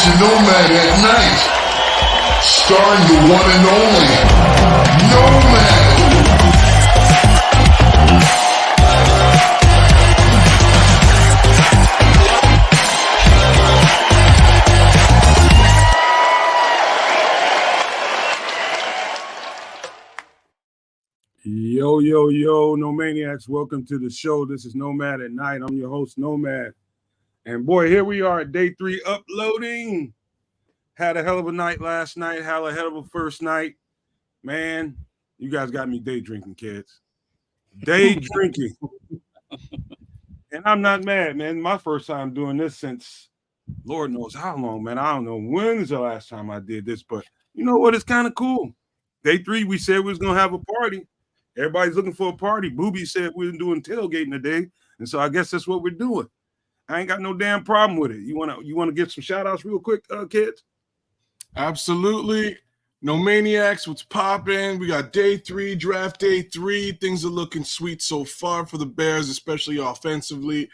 to Nomad at Night, starring the one and only Nomad. Yo, yo, yo, No Maniacs. Welcome to the show. This is Nomad at Night. I'm your host, Nomad. And boy, here we are at day 3 uploading. Had a hell of a night last night. Had a hell of a first night. Man, you guys got me day drinking, kids. Day drinking. And I'm not mad, man. My first time doing this since Lord knows how long, man. I don't know when's the last time I did this, but you know what? It's kind of cool. Day 3, we said we was going to have a party. Everybody's looking for a party. Booby said we were doing tailgating today, and so I guess that's what we're doing. I ain't got no damn problem with it. You wanna get some shout outs real quick, kids? Absolutely. No Maniacs, what's popping? We got day 3, draft day 3. Things are looking sweet so far for the Bears, especially offensively.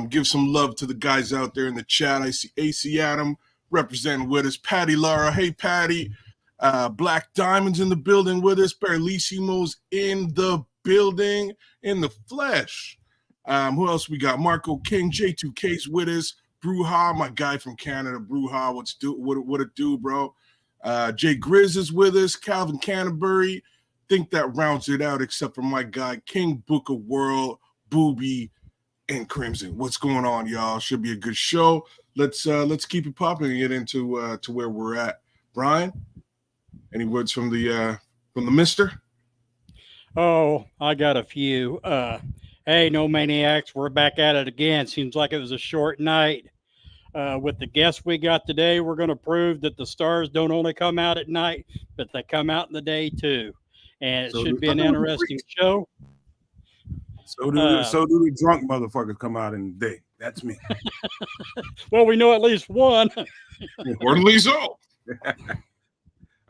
Give some love to the guys out there in the chat. I see AC Adam representing with us. Patty Lara. Hey, Patty. Black Diamond's in the building with us. Barlissimo's in the building, in the flesh. Who else we got? Marco King, J2K's with us. Bruja, my guy from Canada. Bruja, what it do, bro? Jay Grizz is with us. Calvin Canterbury. Think that rounds it out, except for my guy, King Booker World, Booby, and Crimson. What's going on, y'all? Should be a good show. Let's keep it popping and get into to where we're at. Brian, any words from the mister? Oh, I got a few. Hey, No Maniacs, we're back at it again. Seems like it was a short night. With the guests we got today, we're going to prove that the stars don't only come out at night, but they come out in the day too. And it should be an interesting show. So do the drunk motherfuckers come out in the day. That's me. Well, we know at least one. Or at least all.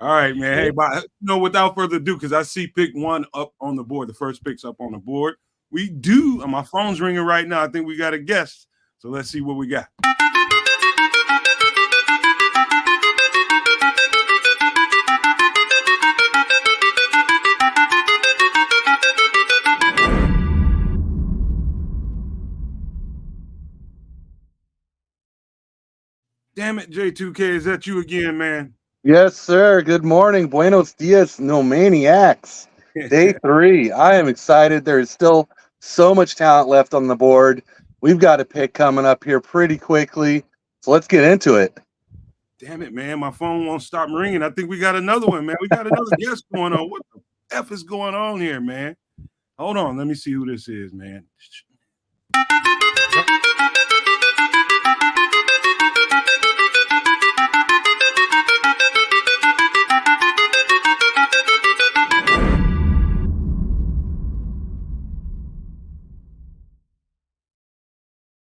All right, man. Hey, without further ado, because I see pick 1 up on the board. The first pick's up on the board. We do. My phone's ringing right now. I think we got a guest. So let's see what we got. Damn it, J2K. Is that you again, man? Yes, sir. Good morning. Buenos dias, No Maniacs. Day 3. I am excited. There is still so much talent left on the board. We've got a pick coming up here pretty quickly. So let's get into it. Damn it, man. My phone won't stop ringing. I think we got another one, man. We got another guest going on. What the F is going on here, man? Hold on. Let me see who this is, man.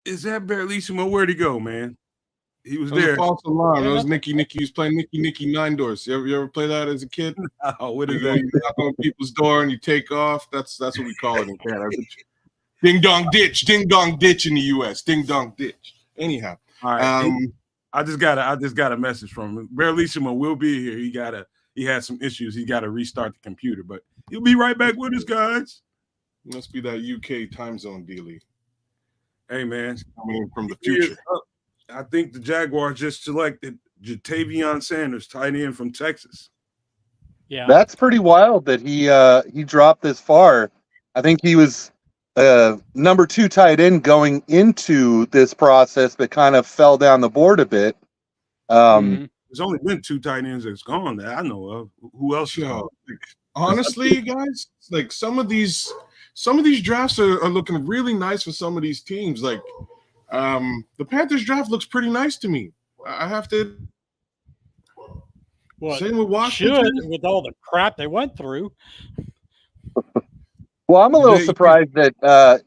Is that Barlissimo? Where'd he go, man? He was there. False alarm. It was Nicky. He was playing Nicky Nine Doors. You ever play that as a kid? Oh, what is that? You knock on people's door and you take off. That's what we call it in Canada. Ding dong ditch in the U.S. Ding dong ditch. Anyhow, all right. I just got a message from him. Barlissimo will be here. He had some issues. He got to restart the computer, but he'll be right back with us, guys. Must be that UK time zone dealie. Hey, man, coming from the future. I think the Jaguars just selected Jatavion Sanders, tight end from Texas. Yeah, that's pretty wild that he dropped this far. I think he was number 2 tight end going into this process, but kind of fell down the board a bit. There's only been 2 tight ends that's gone that I know of. Who else? Honestly, you guys, like some of these drafts are looking really nice for some of these teams. Like the Panthers draft looks pretty nice to me. I have to. Well, same with Washington. With all the crap they went through. Well, I'm a little surprised that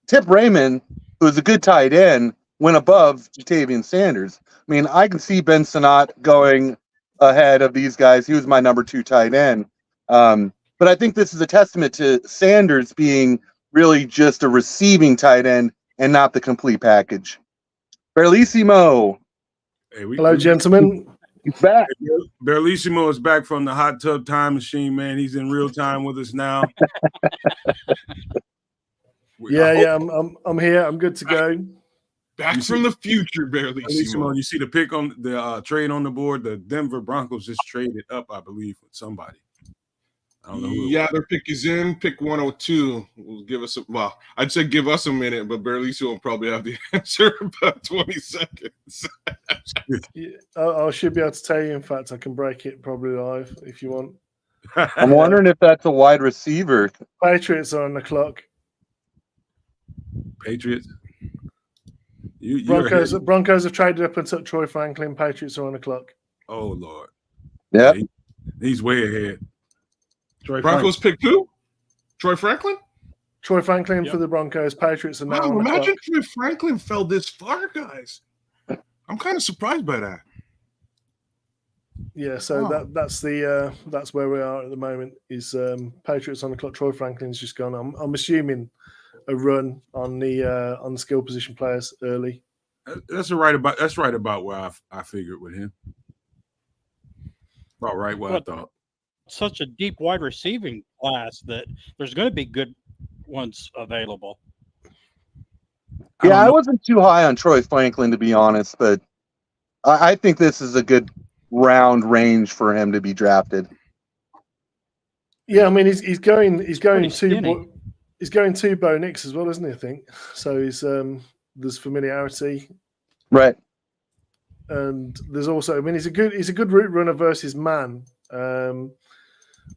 Tip Raymond, who's a good tight end, went above Jatavion Sanders. I mean, I can see Ben Sinnott going ahead of these guys. He was my number 2 tight end. But I think this is a testament to Sanders being really just a receiving tight end and not the complete package. Barlissimo. Hey, Hello, gentlemen. He's back. Barlissimo is back from the hot tub time machine, man. He's in real time with us now. Yeah, I'm here. I'm good to go. Back from the future, Barlissimo, Barlissimo. you see the pick on the trade on the board. The Denver Broncos just traded up, I believe, with somebody. I don't know who. Yeah, their pick is in. Pick 102 will give us I'd say give us a minute, but Barlissimo will probably have the answer in about 20 seconds. Yeah, I should be able to tell you. In fact, I can break it probably live if you want. I'm wondering if that's a wide receiver. Patriots are on the clock. Patriots. Broncos have traded up and took Troy Franklin. Patriots are on the clock. Oh Lord. Yeah. He's way ahead. Broncos picked who? Troy Franklin? Troy Franklin for the Broncos. Patriots are now on the clock. Imagine Troy Franklin fell this far, guys. I'm kind of surprised by that. Yeah, so that's where we are at the moment. Is Patriots on the clock? Troy Franklin's just gone. I'm assuming a run on the skill position players early. That's right about where I figured with him. About right what I thought. Such a deep wide receiving class that there's going to be good ones available. Yeah, I wasn't too high on Troy Franklin, to be honest, but I think this is a good round range for him to be drafted. Yeah, I mean he's going to Bo Nix as well, isn't he? I think so. There's familiarity, right? And there's also, I mean, he's a good route runner versus man.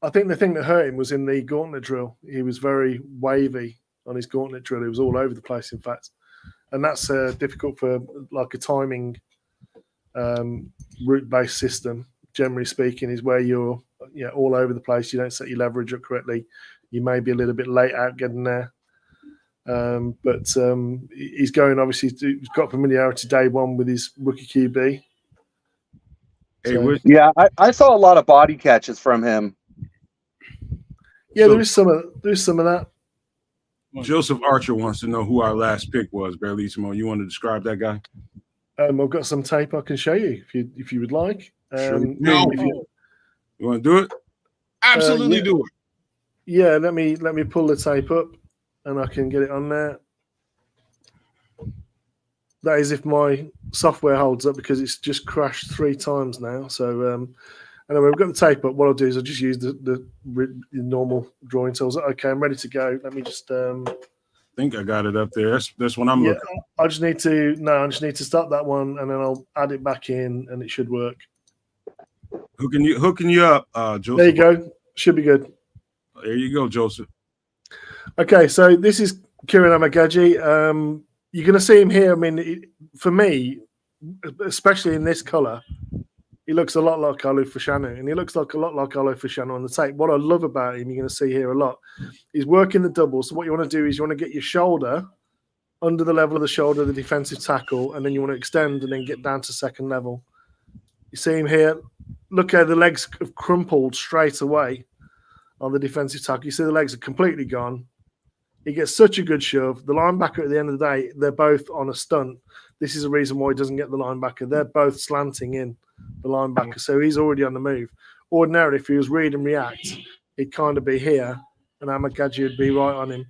I think the thing that hurt him was in the gauntlet drill. He was very wavy on his gauntlet drill. He was all over the place, in fact, and that's difficult for like a timing route-based system. Generally speaking, is where you're all over the place. You don't set your leverage up correctly. You may be a little bit late out getting there. But he's going, obviously, he's got familiarity day one with his rookie QB. Yeah, I saw a lot of body catches from him. Yeah, there's some of that. Joseph Archer wants to know who our last pick was, Barlissimo. You want to describe that guy? I've got some tape I can show you if you would like. Sure. You want to do it? Absolutely do it. Yeah, let me pull the tape up and I can get it on there. That is if my software holds up, because it's just crashed 3 times now. So anyway, we've got the tape up. What I'll do is I'll just use the normal drawing tools. Okay, I'm ready to go. Let me just I think I got it up there. That's what I'm looking. I just need to start that one and then I'll add it back in and it should work. Hooking you up, Joseph. There you go. Should be good. There you go, Joseph. Okay, so this is Kieran Amagaji. You're going to see him here. I mean, for me, especially in this color, he looks a lot like Olu Fashanu, and he looks like a lot like Olu Fashanu on the tape. What I love about him, you're going to see here a lot, he's working the double. So what you want to do is you want to get your shoulder under the level of the shoulder of the defensive tackle, and then you want to extend and then get down to second level. You see him here. Look how the legs have crumpled straight away on the defensive tackle. You see the legs are completely gone. He gets such a good shove. The linebacker, at the end of the day, they're both on a stunt. This is a reason why he doesn't get the linebacker. They're both slanting in the linebacker, so he's already on the move. Ordinarily, if he was read and react, he'd kind of be here, and Amagaji would be right on him.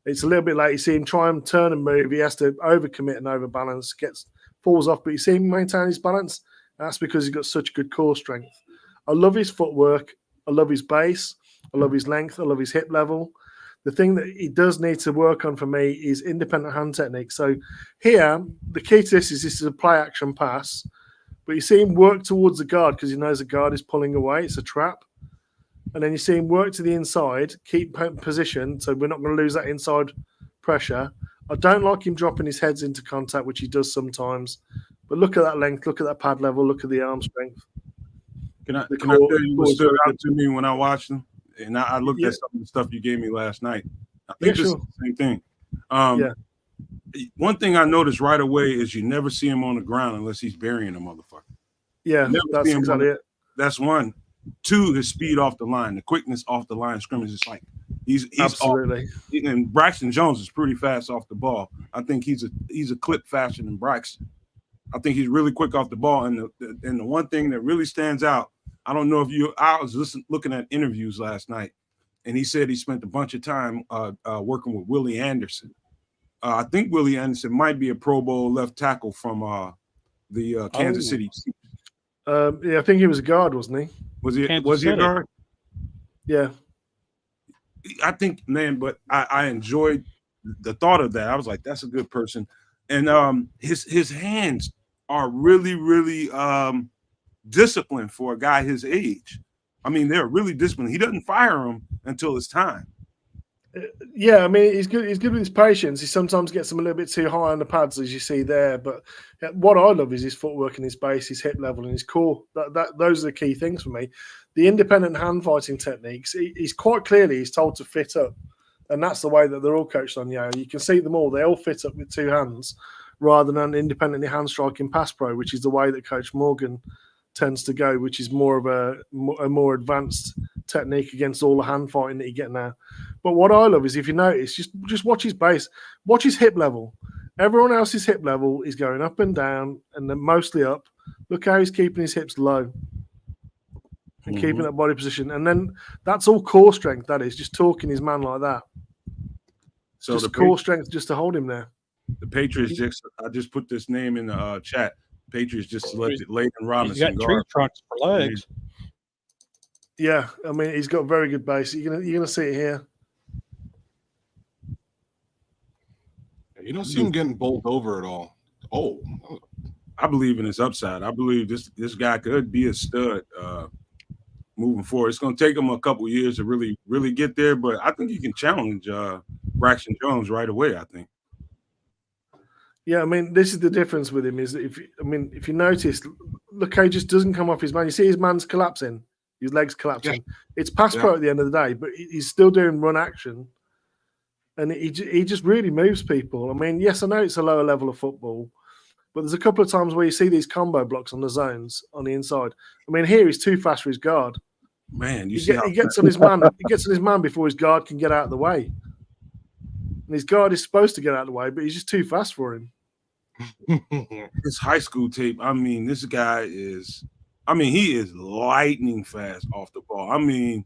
It's a little bit like you see him try and turn and move. He has to overcommit and overbalance, falls off, but you see him maintain his balance. That's because he's got such good core strength. I love his footwork. I love his base. I love his length. I love his hip level. The thing that he does need to work on for me is independent hand technique. So here, the key to this is a play action pass, but you see him work towards the guard because he knows the guard is pulling away. It's a trap. And then you see him work to the inside, keep position, so we're not going to lose that inside pressure. I don't like him dropping his heads into contact, which he does sometimes. But look at that length, look at that pad level, look at the arm strength. Can I tell you what stood out to me when I watched him? And I looked at some of the stuff you gave me last night. I think this is the same thing. One thing I noticed right away is you never see him on the ground unless he's burying a motherfucker. Yeah, that's exactly it. That's one. 2, his speed off the line, the quickness off the line of scrimmage. It's like he's absolutely. And Braxton Jones is pretty fast off the ball. I think he's a clip faster than Braxton. I think he's really quick off the ball. And the one thing that really stands out, I don't know if I was looking at interviews last night, and he said he spent a bunch of time working with Willie Anderson. I think Willie Anderson might be a Pro Bowl left tackle from the Kansas City. Yeah, I think he was a guard, wasn't he? Was he Kansas a City. guard? Yeah. I think, man, but I enjoyed the thought of that. I was like, that's a good person. And his hands are really, really disciplined for a guy his age. I mean, they're really disciplined. He doesn't fire them until it's time. Yeah, I mean, he's good. He's good with his patience. He sometimes gets them a little bit too high on the pads, as you see there. But what I love is his footwork and his base, his hip level, and his core. Those are the key things for me. The independent hand fighting techniques. He's quite clearly he's told to fit up, and that's the way that they're all coached on Yale. You can see them all; they all fit up with two hands, rather than independently hand striking pass pro, which is the way that Coach Morgan tends to go, which is more of a more advanced technique against all the hand fighting that you get now. But what I love is, if you notice, just watch his base, watch his hip level. Everyone else's hip level is going up and down, and then mostly up. Look how he's keeping his hips low and keeping that body position. And then that's all core strength. That is just talking his man like that. So just the core strength just to hold him there. The Patriots I just put this name in the chat. Patriots just selected Leighton Robinson. He's got tree trunks for legs. Yeah, I mean, he's got very good base. You're gonna see it here. You don't see him getting bowled over at all. Oh, I believe in his upside. I believe this guy could be a stud moving forward. It's going to take him a couple years to really get there, but I think he can challenge Braxton Jones right away. I think. Yeah, I mean, this is the difference with him. Is that if you notice, look how he just doesn't come off his man. You see his man's collapsing, his legs collapsing. Yeah. It's pass pro at the end of the day, but he's still doing run action. And he just really moves people. I mean, yes, I know it's a lower level of football, but there's a couple of times where you see these combo blocks on the zones on the inside. I mean, here he's too fast for his guard. Man, he gets on his man. He gets on his man before his guard can get out of the way. And his guard is supposed to get out of the way, but he's just too fast for him. His high school tape. I mean, this guy is. I mean, he is lightning fast off the ball. I mean.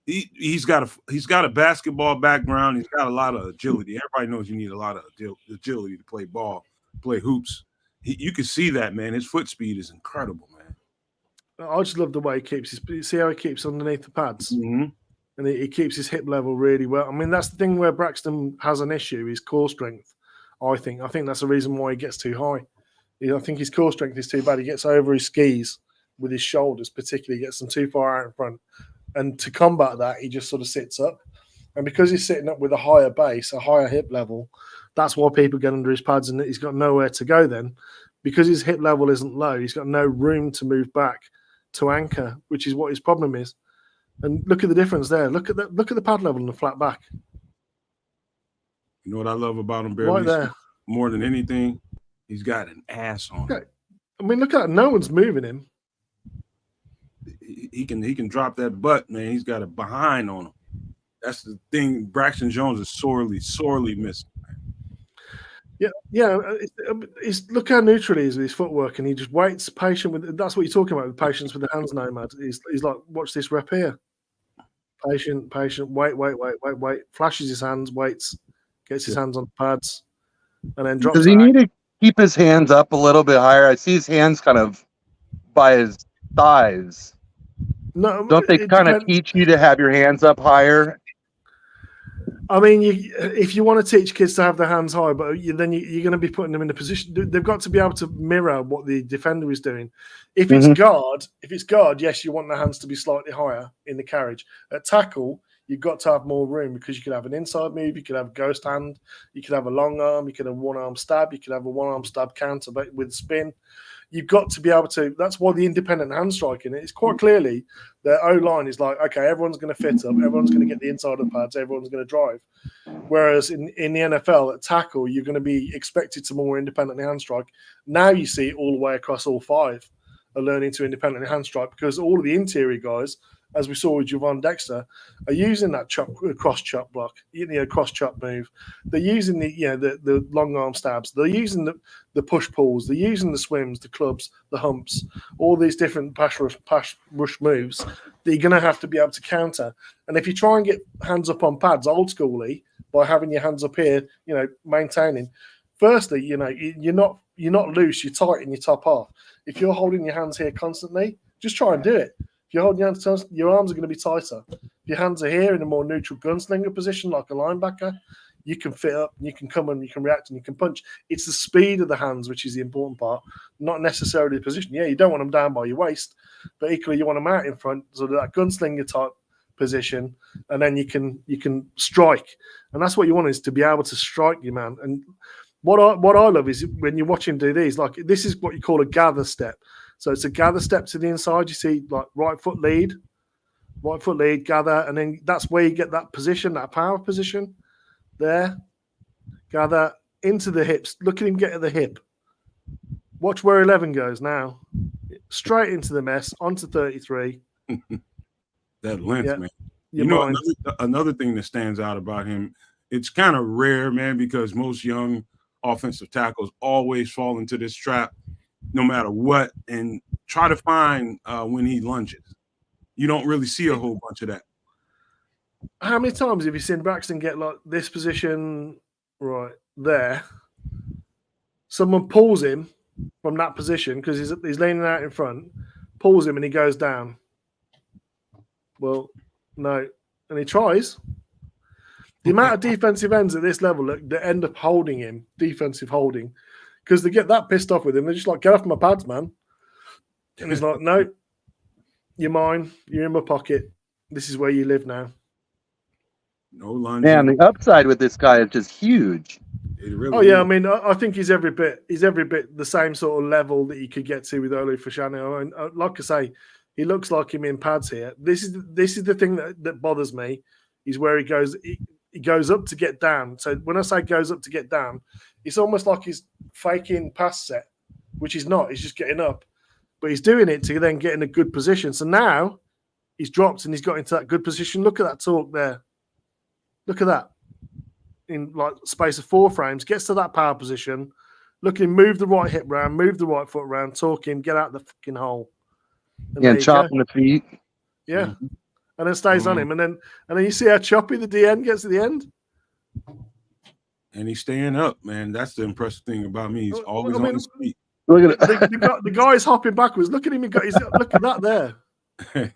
He's got a basketball background. He's got a lot of agility. Everybody knows you need a lot of agility to play ball, play hoops. You can see that, man. His foot speed is incredible, man. I just love the way he keeps his. See how he keeps underneath the pads, and he keeps his hip level really well. I mean, that's the thing where Braxton has an issue: his core strength. I think that's the reason why he gets too high. I think his core strength is too bad. He gets over his skis with his shoulders, particularly. He gets them too far out in front. And to combat that, he just sort of sits up. And because he's sitting up with a higher base, a higher hip level, that's why people get under his pads and he's got nowhere to go then. Because his hip level isn't low, he's got no room to move back to anchor, which is what his problem is. And look at the difference there. Look at the pad level and the flat back. You know what I love about him, Barry? Right there. More than anything, he's got an ass on him. I mean, look at that. No one's moving him. He can drop that butt, man. He's got a behind on him. That's the thing. Braxton Jones is sorely missing. Yeah. It's look how neutral he is with his footwork, and he just waits, patient with. That's what you're talking about with patience with the hands, Nomad. He's like, watch this rep here. Patient, wait. Flashes his hands, waits, gets his hands on the pads, and then drops. Does he need to keep his hands up a little bit higher? I see his hands kind of by his thighs. No, don't they kind of teach you to have your hands up higher? I mean, if you want to teach kids to have their hands high, but then you're going to be putting them in a position. They've got to be able to mirror what the defender is doing. If it's guard, yes, you want the hands to be slightly higher in the carriage. At tackle, you've got to have more room because you could have an inside move, you could have a ghost hand, you could have a long arm, you could have one arm stab, you could have a one arm stab counter with spin. You've got to be able to. That's why the independent hand striking. It's quite clearly the O line is like, okay, everyone's going to fit up, everyone's going to get the inside of the pads, everyone's going to drive. Whereas in the NFL at tackle, you're going to be expected to more independently hand strike. Now you see it all the way across all five are learning to independently hand strike because all of the interior guys as we saw with Javon Dexter, are using that cross chop block, cross chop move. They're using the long arm stabs. They're using the push pulls. They're using the swims, the clubs, the humps, all these different pass rush moves that you're going to have to be able to counter. And if you try and get hands up on pads old schooly by having your hands up here, maintaining. Firstly, you're not loose. You're tight in your top half. If you're holding your hands here constantly, just try and do it. If you're holding your hands, your arms are going to be tighter. If your hands are here in a more neutral gunslinger position, like a linebacker, you can fit up, you can come and you can react and you can punch. It's the speed of the hands which is the important part, not necessarily the position. Yeah, you don't want them down by your waist, but equally you want them out in front, so that gunslinger type position, and then you can strike. And that's what you want, is to be able to strike your man. And what I love is when you're watching do these, like this is what you call a gather step. So it's a gather step to the inside. You see, like right foot lead, gather, and then that's where you get that position, that power position. There, gather into the hips. Look at him get at the hip. Watch where 11 goes now. Straight into the mess, onto 33. That length, man. Another thing that stands out about him, it's kind of rare, man, because most young offensive tackles always fall into this trap no matter what, and try to find when he lunges. You don't really see a whole bunch of that. How many times have you seen Braxton get like this position right there? Someone pulls him from that position because he's leaning out in front, pulls him and he goes down. Well, no. And he tries. The amount of defensive ends at this level that end up holding him, defensive holding, because they get that pissed off with him. They're just like, get off my pads, man. And he's like, no, you're mine. You're in my pocket. This is where you live now. No lunge. Man, the upside with this guy is just huge. Really is. I mean, I think he's every bit the same sort of level that you could get to with Olu Fashanu. I mean, like I say, he looks like him in pads here. This is the thing that bothers me, is where he goes. He goes up to get down. So when I say goes up to get down, it's almost like he's faking pass set, which he's not. He's just getting up, but he's doing it to then get in a good position. So now he's dropped and he's got into that good position. Look at that torque there. Look at that. In like space of 4 frames, gets to that power position. Look at him move the right hip round, move the right foot round, torque him, get out the fucking hole. And chopping the feet. Yeah. Mm-hmm. And then stays on him. And then you see how choppy the DN gets at the end. And he's staying up, man. That's the impressive thing about me. He's always on his feet. Look at it. The guy's hopping backwards. Look at him. Look at that there.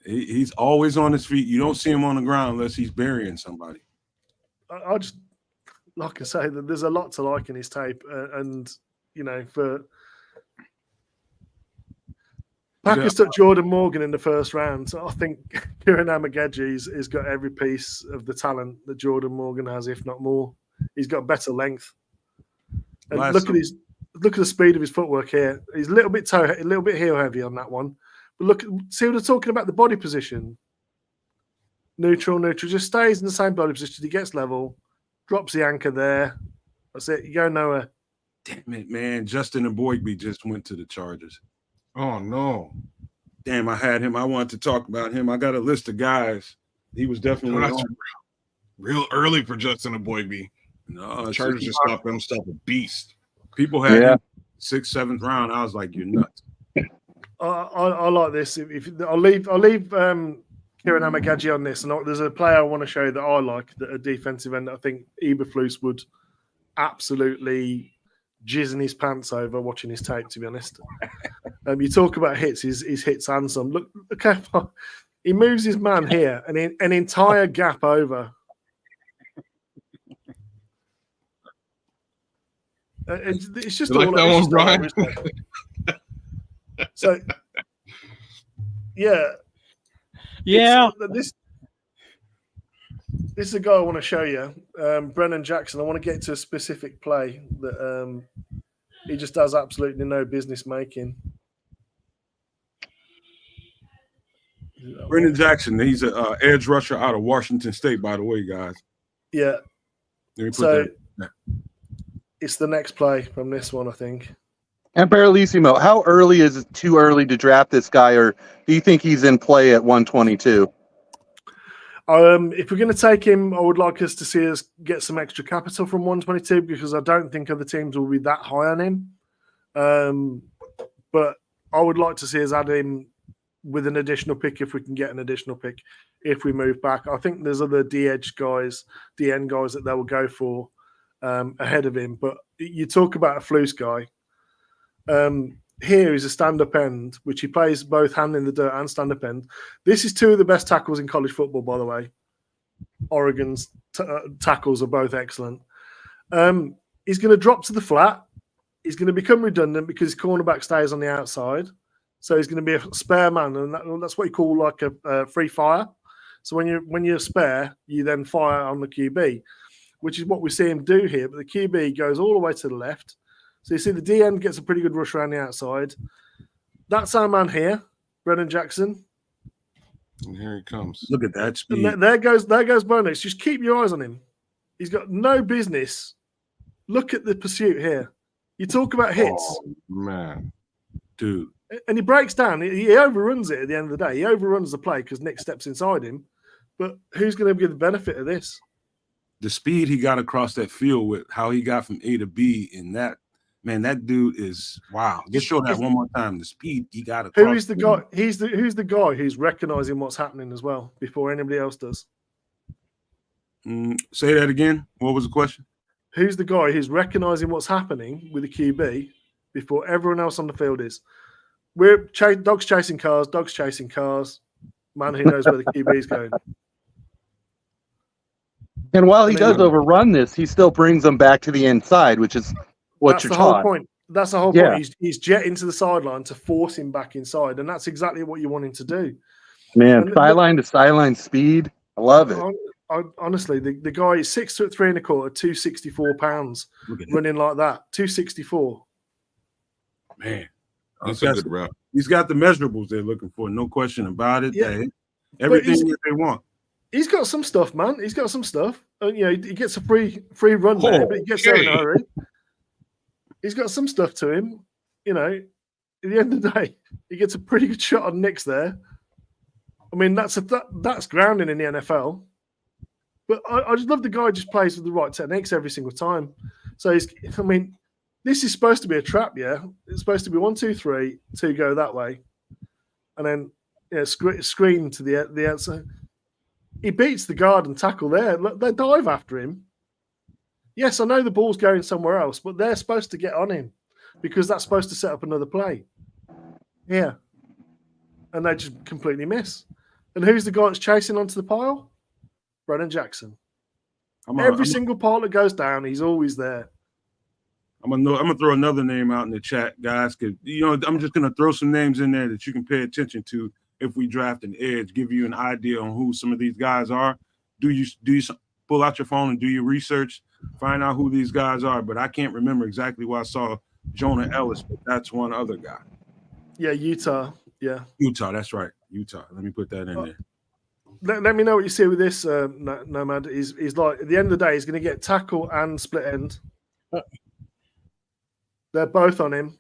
He's always on his feet. You don't see him on the ground unless he's burying somebody. I just, like I say, that there's a lot to like in his tape. And, for Packers took Jordan Morgan in the first round. So I think Kieran Amageji has got every piece of the talent that Jordan Morgan has, if not more. He's got better length. And look at the speed of his footwork here. He's a little bit heel heavy on that one. But see what they're talking about, the body position. Neutral, just stays in the same body position. He gets level, drops the anchor there. That's it. You go nowhere. Damn it, man. Justin Aboigbe just went to the Chargers. Oh, no. Damn, I had him. I wanted to talk about him. I got a list of guys. He was definitely real early for Justin Aboigbe. No, the Chargers just thought themselves a beast. People had him 6th, 7th round. I was like, you're nuts. I like this. I'll leave Kieran Amageji on this, and there's a player I want to show that I like, that a defensive end that I think Eberflus would absolutely jizz in his pants over watching his tape, to be honest. You talk about hits, his hits and some. Look how he moves his man here, and an entire gap over. It's just all like that one, Brian. So, yeah. This is a guy I want to show you, Brennan Jackson. I want to get to a specific play that he just does absolutely no business making. Brennan Jackson, he's an edge rusher out of Washington State, by the way, guys. Yeah. Let me put that. It's the next play from this one, I think. And Paralissimo, how early is it too early to draft this guy, or do you think he's in play at 122? If we're going to take him, I would like us to see us get some extra capital from 122 because I don't think other teams will be that high on him. But I would like to see us add him with an additional pick if we can get an additional pick if we move back. I think there's other DN guys that they will go for ahead of him. But you talk about a Flus guy. Here is a stand-up end, which he plays both hand in the dirt and stand-up end. This is two of the best tackles in college football, by the way. Oregon's tackles are both excellent. He's going to drop to the flat. He's going to become redundant because his cornerback stays on the outside. So he's going to be a spare man, and that's what you call like a free fire. So when you're spare, you then fire on the QB, which is what we see him do here. But the QB goes all the way to the left. So you see the DN gets a pretty good rush around the outside. That's our man here, Brennan Jackson. And here he comes. Look at that speed. And there goes Bonix. Just keep your eyes on him. He's got no business. Look at the pursuit here. You talk about hits. Oh, man. Dude. And he breaks down. He overruns it at the end of the day. He overruns the play because Nick steps inside him. But who's going to get the benefit of this? The speed he got across that field with how he got from A to B in that, man, that dude is wow. Just show that one more time. The speed he got across. Who is the guy? Who's the guy who's recognizing what's happening as well before anybody else does? Say that again. What was the question? Who's the guy who's recognizing what's happening with the QB before everyone else on the field is? We're dogs chasing cars. Man who knows where the QB is going. And while he does overrun this, he still brings them back to the inside, which is what you're taught. That's the whole point. He's jetting to the sideline to force him back inside, and that's exactly what you want him to do. Man, sideline to sideline speed. I love it. Honestly, the guy is 6'3 1/4", 264 pounds, running like that. 264. Man, that's a good route. He's got the measurables they're looking for, no question about it. Yeah. Everything that they want. He's got some stuff, man. He's got some stuff. He gets a free run there, but he gets there in a hurry. He's got some stuff to him. At the end of the day, he gets a pretty good shot on Knicks there. I mean, that's grounding in the NFL. But I just love the guy just plays with the right techniques every single time. So this is supposed to be a trap, yeah. It's supposed to be 1, 2, 3, 2 go that way, and then screen to the outside. He beats the guard and tackle there. They dive after him. Yes, I know the ball's going somewhere else, but they're supposed to get on him because that's supposed to set up another play. Yeah, and they just completely miss. And who's the guy that's chasing onto the pile? Brennan Jackson. Every single pile that goes down, he's always there. I'm gonna throw another name out in the chat, guys, because I'm just gonna throw some names in there that you can pay attention to if we draft an edge, give you an idea on who some of these guys are. Do you pull out your phone and do your research, find out who these guys are? But I can't remember exactly where I saw Jonah Ellis, but that's one other guy. Yeah, Utah. Yeah, Utah. That's right, Utah. Let me put that in there. Let me know what you see with this, Nomad. He's like, at the end of the day, he's going to get tackle and split end. They're both on him.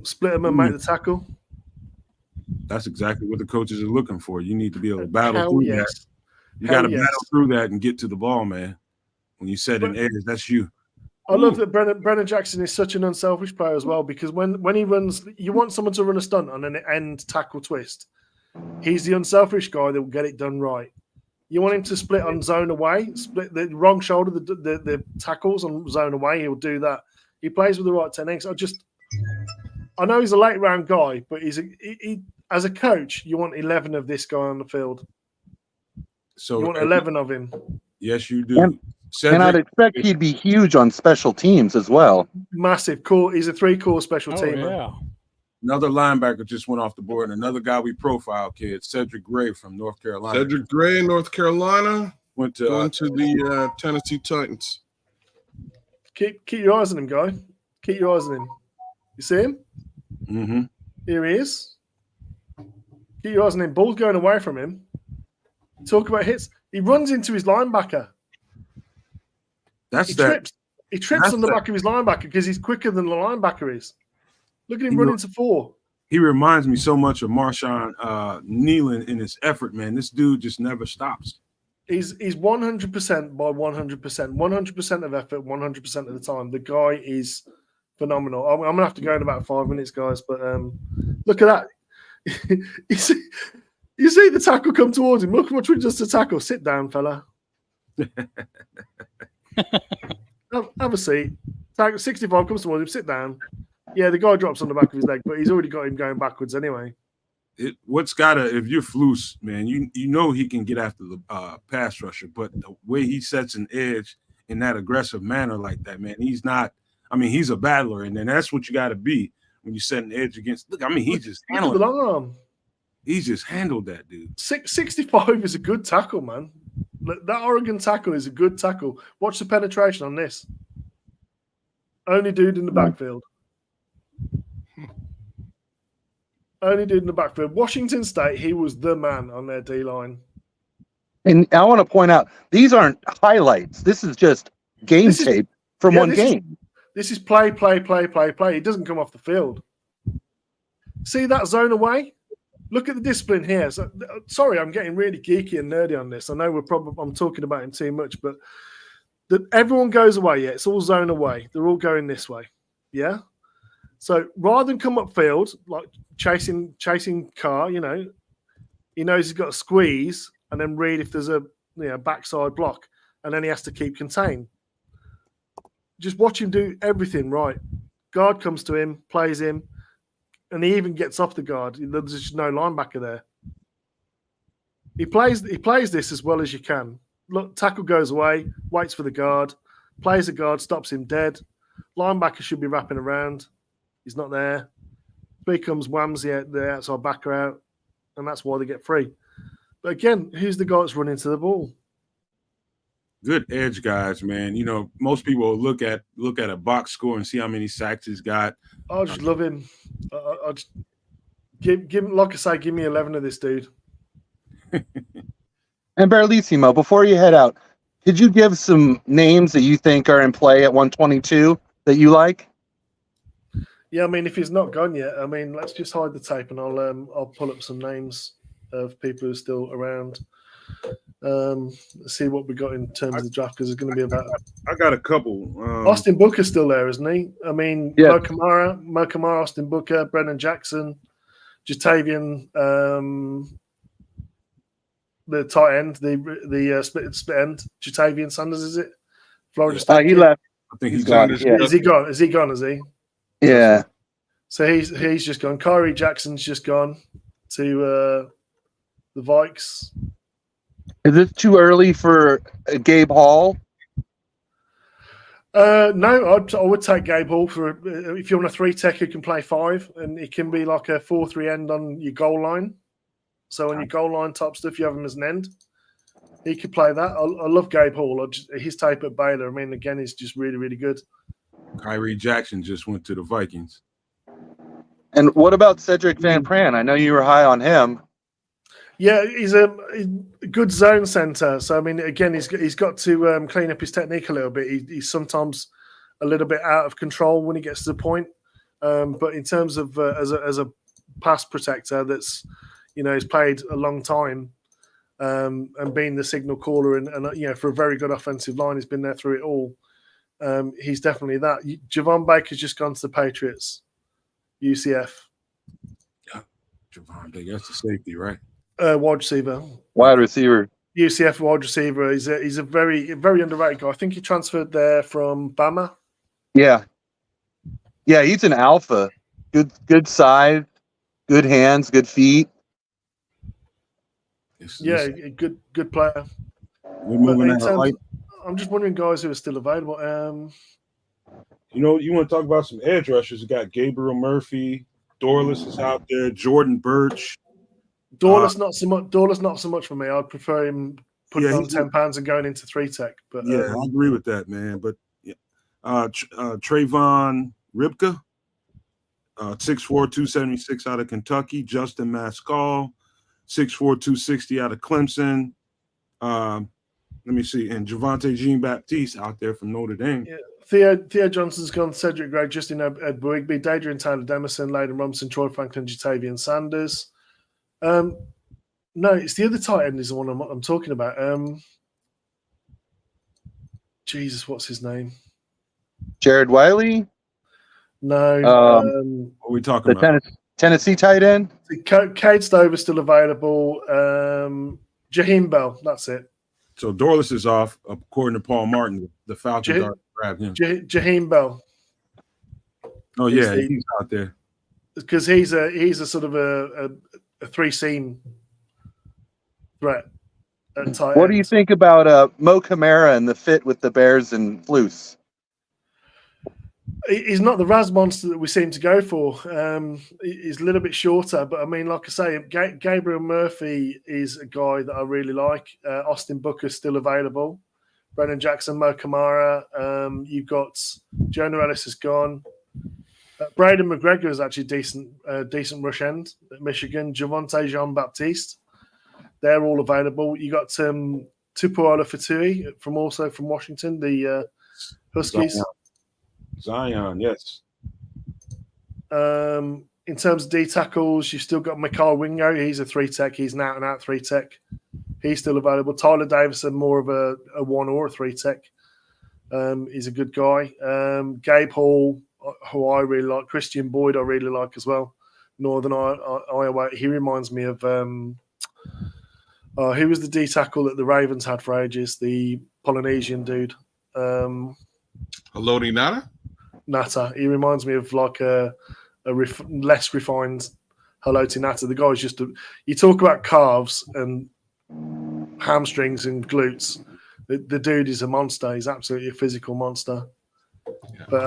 Split them and make the tackle. That's exactly what the coaches are looking for. You need to be able to battle through that. You got to battle through that and get to the ball, man. When you set an edge, that's you. I love that Brennan Jackson is such an unselfish player as well, because when he runs, you want someone to run a stunt on an end tackle twist. He's the unselfish guy that will get it done right. You want him to split on zone away, split the wrong shoulder, the tackles on zone away, he'll do that. He plays with the right techniques. I know he's a late round guy, but he as a coach, you want 11 of this guy on the field. So you want 11 of him. Yes, you do. And I'd expect he'd be huge on special teams as well. Massive core. He's a 3-core special teamer. Yeah. Another linebacker just went off the board, and another guy we profile, kid, Cedric Gray from North Carolina. Cedric Gray, North Carolina, went to the Tennessee Titans. Keep your eyes on him, guy. Keep your eyes on him. You see him? Mm-hmm. Here he is. Keep your eyes on him. Ball's going away from him. Talk about hits. He runs into his linebacker. That's Trips. He trips on the back of his linebacker because he's quicker than the linebacker is. Look at him running to 4. He reminds me so much of Marshawn Nealon in his effort, man. This dude just never stops. He's 100% by 100%, 100% of effort, 100% of the time. The guy is phenomenal. I'm gonna have to go in about 5 minutes, guys. But look at that. you see the tackle come towards him. Look how much we just a tackle. Sit down, fella. have a seat. Tackle 65 comes towards him. Sit down. Yeah, the guy drops on the back of his leg, but he's already got him going backwards anyway. If you're Flus, man, you know he can get after the pass rusher, but the way he sets an edge in that aggressive manner like that, man, he's not. I mean, he's a battler, and then that's what you got to be when you set an edge against. Look, I mean, he just handled the long arm. He just handled that, dude. 65 is a good tackle, man. That Oregon tackle is a good tackle. Watch the penetration on this. Only dude in the backfield. Only dude in the backfield. Washington State, he was the man on their D-line. And I want to point out, these aren't highlights. This is just tape from one game. This is play. He doesn't come off the field. See that zone away? Look at the discipline here. So, sorry, I'm getting really geeky and nerdy on this. I know I'm talking about him too much, but everyone goes away. Yeah, it's all zone away. They're all going this way. Yeah. So rather than come upfield like chasing Carr, you know, he knows he's got to squeeze and then read if there's a backside block, and then he has to keep contained. Just watch him do everything right. Guard comes to him, plays him, and he even gets off the guard. There's just no linebacker there. He plays this as well as you can. Look, tackle goes away, waits for the guard, plays the guard, stops him dead. Linebacker should be wrapping around. He's not there. Becomes whams the outside backer out, and that's why they get free. But again, who's the guy that's running to the ball? Good edge guys, man. You know, most people will look at a box score and see how many sacks he's got. I just love him. I just give like I say, give me 11 of this dude. And Barlissimo, before you head out, could you give some names that you think are in play at 122 that you like? Yeah, I mean, if he's not gone yet, I mean, let's just hide the tape and I'll pull up some names of people who are still around. Let's see what we got in terms of the draft, because there's going to be about. I got a couple. Austin Booker's still there, isn't he? I mean, yeah. Mo Kamara, Austin Booker, Brennan Jackson, Jatavian, the tight end, the split end, Jatavian Sanders, is it? Florida State. He left. I think he's gone. Yeah. Is he gone? Is he gone? Is he? Yeah. So he's just gone. Kyrie Jackson's just gone to the Vikes. Is this too early for Gabe Hall? No, I would take Gabe Hall for if you want a 3-tech who can play 5, and it can be like a 4-3 end on your goal line. So on your goal line type stuff, you have him as an end. He could play that. I love Gabe Hall. His tape at Baylor, I mean, again, is just really, really good. Kyrie Jackson just went to the Vikings. And what about Cedric Van Pran? I know you were high on him. Yeah, he's a good zone center. So I mean, again, he's got to clean up his technique a little bit. He's sometimes a little bit out of control when he gets to the point. But in terms of as a pass protector, that's he's played a long time and being the signal caller and for a very good offensive line, he's been there through it all. He's definitely that. Javon Baker's just gone to the Patriots, UCF. Yeah, Javon Baker, that's the safety, right? Wide receiver. UCF wide receiver. He's a very, very underrated guy. I think he transferred there from Bama. Yeah. Yeah, he's an alpha. Good size, good hands, good feet. Good player. We're moving out. I'm just wondering guys who are still available. You want to talk about some edge rushers? You got Gabriel Murphy, Dorless is out there, Jordan Birch. Dorless not so much for me. I'd prefer him putting on 10 pounds and going into 3-tech. But yeah, I agree with that, man. But Trayvon Ribka, 6'4", 276 out of Kentucky. Justin Mascall, 6'4", 260 out of Clemson. Let me see. And Javante Jean-Baptiste out there from Notre Dame. Yeah. Theo Johnson's gone, Cedric Gray, Justin Edwigby, Adrian Taylor Demerson, Layden Robinson, Troy Franklin, Jatavian Sanders. No, it's the other tight end is the one I'm talking about. Jesus, what's his name? Jared Wiley, No. What are we talking the about? Tennessee tight end. Cade Stover's still available. Jaheim Bell, that's it. So Dorless is off, according to Paul Martin. The Falcons Jah- are grabbed him. Jaheim Bell, Oh yeah, the- he's out there. because he's a sort of a three-seam threat at tight What do you end. think about Mo Camara and the fit with the Bears and Flus? He's not the Raz monster that we seem to go for. He's a little bit shorter, but I mean, like I say, Gabriel Murphy is a guy that I really like. Austin Booker's still available. Brennan Jackson, Mo Kamara. You've got Jonah Ellis is gone. Braden McGregor is actually decent rush end at Michigan. Javonte Jean-Baptiste. They're all available. You got Tupuola Fatui from Washington, the Huskies. Zion, yes. In terms of D tackles, you've still got Mikal Wingo. He's a 3-tech. He's an out-and-out 3-tech. He's still available. Tyler Davison, more of a 1 or a 3-tech. He's a good guy. Gabe Hall, who I really like. Christian Boyd, I really like as well. Northern Iowa. He reminds me of who was the D tackle that the Ravens had for ages? The Polynesian dude. Haloti Nada? Nata. He reminds me of like a less refined Haloti Nata. The guy's just you talk about calves and hamstrings and glutes. The dude is a monster. He's absolutely a physical monster. Yeah. But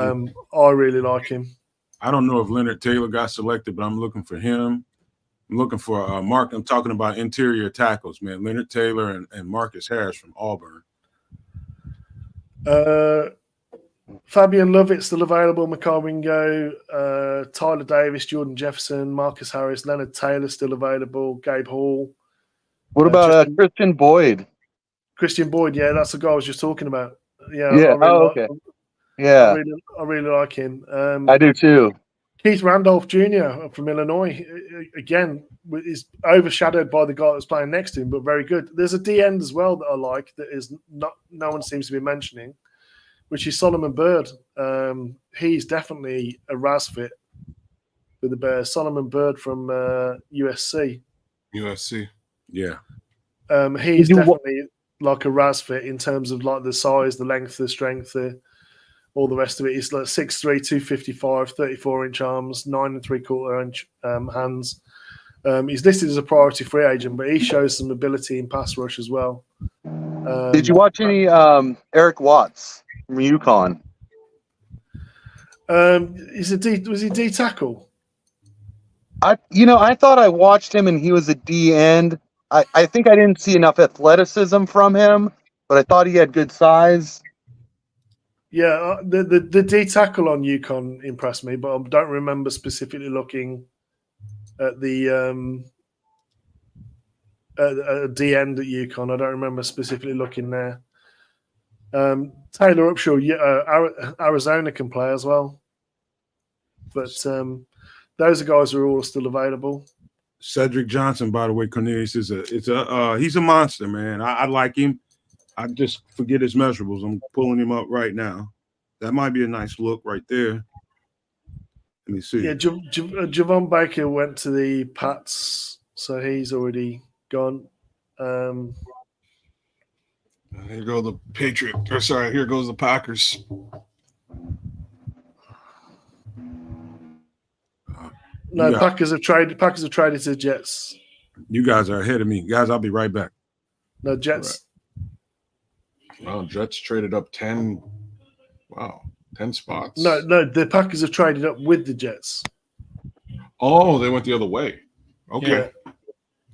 I really like him. I don't know if Leonard Taylor got selected, but I'm looking for him. I'm looking for Mark. I'm talking about interior tackles, man. Leonard Taylor and Marcus Harris from Auburn. Fabian Lovett still available. Mikal Wingo, Tyler Davis, Jordan Jefferson, Marcus Harris, Leonard Taylor still available. Gabe Hall. What about Christian Boyd? Christian Boyd, yeah, that's the guy I was just talking about. Yeah. Okay. Yeah, I really like him. I do too. Keith Randolph Jr. from Illinois, again, is overshadowed by the guy that's playing next to him, but very good. There's a D end as well that I like that is no one seems to be mentioning, which is Solomon Byrd. He's definitely a Raz fit with the Bears. Solomon Byrd from USC. USC. Yeah. He's definitely like a Raz fit in terms of like the size, the length, the strength, all the rest of it. He's like 6'3", 255, 34-inch arms, 9 3/4-inch hands. He's listed as a priority free agent, but he shows some ability in pass rush as well. Did you watch any Eric Watts from UConn? Was he D tackle? I thought I watched him and he was a D end. I think I didn't see enough athleticism from him, but I thought he had good size. Yeah, the D tackle on UConn impressed me, but I don't remember specifically looking at the at D end at UConn. I don't remember specifically looking there. Taylor Upshaw, Arizona can play as well, but those are guys who are all still available. Cedric Johnson, by the way, Cornelius he's a monster, man. I like him. I just forget his measurables. I'm pulling him up right now. That might be a nice look right there. Let me see. Yeah, Javon Baker went to the Pats, so he's already gone. Here go the here goes the Packers. No, Yeah. Packers have traded to the Jets. You guys are ahead of me. Guys, I'll be right back. No, Jets. Wow, Jets traded up 10. Wow, 10 spots. No, the Packers have traded up with the Jets. Oh, they went the other way. Okay.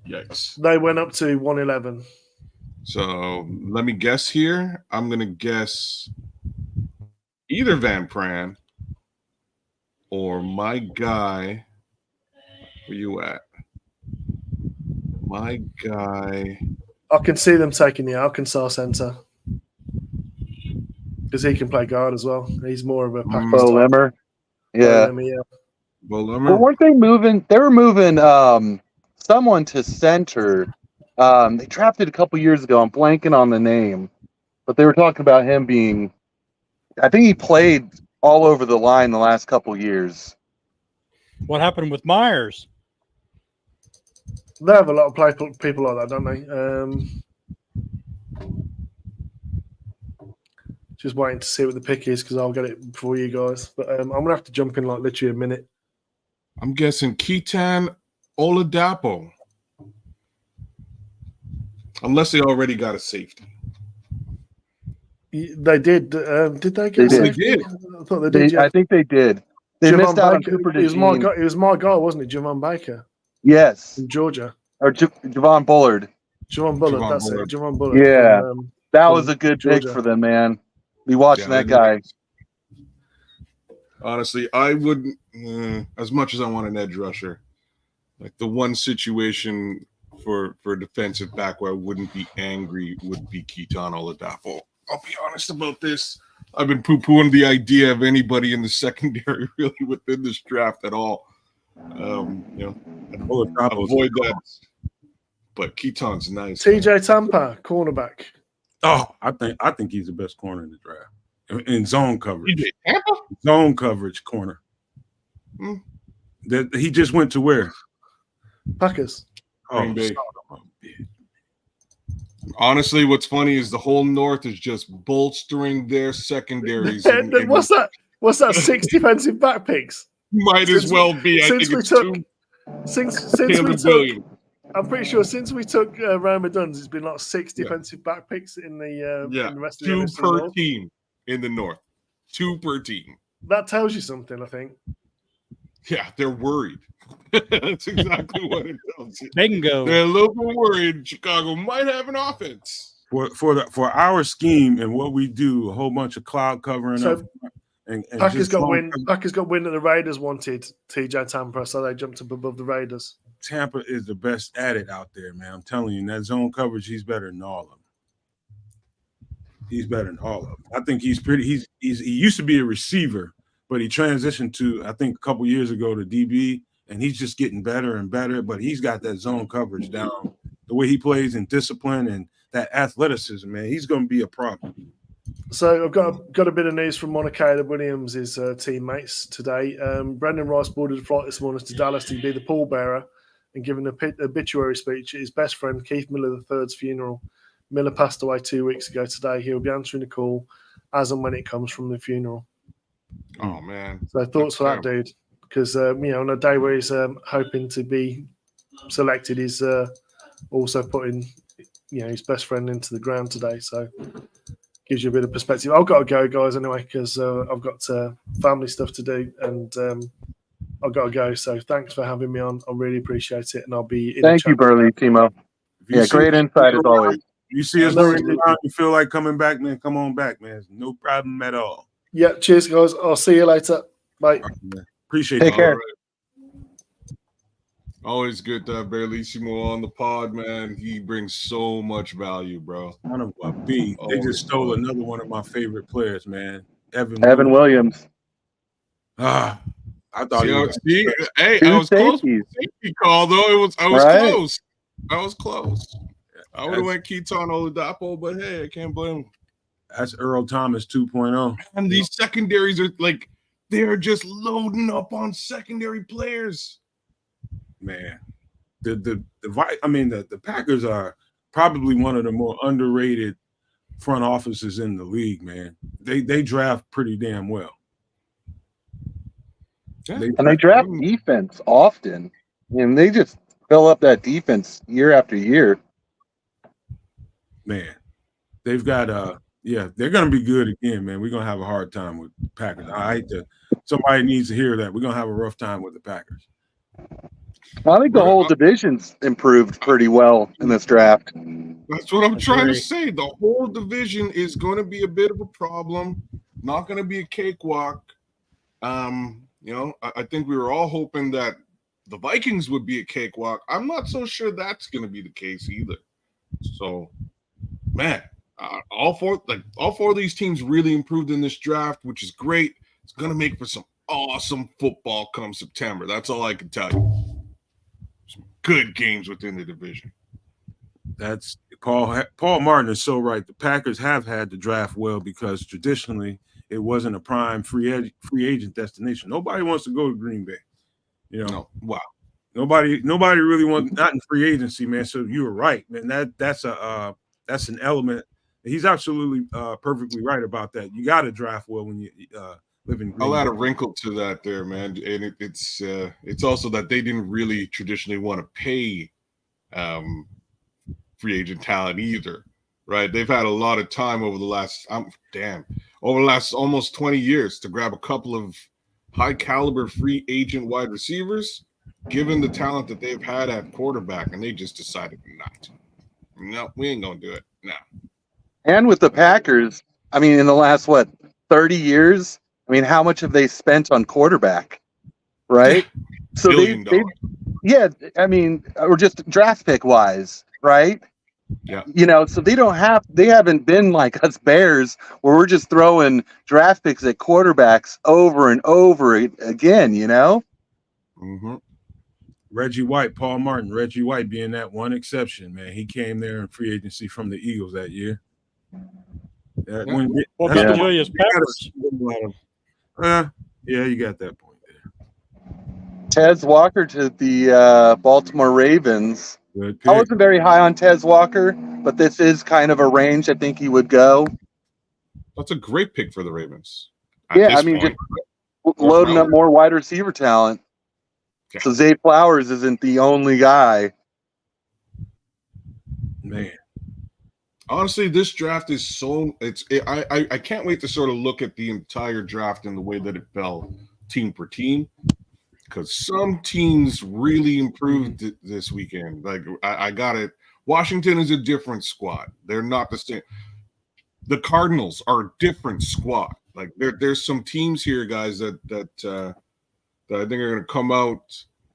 Yeah. Yikes. They went up to 111. So let me guess here. I'm going to guess either Van Pran or my guy. Where you at? My guy. I can see them taking the Arkansas center because he can play guard as well. He's more of a Packers Bo type. Limmer. Bo Yeah. Limmer, yeah. Well, Well, weren't they moving? They were moving someone to center. They drafted a couple years ago. I'm blanking on the name, but they were talking about him being. I think he played all over the line the last couple years. What happened with Myers? They have a lot of people like that, don't they? Just waiting to see what the pick is because I'll get it before you guys. But I'm gonna have to jump in like literally a minute. I'm guessing Keaton Oladapo. Unless they already got a safety. They did. Did they get They a did. safety? They did. I thought they did. Yeah. I think they did. They Javon missed out on Baker. Cooper He was my DeJean. guy. He was my guy, wasn't he? Javon Baker Yes, from Georgia. or Javon Bullard. Javon Bullard. Javon That's Bullard. it. Javon Bullard. Yeah. From, That from was a good Georgia. pick for them, man. Be watching Yeah, that guy. Honestly, I wouldn't, as much as I want an edge rusher, like the one situation for a defensive back where I wouldn't be angry would be Keaton Oladapo. I'll be honest about this. I've been poo-pooing the idea of anybody in the secondary really within this draft at all. Avoid that. But Keaton's nice. TJ Tampa, cornerback. Oh, I think he's the best corner in the draft in zone coverage. TJ Tampa? Zone coverage corner. Hmm. That he just went to where? Packers. Green Bay. son of a bitch. Honestly, what's funny is the whole North is just bolstering their secondaries. What's that? What's that? 6 defensive back picks. Might as well be. I think it's two. Since we Caleb took, Williams. I'm pretty sure since we took Roma Duns, it's been like 6 defensive back picks in the in the rest of the Two NFC per North. team in the North. 2 per team. That tells you something, I think. Yeah, they're worried. That's exactly what it tells you. Bingo. They're a little bit worried Chicago might have an offense. For our scheme and what we do, a whole bunch of cloud covering So, up. And Packers just got zone wind. coverage. Packers got wind that the Raiders wanted TJ Tampa, so they jumped up above the Raiders. Tampa is the best at it out there, man. I'm telling you, in that zone coverage, he's better than all of them. He's better than all of them. I think he used to be a receiver, but he transitioned to, I think, a couple years ago to DB, and he's just getting better and better. But he's got that zone coverage down. The way he plays and discipline and that athleticism, man, he's going to be a problem. So I've got a bit of news from one of Caleb Williams' teammates today. Brendan Rice boarded a flight this morning to Dallas to be the pallbearer and give an obituary speech at his best friend Keith Miller III's funeral. Miller passed away 2 weeks ago today. He'll be answering the call as and when it comes from the funeral. Oh, man. So thoughts for that dude, because on a day where he's hoping to be selected, he's also putting his best friend into the ground today. So gives you a bit of perspective. I've got to go, guys, anyway, because I've got family stuff to do, and I've got to go. So thanks for having me on. I really appreciate it, and I'll be in Thank you, Burley, Timo. Yeah, great insight as always. You see us No, around, you feel like coming back, man, come on back, man. No problem at all. Yeah, cheers, guys. I'll see you later. Bye. All right, man. Appreciate Take it. care. All right. Always good to have Berlissimo on the pod, man. He brings so much value, bro. One of my B. They Always just stole fun. another one of my favorite players, man. Evan Williams. I thought he was. Hey, I Two was close. safeties. Safety call though. I was Right. close. I was close. I would have went Keaton Oladapo, but hey, I can't blame him. That's Earl Thomas 2.0. And these secondaries are like they're just loading up on secondary players. Man. The Packers are probably one of the more underrated front offices in the league, man. They draft pretty damn well. Yeah. And they draft defense often. And they just fill up that defense year after year. Man, they've got they're gonna be good again, man. We're gonna have a hard time with the Packers. Somebody needs to hear that. We're gonna have a rough time with the Packers. Well, I think the whole division's improved pretty well in this draft. That's what I'm trying to Agree. say. The whole division is going to be a bit of a problem. Not going to be a cakewalk. I think we were all hoping that the Vikings would be a cakewalk. I'm not so sure that's going to be the case either. So, man, all four of these teams really improved in this draft, which is great. It's gonna make for some awesome football come September. That's all I can tell you. Some good games within the division. That's Paul Martin is so right. The Packers have had to draft well because traditionally it wasn't a prime free agent destination. Nobody wants to go to Green Bay. You know, No, wow. nobody really wants, not in free agency, man. So you were right, man. That's an element. He's absolutely perfectly right about that. You got to draft well when you live in Green I'll Bay. add a wrinkle to that there, man. And it's also that they didn't really traditionally want to pay free agent talent either, right? They've had a lot of time over the last almost 20 years to grab a couple of high caliber free agent wide receivers, given the talent that they've had at quarterback, and they just decided not. No, we ain't gonna do it. No. And with the Packers, I mean, in the last 30 years, I mean, how much have they spent on quarterback, right? So $1 billion. yeah, I mean, or just draft pick wise, right? Yeah. You know, so they haven't been like us Bears where we're just throwing draft picks at quarterbacks over and over again, you know? Mm-hmm. Reggie White, Paul Martin, Reggie White being that one exception, man. He came there in free agency from the Eagles that year. What about Julius Peppers? Yeah, you got that point there. Tez Walker to the Baltimore Ravens. Good I pick. wasn't very high on Tez Walker, but this is kind of a range I think he would go. That's a great pick for the Ravens. Yeah, I mean, just loading up more wide receiver talent. Yeah. So Zay Flowers isn't the only guy. Man. Honestly, this draft is I can't wait to sort of look at the entire draft in the way that it fell team per team, because some teams really improved this weekend. Like I got it. Washington is a different squad. They're not the same. The Cardinals are a different squad. Like there's some teams here, guys, that I think are going to come out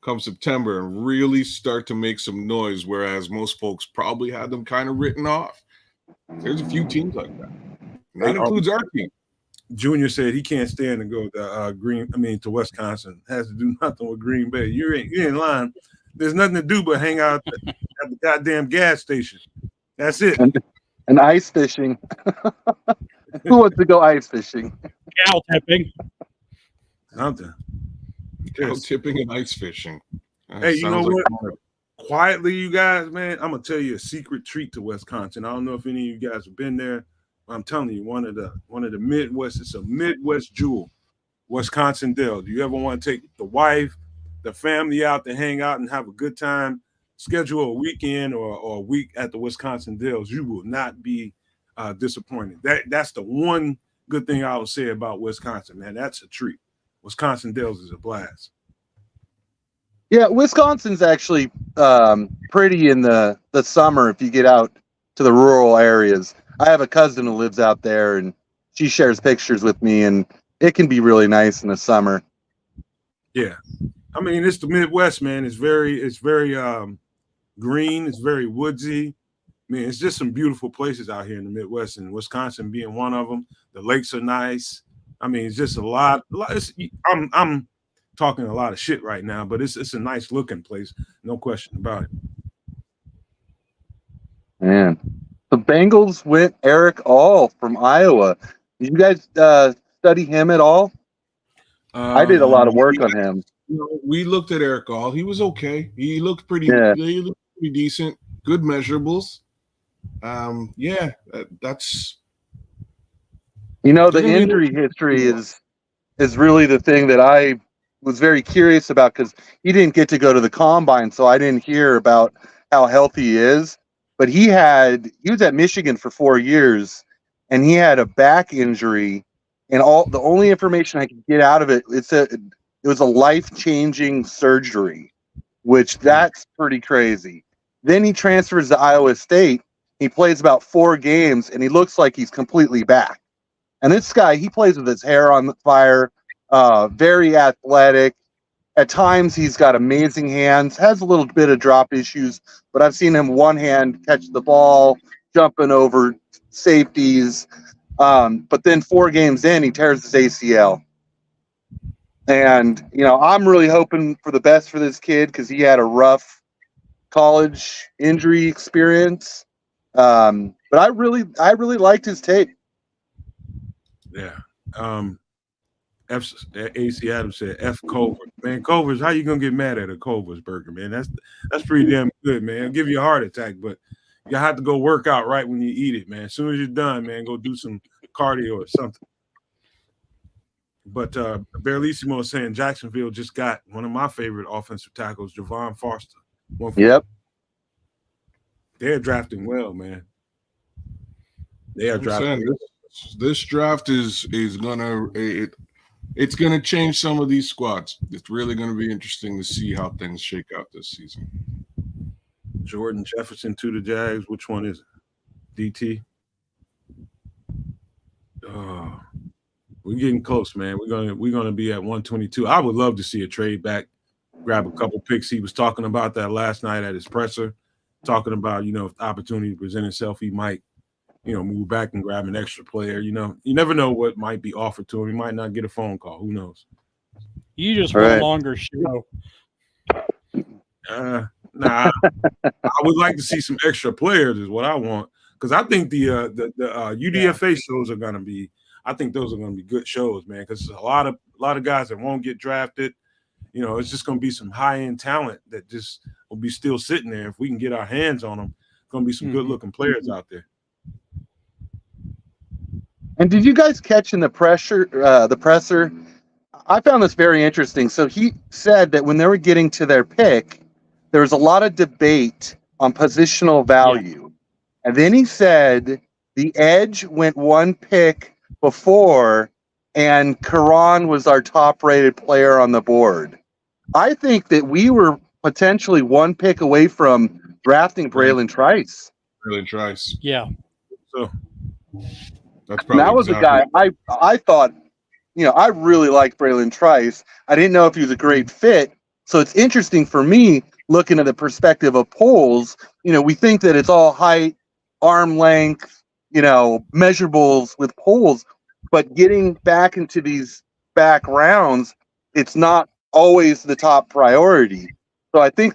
come September and really start to make some noise, whereas most folks probably had them kind of written off. There's a few teams like that. And that includes our team. Junior said he can't stand to go to to Wisconsin. Has to do nothing with Green Bay. You ain't lying. There's nothing to do but hang out at the goddamn gas station. That's it. And ice fishing. Who wants to go ice fishing? Cow tipping. Something. Cow tipping and ice fishing. Hey, you know what? Quietly, you guys, man, I'm gonna tell you a secret treat to Wisconsin. I don't know if any of you guys have been there. I'm telling you, one of the Midwest. It's a Midwest jewel, Wisconsin Dells. Do you ever want to take the wife, the family out to hang out and have a good time? Schedule a weekend or a week at the Wisconsin Dells. You will not be disappointed. That's the one good thing I would say about Wisconsin, man. That's a treat. Wisconsin Dells is a blast. Yeah, Wisconsin's actually pretty in the summer if you get out to the rural areas. I have a cousin who lives out there, and she shares pictures with me, and it can be really nice in the summer. Yeah, I mean, it's the Midwest, man. It's very green. It's very woodsy. I mean, it's just some beautiful places out here in the Midwest, and Wisconsin being one of them. The lakes are nice. I mean, it's just a lot. I'm talking a lot of shit right now, but it's a nice looking place, no question about it. Man, the Bengals went Eric All from Iowa. Did you guys study him at all? I did a lot of work on him. You know, we looked at Eric All. He was okay. He looked pretty. Yeah. He looked pretty decent. Good measurables. That's. You know, the injury history is really the thing that I was very curious about, because he didn't get to go to the combine, so I didn't hear about how healthy he is. But he was at Michigan for 4 years, and he had a back injury, and the only information I could get out of it, it was a life-changing surgery, which that's pretty crazy. Then he transfers to Iowa State. He plays about 4 games, and he looks like he's completely back. And this guy, he plays with his hair on fire, very athletic. At times, he's got amazing hands, has a little bit of drop issues, but I've seen him one hand catch the ball, jumping over safeties. But then 4 games in, he tears his ACL. And, I'm really hoping for the best for this kid because he had a rough college injury experience. But I really liked his tape. Yeah. AC Adams said F Culver. Man, Culver's, how you gonna get mad at a Culver's burger, man? That's pretty damn good, man. It'll give you a heart attack, but you have to go work out right when you eat it, man. As soon as you're done, man, go do some cardio or something. But Barlissimo is saying Jacksonville just got one of my favorite offensive tackles, Javon Foster. Yep. They're drafting well, man. They are drafting. This draft is gonna it's gonna change some of these squads. It's really gonna be interesting to see how things shake out this season. Jordan Jefferson to the Jags. Which one is it? DT. Oh, we're getting close, man. We're gonna be at 122. I would love to see a trade back, grab a couple picks. He was talking about that last night at his presser, talking about, if the opportunity presents itself, he might, move back and grab an extra player. You never know what might be offered to him. He might not get a phone call. Who knows? You just want a longer show. Nah, I would like to see some extra players is what I want, because I think the UDFA shows are gonna be. I think those are gonna be good shows, man. Because there's a lot of guys that won't get drafted. It's just gonna be some high end talent that just will be still sitting there. If we can get our hands on them, gonna be some good looking players out there. And did you guys catch in the presser? I found this very interesting. So he said that when they were getting to their pick, there was a lot of debate on positional value. Yeah. And then he said the edge went 1 pick before, and Karan was our top-rated player on the board. I think that we were potentially 1 pick away from drafting Braylon Trice. Braylon Trice. Yeah. So that's probably that was a guy I thought, I really liked Braylon Trice. I didn't know if he was a great fit. So it's interesting for me looking at the perspective of polls. We think that it's all height, arm length, measurables with polls, but getting back into these back rounds, it's not always the top priority. So I think,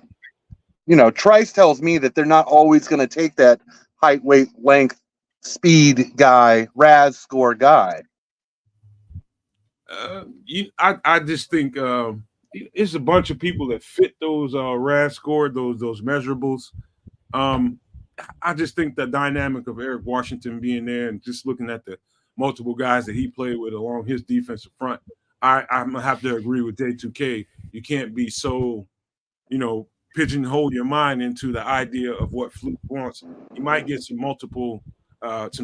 Trice tells me that they're not always going to take that height, weight, length, speed guy, RAS score guy. I just think it's a bunch of people that fit those RAS score, those measurables. I just think the dynamic of Eric Washington being there and just looking at the multiple guys that he played with along his defensive front, I'm gonna have to agree with J2K. You can't be so, pigeonhole your mind into the idea of what Fluke wants. You might get some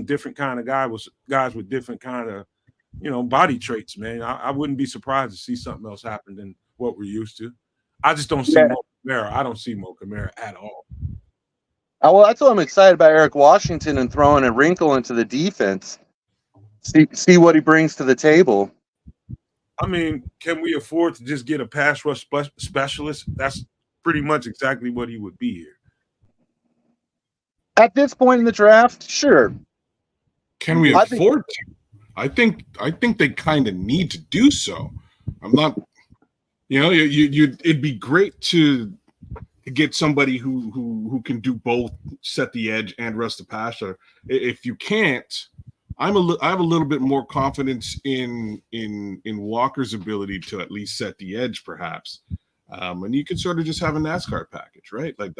different kind of guys with different kind of, body traits, man. I wouldn't be surprised to see something else happen than what we're used to. I just don't see Mo Kamara. I don't see Mo Kamara at all. Well, that's why I'm excited about Eric Washington and throwing a wrinkle into the defense. See what he brings to the table. I mean, can we afford to just get a pass rush specialist? That's pretty much exactly what he would be here. At this point in the draft, sure. Can we afford to? I think they kind of need to do so. I'm not, it'd be great to get somebody who can do both, set the edge and rush the passer. If you can't, I have a little bit more confidence in Walker's ability to at least set the edge, perhaps. And you can sort of just have a NASCAR package, right? Like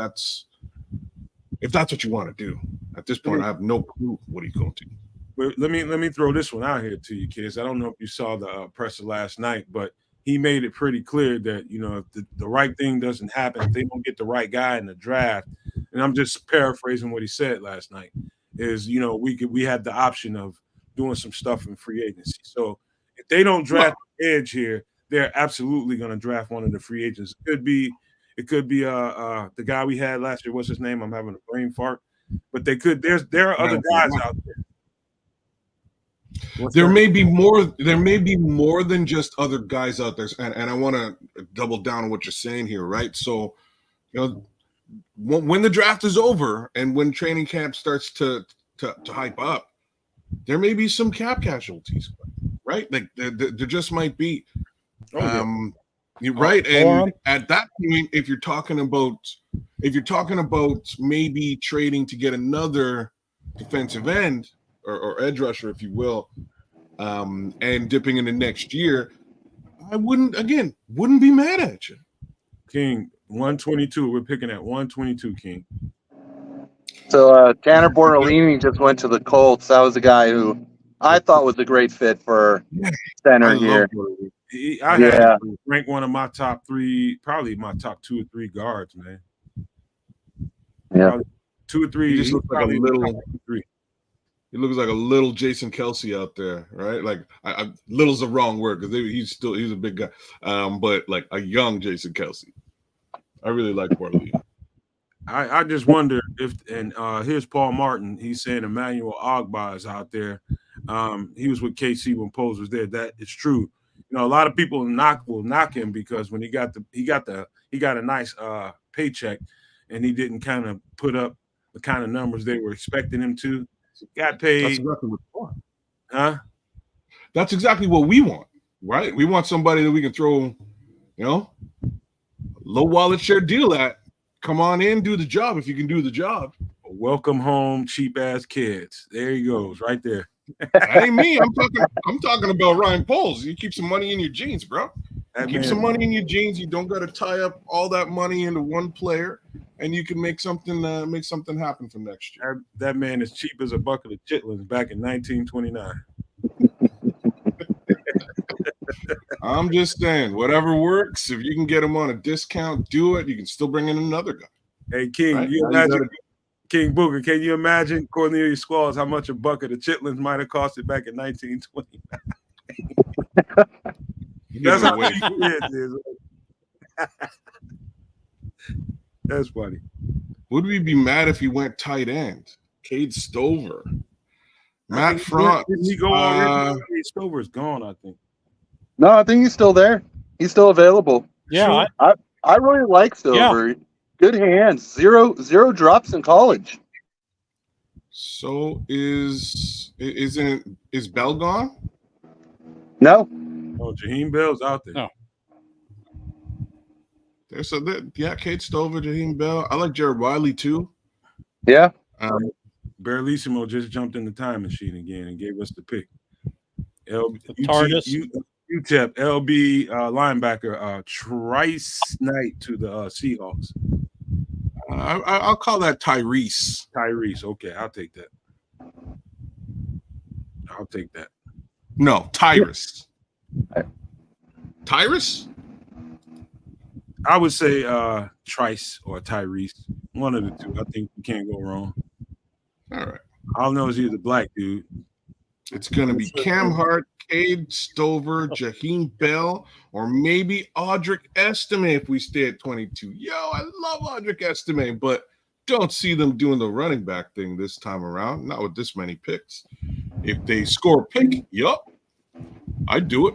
if that's what you want to do. At this point, I have no clue what he's going to do. But let me throw this one out here to you, kids. I don't know if you saw the presser last night, but he made it pretty clear that, if the right thing doesn't happen, if they don't get the right guy in the draft, and I'm just paraphrasing what he said last night, is, we had the option of doing some stuff in free agency. So if they don't draft the edge here, they're absolutely going to draft one of the free agents. It could be the guy we had last year. What's his name? I'm having a brain fart. But there are other guys out there. There may be more. There may be more than just other guys out there, and I want to double down on what you're saying here, right? So, when the draft is over and when training camp starts to hype up, there may be some cap casualties, right? Like there just might be. You're right, and at that point, if you're talking about maybe trading to get another defensive end or edge rusher, if you will, and dipping into next year, I wouldn't be mad at you. King 122. We're picking at 122, King. So Tanner Bortolini just went to the Colts. That was a guy who I thought was a great fit for center here. I had ranked one of my top 3, probably my top 2 or 3 guards, man. Yeah, probably 2 or 3. He just looks like a little. He looks like a little Jason Kelsey out there, right? Like, little's the wrong word because he's a big guy, but like a young Jason Kelsey. I really like Bortolini. I just wonder if, and here's Paul Martin. He's saying Emmanuel Ogbah is out there. He was with KC when Poles was there. That is true. A lot of people will knock him because when he got a nice paycheck, and he didn't kind of put up the kind of numbers they were expecting him to. Got paid. That's exactly what we want. Huh? That's exactly what we want, right? We want somebody that we can throw, low wallet share deal at. Come on in, do the job if you can do the job. Welcome home, cheap ass kids. There he goes, right there. That ain't me. I'm talking about Ryan Poles. You keep some money in your jeans, bro. Keep some money in your jeans. You don't got to tie up all that money into one player, and you can make something happen for next year. That man is cheap as a bucket of chitlins back in 1929. I'm just saying, whatever works. If you can get him on a discount, do it. You can still bring in another guy. Hey, King, right? You imagine King Booger? Can you imagine Cornelius Squalls how much a bucket of chitlins might have costed back in 1929? That's how cheap it is. That's funny. Would we be mad if he went tight end? Cade Stover, Matt Front. Didn't he go already? Stover's gone, I think. No, I think he's still there. He's still available. Yeah, I really like Stover. Yeah. Good hands. Zero drops in college. So is Bell gone? No. Oh, Jaheim Bell's out there. No. Cade Stover, Jaheim Bell. I like Jared Wiley too. Yeah. Barrelissimo just jumped in the time machine again and gave us the pick. TARDIS. UTEP LB linebacker Trice Knight to the Seahawks. I'll call that Tyrese. Tyrese, okay, I'll take that. No, Tyrus. Tyrus? I would say Trice or Tyrese. One of the two. I think you can't go wrong. All right. All I know is he's a black dude. It's going to be Cam Hart, Cade Stover, Jaheim Bell, or maybe Audric Estime if we stay at 22. Yo, I love Audric Estime, but don't see them doing the running back thing this time around. Not with this many picks. If they score a pick, I'd do it.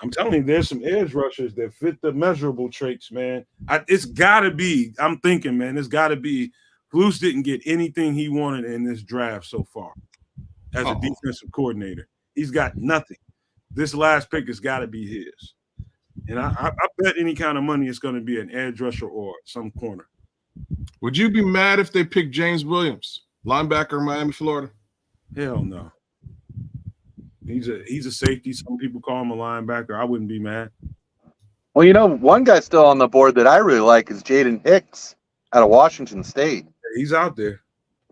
I'm telling you, there's some edge rushers that fit the measurable traits, man. It's got to be. I'm thinking, man, it's got to be. Flus didn't get anything he wanted in this draft so far as a defensive coordinator. He's got nothing. This last pick has got to be his. And I bet any kind of money it's going to be an edge rusher or some corner. Would you be mad if they picked James Williams, linebacker, Miami, Florida? Hell no. He's a safety. Some people call him a linebacker. I wouldn't be mad. Well, one guy still on the board that I really like is Jaden Hicks out of Washington State. He's out there.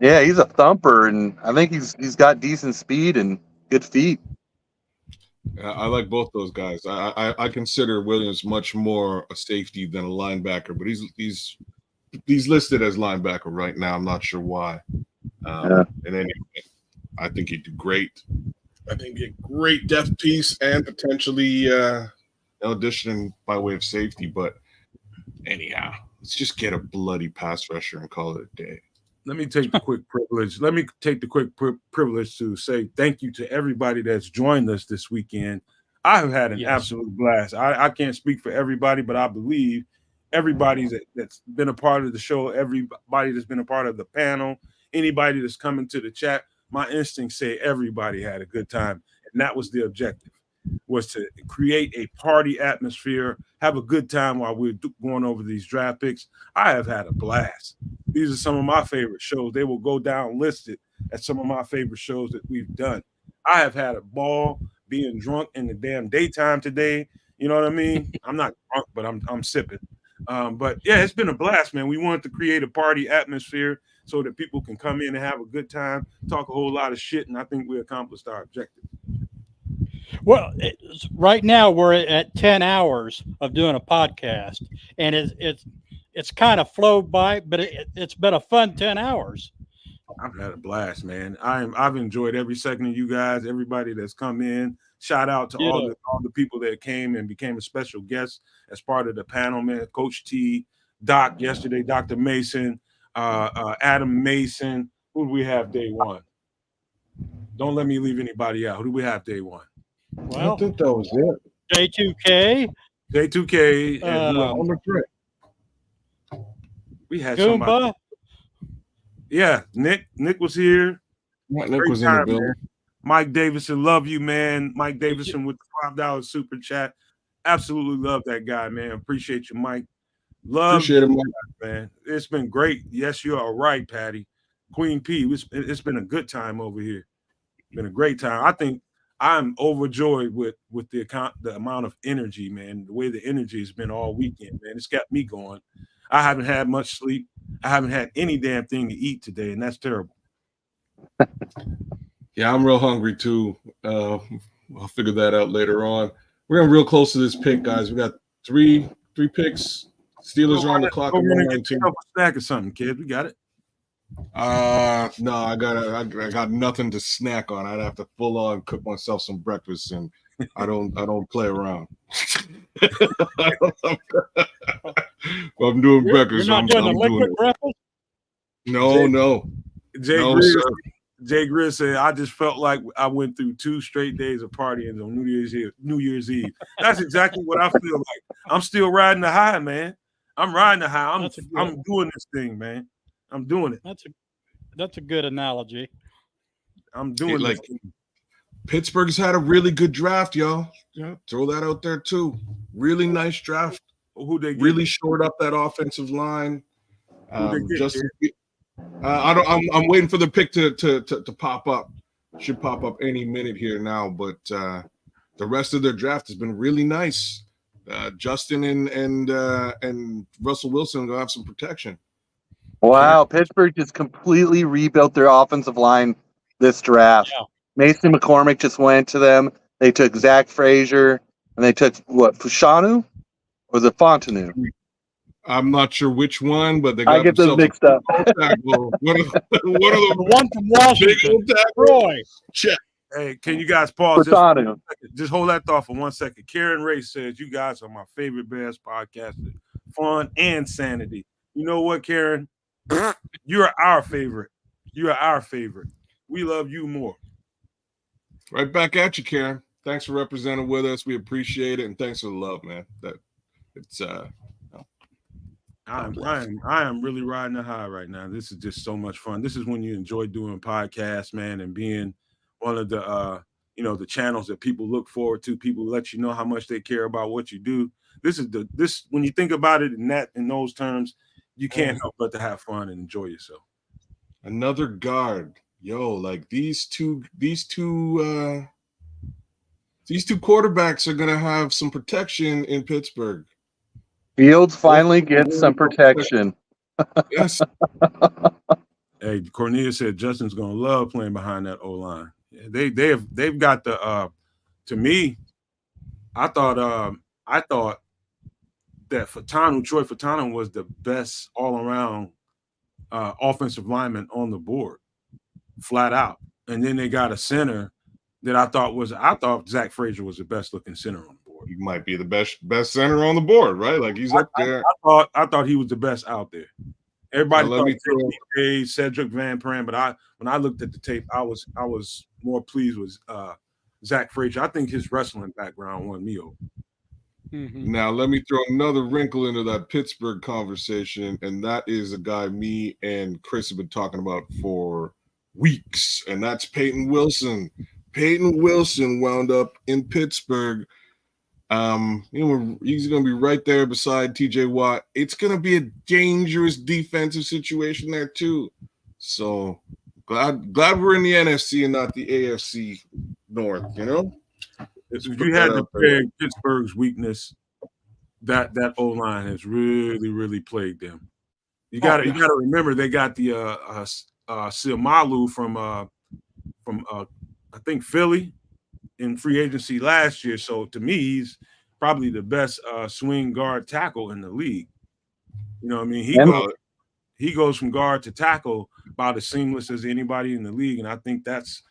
Yeah, he's a thumper, and I think he's got decent speed and good feet. Yeah, I like both those guys. I consider Williams much more a safety than a linebacker, but he's listed as linebacker right now. I'm not sure why. And anyway, I think he'd do great. I think a great depth piece and potentially auditioning by way of safety. But anyhow, let's just get a bloody pass rusher and call it a day. let me take the quick privilege. Let me take the quick privilege to say thank you to everybody that's joined us this weekend. I have had an absolute blast. I can't speak for everybody, but I believe everybody that's been a part of the show, everybody that's been a part of the panel, anybody that's coming to the chat, my instincts say everybody had a good time. And that was the objective, was to create a party atmosphere, have a good time while we're going over these draft picks. I have had a blast. These are some of my favorite shows. They will go down listed as some of my favorite shows that we've done. I have had a ball being drunk in the damn daytime today. You know what I mean? I'm not drunk, but I'm sipping. But yeah, it's been a blast, man. We wanted to create a party atmosphere so that people can come in and have a good time, talk a whole lot of shit, and I think we accomplished our objective. Well, right now we're at 10 hours of doing a podcast, and it's kind of flowed by, but it's been a fun 10 hours. I've had a blast, man. I've enjoyed every second of you guys, everybody that's come in. Shout out to all the people that came and became a special guest as part of the panel, man. Coach T, Doc yesterday, Dr. Mason, Adam Mason. Who do we have day one? Don't let me leave anybody out. Who do we have day one? Well, I think that was it. J2K. J2K. Number 3. We had Goomba. somebody. Yeah, Nick was here. Nick was in the building. Man. Mike Davison, love you, man. Mike Davison with the $5 super chat. Absolutely love that guy, man. Appreciate you, Mike. Appreciate it, Mike. Man. It's been great. Yes, you are right, Patty. Queen P, it's been a good time over here. Been a great time. I think I'm overjoyed with the amount of energy, man. The way the energy has been all weekend, man. It's got me going. I haven't had much sleep. I haven't had any damn thing to eat today, and that's terrible. Yeah, I'm real hungry too. I'll figure that out later on. We're getting real close to this pick, guys. We got three picks. Steelers are on the clock. Get a snack or something, kid. We got it. No, I got nothing to snack on. I'd have to full on cook myself some breakfast, and I don't play around. I'm doing breakfast. You're not doing a liquid breakfast? No. Jay Grizz said, I just felt like I went through 2 straight days of partying on New Year's Eve. That's exactly what I feel like. I'm still riding the high, man. I'm riding the high. I'm doing this thing, man. I'm doing it. That's a good analogy. I'm doing like Pittsburgh's had a really good draft, y'all. Yeah, throw that out there too. Really nice draft. Who they get? Really shored up that offensive line. I'm waiting for the pick to pop up. Should pop up any minute here now, but the rest of their draft has been really nice. Justin and Russell Wilson are gonna have some protection. Wow, Pittsburgh just completely rebuilt their offensive line this draft. Yeah. Mason McCormick just went to them. They took Zach Frazier, and they took Fashanu? Or was it Fontenot? I'm not sure which one, but they got I get those mixed up. What are the one from Washington? Roy. Check. Hey, can you guys pause? Just hold that thought for 1 second. Karen Ray says, you guys are my favorite Bears podcaster. Fun and sanity. You know what, Karen? You're our favorite. You are our favorite. We love you more. Right back at you, Karen. Thanks for representing with us. We appreciate it, and thanks for the love, man. I am really riding the high right now. This is just so much fun. This is when you enjoy doing podcasts, man, and being one of the the channels that people look forward to. People let you know how much they care about what you do. This when you think about it in those terms, you can't help but to have fun and enjoy yourself. Another guard. Yo, like these two quarterbacks are gonna have some protection in Pittsburgh. Fields finally gets some protection. Yes. Hey, Cornelia said Justin's gonna love playing behind that O-line. They've got the to me, I thought that Troy Fatano was the best all-around offensive lineman on the board, flat out. And then they got a center that I thought Zach Frazier was the best looking center on the board. He might be the best center on the board, right? Like he's up there. I thought he was the best out there. Everybody Let thought me throw- JPJ, Cedric Van Pran, but when I looked at the tape, I was more pleased with Zach Frazier. I think his wrestling background won me over. Now, let me throw another wrinkle into that Pittsburgh conversation, and that is a guy me and Chris have been talking about for weeks, and that's Peyton Wilson. Peyton Wilson wound up in Pittsburgh. He's going to be right there beside TJ Watt. It's going to be a dangerous defensive situation there too. So glad we're in the NFC and not the AFC North. If you had to pick Pittsburgh's weakness, that O-line has really plagued them. You got to remember they got the Silmalu from I think Philly in free agency last year. So to me, he's probably the best swing guard tackle in the league. You know what I mean? He goes from guard to tackle about as seamless as anybody in the league, and I think that's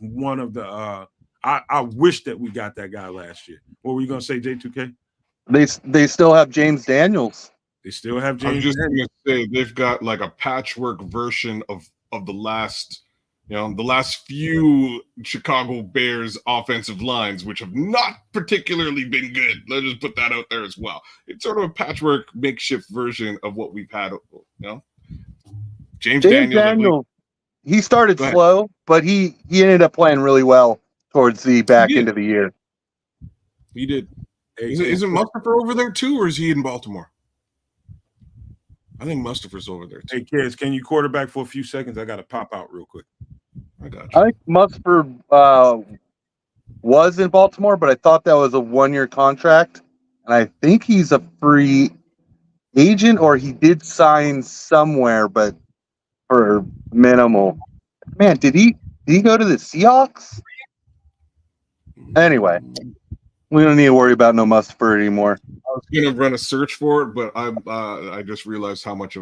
one of the. I wish that we got that guy last year. What were you gonna say, J2K? They still have James Daniels. They still have I'm James. just Daniels. gonna say they've got like a patchwork version of the last. The last few Chicago Bears offensive lines, which have not particularly been good. Let's just put that out there as well. It's sort of a patchwork makeshift version of what we've had. James Daniels. He started slow, but he ended up playing really well towards the back end of the year. He did. Isn't Mustafa over there too, or is he in Baltimore? I think Mustafa's over there too. Hey, kids, can you quarterback for a few seconds? I got to pop out real quick. I got you. I think Musford was in Baltimore, but I thought that was a 1-year contract. And I think he's a free agent, or he did sign somewhere, but for minimal. Man, did he go to the Seahawks? Anyway, we don't need to worry about no Musford anymore. I was gonna run a search for it, but I just realized how much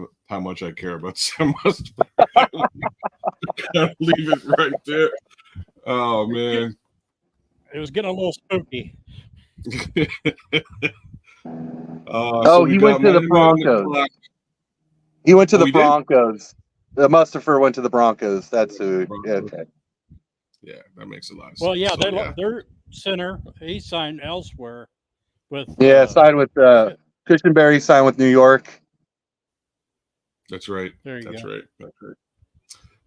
I care about Sam Musford. Gotta leave it right there. Oh man, it was getting a little spooky. He went to the Broncos. He went to the Broncos. The Mustapher went to the Broncos. That's who. Okay. Yeah, that makes a lot of sense. Well, yeah, their center, he signed elsewhere with. Signed with Cushionberry. Signed with New York. That's right. That's right.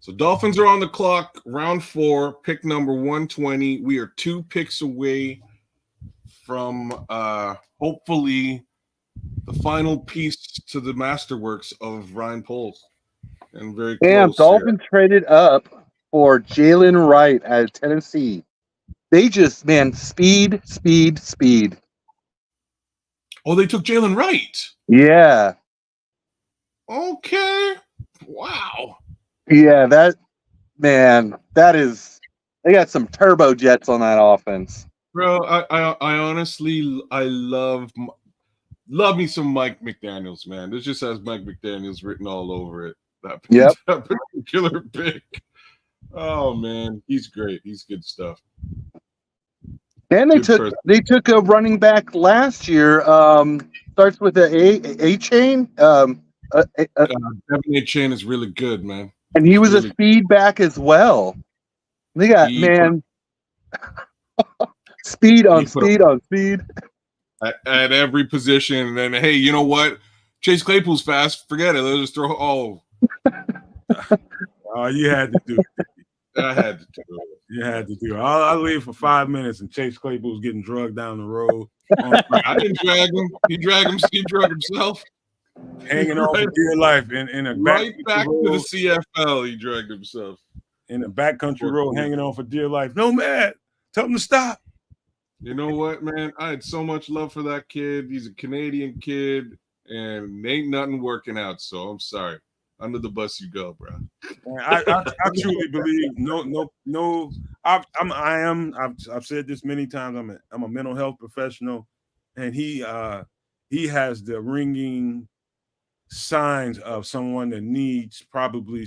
So Dolphins are on the clock. Round 4, pick number 120. We are 2 picks away from hopefully the final piece to the masterworks of Ryan Poles. And very close. Damn, Dolphins traded up for Jalen Wright out of Tennessee. They just, speed. Oh, they took Jalen Wright. Yeah. Okay. Wow. Yeah, that is. They got some turbo jets on that offense. Bro, I honestly love me some Mike McDaniels, man. This just has Mike McDaniels written all over it. That particular pick. Oh man, he's great. He's good stuff. And they took a running back last year. Starts with a chain. Devin A. Chain is really good, man. And he was a speed back as well. They got speed on speed. At every position. And then, hey, you know what? Chase Claypool's fast. Forget it. Let's just throw. Oh, you had to do it. I had to do it. You had to do it. I'll leave for 5 minutes and Chase Claypool's getting drugged down the road. I didn't drag him. He drugged himself. Hanging on for dear life in a back to the CFL. He dragged himself in a backcountry road, hanging on for dear life. Nomad, tell him to stop. You know what, man? I had so much love for that kid. He's a Canadian kid, and ain't nothing working out. So I'm sorry. Under the bus you go, bro. I truly believe no. I've said this many times. I'm a mental health professional, and he has the ringing signs of someone that needs probably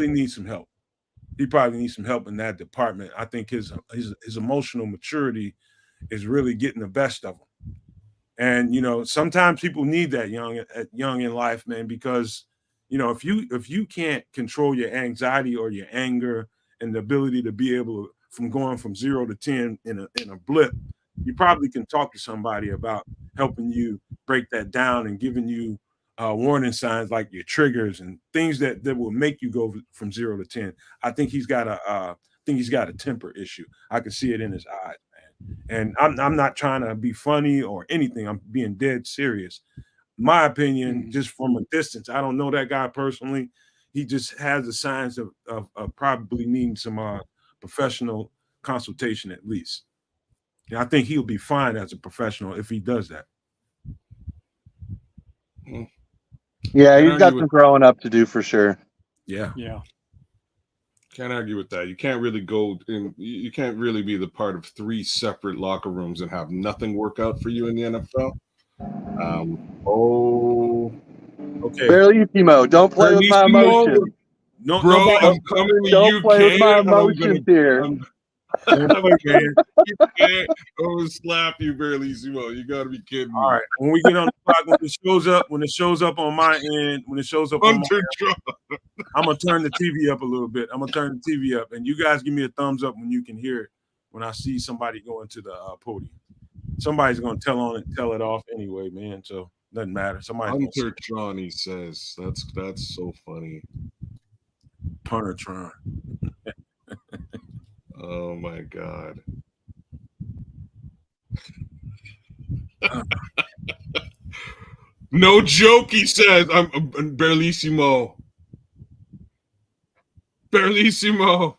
needs some help. He probably needs some help in that department. I think his emotional maturity is really getting the best of him. And sometimes people need that young in life, man, because if you can't control your anxiety or your anger and the ability to be able to from going from 0 to 10 in a blip, you probably can talk to somebody about helping you break that down and giving you warning signs like your triggers and things that will make you go from 0 to 10. I think he's got a temper issue. I can see it in his eyes, man. And I'm not trying to be funny or anything. I'm being dead serious. My opinion, just from a distance, I don't know that guy personally. He just has the signs of probably needing some professional consultation at least. And I think he'll be fine as a professional if he does that. Yeah, he's got some growing up to do for sure. Yeah. Can't argue with that. You can't really go in. You can't really be the part of 3 separate locker rooms and have nothing work out for you in the NFL. Okay. Barelissimo, don't play with my emotions. No, bro, I'm coming to don't UK. Play with my emotions here. I'm gonna slap you, Barelissimo. You gotta be kidding me. All right. When we get on the clock, when it shows up on my end, I'm gonna turn the TV up a little bit. I'm gonna turn the TV up, and you guys give me a thumbs up when you can hear it. When I see somebody going to the podium, somebody's gonna tell it off anyway, man. So doesn't matter. Hunter Tron, he says. That's so funny. Punter Tron. Oh my God. No joke, he says. I'm Barelissimo. Barelissimo,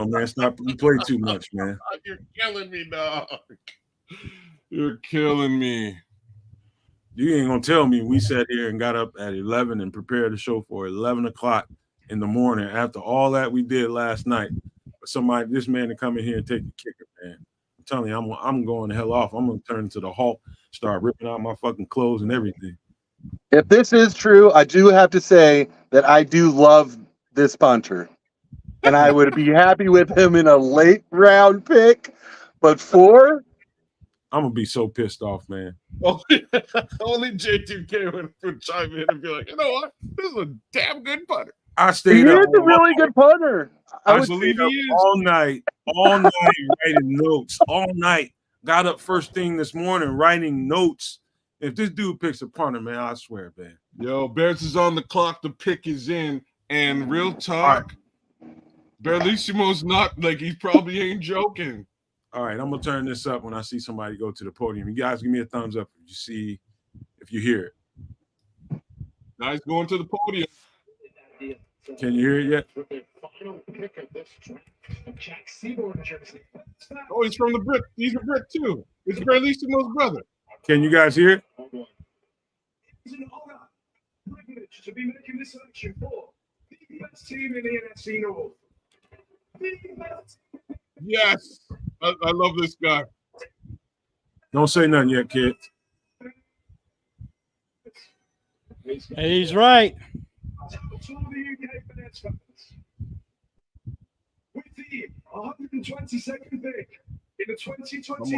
man. Stop. You play too much, man. You're killing me, dog. You're killing me. You ain't gonna tell me we sat here and got up at 11 and prepared the show for 11 o'clock in the morning after all that we did last night. For this man to come in here and take a kicker, man. I'm telling you, I'm going the hell off. I'm gonna turn into the Hulk, start ripping out my fucking clothes and everything. If this is true, I do have to say that I do love this punter. And I would be happy with him in a late round pick. But 4? I'm going to be so pissed off, man. Only J2K would chime in and be like, you know what? This is a damn good punter. I stayed up. He is a really good punter. I believe he is. All night writing notes. All night. Got up first thing this morning writing notes. If this dude picks a punter, man, I swear, man. Yo, Bears is on the clock. The pick is in. And real talk, Barelissimo's not, like, he probably ain't joking. All right, I'm going to turn this up when I see somebody go to the podium. You guys give me a thumbs up if you hear it. Nice going to the podium. Can you hear it yet? Oh, he's from the Brit. He's a Brit, too. It's Barelissimo's brother. Can you guys hear it? It's an honor, privilege to be making this selection for the best team in the NFC North. Yes, I love this guy. Don't say nothing yet, kid. He's right. With the 122nd pick in the 2020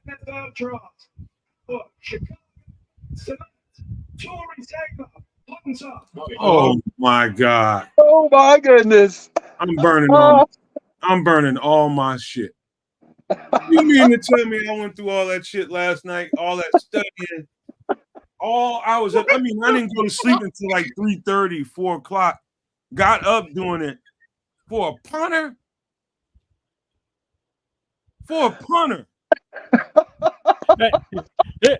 NFL draft for Chicago, Torrey Taylor, Hunter. Oh my God! Oh my goodness! I'm burning all my shit. You mean to tell me I went through all that shit last night, all that studying, I didn't go to sleep until like 3:30, 4 o'clock. Got up doing it for a punter. For a punter.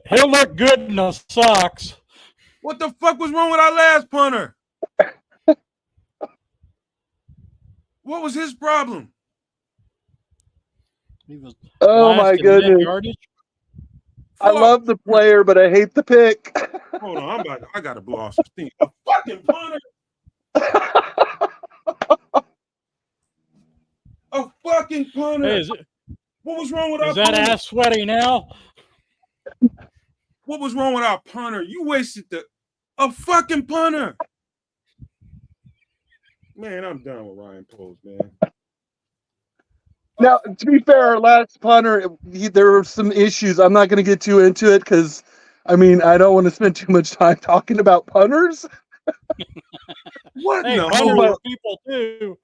He'll look good in the socks. What the fuck was wrong with our last punter? What was his problem? He was oh my goodness! I love the player, but I hate the pick. Hold on, I gotta blow off some steam. A fucking punter. A fucking punter. Hey, what was wrong with our punter? Is that ass sweaty now? What was wrong with our punter? You wasted a fucking punter. Man, I'm done with Ryan Poles, man. Now, to be fair, our last punter, there were some issues. I'm not going to get too into it because, I mean, I don't want to spend too much time talking about punters. What in Hey, the punters whole? are people too.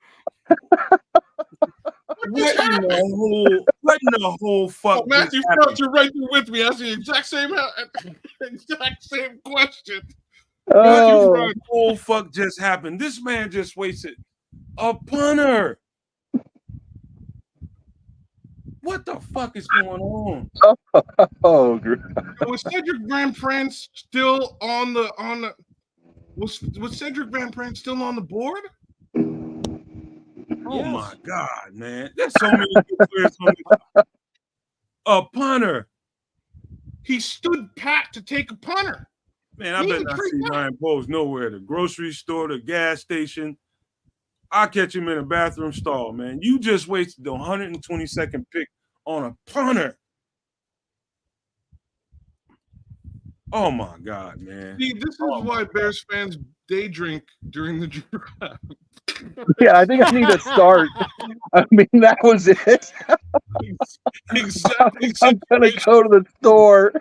What in the whole fuck? Oh, Matthew just happened? Felt, you're right there with me. That's the exact same question. What Oh, the whole fuck just happened? This man just wasted a punter. What the fuck is going on? oh, Was Cedric Van Prance still on the was Cedric Van Prance still on the board? Oh my Yes. god, man! There's so many good players on this. A punter, He stood pat to take a punter. man. I He bet even not freaked see out. Ryan Bowles nowhere. The grocery store, the gas station. I catch him in a bathroom stall, man. You just wasted the 122nd pick on a punter. Oh my god, man! See, this is why Bears fans day drink during the draft. yeah, I think I need to start. I mean, that was it. Exactly. I'm going to go to the store.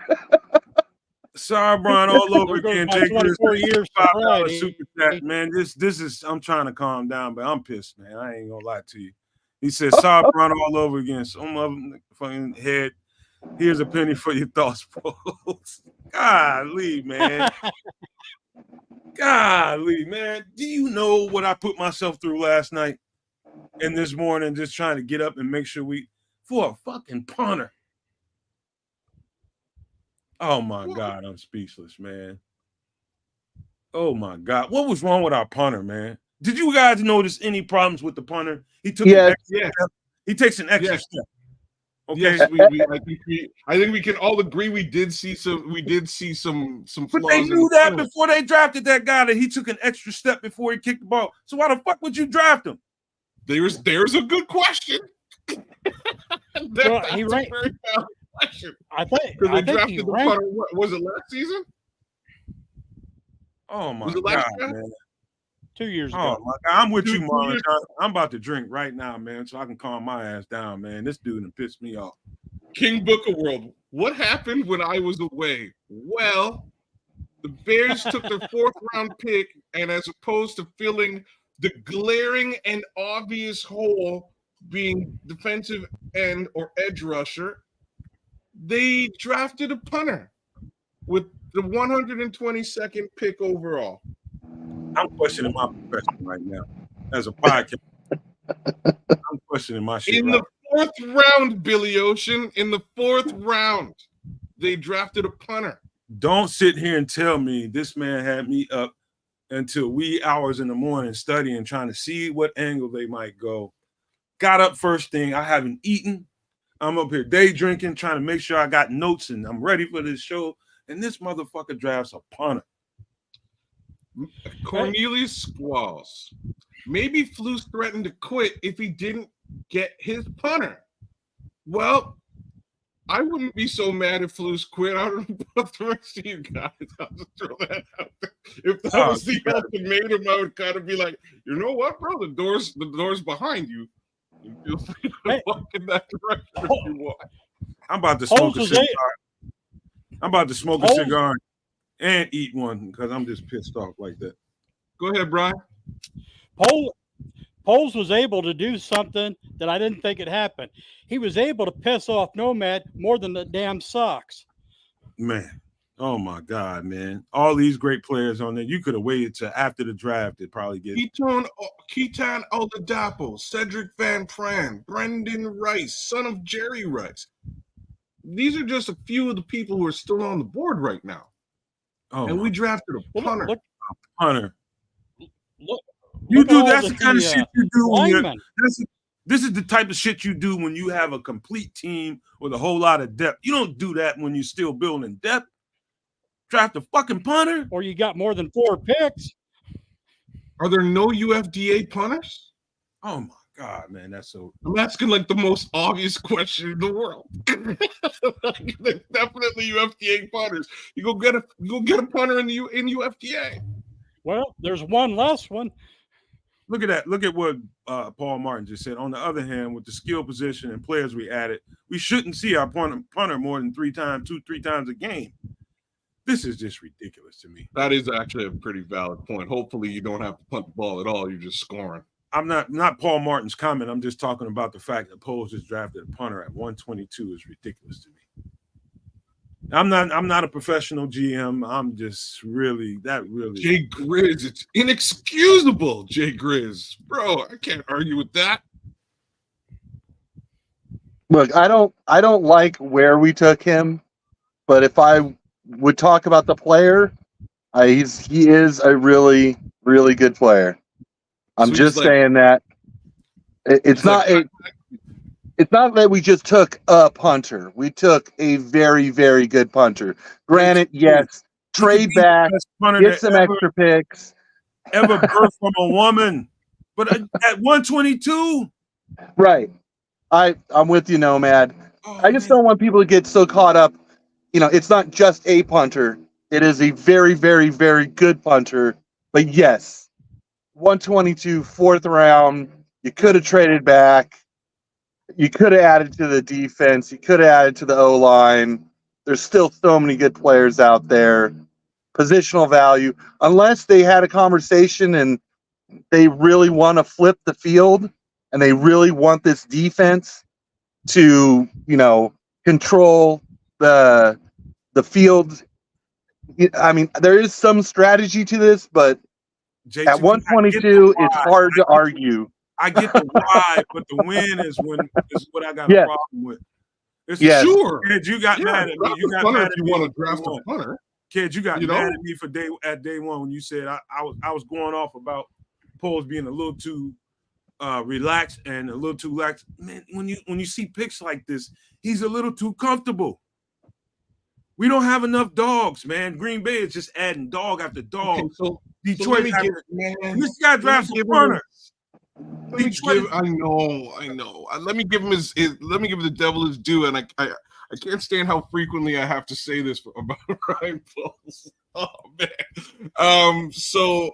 Sorry, Brian, all over There goes again. my Take this 24 years $5 sobriety. super chat, man. This is. I'm trying to calm down, but I'm pissed, man. I ain't gonna lie to you. He said, "Sorry, Brian, all over again." Some of them fucking head. Here's a penny for your thoughts, folks. Golly, man. Golly, man. Do you know what I put myself through last night and this morning, just trying to get up and make sure for a fucking punter. Oh my God, I'm speechless, man. Oh my God. What was wrong with our punter, man? Did you guys notice any problems with the punter? He took Yes. an extra step. He takes an extra step. Okay. Yes, I think we can all agree we did see some flaws. But they knew that before they drafted that guy, that he took an extra step before he kicked the ball. So why the fuck would you draft him? There's a good question. Well, he ranked. Very valid question. I think Because they he drafted the ranked. punter. What was it, last season? Oh my Was it God, last year? man. 2 years Oh ago. my God. I'm with you, 2 Marlon. years. I'm about to drink right now, man, so I can calm my ass down, man. This dude done pissed me off. King Booker World. What happened when I was away? Well, the Bears took their 4th round pick, and as opposed to filling the glaring and obvious hole being defensive end or edge rusher, they drafted a punter with the 122nd pick overall. I'm questioning my profession right now as a podcast. I'm questioning my shit. In the 4th round, Billy Ocean, in the 4th round, they drafted a punter. Don't sit here and tell me this man had me up until wee hours in the morning studying, trying to see what angle they might go. Got up first thing. I haven't eaten. I'm up here day drinking, trying to make sure I got notes and I'm ready for this show. And this motherfucker drafts a punter. Cornelius Squalls. Maybe Flus threatened to quit if he didn't get his punter. Well, I wouldn't be so mad if Flus quit. I don't know about the rest of you guys. I'll just throw that out there. If that was the ultimatum, I would kind of be like, you know what, bro? The door's behind you. You feel free to walk in that direction if you want. I'm about to smoke a cigar. I'm about to smoke a cigar and eat one because I'm just pissed off like that. Go ahead, Brian. Poles was able to do something that I didn't think had happened. He was able to piss off Nomad more than the damn Sox. Man, oh my God, man. All these great players on there. You could have waited till after the draft to probably get Keaton Oladapo, Cedric Van Pran, Brendan Rice, son of Jerry Rice. These are just a few of the people who are still on the board right now. Oh, and we drafted a punter. Look, punter. Look, you do that's the kind of shit you do when you're, lineman. this is the type of shit you do when you have a complete team with a whole lot of depth. You don't do that when you're still building depth. Draft a fucking punter. Or you got more than 4 picks. Are there no UFDA punters? Oh my God, man, that's so. I'm asking like the most obvious question in the world. There's definitely UFDA punters. You go get a punter in UFDA. Well, there's one less one. Look at that. Look at what Paul Martin just said. On the other hand, with the skill position and players we added, we shouldn't see our punter more than 3 times a game. This is just ridiculous to me. That is actually a pretty valid point. Hopefully, you don't have to punt the ball at all. You're just scoring. I'm not Paul Martin's comment. I'm just talking about the fact that Poles just drafted a punter at 122 is ridiculous to me. I'm not a professional GM. I'm just really. Jay Grizz, it's inexcusable, Jay Grizz. Bro, I can't argue with that. Look, I don't like where we took him, but if I would talk about the player, he is a really, really good player. I'm So just he's like- saying that it's not that we just took a punter. We took a very, very good punter. Granted, yes, trade back, Best punter get that some ever, extra picks. ever birthed from a woman. But at 122, Right. I'm with you, Nomad. oh, I just man. don't want people to get so caught up. It's not just a punter. It is a very, very, very good punter. But yes, 122, 4th round. You could have traded back. You could have added to the defense. You could have added to the O-line. There's still so many good players out there. Positional value. Unless they had a conversation and they really want to flip the field and they really want this defense to, control the field. I mean, there is some strategy to this, but JT, at 122, it's hard to argue. I get the why, but the win is what I got Yes. a problem with. It's Yes. Sure. Kid, you got mad at me. You got punter mad if at you me. want for to draft day one. a punter. Kid, you got You mad know? at me for day one when you said I was going off about Poles being a little too relaxed and a little too lax. Man, when you see picks like this, he's a little too comfortable. We don't have enough dogs, man. Green Bay is just adding dog after dog. Okay, so Detroit, let me give, man. this guy drafts a punter. Let me Detroit- give, I know. Let me give him let me give the devil his due, and I can't stand how frequently I have to say this about Ryan Poles. Oh man. So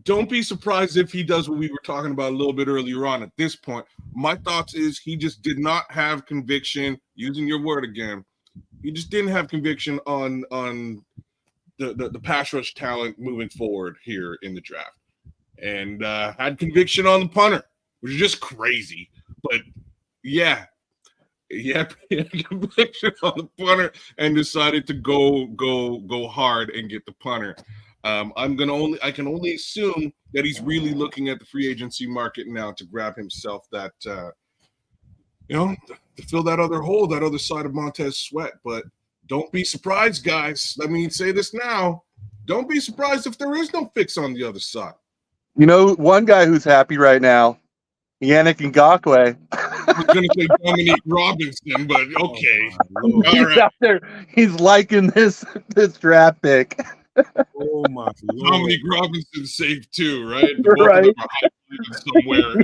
don't be surprised if he does what we were talking about a little bit earlier on. At this point, my thoughts is he just did not have conviction. Using your word again, he just didn't have conviction on the pass rush talent moving forward here in the draft. And had conviction on the punter, which is just crazy. But yeah, he had conviction on the punter and decided to go hard and get the punter. I can only assume that he's really looking at the free agency market now to grab himself that to fill that other hole, that other side of Montez Sweat. But don't be surprised, guys. Let me say this now. Don't be surprised if there is no fix on the other side. One guy who's happy right now, Yannick Ngakoue. I was going to say Dominique Robinson, but okay. All He's right. out there. He's liking this draft pick. Oh my Lord. Dominique Robinson saved too, right? Right. Somewhere.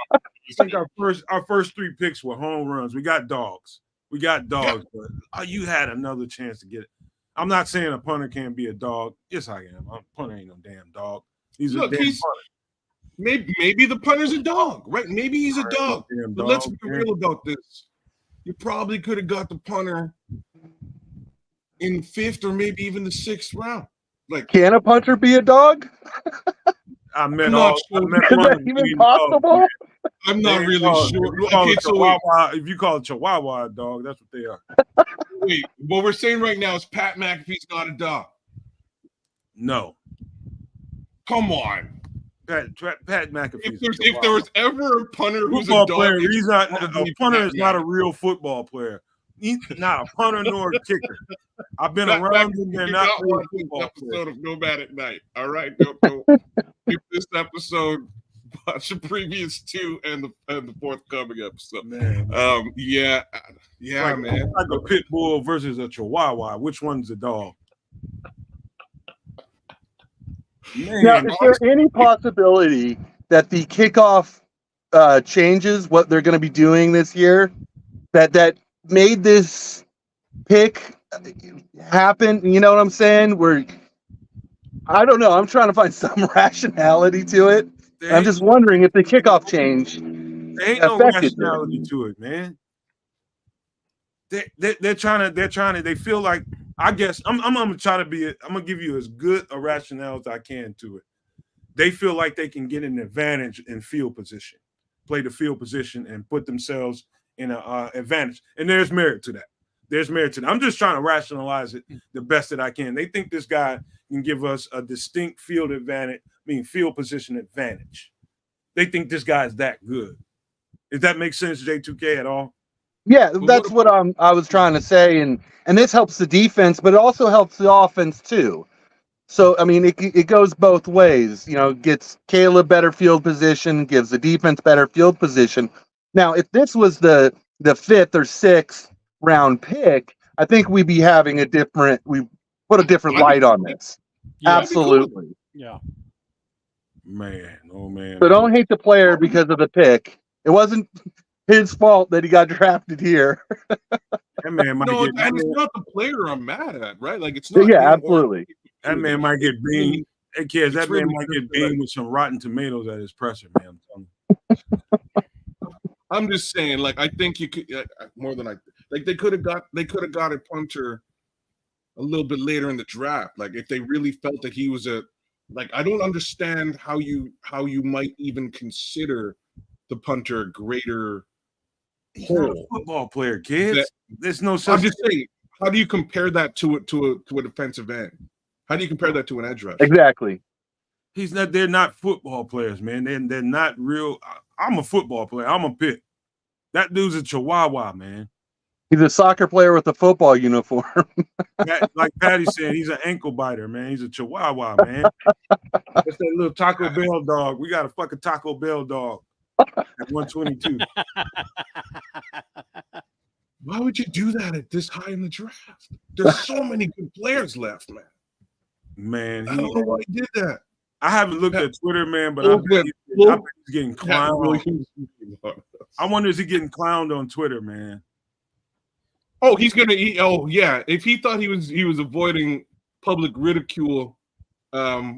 I think our first 3 picks were home runs. We got dogs, but you had another chance to get it. I'm not saying a punter can't be a dog. Yes, I am. A punter ain't no damn dog. He's a damn punter. Maybe the punter's a dog, right? Maybe he's a dog. Damn But dog, let's be man. real about this. You probably could have got the punter in 5th or maybe even the 6th round. Like, Can a punter be a dog? I meant not all. sure. I meant Is that punters even being dogs, possible? man. I'm not They really call- sure. If you call Okay, a so wait, Chihuahua, if you call a Chihuahua a dog, that's what they are. wait. What we're saying right now is Pat McAfee's not a dog. No, Come on. Pat McAfee. If there was ever a punter who's a football dog, player, it's he's not. probably A punter Pat is not a McAfee. real football player. He's not a punter nor a kicker. I've been Pat around McAfee him. They're did not not real watch this football episode players. of Nomad at Night. All right, don't skip this episode. Watch the previous 2 and the forthcoming episode. Man, Yeah, man. like a pit bull versus a Chihuahua. Which one's a dog? Man, Now, is there any possibility that the kickoff changes, what they're going to be doing this year, that made this pick happen? You know what I'm saying? I don't know. I'm trying to find some rationality to it. I'm just wondering if the kickoff change there ain't no affected this. rationality to it, man. They're trying to. They feel like. I guess I'm gonna try to be. I'm gonna give you as good a rationale as I can to it. They feel like they can get an advantage in field position, play the field position, and put themselves in an advantage. And there's merit to that. There's merit to that. I'm just trying to rationalize it the best that I can. They think this guy can give us a distinct field advantage, field position advantage. They think this guy's that good. If that makes sense, J2K, at all? Yeah, that's what I was trying to say, and this helps the defense, but it also helps the offense too. So I mean, it goes both ways. You know, gets Caleb better field position, gives the defense better field position. Now, if this was the 5th or 6th round pick, I think we'd be having we put a different light on this. Yeah. Absolutely. Yeah. Man, oh man. So don't hate the player because of the pick. It wasn't his fault that he got drafted here. That man might No, get and it's not the player I'm mad at, right? Like it's not. Yeah, absolutely. that man might get beamed. Hey kids, that man really might get good, beamed with some rotten tomatoes at his presser, man. I'm just saying, like I think you could more than like they could have got a punter a little bit later in the draft. Like if they really felt that he was I don't understand how you might even consider the punter a greater He's not a football player, kids. There's no such. I'm just saying, how do you compare that to a defensive end? How do you compare that to an edge rusher? Exactly. He's not. They're not football players, man. They're not real. I'm a football player. I'm a pit. That dude's a chihuahua, man. He's a soccer player with a football uniform. Like Patty said, he's an ankle biter, man. He's a chihuahua, man. That's that little Taco Bell dog. We got a fucking Taco Bell dog at 122. Why would you do that at this high in the draft? There's so many good players left, man. Man, I don't know why he did that. I haven't looked at Twitter, man, but I bet he's getting clowned. I wonder is he getting clowned on Twitter, man? Oh, he's gonna eat. Oh, yeah. If he thought he was avoiding public ridicule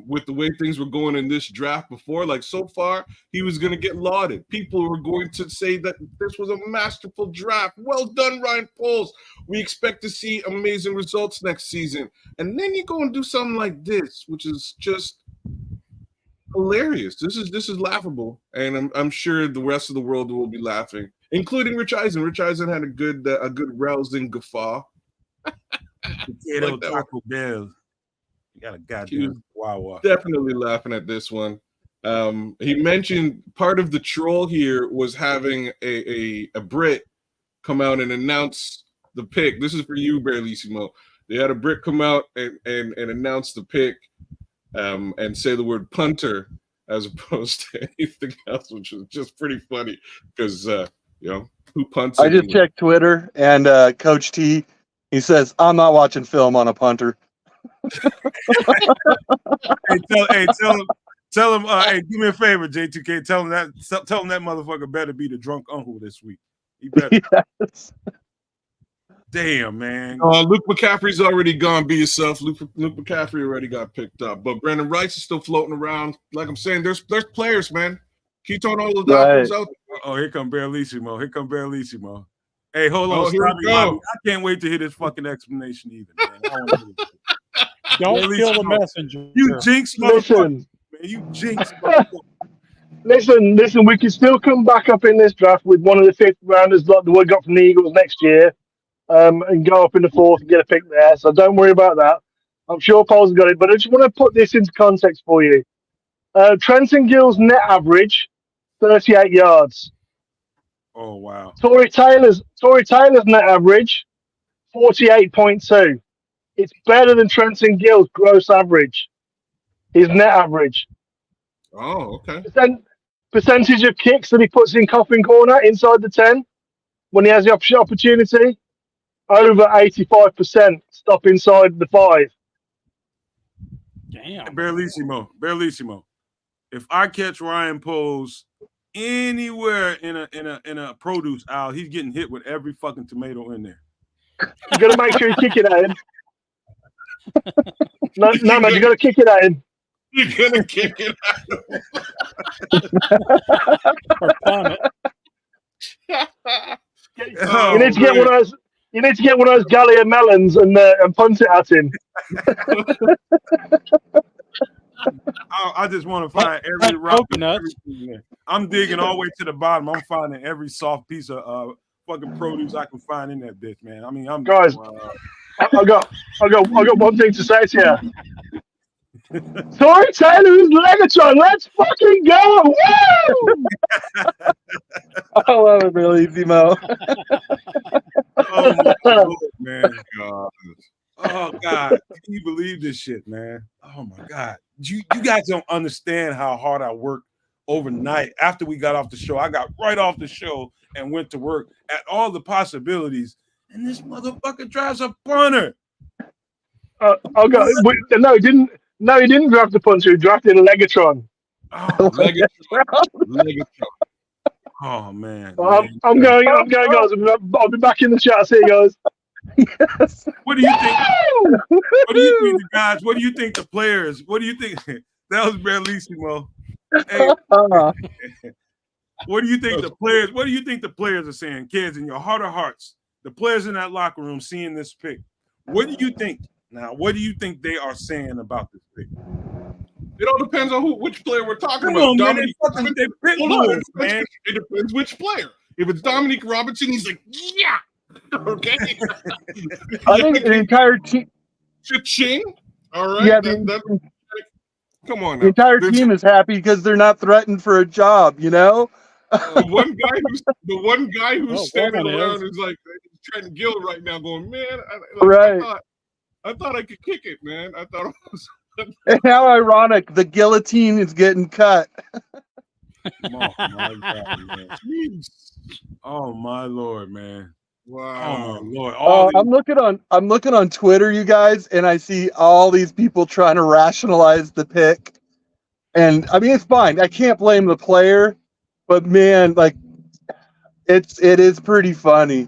with the way things were going in this draft before, like so far, he was gonna get lauded. People were going to say that this was a masterful draft. Well done, Ryan Poles. We expect to see amazing results next season. And then you go and do something like this, which is just hilarious. This is laughable, and I'm sure the rest of the world will be laughing, including Rich Eisen. Rich Eisen had a good rousing guffaw. Like Taco Bell. You got a goddamn wow. Definitely laughing at this one. He mentioned part of the troll here was having a Brit come out and announce the pick. This is for you, Barlissimo. They had a Brit come out and announce the pick. And say the word punter as opposed to anything else, which is just pretty funny because who punts? I just checked Twitter and Coach T, he says, "I'm not watching film on a punter." Tell him. Hey, do me a favor, J2K. Tell him that motherfucker better be the drunk uncle this week. He better. Yes. Damn, man. Luke McCaffrey's already gone. Be yourself. Luke McCaffrey already got picked up, but Brandon Rice is still floating around. Like I'm saying, there's players, man. Keep throwing all the doctors out there. Oh, here come Barlissimo. Hey, hold on. Here we go. I can't wait to hear this fucking explanation either, man. Don't kill the messenger. You jinx, Listen, man. You jinx. listen. We can still come back up in this draft with one of the 5th rounders like the one we got from the Eagles next year. And go up in the 4th and get a pick there. So don't worry about that. I'm sure Paul's got it, but I just want to put this into context for you. Trenton Gill's net average, 38 yards. Oh wow. Torrey Taylor's net average, 48.2. It's better than Trenton Gill's gross average. His net average. Oh, okay. Percentage of kicks that he puts in coffin corner inside the 10 when he has the opportunity. Over 85% stop inside the 5. Damn. Barlissimo. If I catch Ryan Poles anywhere in a produce aisle, he's getting hit with every fucking tomato in there. You got to make sure you kick it at him. No, man, you got to kick it at him. You're gonna kick it. Or punt it. Oh, You need to get man. one of those. You need to get one of those Gallia melons and punt it at him. I just want to find every Punt rock. coconuts. I'm digging all the way to the bottom. I'm finding every soft piece of fucking produce I can find in that bitch, man. I mean, I'm Guys, I got one thing to say to you. Tori Taylor's Legatron. Let's fucking go! Woo! I love it, Bellissimo. oh my Lord, man. God. Oh God, can you believe this shit, man? Oh my God, you guys don't understand how hard I worked overnight. After we got off the show, I got right off the show and went to work at all the possibilities, and this motherfucker drives a punter. No, he didn't. No, he didn't draft the punter. He drafted a Legatron. Oh, Legatron. oh man, I'm going, guys. I'll be back in the chat. See you guys. Yes. What do you think? What do you think, guys? What do you think the players? What do you think? That was Bellissimo. Hey, what do you think the players? What do you think the players are saying, kids? In your heart of hearts, the players in that locker room seeing this pick. What do you think? Now, what do you think they are saying about this pick? It all depends on which player we're talking Come about. on, man, Dominique they pick Hold on, bulls, man. it depends which player. If it's Dominique Robinson, he's like, yeah. Okay. I think the entire team. Cha-ching. All right. Yeah, come on now. the entire team is happy because they're not threatened for a job. You know. The one guy who's Well, standing one around is. is like Trent Gill right now, going, man. Right. I thought I could kick it, man. I thought it was. And how ironic! The guillotine is getting cut. Oh my God, man. Oh my Lord, man. Wow. Oh my Lord. I'm looking on Twitter, you guys, and I see all these people trying to rationalize the pick. And I mean, it's fine. I can't blame the player, but man, like, it is pretty funny.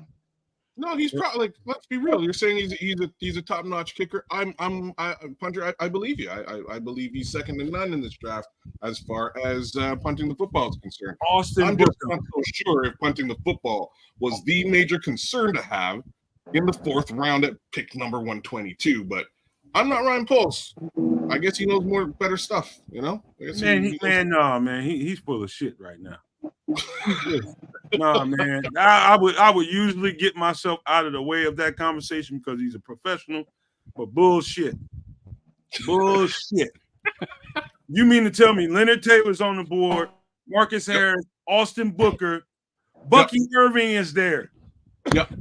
No, he's probably like. Let's be real. You're saying he's a top notch kicker. Punter. I believe you. I believe he's second to none in this draft as far as punting the football is concerned. I'm just not so sure if punting the football was the major concern to have in the fourth round at pick number 122. But I'm not Ryan Poles. I guess he knows better stuff. You know. He's full of shit right now. Nah, man. I would usually get myself out of the way of that conversation because he's a professional, but bullshit. Bullshit. You mean to tell me Leonard Taylor's on the board, Marcus Harris, Austin Booker, Bucky Irving is there. Yep.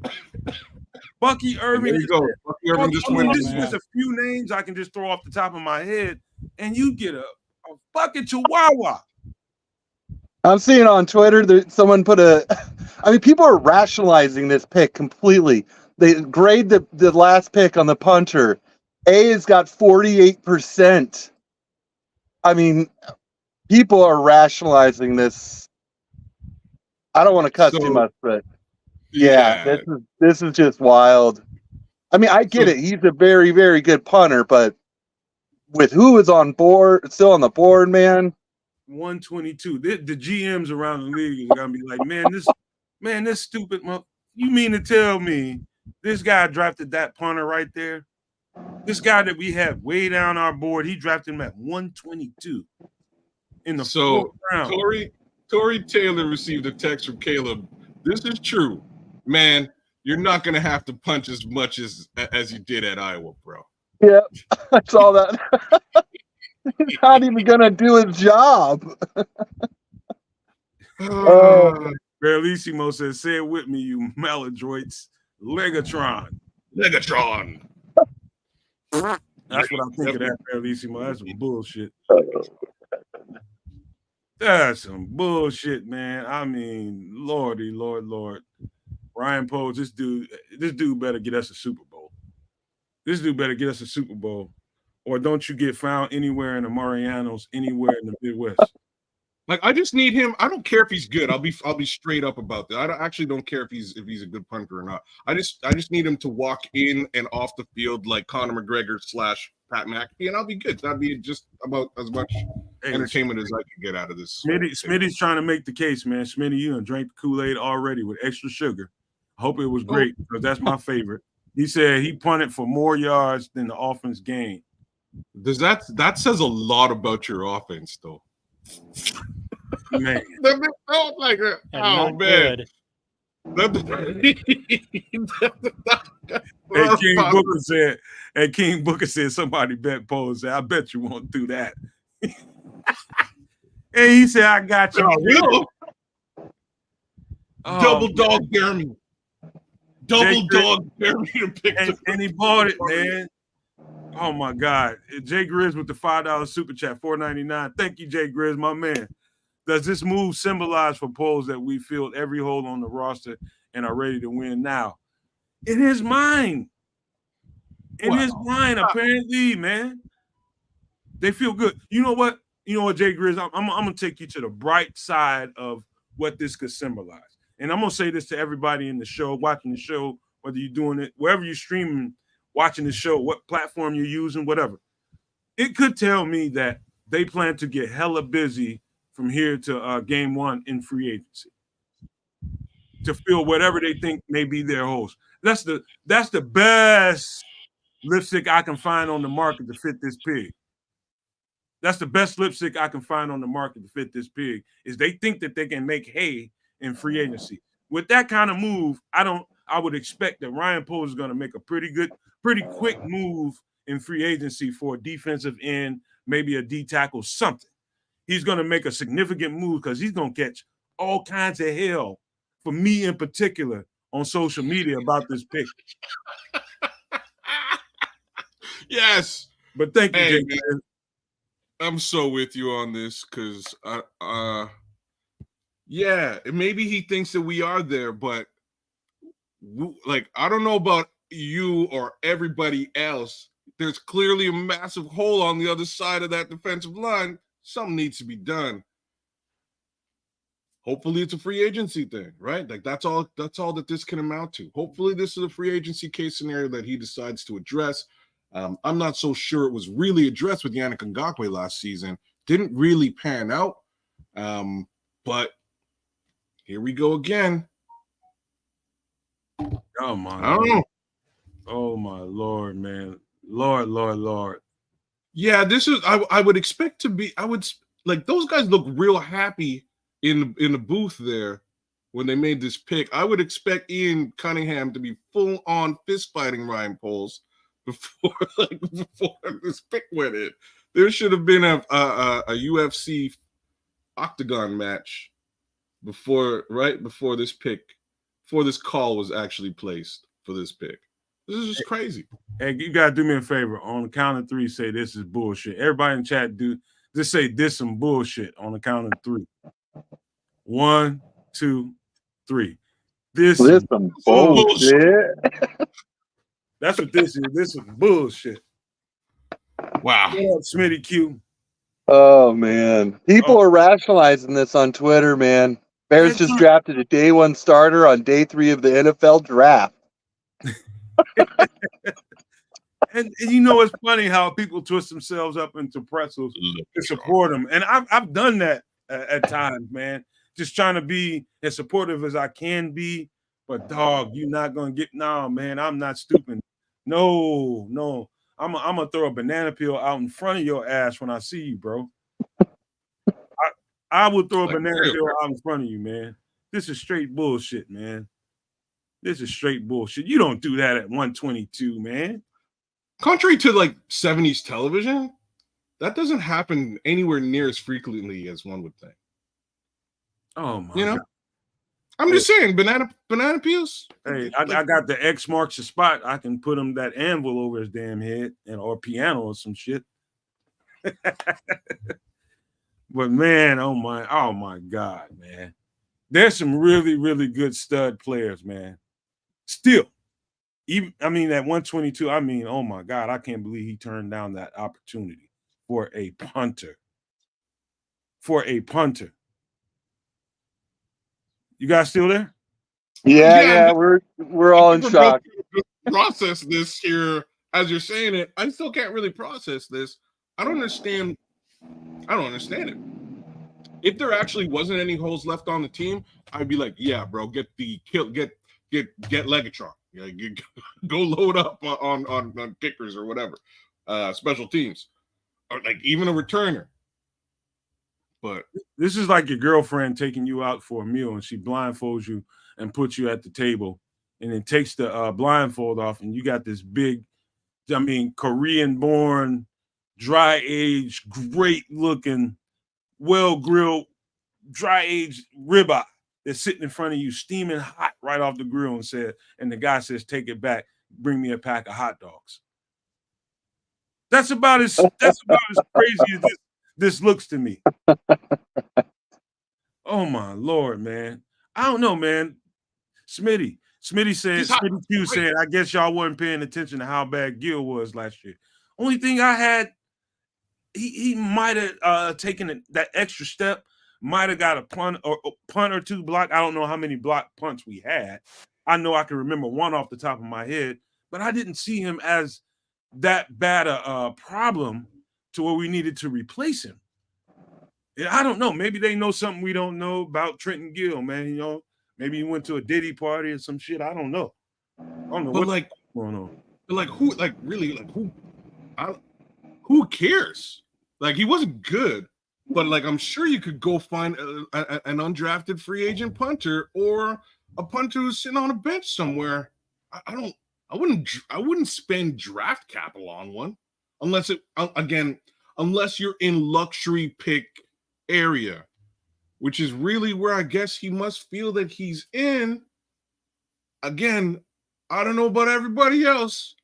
Bucky Irving There you go. Bucky Irving just went this on. is a few names I can just throw off the top of my head, and you get a fucking chihuahua. I'm seeing on Twitter that someone put I mean, people are rationalizing this pick completely. They grade the last pick on the punter. A has got 48%. I mean, people are rationalizing this. I don't want to cuss too much, but yeah, this is just wild. I mean, I get it. He's a very, very good punter, but with who is on board, still on the board, man. 122. The GMs around the league are gonna be like, man, this stupid. You mean to tell me this guy drafted that punter right there? This guy that we have way down our board, he drafted him at 122 in the fourth round. Tori Taylor received a text from Caleb. This is true, man. You're not gonna have to punch as much as you did at Iowa, bro. Yeah, I saw that. He's not even gonna do his job. Bellissimo says, "Say it with me, you maladroits." Legatron. That's what I think of that, Bellissimo. That's some bullshit. That's some bullshit, man. I mean, Lord. Ryan Poles, this dude better get us a Super Bowl. This dude better get us a Super Bowl. Or don't you get found anywhere in the Marianos, anywhere in the Midwest. Like, I just need him. I don't care if he's good. I'll be straight up about that. I actually don't care if he's a good punter or not. I just need him to walk in and off the field like Conor McGregor / Pat McAfee, and I'll be good. That'd be just about as much entertainment as I could get out of this. Smitty's trying to make the case, man. Smitty, you done drank the Kool-Aid already with extra sugar. I hope it was great because that's my favorite. He said he punted for more yards than the offense gained. Does that says a lot about your offense, though? Man, That felt like that. And Oh not man. good. King Booker said somebody bet Pose. I bet you won't do that. And he said, I got you. Double dog dare me. Double dog dare me to pick and he bought it, man. Oh my God. Jay Grizz with the $5 super chat, $4.99. Thank you, Jay Grizz, my man. Does this move symbolize for Poles that we filled every hole on the roster and are ready to win now? In his mind. In his mind, apparently, man. They feel good. You know what? Jay Grizz, I'm going to take you to the bright side of what this could symbolize. And I'm going to say this to everybody in the show, watching the show, whether you're doing it, wherever you're streaming, watching the show, what platform you're using, whatever. It could tell me that they plan to get hella busy from here to game one in free agency to fill whatever they think may be their holes. That's the best lipstick I can find on the market to fit this pig. That's the best lipstick I can find on the market to fit this pig, is they think that they can make hay in free agency. With that kind of move, I would expect that Ryan Poles is going to make a pretty quick move in free agency for a defensive end, maybe a D tackle, something. He's going to make a significant move because he's going to catch all kinds of hell, for me in particular, on social media about this pick. Yes. But thank you, Hey, Jay. I'm so with you on this because, yeah, maybe he thinks that we are there, but I don't know about you or everybody else. There's clearly a massive hole on the other side of that defensive line. Something needs to be done. Hopefully it's a free agency thing, right? Like that's all that this can amount to. Hopefully this is a free agency case scenario that he decides to address. I'm not so sure it was really addressed with Yannick Ngakoue last season. Didn't really pan out. But here we go again. Oh my! I don't know. Oh my Lord, man! Lord! Yeah, this is. I would expect to be. I would like those guys look real happy in the booth there when they made this pick. I would expect Ian Cunningham to be full on fist fighting Ryan Poles before this pick went in. There should have been a UFC octagon match before this call was actually placed for this pick. This is just crazy. Hey, you gotta do me a favor. On the count of three, say this is bullshit. Everybody in chat, just say this some bullshit on the count of three. 1, 2, 3. This some bullshit. That's what this is. This is bullshit. Wow. Yeah, Smitty Q. Oh man, people are rationalizing this on Twitter, man. Bears just drafted a day one starter on day 3 of the NFL draft. And you know, it's funny how people twist themselves up into pretzels to support them. And I've done that at times, man. Just trying to be as supportive as I can be. But, dog, you're not going to get – no, man, I'm not stupid. No. I'm going to throw a banana peel out in front of your ass when I see you, bro. I would throw a banana peel out in front of you, man. This is straight bullshit, man. This is straight bullshit. You don't do that at 122, man. Contrary to like 70s television, that doesn't happen anywhere near as frequently as one would think. Oh my God. I'm just saying, banana peels. Hey, I got the X marks the spot. I can put him that anvil over his damn head or piano or some shit. But man, oh my God, man. There's some really, really good stud players, man. Still, even at 122, oh my God, I can't believe he turned down that opportunity for a punter. You guys still there? Yeah, we're all in shock. Process this here as you're saying it, I still can't really process this. I don't understand it. If there actually wasn't any holes left on the team, I'd be like, yeah, bro, get Legatron. Go load up on kickers or whatever, special teams, or like even a returner. But this is like your girlfriend taking you out for a meal, and she blindfolds you and puts you at the table, and then takes the blindfold off, and you got this big, Korean-born, dry-aged, great-looking, well-grilled, dry-aged ribeye that's sitting in front of you, steaming hot right off the grill, and the guy says, "Take it back. Bring me a pack of hot dogs." That's about as crazy as this looks to me. Oh my Lord, man. I don't know, man. Smitty said, I guess y'all wasn't paying attention to how bad Gil was last year. Only thing I had, he might have taken that extra step, might have got a punt or two block. I don't know how many block punts we had. I know I can remember one off the top of my head, but I didn't see him as that bad a problem to where we needed to replace him. I don't know. Maybe they know something we don't know about Trenton Gill, man. Maybe he went to a Diddy party or some shit. I don't know. But what's going on. But who cares? Like, he wasn't good, but like, I'm sure you could go find an undrafted free agent punter or a punter who's sitting on a bench somewhere. I wouldn't spend draft capital on one unless you're in luxury pick area, which is really where I guess he must feel that he's in. Again, I don't know about everybody else,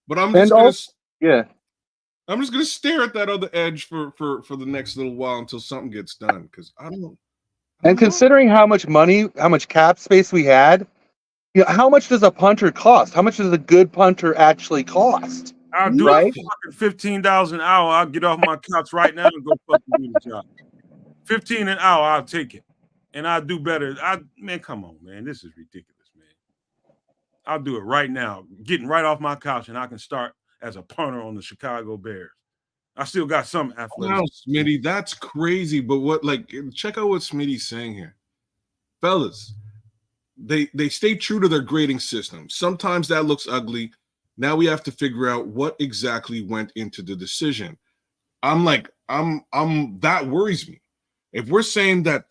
but I'm just gonna stare at that other edge for the next little while until something gets done, because I don't know. Considering how much money, how much cap space we had, how much does a punter cost? How much does a good punter actually cost? I'll do it for $15 an hour. I'll get off my couch right now and go fucking do the job. $15 an hour, I'll take it, and I'll do better. Man, come on, man, this is ridiculous, man. I'll do it right now, getting right off my couch, and I can start as a punter on the Chicago Bears. I still got some athleticism. Wow, Smitty, that's crazy. But check out what Smitty's saying here, fellas. They stay true to their grading system. Sometimes that looks ugly. Now we have to figure out what exactly went into the decision. That worries me. If we're saying that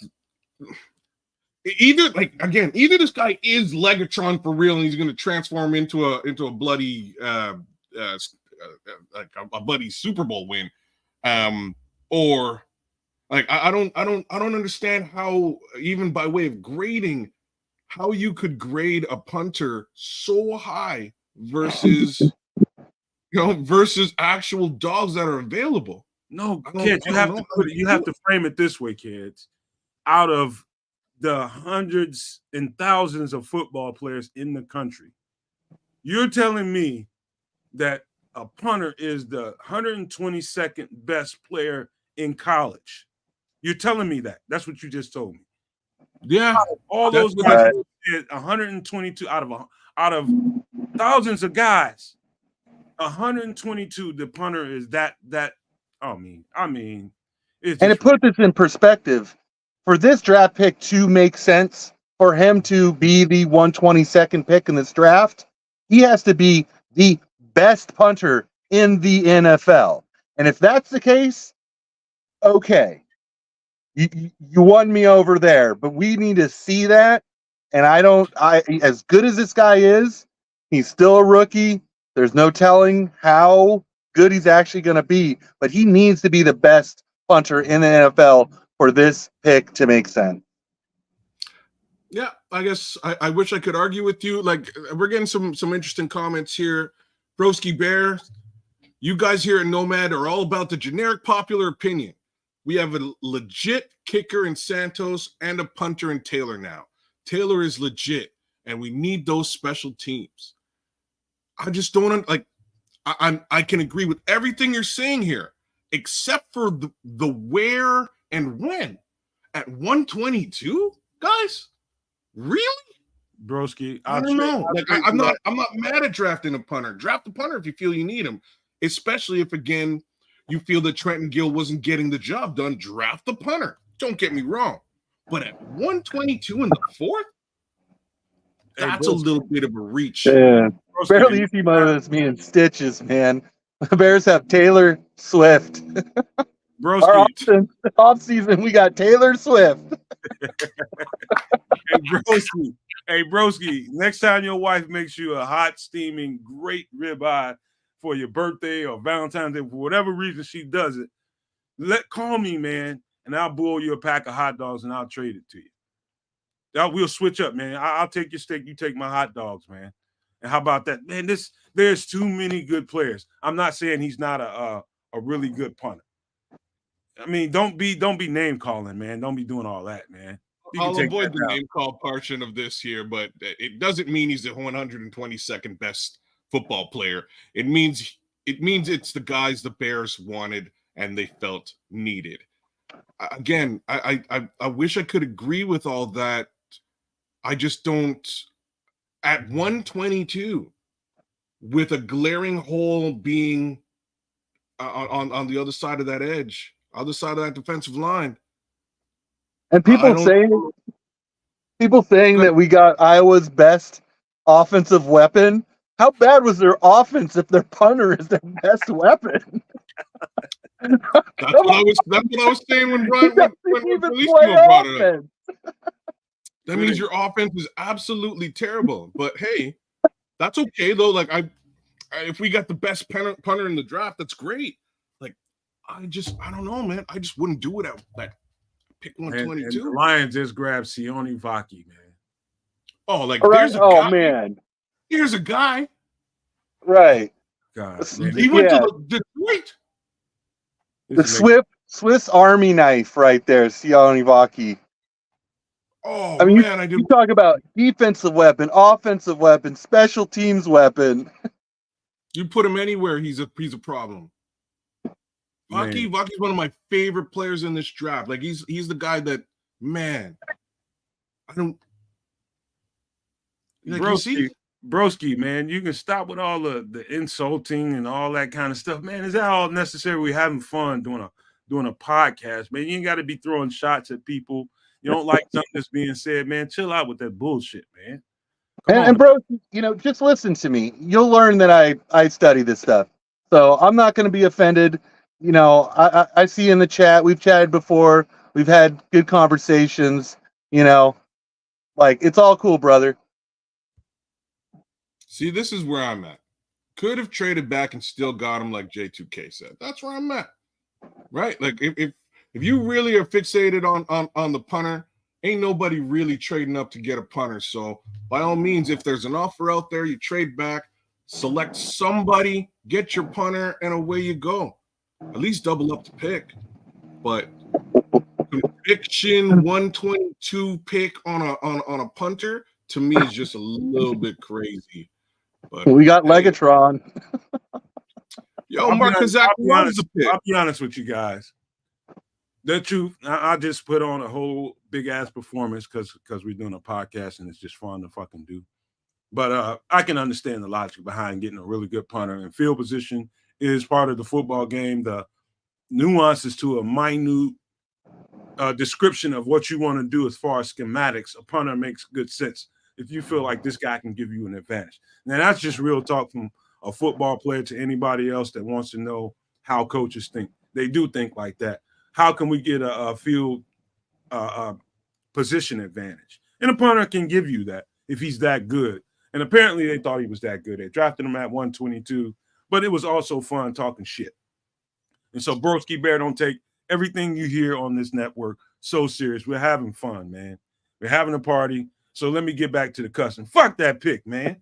either this guy is Legatron for real and he's going to transform into a bloody like a bloody Super Bowl win, or like I don't understand how, even by way of grading, how you could grade a punter so high versus versus actual dogs that are available. No, kids, you have to frame it this way, kids. Out of the hundreds and thousands of football players in the country, you're telling me that a punter is the 122nd best player in college. You're telling me that. That's what you just told me. Yeah. All those guys, 122 out of thousands of guys, 122. The punter is that. I mean, it puts this in perspective. For this draft pick to make sense, for him to be the 122nd pick in this draft, he has to be the best punter in the NFL. And if that's the case, okay, you won me over there. But we need to see that. And as good as this guy is, he's still a rookie. There's no telling how good he's actually going to be, but he needs to be the best punter in the NFL for this pick to make sense. Yeah, I guess I wish I could argue with you. Like, we're getting some interesting comments here. Broski Bear, you guys here at Nomad are all about the generic popular opinion. We have a legit kicker in Santos and a punter in Taylor now. Taylor is legit, and we need those special teams. I just don't like. I can agree with everything you're saying here, except for the where and when. At 122, guys, really? Broski. I don't know. Like I'm not mad at drafting a punter. Draft a punter if you feel you need him, especially if again you feel that Trenton Gill wasn't getting the job done. Draft the punter. Don't get me wrong, but at 122 in the fourth, that's a little bit of a reach. Yeah. Broski, Barrelissimo is me in stitches, man. The Bears have Taylor Swift. Our Broski. off season, we got Taylor Swift. Hey, Broski, next time your wife makes you a hot, steaming, great ribeye for your birthday or Valentine's Day, for whatever reason she does it, call me, man, and I'll boil you a pack of hot dogs and I'll trade it to you. We'll switch up, man. I'll take your steak, you take my hot dogs, man. And how about that? Man, there's too many good players. I'm not saying he's not a really good punter. I mean, don't be name calling, man. Don't be doing all that, man. I'll avoid the name call portion of this here, but it doesn't mean he's the 122nd best football player. It means it's the guys the Bears wanted and they felt needed. Again, I wish I could agree with all that. I just don't. At 122, with a glaring hole being on the other side of that edge, other side of that defensive line. And people saying that we got Iowa's best offensive weapon. How bad was their offense if their punter is their best weapon? That's what I was saying when Bellissimo brought it up. That means your offense is absolutely terrible. But hey, that's okay though. Like if we got the best punter in the draft, that's great. Like I don't know, man. I just wouldn't do it at that pick 122. And the Lions just grabbed Sione Vaki, man. Oh, like right. There's a guy. Man. Here's a guy. Right. God, he went to Detroit. The Swiss Army knife right there, Sione Vaki. Oh, I mean, man, you talk about defensive weapon, offensive weapon, special teams weapon. You put him anywhere, he's a problem. Vaki's one of my favorite players in this draft. Like he's the guy that, man, I don't. Like, Broski, man, you can stop with all the insulting and all that kind of stuff, man. Is that all necessary? We're having fun doing a podcast, man. You ain't got to be throwing shots at people. You don't like something that's being said, man. Chill out with that bullshit, man. And bro, just listen to me. You'll learn that I study this stuff. So I'm not going to be offended. I see in the chat, we've chatted before. We've had good conversations, like it's all cool, brother. See, this is where I'm at. Could have traded back and still got him like J2K said. That's where I'm at. Right? Like if you really are fixated on the punter, ain't nobody really trading up to get a punter. So by all means, if there's an offer out there, you trade back, select somebody, get your punter, and away you go. At least double up the pick. But conviction 122 pick on a punter to me is just a little bit crazy. But we got Legatron. Yo, Mark Kazak loves the pick. I'll be honest with you guys. The truth, I just put on a whole big ass performance because we're doing a podcast and it's just fun to fucking do. But I can understand the logic behind getting a really good punter, and field position is part of the football game. The nuances to a minute description of what you want to do as far as schematics, a punter makes good sense if you feel like this guy can give you an advantage. Now, that's just real talk from a football player to anybody else that wants to know how coaches think. They do think like that. How can we get a field position advantage? And a punter can give you that if he's that good. And apparently they thought he was that good. They drafted him at 122, but it was also fun talking shit. And so Broski Bear, don't take everything you hear on this network so serious. We're having fun, man. We're having a party. So let me get back to the cussing. Fuck that pick, man.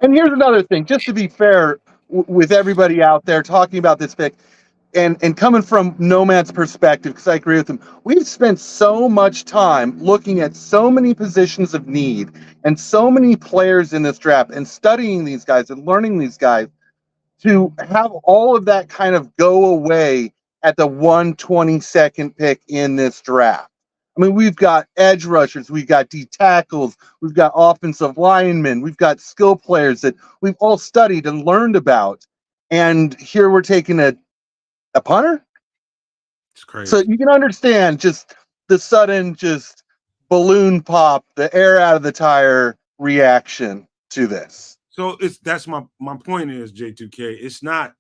And here's another thing, just to be fair with everybody out there talking about this pick, and coming from Nomad's perspective, because I agree with him, we've spent so much time looking at so many positions of need and so many players in this draft and studying these guys and learning these guys to have all of that kind of go away at the 122nd pick in this draft. I mean, we've got edge rushers, we've got D tackles, we've got offensive linemen, we've got skill players that we've all studied and learned about. And here we're taking a punter. It's crazy. So you can understand just the sudden just balloon pop, the air out of the tire reaction to this. So that's my point is, J2K, it's not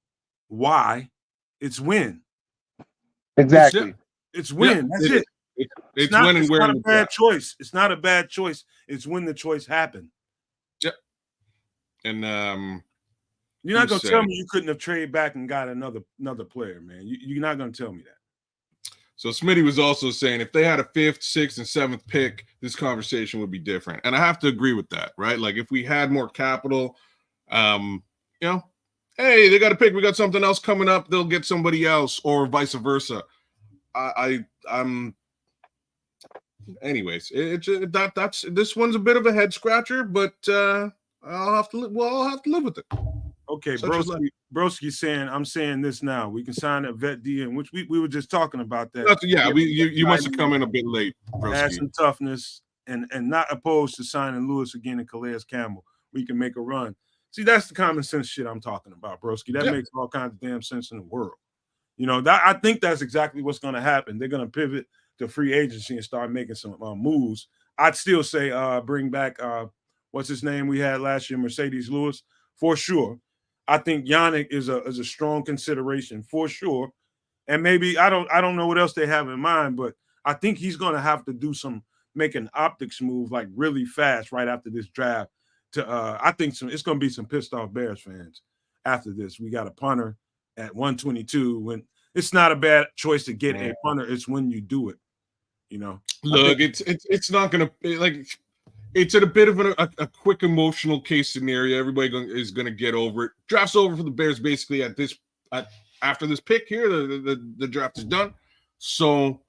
why, it's when. Exactly. It's when. That's it. It's when and where. It's not a bad choice. It's not a bad choice. It's when the choice happened. Yep. And you're not gonna tell me you couldn't have traded back and got another player, man. You're not gonna tell me that. So Smitty was also saying if they had a 5th, 6th, and 7th pick, this conversation would be different. And I have to agree with that, right? Like if we had more capital, you know, hey, they got a pick, we got something else coming up, they'll get somebody else, or vice versa. I'm anyways, that's this one's a bit of a head scratcher, but I'll have to live with it. Okay, Broski saying, I'm saying this now. We can sign a vet DN, which we were just talking about that. Yeah, you must have come in a bit late, Broski. Add some toughness and not opposed to signing Lewis again and Calais Campbell. We can make a run. See, that's the common sense shit I'm talking about, Broski. That makes all kinds of damn sense in the world. You know, I think that's exactly what's going to happen. They're going to pivot to free agency and start making some moves. I'd still say bring back what's his name we had last year, Mercedes Lewis, for sure. I think Yannick is a strong consideration for sure. And maybe I don't know what else they have in mind, but I think he's going to have to make an optics move like really fast right after this draft. I think it's going to be some pissed off Bears fans after this. We got a punter at 122 when it's not a bad choice to get a punter. It's when you do it, you know. Look, it's not going to like. It's at a bit of a quick emotional case scenario. Everybody is going to get over it. Draft's over for the Bears basically after this pick here. The draft is done. So,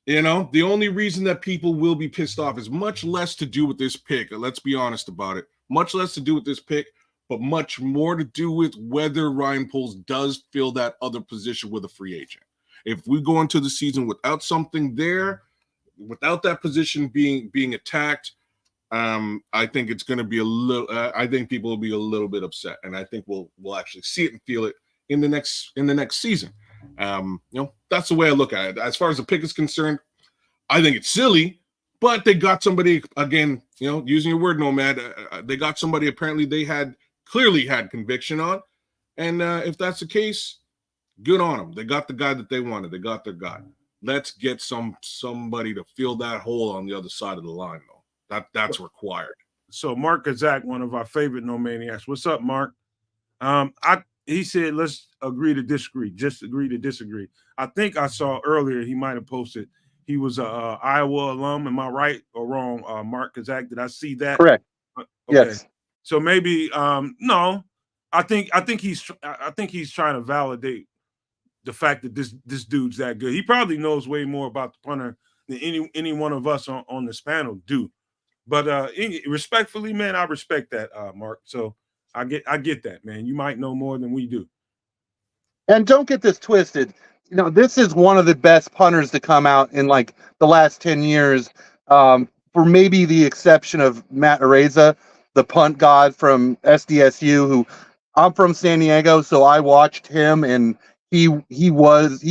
you know, the only reason that people will be pissed off is much less to do with this pick. Let's be honest about it. Much less to do with this pick, but much more to do with whether Ryan Poles does fill that other position with a free agent. If we go into the season without something there, without that position being attacked, I think it's going to be a little. I think people will be a little bit upset, and I think we'll actually see it and feel it in the next season. You know, that's the way I look at it. As far as the pick is concerned, I think it's silly, but they got somebody again. You know, using your word, Nomad, they got somebody apparently they clearly had conviction on, and if that's the case, good on them. They got the guy that they wanted. They got their guy. Let's get somebody to fill that hole on the other side of the line, though. That's required. So Mark Kazak, one of our favorite No Maniacs. What's up, Mark? He said, let's agree to disagree. Just agree to disagree. I think I saw earlier he might have posted he was a Iowa alum. Am I right or wrong, Mark Kazak? Did I see that? Correct. Okay. Yes. So maybe no. I think he's trying to validate the fact that this dude's that good. He probably knows way more about the punter than any one of us on this panel do. But respectfully, man, I respect that, Mark. So I get that, man. You might know more than we do. And don't get this twisted. You know, this is one of the best punters to come out in like the last 10 years, for maybe the exception of Matt Areza, the punt god from SDSU, who I'm from San Diego, so I watched him, and he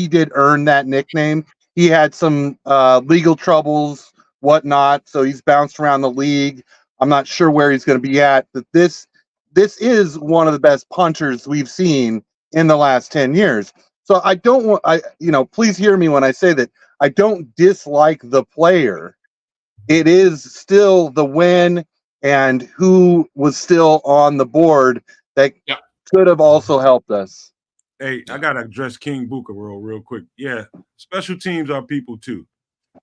did earn that nickname. He had some legal troubles, whatnot, so he's bounced around the league. I'm not sure where he's going to be at, but this is one of the best punters we've seen in the last 10 years. So I don't want, please hear me when I say that I don't dislike the player. It is still the win and who was still on the board that could have also helped us. Hey, I got to address King Booker real quick. Yeah, special teams are people too.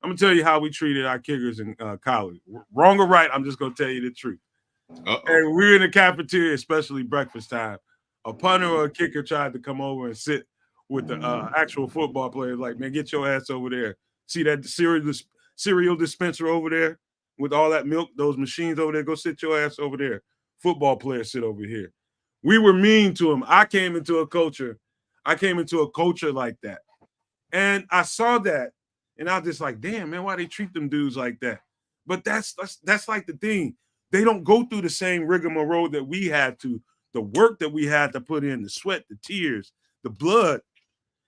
I'm going to tell you how we treated our kickers in college. Wrong or right, I'm just going to tell you the truth. Hey, we were in the cafeteria, especially breakfast time. A punter or a kicker tried to come over and sit with the actual football players. Like, man, get your ass over there. See that cereal dispenser over there with all that milk, those machines over there? Go sit your ass over there. Football players sit over here. We were mean to them. I came into a culture like that. And I saw that And I was just like, damn, man, why they treat them dudes like that? But that's like the thing. They don't go through the same rigmarole that we had to, the work that we had to put in, the sweat, the tears, the blood.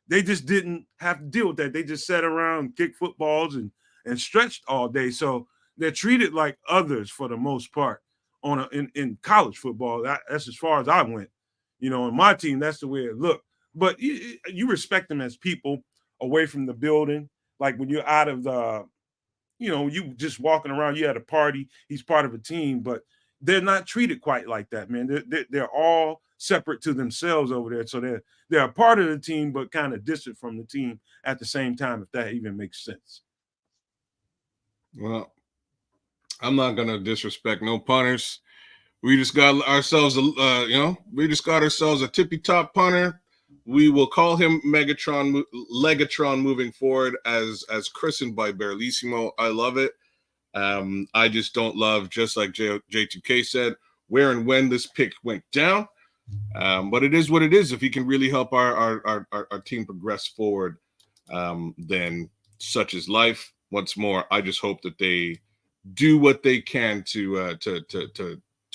They just didn't have to deal with that. They just sat around, kicked footballs, and stretched all day. So they're treated like others for the most part in college football. That's as far as I went. You know, in my team, that's the way it looked. But you respect them as people away from the building. Like when you're out of the, you know, you just walking around, you at a party, he's part of a team, but they're not treated quite like that, man. They're all separate to themselves over there. So they're a part of the team, but kind of distant from the team at the same time, if that even makes sense. Well, I'm not gonna disrespect no punters. We just got ourselves we just got ourselves a tippy top punter. We will call him Legatron moving forward, as christened by Barlissimo. I love it. I just don't love, just like J2K said, where and when this pick went down. But it is what it is. If he can really help our team progress forward, then such is life. Once more, I just hope that they do what they can to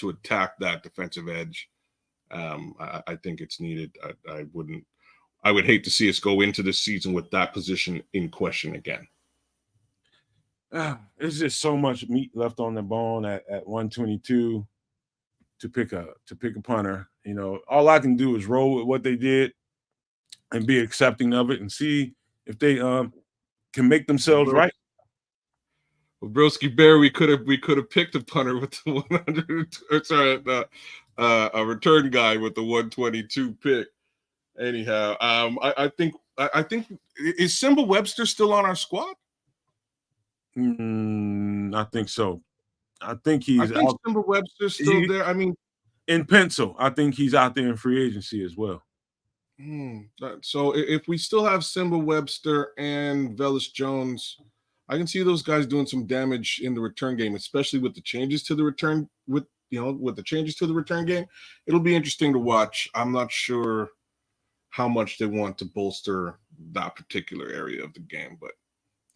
attack that defensive edge. I think it's needed. I would hate to see us go into this season with that position in question again. There's just so much meat left on the bone at 122 to pick a punter. You know, all I can do is roll with what they did and be accepting of it and see if they can make themselves right. Well, Broski Bear, we could have picked a punter with the 100. Sorry, a return guy with the 122 pick. Anyhow, I think is Simba Webster still on our squad? I think so. I think Simba Webster's still there. I mean, in pencil, I think he's out there in free agency as well. So if we still have Simba Webster and Velus Jones, I can see those guys doing some damage in the return game, especially with the changes to the return game. It'll be interesting to watch. I'm not sure how much they want to bolster that particular area of the game, but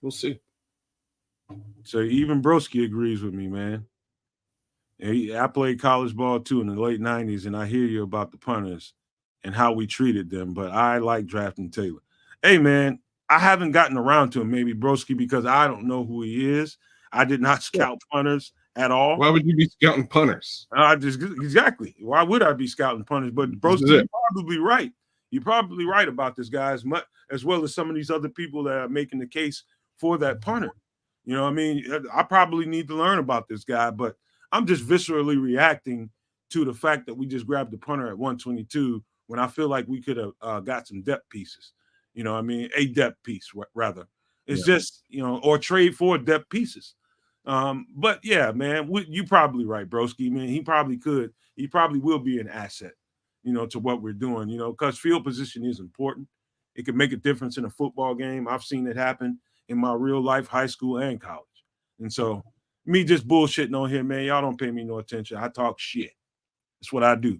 we'll see. So even Broski agrees with me, man. I played college ball too in the late 90s, and I hear you about the punters and how we treated them, but I like drafting Taylor. Hey, man, I haven't gotten around to him, maybe Broski, because I don't know who he is. I did not scout punters at all. Why would you be scouting punters? Exactly. Why would I be scouting punters? But Broski, you're probably right. You're probably right about this guy as well as some of these other people that are making the case for that punter. You know what I mean? I probably need to learn about this guy, but I'm just viscerally reacting to the fact that we just grabbed the punter at 122 when I feel like we could have got some depth pieces. You know what I mean? A depth piece, rather. It's just, you know, or trade for depth pieces. But, yeah, man, you're probably right, Broski. Man, he probably will be an asset, you know, to what we're doing, you know, because field position is important. It can make a difference in a football game. I've seen it happen in my real life, high school and college. And so me just bullshitting on here, man, y'all don't pay me no attention. I talk shit. That's what I do.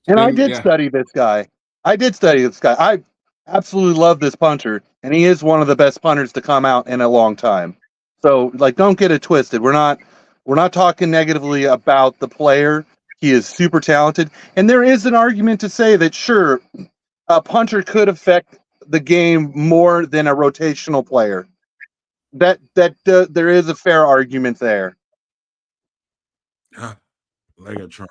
And I did study this guy. I absolutely love this punter, and he is one of the best punters to come out in a long time. So, like, don't get it twisted. We're not talking negatively about the player. He is super talented, and there is an argument to say that sure, a punter could affect the game more than a rotational player. That there is a fair argument there. Legatron.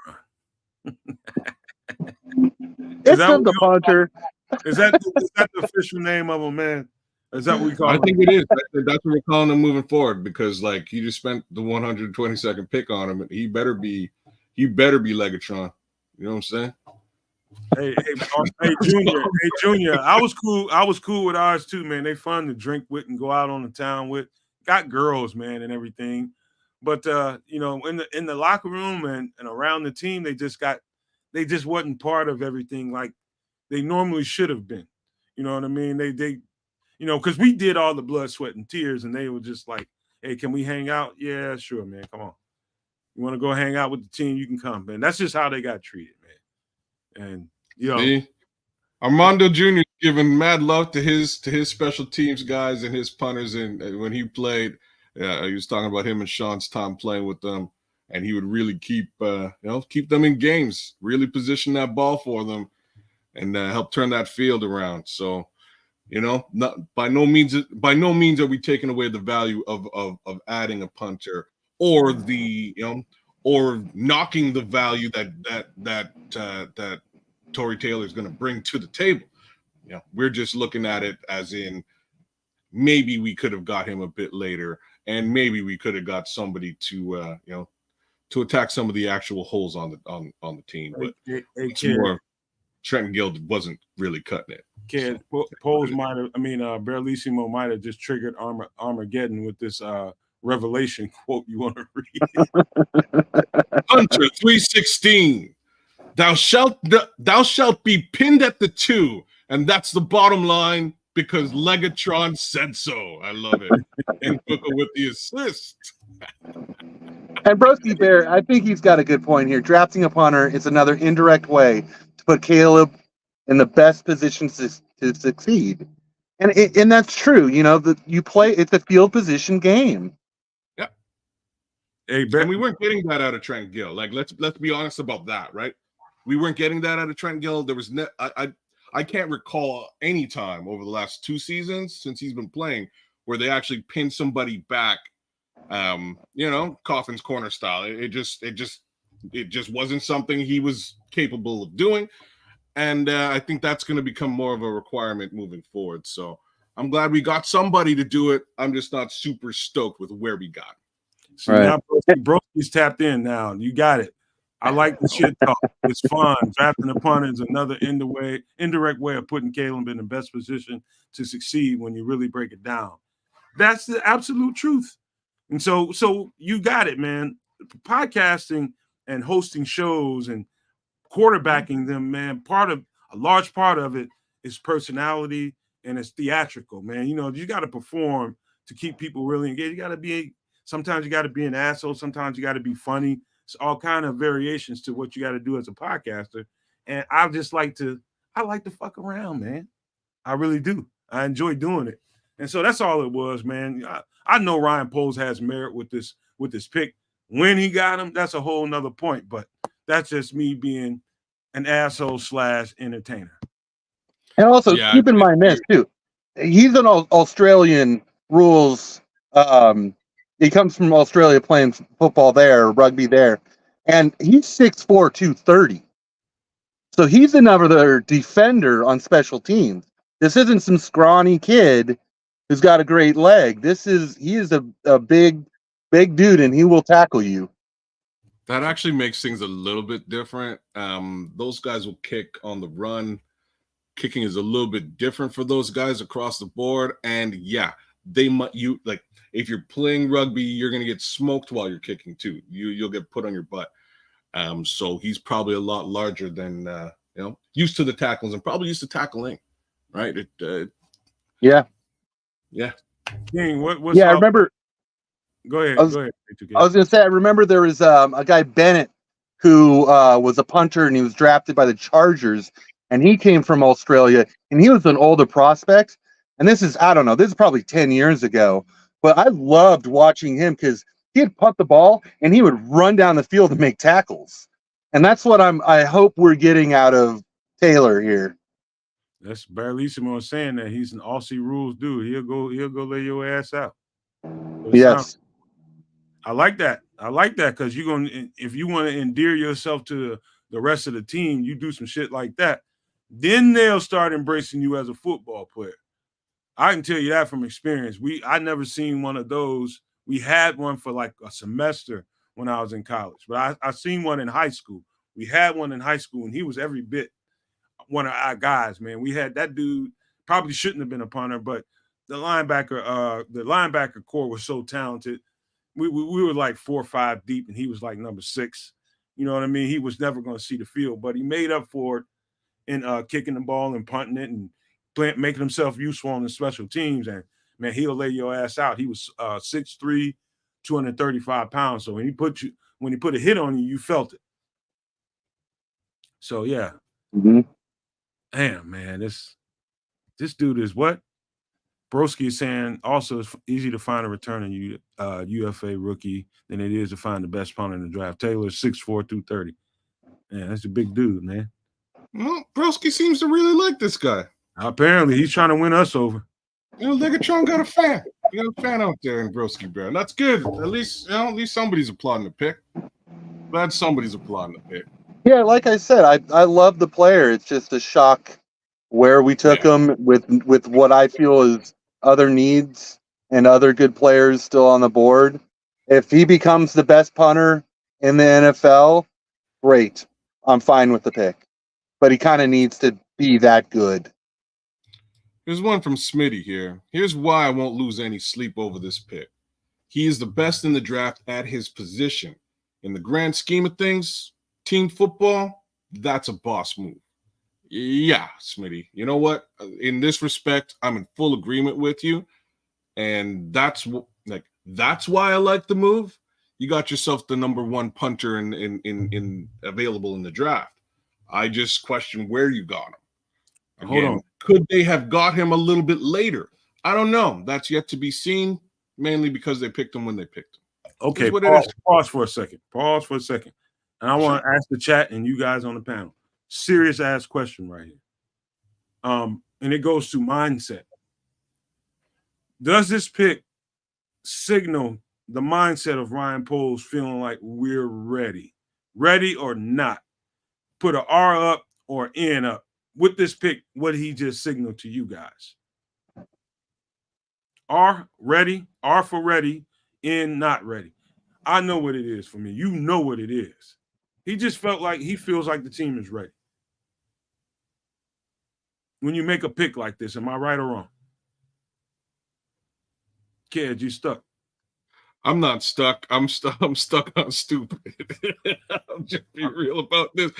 It's the punter. Is that the official name of him, man? Is that what we call him? I think it is. That's what we're calling him moving forward, because like you just spent the 122nd pick on him, and he better be Legatron. You know what I'm saying? Hey, Junior. I was cool with ours too, man. They fun to drink with and go out on the town with. Got girls, man, and everything. But you know, in the locker room and around the team, they just wasn't part of everything like they normally should have been. You know what I mean? They you know, because we did all the blood, sweat, and tears, and they were just like, hey, can we hang out? Yeah, sure, man. Come on. You want to go hang out with the team? You can come, man. That's just how they got treated, man. And you know, Armando Jr. is giving mad love to his special teams guys and his punters. And when he played, he was talking about him and Sean's time playing with them, and he would really keep keep them in games, really position that ball for them, and help turn that field around. So, not by no means are we taking away the value of adding a punter or or knocking the value that Tory Taylor is going to bring to the table. We're just looking at it as in maybe we could have got him a bit later, and maybe we could have got somebody to to attack some of the actual holes on the team. But it's more Trenton Gill wasn't really cutting it. Kid, Pose might have, Barlissimo might have just triggered Armageddon with this Revelation quote you want to read. Hunter 3:16. Thou shalt be pinned at the 2, and that's the bottom line because Legatron said so. I love it. And Booker with the assist. And Broski Bear, I think he's got a good point here. Drafting a punter is another indirect way to put Caleb in the best position to succeed. And that's true. You play, it's a field position game. Yeah. Hey, and we weren't getting that out of Trent Gill. Like, let's be honest about that, right? We weren't getting that out of Trent Gill. There was I can't recall any time over the last 2 seasons since he's been playing where they actually pinned somebody back, Coffin's corner style. It just wasn't something he was capable of doing. And I think that's going to become more of a requirement moving forward. So I'm glad we got somebody to do it. I'm just not super stoked with where we got. So now Broski's tapped in now. You got it. I like the shit talk. It's fun. Drafting a punter is another indirect way of putting Caleb in the best position to succeed when you really break it down. That's the absolute truth. And so you got it, man. Podcasting and hosting shows and quarterbacking them, man, a large part of it is personality and it's theatrical, man. You got to perform to keep people really engaged. Sometimes you got to be an asshole. Sometimes you got to be funny. It's all kind of variations to what you got to do as a podcaster. And I like to fuck around, man. I really do. I enjoy doing it. And so that's all it was, man. I know Ryan Poles has merit with this pick. When he got him, that's a whole nother point. But that's just me being an asshole / entertainer. And also keep in mind this too. He's an Australian rules. He comes from Australia playing football there, rugby there, and he's 6'4", 230. So he's another defender on special teams. This isn't some scrawny kid who's got a great leg. He is a big dude, and he will tackle you. That actually makes things a little bit different. Those guys will kick on the run. Kicking is a little bit different for those guys across the board. And yeah, if you're playing rugby, you're going to get smoked while you're kicking too. You'll get put on your butt. So he's probably a lot larger than, used to the tackles and probably used to tackling, right? Yeah. King, I remember. Go ahead. I was going to say, I remember there was a guy, Bennett, who was a punter and he was drafted by the Chargers, and he came from Australia, and he was an older prospect. And this is probably 10 years ago, but I loved watching him because he'd punt the ball and he would run down the field and make tackles. And that's what I hope we're getting out of Taylor here. That's Barlissimo saying that he's an Aussie rules dude. He'll go lay your ass out. Yes. I like that because if you want to endear yourself to the rest of the team, you do some shit like that. Then they'll start embracing you as a football player. I can tell you that from experience. I never seen one of those. We had one for like a semester when I was in college, but I seen one in high school. We had one in high school, and he was every bit one of our guys, man. We had that dude, probably shouldn't have been a punter, but the linebacker core was so talented. We were like 4 or 5 deep, and he was like number 6. You know what I mean? He was never going to see the field, but he made up for it in kicking the ball and punting it and making himself useful on the special teams. And man, he'll lay your ass out. He was 6'3", 235 pounds. So when he put a hit on you, you felt it. So yeah. Mm-hmm. Damn, man, this dude is what? Broski is saying also it's easy to find a returning UFA rookie than it is to find the best punter in the draft. Taylor 6'4", 230. Man, that's a big dude, man. Well, Broski seems to really like this guy. Apparently, he's trying to win us over. You know, Legatron got a fan. You got a fan out there in Broski Bear. That's good. At least somebody's applauding the pick. Glad somebody's applauding the pick. Yeah, like I said, I love the player. It's just a shock where we took him with what I feel is other needs and other good players still on the board. If he becomes the best punter in the NFL, great. I'm fine with the pick. But he kind of needs to be that good. Here's one from Smitty here. Here's why I won't lose any sleep over this pick. He is the best in the draft at his position. In the grand scheme of things, team football, that's a boss move. Yeah, Smitty. You know what? In this respect, I'm in full agreement with you. And that's why I like the move. You got yourself the number one punter in available in the draft. I just question where you got him. Again, Hold on. could they have got him a little bit later? I don't know. That's yet to be seen, mainly because they picked him when they picked him. Okay, What it is. pause for a second. Pause for a second. And I want to ask the chat and you guys on the panel. Serious ass question right here. And it goes to mindset. Does this pick signal the mindset of Ryan Poles feeling like we're ready? Ready or not? Put an R up or N up. With this pick, what he just signaled to you guys. R, ready. R for ready. N, not ready. I know what it is for me. You know what it is. He just felt like he feels like the team is ready. When you make a pick like this, am I right or wrong? Kid, you stuck. I'm not stuck. I'm stuck on stupid. I'll just be real about this.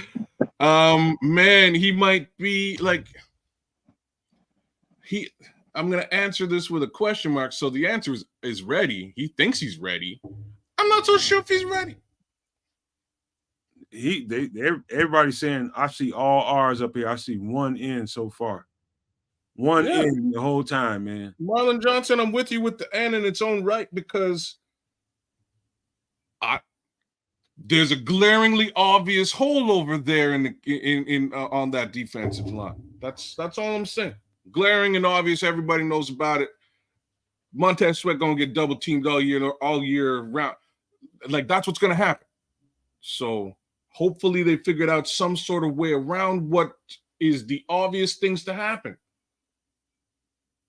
Man, he might be like I'm gonna answer this with a question mark. So the answer is ready. He thinks he's ready. I'm not so sure if he's ready. Everybody's saying I see all R's up here. I see one N so far. One N the whole time, man. Marlon Johnson, I'm with you with the N in its own right because there's a glaringly obvious hole over there on that defensive line. That's all I'm saying. Glaring and obvious. Everybody knows about it. Montez Sweat gonna get double teamed all year round. Like that's what's gonna happen. So hopefully they figured out some sort of way around what is the obvious things to happen.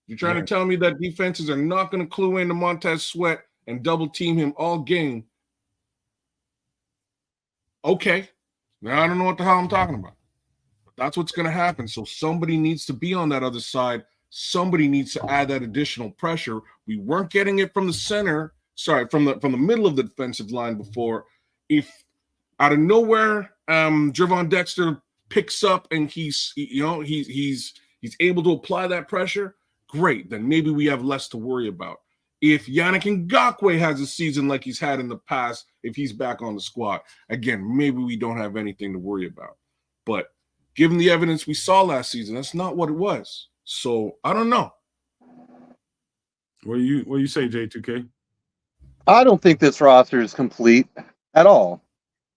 You're trying to tell me that defenses are not going to clue into Montez Sweat and double team him all game. Okay. Now I don't know what the hell I'm talking about. But that's what's going to happen. So somebody needs to be on that other side. Somebody needs to add that additional pressure. We weren't getting it from the center. Sorry, from the middle of the defensive line before. If out of nowhere, Gervon Dexter picks up and he's able to apply that pressure, great. Then maybe we have less to worry about. If Yannick Ngakoue has a season like he's had in the past, if he's back on the squad, again, maybe we don't have anything to worry about. But given the evidence we saw last season, that's not what it was. So I don't know. What do you say, J2K? I don't think this roster is complete at all.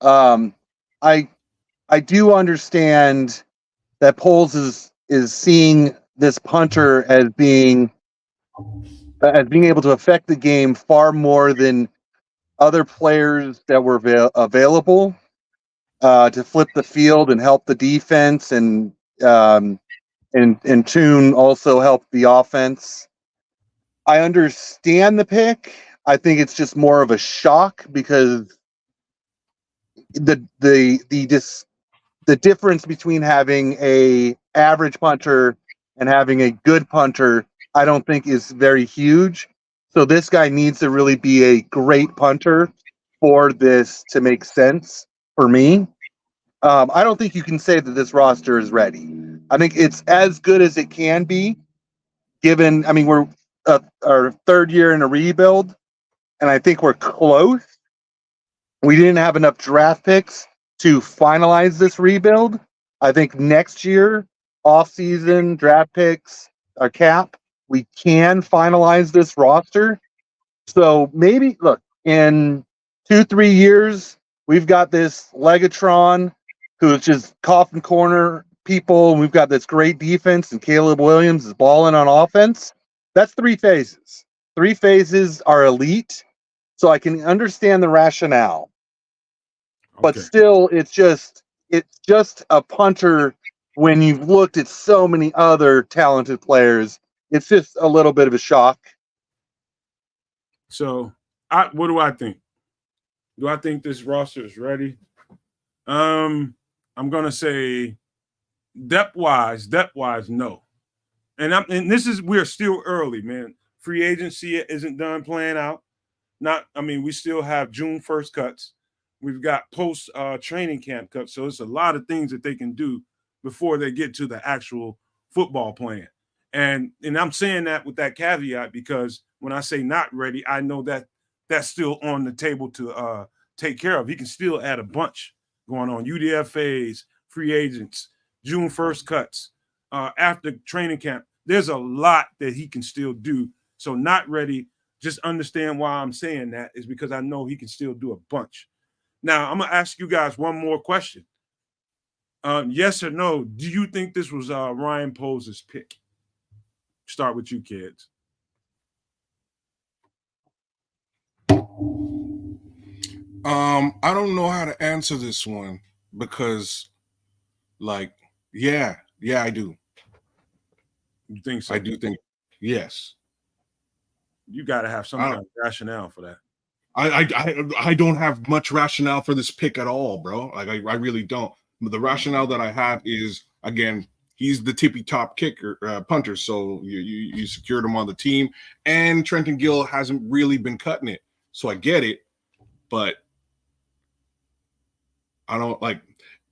I do understand that Poles is seeing this punter as being able to affect the game far more than other players that were available to flip the field and help the defense and Tune also help the offense. I understand the pick. I think it's just more of a shock because the difference between having a average punter and having a good punter, I don't think is very huge. So this guy needs to really be a great punter for this to make sense for me. I don't think you can say that this roster is ready. I think it's as good as it can be, given, I mean, we're our third year in a rebuild, and I think we're close. We didn't have enough draft picks to finalize this rebuild. I think next year off-season draft picks, our cap, we can finalize this roster. So maybe, look, in 2-3 years, we've got this Legatron who's just coffin corner people. And we've got this great defense, and Caleb Williams is balling on offense. That's 3 phases. 3 phases are elite. So I can understand the rationale. But still, it's just a punter when you've looked at so many other talented players. It's just a little bit of a shock. So, what do I think? Do I think this roster is ready? I'm gonna say depth-wise, no. And we're still early, man. Free agency isn't done playing out. We still have June 1st cuts. We've got post training camp cuts. So it's a lot of things that they can do before they get to the actual football plan. And I'm saying that with that caveat because when I say not ready, I know that that's still on the table to take care of. He can still add a bunch going on. UDFAs, free agents, June 1st cuts, after training camp. There's a lot that he can still do. So not ready. Just understand why I'm saying that is because I know he can still do a bunch. Now, I'm going to ask you guys one more question. Yes or no, do you think this was Ryan Poles' pick? Start with you, kids. I don't know how to answer this one because, yeah, I do. You think so? I do think, yes. You got to have some kind of rationale for that. I don't have much rationale for this pick at all, bro. I really don't. But the rationale that I have is, again, he's the tippy top kicker, punter. So you secured him on the team, and Trenton Gill hasn't really been cutting it. So I get it, but I don't like.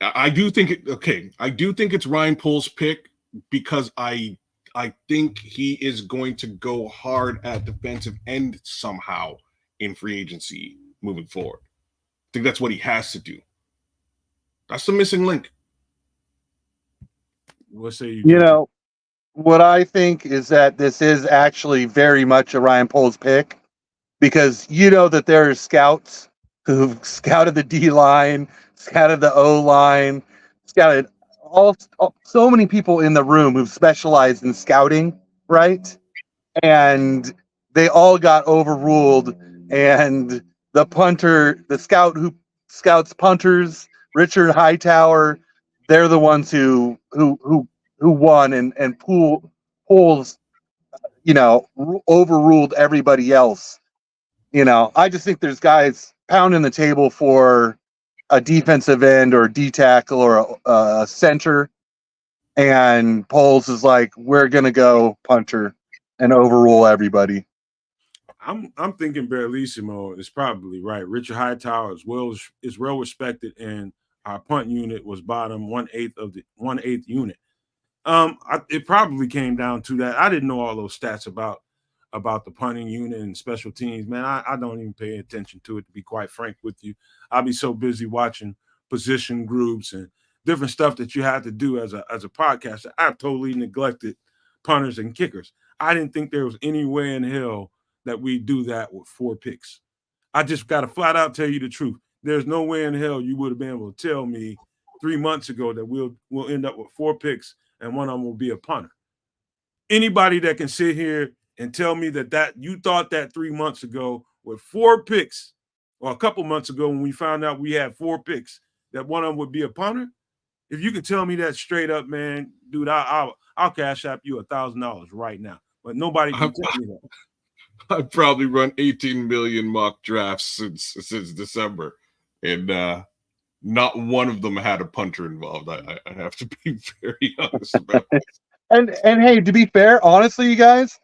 I do think it. Okay, I do think it's Ryan Poles' pick because I think he is going to go hard at defensive end somehow in free agency moving forward. I think that's what he has to do. That's the missing link. What say you? You know, what I think is that this is actually very much a Ryan Poles pick because you know that there are scouts who've scouted the D line, scouted the O line, scouted so many people in the room who've specialized in scouting, right? And they all got overruled. And the scout who scouts punters, Richard Hightower, they're the ones who won and Poles, overruled everybody else. I just think there's guys pounding the table for a defensive end or a D tackle or a center, and Poles is like, we're gonna go punter and overrule everybody. I'm thinking Bellissimo is probably right. Richard Hightower is well respected, and our punt unit was bottom 1/8 of the 1/8 unit. It probably came down to that. I didn't know all those stats about the punting unit and special teams. Man, I don't even pay attention to it, to be quite frank with you. I'll be so busy watching position groups and different stuff that you have to do as a podcaster. I've totally neglected punters and kickers. I didn't think there was any way in hell that we do that with 4 picks. I just got to flat out tell you the truth. There's no way in hell you would have been able to tell me 3 months ago that we'll end up with 4 picks and one of them will be a punter. Anybody that can sit here and tell me that you thought that 3 months ago with 4 picks, or a couple months ago when we found out we had 4 picks, that one of them would be a punter. If you can tell me that straight up, man, dude, I'll cash app you $1,000 right now. But nobody can tell me that. I've probably run 18 million mock drafts since December, and not one of them had a punter involved. I have to be very honest about it. And hey, to be fair, honestly, you guys,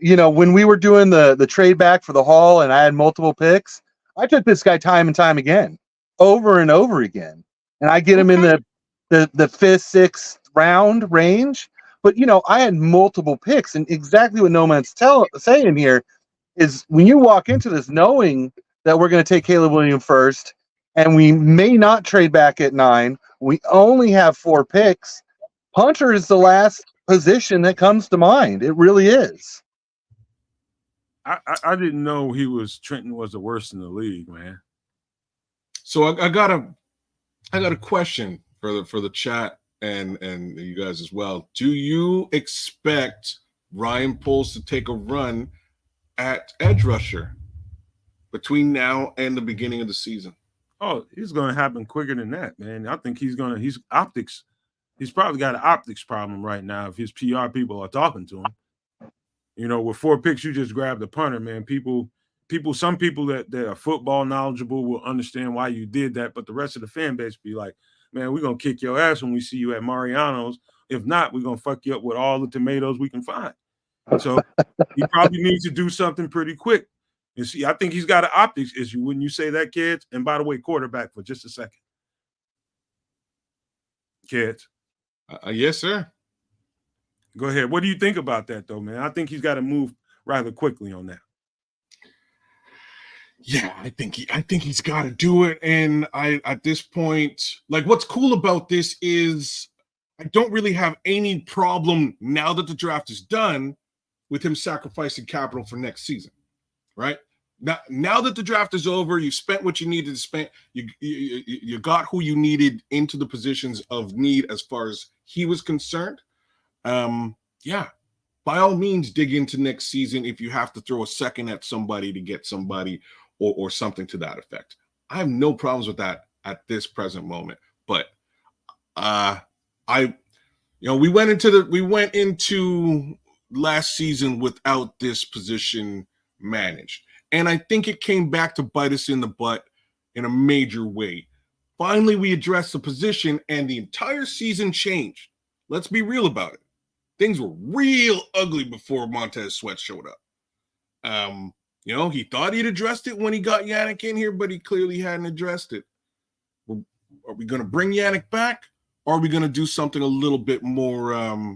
when we were doing the trade back for the haul and I had multiple picks, I took this guy time and time again, over and over again. And I get him in the 5th, 6th round range. But, I had multiple picks. And exactly what Nomad's saying here is when you walk into this knowing that we're going to take Caleb Williams first, and we may not trade back at 9, we only have 4 picks, punter is the last position that comes to mind. It really is. I didn't know Trenton was the worst in the league, man. So I got a question for the chat and you guys as well. Do you expect Ryan Poles to take a run at edge rusher between now and the beginning of the season? Oh, it's going to happen quicker than that, man. I think he's optics. He's probably got an optics problem right now if his PR people are talking to him. You know, with 4 picks, you just grab the punter, man. Some people that are football knowledgeable will understand why you did that, but the rest of the fan base be like, man, we're going to kick your ass when we see you at Mariano's. If not, we're going to fuck you up with all the tomatoes we can find. So he probably needs to do something pretty quick. You see, I think he's got an optics issue. Wouldn't you say that, kids? And by the way, quarterback for just a second. Kids. Yes, sir. Go ahead. What do you think about that, though, man? I think he's got to move rather quickly on that. Yeah, I think he's got to do it. And at this point, like, what's cool about this is I don't really have any problem now that the draft is done with him sacrificing capital for next season, right? Now that the draft is over, you spent what you needed to spend. You got who you needed into the positions of need as far as he was concerned. Yeah, by all means, dig into next season if you have to throw a second at somebody to get somebody or something to that effect. I have no problems with that at this present moment. But we went into last season without this position managed. And I think it came back to bite us in the butt in a major way. Finally, we addressed the position and the entire season changed. Let's be real about it. Things were real ugly before Montez Sweat showed up. He thought he'd addressed it when he got Yannick in here, but he clearly hadn't addressed it. Are we going to bring Yannick back? Or are we going to do something a little bit more,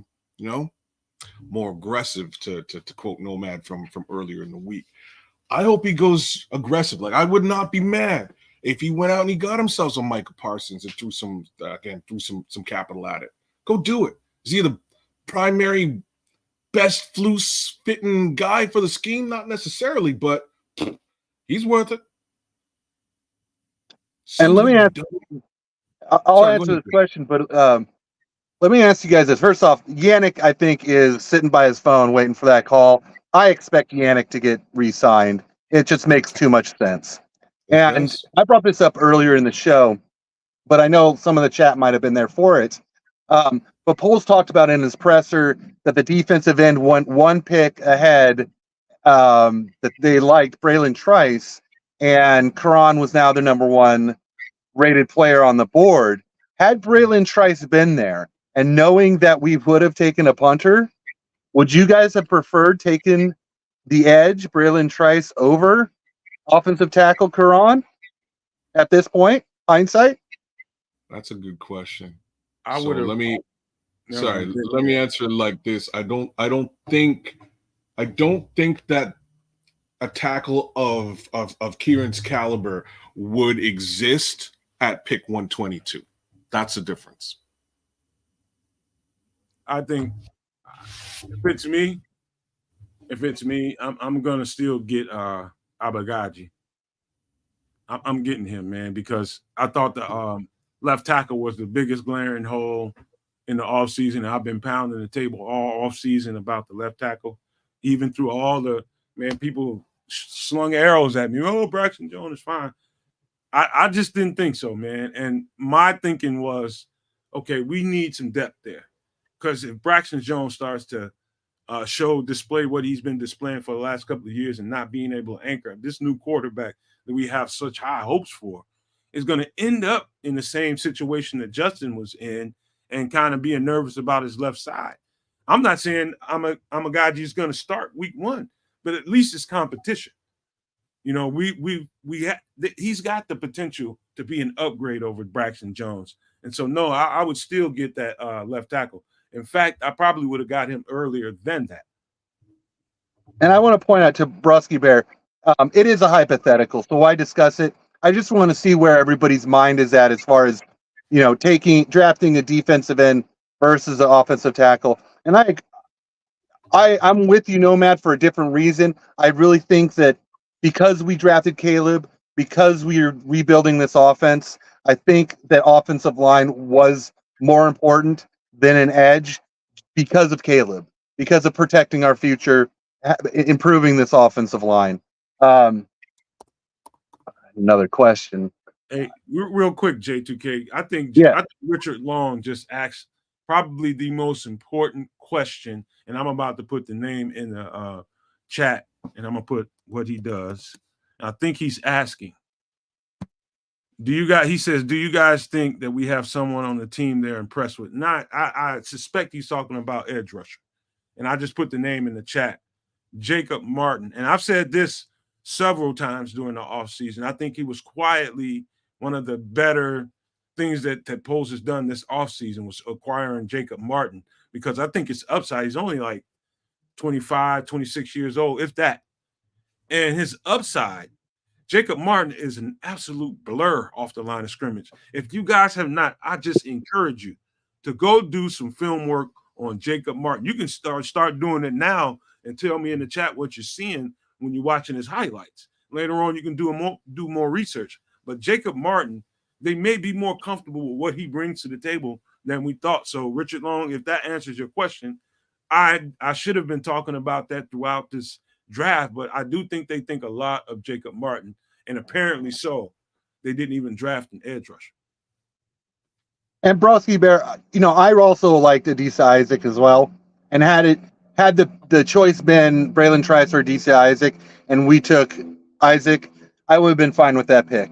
more aggressive, to quote Nomad from earlier in the week? I hope he goes aggressive. Like, I would not be mad if he went out and he got himself some Micah Parsons and threw some capital at it. Go do it. Is he the primary best flus fitting guy for the scheme? Not necessarily, but he's worth it. And let me ask, I'll answer this question, but let me ask you guys this. First off, Yannick, I think, is sitting by his phone waiting for that call. I expect Yannick to get re-signed. It just makes too much sense. And I brought this up earlier in the show, but I know some of the chat might have been there for it. But Poles talked about in his presser that the defensive end went 1 pick ahead, that they liked Braylon Trice, and Karan was now the number 1 rated player on the board. Had Braylon Trice been there, and knowing that we would have taken a punter, would you guys have preferred taking the edge, Braylon Trice, over offensive tackle Karan at this point, hindsight? That's a good question. Let me answer it like this. I don't think that a tackle of Kieran's caliber would exist at pick 122. That's the difference. I think if it's me, I'm gonna still get Abagaji. I'm getting him, man, because I thought the left tackle was the biggest glaring hole in the offseason. I've been pounding the table all offseason about the left tackle, even through all the people slung arrows at me. Oh, Braxton Jones is fine. I just didn't think so, man. And my thinking was, okay, we need some depth there. Because if Braxton Jones starts to display what he's been displaying for the last couple of years and not being able to anchor, this new quarterback that we have such high hopes for is going to end up in the same situation that Justin was in and kind of being nervous about his left side. I'm not saying I'm a guy who's going to start week 1, but at least it's competition. He's got the potential to be an upgrade over Braxton Jones. And so, no, I would still get that left tackle. In fact, I probably would have got him earlier than that. And I want to point out to Brusky Bear, it is a hypothetical, so why discuss it? I just want to see where everybody's mind is at as far as, drafting a defensive end versus the offensive tackle. And I'm with you, Nomad, for a different reason. I really think that because we drafted Caleb, because we are rebuilding this offense, I think that offensive line was more important than an edge because of Caleb, because of protecting our future, improving this offensive line. Another question. Hey, real quick, J2K. I think Yeah. Richard Long just asked probably the most important question, and I'm about to put the name in the chat, and I'm gonna put what he does. I think he's asking, he says, do you guys think that we have someone on the team they're impressed with? Not, I suspect he's talking about edge rusher. And I just put the name in the chat, Jacob Martin. And I've said this several times during the offseason. I think he was quietly one of the better things that Poles has done this offseason was acquiring Jacob Martin, because I think his upside, he's only like 25, 26 years old, if that. And his upside, Jacob Martin is an absolute blur off the line of scrimmage. If you guys have not, I just encourage you to go do some film work on Jacob Martin. You can start doing it now and tell me in the chat what you're seeing when you're watching his highlights. Later on, you can do more research. But Jacob Martin, they may be more comfortable with what he brings to the table than we thought. So, Richard Long, if that answers your question, I should have been talking about that throughout this draft, but I do think they think a lot of Jacob Martin, and apparently so. They didn't even draft an edge rusher. And Brosky Bear, I also liked Adisa Isaac as well. And had the choice been Braylon Trice or Adisa Isaac, and we took Isaac, I would have been fine with that pick.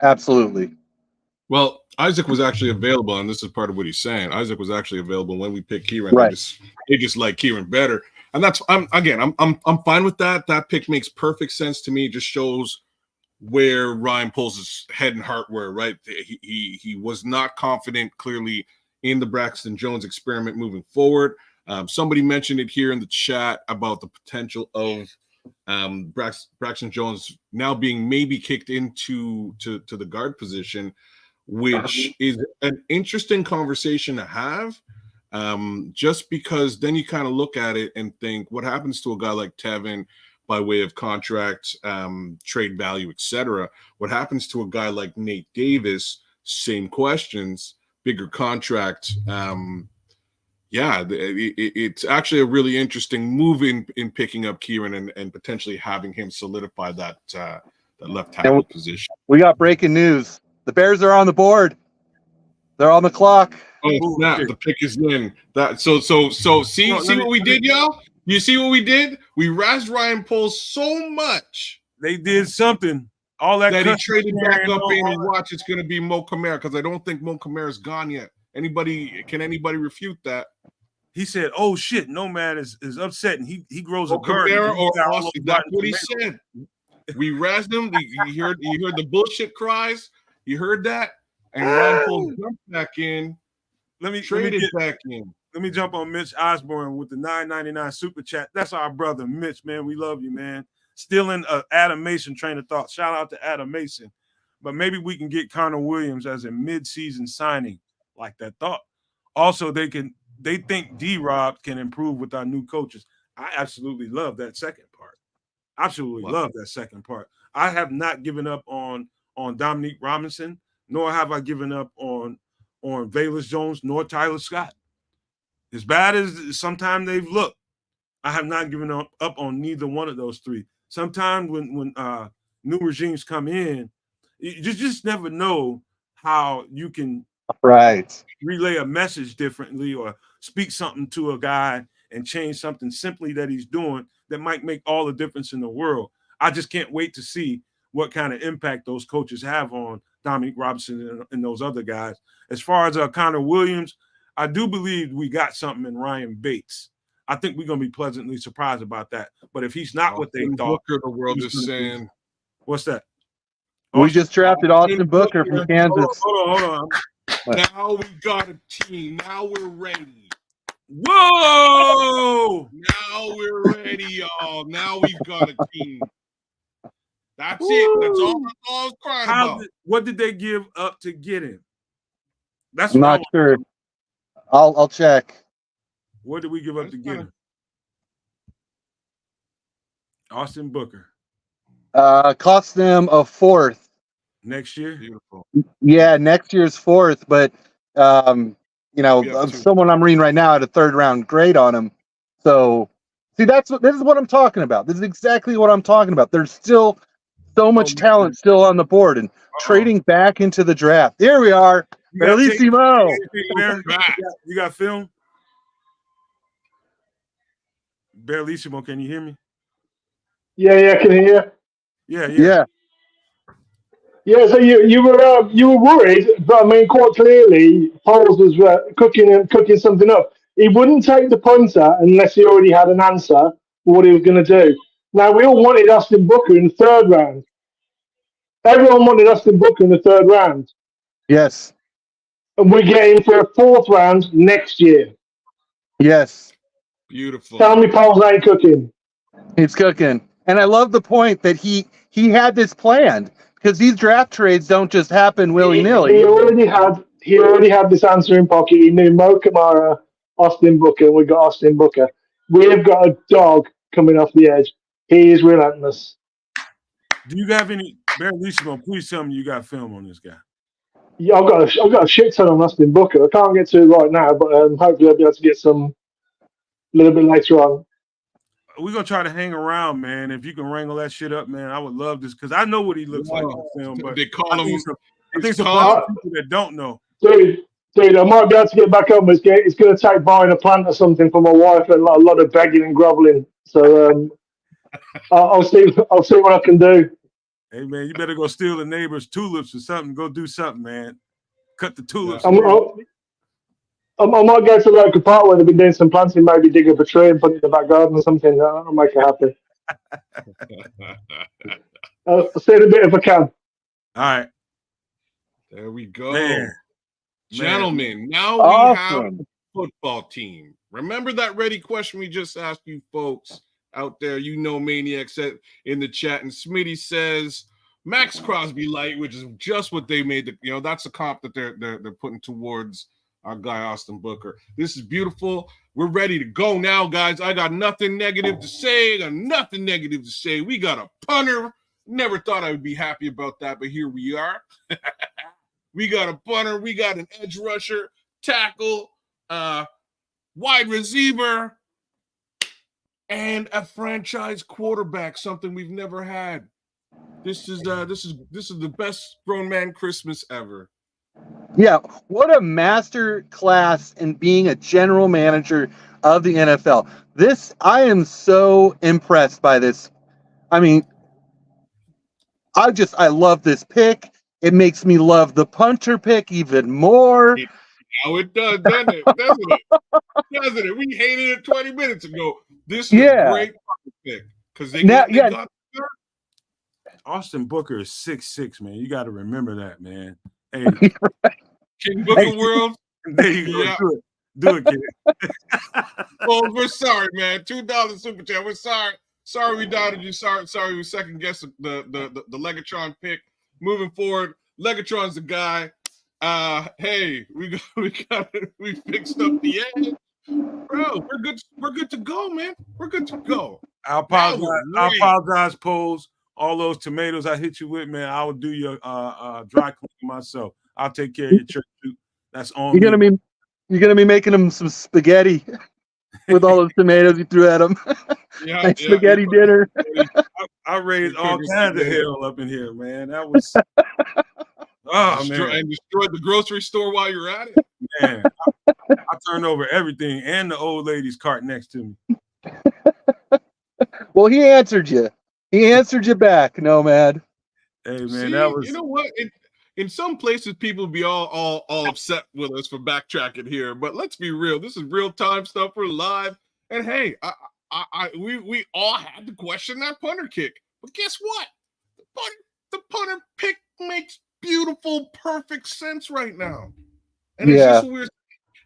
Absolutely. Well, Isaac was actually available, and this is part of what he's saying. Isaac was actually available when we picked Kieran. Right. They just like Kieran better, and I'm fine with that. That pick makes perfect sense to me. It just shows where Ryan Poles' head and heart were. Right, he was not confident clearly in the Braxton Jones experiment moving forward. Somebody mentioned it here in the chat about the potential of Braxton Jones now being maybe kicked into the guard position, which is an interesting conversation to have, just because then you kind of look at it and think, what happens to a guy like Tevin by way of contract, trade value, etc.? What happens to a guy like Nate Davis? Same questions, bigger contract. It's actually a really interesting move in picking up Kieran and potentially having him solidify that left tackle position. We got breaking news. The Bears are on the board. They're on the clock. Oh snap! The pick is in. See what we did, y'all? You see what we did? We razzed Ryan Poles so much. They did something. All that he traded back up in and watch. It's going to be Mo Kamara, because I don't think Mo Kamara's gone yet. Can anybody refute that? He said, "Oh shit, Nomad is upset, and he grows a guard." Kamara or Austin. That's what he said. We razzed him. You heard the bullshit cries. You heard that, and Ryan Poles jumped back in. Traded back in. Let me jump on Mitch Osborne with the $9.99 super chat. That's our brother, Mitch, man. We love you, man. Stealing Adam Mason train of thought. Shout out to Adam Mason. But maybe we can get Connor Williams as a mid-season signing, like that thought. Also, they think D-Rob can improve with our new coaches. I absolutely love that second part. Absolutely love that second part. I have not given up on Dominique Robinson, nor have I given up on Velus Jones, nor Tyler Scott. As bad as sometimes they've looked, I have not given up on neither one of those three. Sometimes when new regimes come in, you just never know how you can relay a message differently or speak something to a guy and change something simply that he's doing that might make all the difference in the world. I just can't wait to see what kind of impact those coaches have on Dominique Robinson and those other guys. As far as Connor Williams, I do believe we got something in Ryan Bates. I think we're going to be pleasantly surprised about that. But if he's not what they thought, Booker, the world is saying. What's that? We just drafted Austin Booker from Kansas. Hold on. Now we got a team. Now we're ready. Whoa! Now we're ready, y'all. Now we've got a team. That's it. That's all I was crying about. What did they give up to get him? I'm not sure. I'll check. What did we give up to get him? Austin Booker. Cost them a fourth. Next year? Beautiful. Yeah, next year's fourth, but Yeah, of two. someone I'm reading right now had a third round grade on him. So see, this is what I'm talking about. This is exactly what I'm talking about. There's still so much talent still on the board, and trading back into the draft. Here we are. Bellissimo. You got film? Bellissimo, can you hear me? Yeah, can you hear? Yeah. Yeah, so you were worried, but I mean, quite clearly, Poles was cooking something up. He wouldn't take the punter unless he already had an answer for what he was going to do. Now, we all wanted Austin Booker in the third round. Everyone wanted Austin Booker in the third round, Yes. and we're getting for a fourth round next year. Yes. Beautiful. Tell me, Poles ain't cooking. He's cooking. And I love the point that he had this planned, because these draft trades don't just happen willy-nilly. He already had this answer in pocket. He knew Mo Kamara, Austin Booker, and we got Austin Booker. We've got a dog coming off the edge. He is relentless. Do you have any Bellissimo? Please tell me you got film on this guy. Yeah, I've got a shit ton on Austin Booker. I can't get to it right now, but hopefully I'll be able to get some a little bit later on. We're gonna try to hang around, man. If you can wrangle that shit up, man, I would love this, because I know what he looks like in the film, but They call him. I think some other people that don't know. Dude, I might be able to get back on, but it's going to take buying a plant or something for my wife and a lot of begging and groveling. So I'll see what I can do. Hey, man, you better go steal the neighbor's tulips or something. Go do something, man. Cut the tulips. I might go to the local park where they've been doing some planting, maybe dig up a tree and put it in the back garden or something. That'll make it happen. I'll see it a bit if I can. All right. There we go. Man. Gentlemen, now we have a football team. Remember that ready question we just asked you folks out there? You know, Maniac said in the chat, and Smitty says Max Crosby light, which is just what they made. That's a comp that they're putting towards our guy Austin Booker. This is beautiful. We're ready to go now, guys. I got nothing negative to say. We got a punter. Never thought I would be happy about that, but here we are. We got a punter. We got an edge rusher, tackle, wide receiver, and a franchise quarterback. Something we've never had. This is the best grown man Christmas ever. Yeah, what a master class in being a general manager of the NFL. I am so impressed by this. I mean, I love this pick. It makes me love the punter pick even more. Now it does, doesn't it? Doesn't it? We hated it 20 minutes ago. This is a great pick because they got Austin Booker is 6'6", man. You got to remember that, man. Hey, King Booker World. There you go. Yeah. Do it, kid. Well, we're sorry, man. $2 super chat. We're sorry. Sorry we doubted you. Sorry we second guessed the Legatron pick. Moving forward, Legatron's the guy. Hey, we fixed up the edge. Bro, we're good to go, man. We're good to go. I apologize, Poles. All those tomatoes I hit you with, man, I will do your dry cleaning myself. I'll take care of your church too. That's on me. You're gonna be making them some spaghetti with all those tomatoes you threw at them. Spaghetti dinner. I raised all kinds of hell up in here, man. That was and destroyed the grocery store while you're at it. Man, I turned over everything and the old lady's cart next to me. Well, he answered you. He answered you back, Nomad. Hey, man, that was. You know what? In some places, people be all upset with us for backtracking here, but let's be real. This is real time stuff. We're live, and hey, we all had to question that punter kick. But guess what? The punter pick makes beautiful, perfect sense right now. And it's just weird.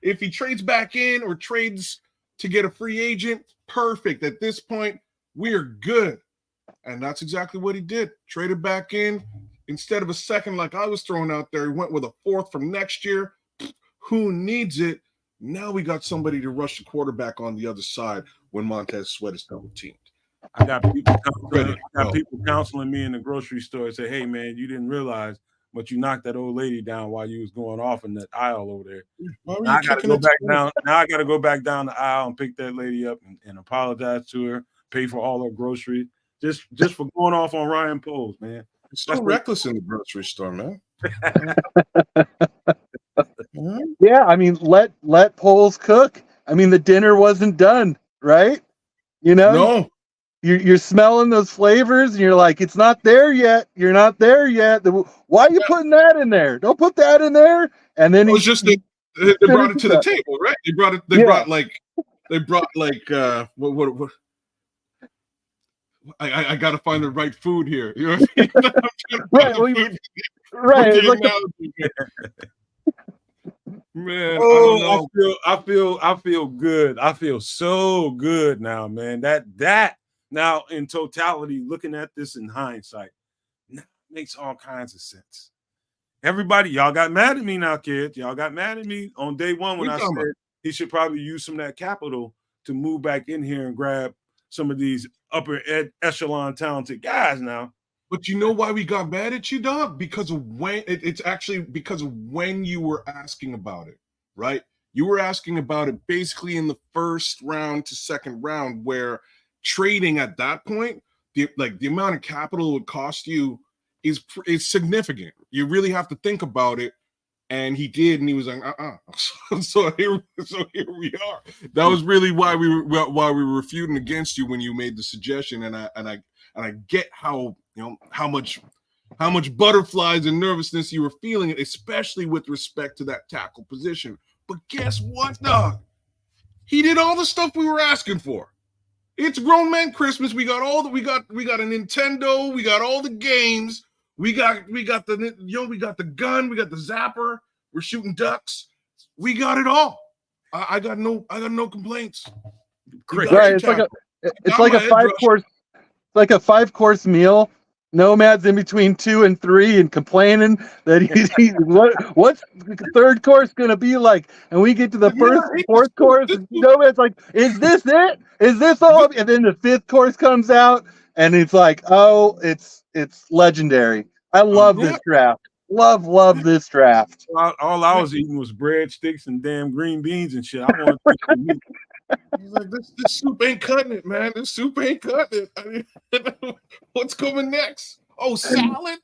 If he trades back in or trades to get a free agent, perfect. At this point, we're good. And that's exactly what he did. Traded back in. Instead of a second like I was throwing out there, he went with a fourth from next year. Who needs it? Now we got somebody to rush the quarterback on the other side when Montez Sweat is double teamed. I got people Ready, counseling me in the grocery store and say, "Hey, man, you didn't realize, but you knocked that old lady down while you was going off in that aisle over there." Why were Now you I got to kicking go it back to down. Now I got to go back down the aisle and pick that lady up and apologize to her, pay for all her groceries, just for going off on Ryan Poles, man. It's so reckless in the grocery store, man. Yeah, I mean, let Poles cook. I mean, the dinner wasn't done, right? You know, No, you're smelling those flavors, and you're like, it's not there yet. You're not there yet. Why are you putting that in there? Don't put that in there. And then it was just that they brought it to the table, right? They brought it. They brought like what? I got to find the right food here. You know what I mean? Right, right. It's like man, Oh, I feel good. I feel so good now, man. That now in totality, looking at this in hindsight, makes all kinds of sense. Everybody, y'all got mad at me now, kids. Y'all got mad at me on day one when I said he should probably use some of that capital to move back in here and grab some of these upper echelon talented guys now. But you know why we got mad at you, dog? Because of when it's actually because of when you were asking about it, right? You were asking about it basically in the first round to second round, where trading at that point, the amount of capital it would cost you is significant. You really have to think about it. And he did, and he was like, So here we are. That was really why we were refuting against you when you made the suggestion, and I get how how much butterflies and nervousness you were feeling, especially with respect to that tackle position. But guess what, dog? He did all the stuff we were asking for. It's grown man Christmas. We got a Nintendo. We got all the games. We got the gun. We got the zapper. We're shooting ducks. We got it all. I got no complaints. Right, it's like a 5-course meal. Nomad's in between 2 and 3 and complaining that he's what's the third course gonna be like? And we get to the fourth course, and Nomad's like, "Is this it? Is this all?" And then the 5th course comes out, and it's like, "Oh, it's legendary." I love this draft. Love this draft. All I was eating was breadsticks and damn green beans and shit. I wanted to eat meat. He's like, this soup ain't cutting it, man. This soup ain't cutting it. I mean, what's coming next? Oh, salad?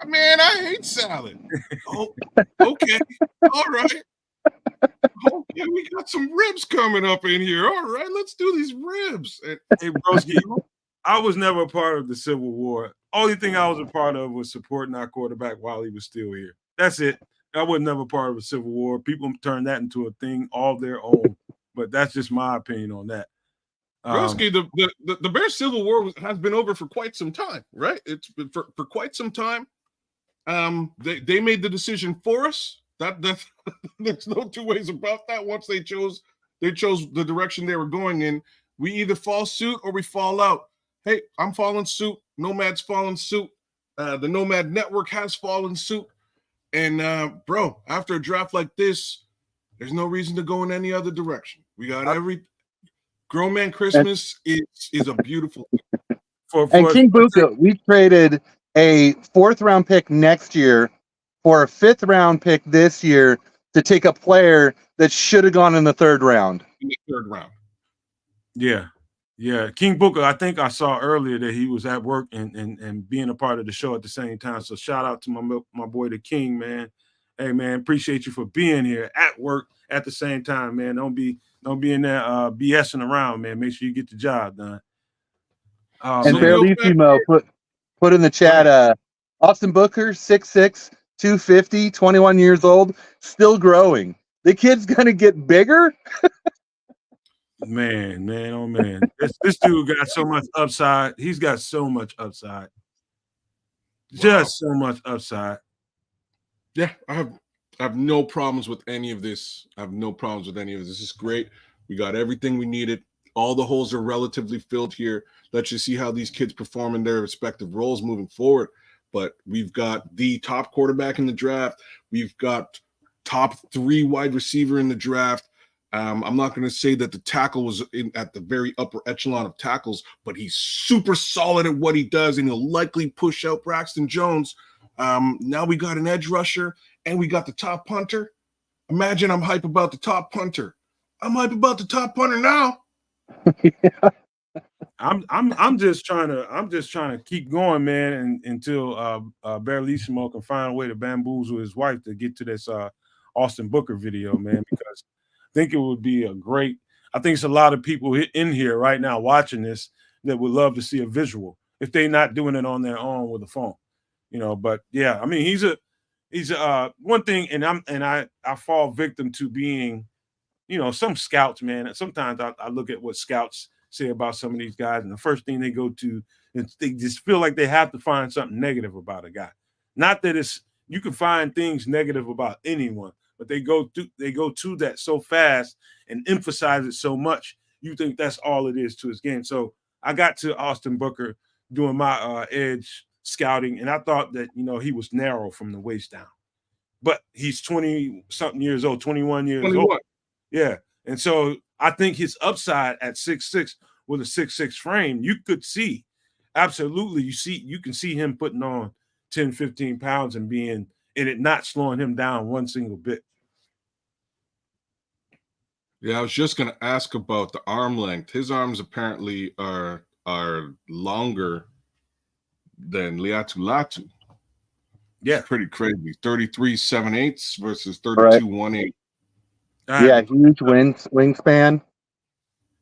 Man, I hate salad. Oh, okay. All right. Okay, we got some ribs coming up in here. All right, let's do these ribs. Hey, broski, I was never a part of the Civil War. Only thing I was a part of was supporting our quarterback while he was still here. That's it. I was never part of a Civil War. People turned that into a thing all their own. But that's just my opinion on that. Broski, the Bears Civil War has been over for quite some time, right? It's been for quite some time. They made the decision for us. That there's no two ways about that. Once they chose the direction they were going in, we either fall suit or we fall out. Hey, I'm following suit. Nomad's following suit. The Nomad Network has fallen suit. And bro, after a draft like this, there's no reason to go in any other direction. We got Grown Man Christmas is a beautiful thing. And King Buka, we traded a 4th round pick next year for a 5th round pick this year to take a player that should have gone in the 3rd round. In the 3rd round. Yeah. King Booker, I think I saw earlier that he was at work and being a part of the show at the same time. So shout out to my boy the King, man. Hey man, appreciate you for being here at work at the same time, man. Don't be in there BSing around, man. Make sure you get the job done. And Fairlissimo put in the chat, Austin Booker, 6'6", 250, 21 years old, still growing. The kid's gonna get bigger. Man, oh man. This dude got so much upside. He's got so much upside. Just so much upside. Yeah, I have no problems with any of this. This is great. We got everything we needed. All the holes are relatively filled here. Let's just see how these kids perform in their respective roles moving forward. But we've got the top quarterback in the draft. We've got top 3 wide receiver in the draft. I'm not going to say that the tackle was at the very upper echelon of tackles, but he's super solid at what he does, and he'll likely push out Braxton Jones. Now we got an edge rusher, and we got the top punter. Imagine I'm hype about the top punter. I'm hype about the top punter now. I'm just trying to keep going, man, until Barlissimo can find a way to bamboozle his wife to get to this Austin Booker video, man, because I think it would be I think it's a lot of people in here right now watching this that would love to see a visual if they're not doing it on their own with a phone, But yeah, I mean, he's one thing, and I fall victim to being, some scouts, man. And sometimes I look at what scouts say about some of these guys, and the first thing they go to is they just feel like they have to find something negative about a guy. Not that you can find things negative about anyone, but they go to that so fast and emphasize it so much. You think that's all it is to his game. So I got to Austin Booker doing my edge scouting, and I thought that he was narrow from the waist down, but he's 20-something years old, 21 years 21. old. Yeah, and so I think his upside at 6'6" with a 6'6" frame, you could see absolutely. You can see him putting on 10, 15 pounds and it not slowing him down one single bit. Yeah, I was just going to ask about the arm length. His arms apparently are longer than Liatu Latu. Yeah, it's pretty crazy. 33 7/8 versus 32 1/8. Yeah, huge wingspan.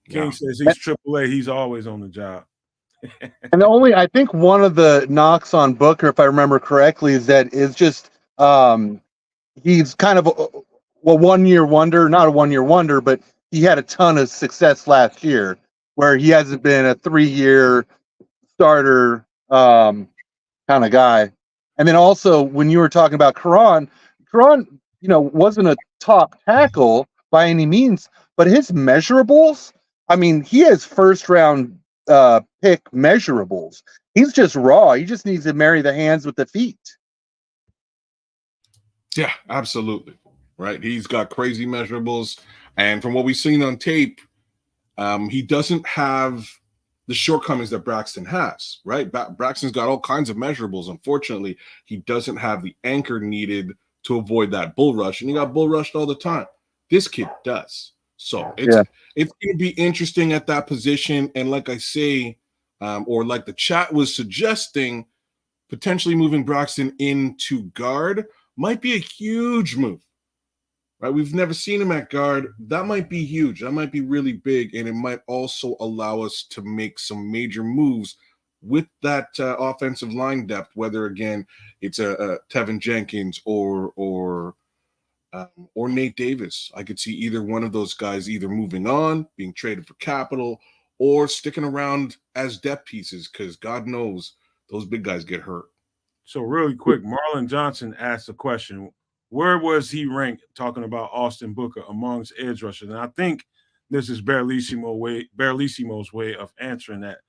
King says he's AAA. He's always on the job. And I think one of the knocks on Booker, if I remember correctly, is just he's kind of a 1 year wonder, not a 1 year wonder, but he had a ton of success last year where he hasn't been a 3-year starter kind of guy. And then also when you were talking about Karan, wasn't a top tackle by any means, but his measurables, I mean, he has first round pick measurables. He's just raw. He just needs to marry the hands with the feet. Yeah, absolutely. Right. He's got crazy measurables. And from what we've seen on tape, he doesn't have the shortcomings that Braxton has, right? Braxton's got all kinds of measurables. Unfortunately, he doesn't have the anchor needed to avoid that bull rush. And he got bull rushed all the time. This kid does. So it's going to be interesting at that position. And like I say, or like the chat was suggesting, potentially moving Braxton into guard might be a huge move. Right? We've never seen him at guard. That might be huge. That might be really big. And it might also allow us to make some major moves with that offensive line depth, whether, again, it's a Tevin Jenkins or Nate Davis. I could see either one of those guys either moving on, being traded for capital, or sticking around as depth pieces, because God knows those big guys get hurt. So really quick, Marlon Johnson asked a question. Where was he ranked, talking about Austin Booker, amongst edge rushers? And I think this is Barlissimo's way of answering that.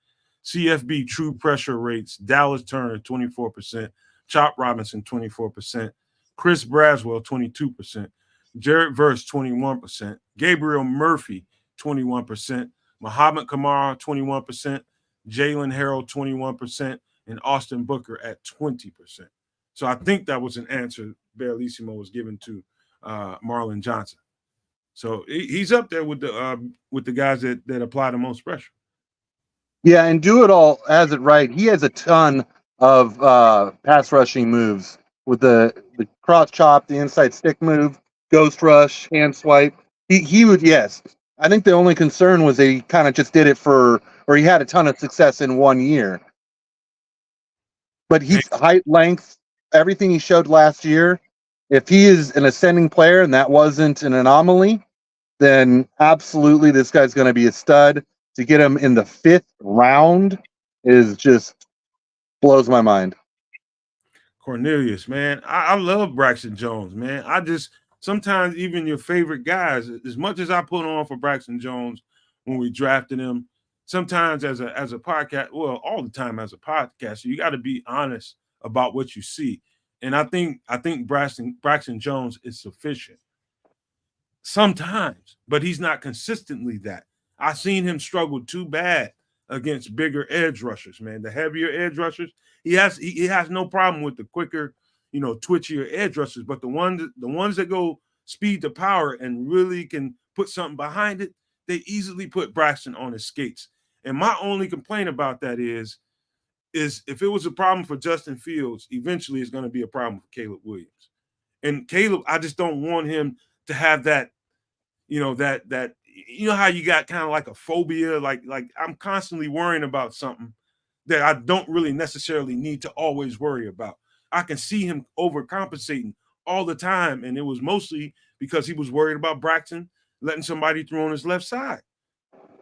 CFB true pressure rates, Dallas Turner, 24%, Chop Robinson, 24%, Chris Braswell, 22%, Jared Verse, 21%, Gabriel Murphy, 21%, Muhammad Kamara, 21%, Jalen Harrell, 21%, and Austin Booker at 20%. So I think that was an answer Barlissimo was given to Marlon Johnson. So he's up there with the guys that apply the most pressure. Yeah, and Do It All has it right. He has a ton of pass rushing moves with the cross chop, the inside stick move, ghost rush, hand swipe. He would, yes. I think the only concern was he kind of just did it he had a ton of success in 1 year. But he's height, length, everything he showed last year. If he is an ascending player and that wasn't an anomaly, then absolutely this guy's going to be a stud. To get him in the 5th round is just blows my mind. Cornelius, man, I love Braxton Jones, man. Sometimes even your favorite guys, as much as I put on for Braxton Jones when we drafted him, sometimes as a podcast, well, all the time as a podcaster, you got to be honest about what you see. And I think Braxton Jones is sufficient. sometimes, but he's not consistently that. I've seen him struggle too bad against bigger edge rushers, man. The heavier edge rushers, he has no problem with the quicker, twitchier edge rushers, but the ones that go speed to power and really can put something behind it, they easily put Braxton on his skates. And my only complaint about that is if it was a problem for Justin Fields, eventually it's going to be a problem for Caleb Williams. And Caleb, I just don't want him to have that, that how you got kind of like a phobia, like I'm constantly worrying about something that I don't really necessarily need to always worry about. I can see him overcompensating all the time, and it was mostly because he was worried about Braxton letting somebody through on his left side.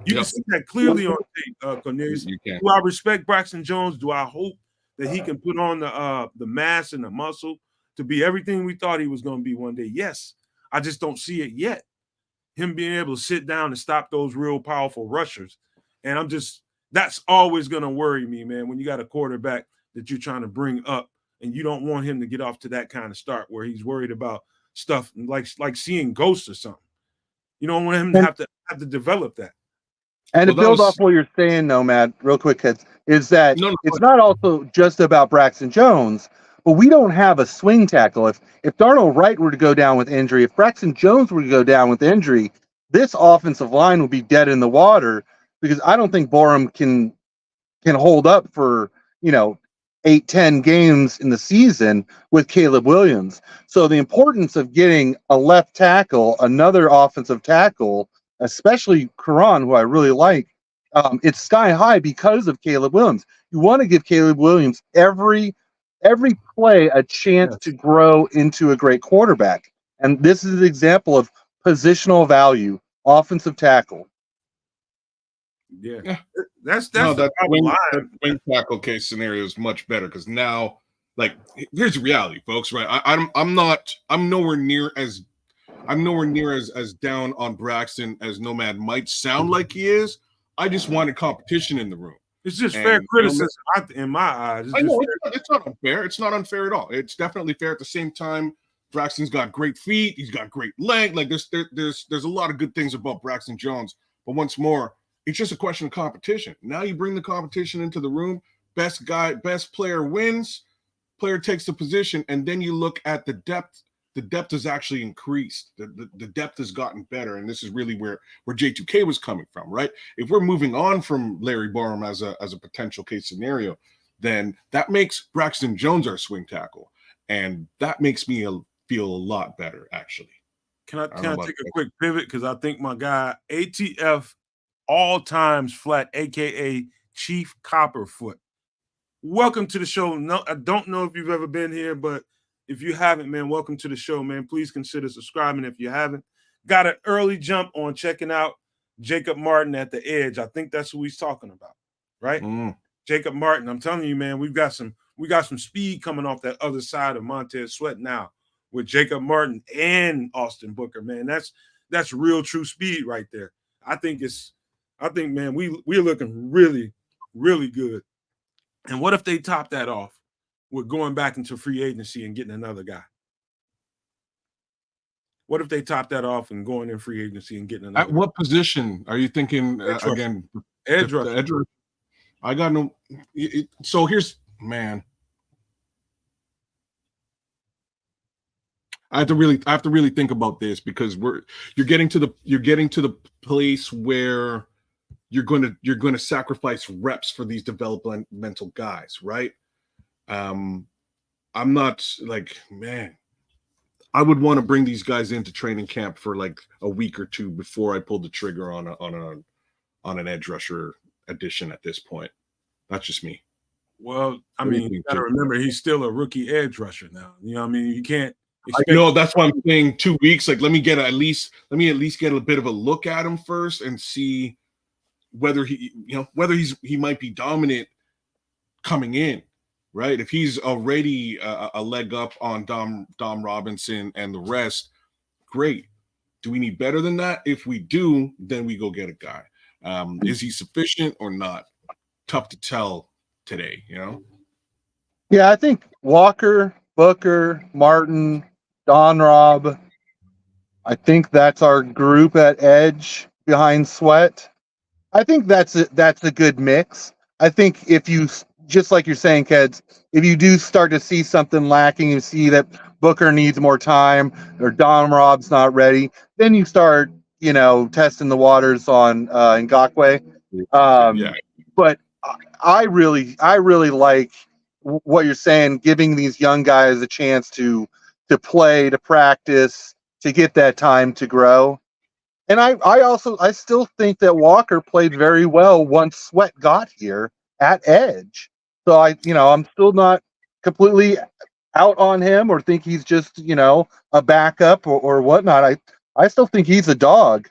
You can see that clearly on tape, Cornelius. Do I respect Braxton Jones? Do I hope that he can put on the mass and the muscle to be everything we thought he was going to be one day? Yes. I just don't see it yet. Him being able to sit down and stop those real powerful rushers. And that's always going to worry me, man, when you got a quarterback that you're trying to bring up and you don't want him to get off to that kind of start where he's worried about stuff like seeing ghosts or something. You don't want him to have to develop that. And to build off what you're saying, Nomad, real quick, is that it's not also just about Braxton Jones, but we don't have a swing tackle. If Darnell Wright were to go down with injury, if Braxton Jones were to go down with injury, this offensive line would be dead in the water because I don't think Borum can hold up for 8-10 games in the season with Caleb Williams. So the importance of getting a left tackle, another offensive tackle, especially Karan, who I really like, it's sky high because of Caleb Williams. You want to give Caleb Williams every play a chance to grow into a great quarterback. And this is an example of positional value, offensive tackle. Yeah. That's that wing tackle case scenario is much better because now, like, here's the reality, folks. Right? I'm nowhere near as down on Braxton as Nomad might sound like he is. I just wanted competition in the room. It's just fair criticism in my eyes. It's not unfair. It's not unfair at all. It's definitely fair. At the same time, Braxton's got great feet. He's got great length. Like there's a lot of good things about Braxton Jones. But once more, it's just a question of competition. Now you bring the competition into the room. Best player wins. Player takes the position, and then you look at the depth. The depth has actually increased. The depth has gotten better, and this is really where J2K was coming from, right? If we're moving on from Larry Borum as a potential case scenario, then that makes Braxton Jones our swing tackle, and that makes me feel a lot better, actually. Can I take a quick pivot? Because I think my guy, ATF all times flat, a.k.a. Chief Copperfoot. Welcome to the show. No, I don't know if you've ever been here, but if you haven't, man, welcome to the show, man. Please consider subscribing if you haven't. Got an early jump on checking out Jacob Martin at the edge. I think that's who he's talking about, right? Jacob Martin. I'm telling you, man, we got some speed coming off that other side of Montez Sweat now with Jacob Martin and Austin Booker, man. That's real true speed right there. I think, man, we're looking really, really good. And what if they top that off with going back into free agency and getting another guy? What if they top that off and going in free agency and getting another guy? What position are you thinking again? Edge rusher. I got no. So here's, man. I have to really think about this because you're getting to the place where you're going to sacrifice reps for these developmental guys, right? I'm not like, man, I would want to bring these guys into training camp for like a week or two before I pulled the trigger on an edge rusher addition at this point. That's just me. Well, I mean, you gotta remember he's still a rookie edge rusher now. You know what I mean? You can't expect— I know, that's why I'm saying 2 weeks. Like, let me at least get a bit of a look at him first and see whether he might be dominant coming in. Right, if he's already a leg up on Dom Robinson and the rest, great. Do we need better than that? If we do, then we go get a guy. Is he sufficient or not? Tough to tell today, Yeah, I think Walker, Booker, Martin, Don Rob, I think that's our group at edge behind Sweat. I think that's a good mix. I think if you, just like you're saying, Keds, if you do start to see something lacking, you see that Booker needs more time or Don Rob's not ready, then you start, testing the waters on Ngakwe. Yeah. But I really like what you're saying, giving these young guys a chance to play, to practice, to get that time to grow. And I still think that Walker played very well once Sweat got here at edge. So I'm still not completely out on him or think he's just, a backup or whatnot. I still think he's a dog.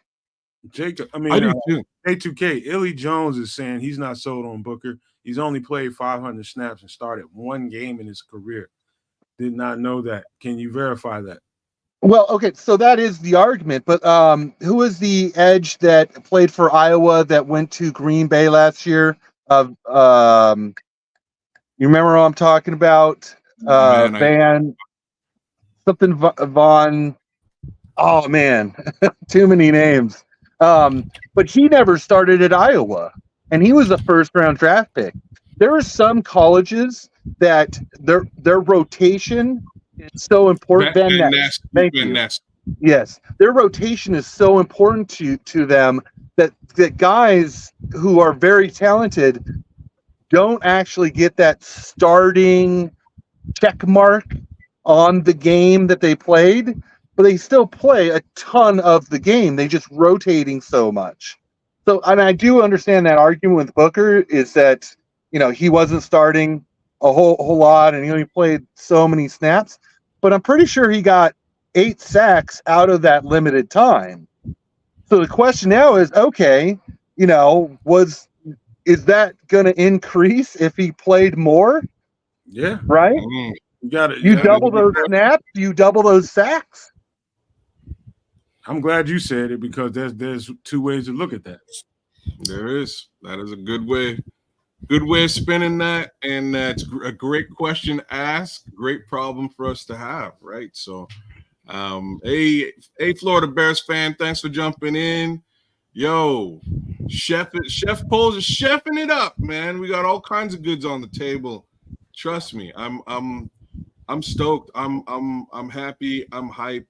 Jacob, I do too. A2K, Illy Jones is saying he's not sold on Booker. He's only played 500 snaps and started one game in his career. Did not know that. Can you verify that? Well, okay, so that is the argument, but who was the edge that played for Iowa that went to Green Bay last year? You remember what I'm talking about? Man, Van something Von. Oh man, too many names. But he never started at Iowa, and he was a first-round draft pick. There are some colleges that their rotation is so important. Van Ness, thank you. Yes, their rotation is so important to them that guys who are very talented don't actually get that starting check mark on the game that they played, but they still play a ton of the game. They just rotating so much. So, and I do understand that argument with Booker is that, he wasn't starting a whole lot and he only played so many snaps, but I'm pretty sure he got 8 sacks out of that limited time. So the question now is, okay, is that going to increase if he played more? Yeah. Right? You double those snaps, you double those sacks. I'm glad you said it because there's two ways to look at that. There is. That is a good way. Good way of spinning that, and that's a great question to ask. Great problem for us to have, right? So, hey, Florida Bears fan, thanks for jumping in. Yo, Chef Poles is chefing it up, man. We got all kinds of goods on the table. Trust me, I'm stoked. I'm happy. I'm hype.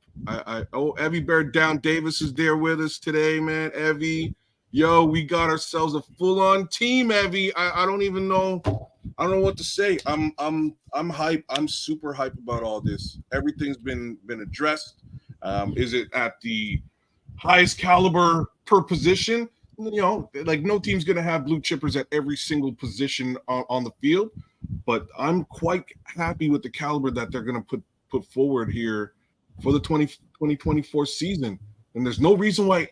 Evie Bear Down Davis is there with us today, man. Evie. Yo, we got ourselves a full-on team, Evie. I don't even know. I don't know what to say. I'm hype. I'm super hype about all this. Everything's been addressed. Is it at the highest caliber per position? Like no team's gonna have blue chippers at every single position on the field, but I'm quite happy with the caliber that they're gonna put forward here for the 2024 season. And there's no reason why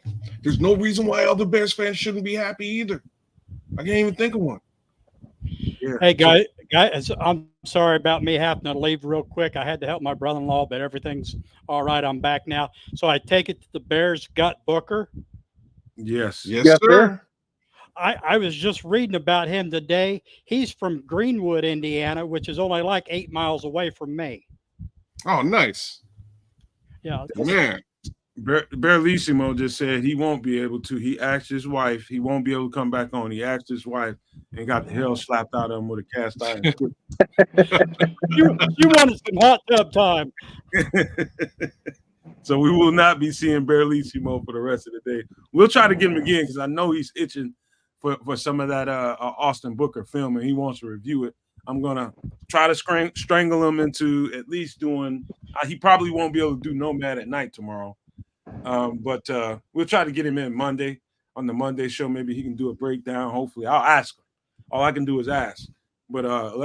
other Bears fans shouldn't be happy either. I can't even think of one. Yeah. Hey guys, I'm sorry about me having to leave real quick. I had to help my brother-in-law, but everything's all right. I'm back now. So I take it that the Bears got Booker. Yes, sir. I was just reading about him today. He's from Greenwood, Indiana, which is only like 8 miles away from me. Oh, nice. Yeah, man. Berlissimo just said he won't be able to. He asked his wife. He won't be able to come back on. He asked his wife and got the hell slapped out of him with a cast iron. you wanted some hot tub time. So we will not be seeing Berlissimo for the rest of the day. We'll try to get him again because I know he's itching for some of that Austin Booker film and he wants to review it. I'm gonna try to strangle him into at least doing. He probably won't be able to do Nomad at night tomorrow. But we'll try to get him in Monday on the Monday show. Maybe he can do a breakdown. Hopefully, I'll ask him. All I can do is ask. But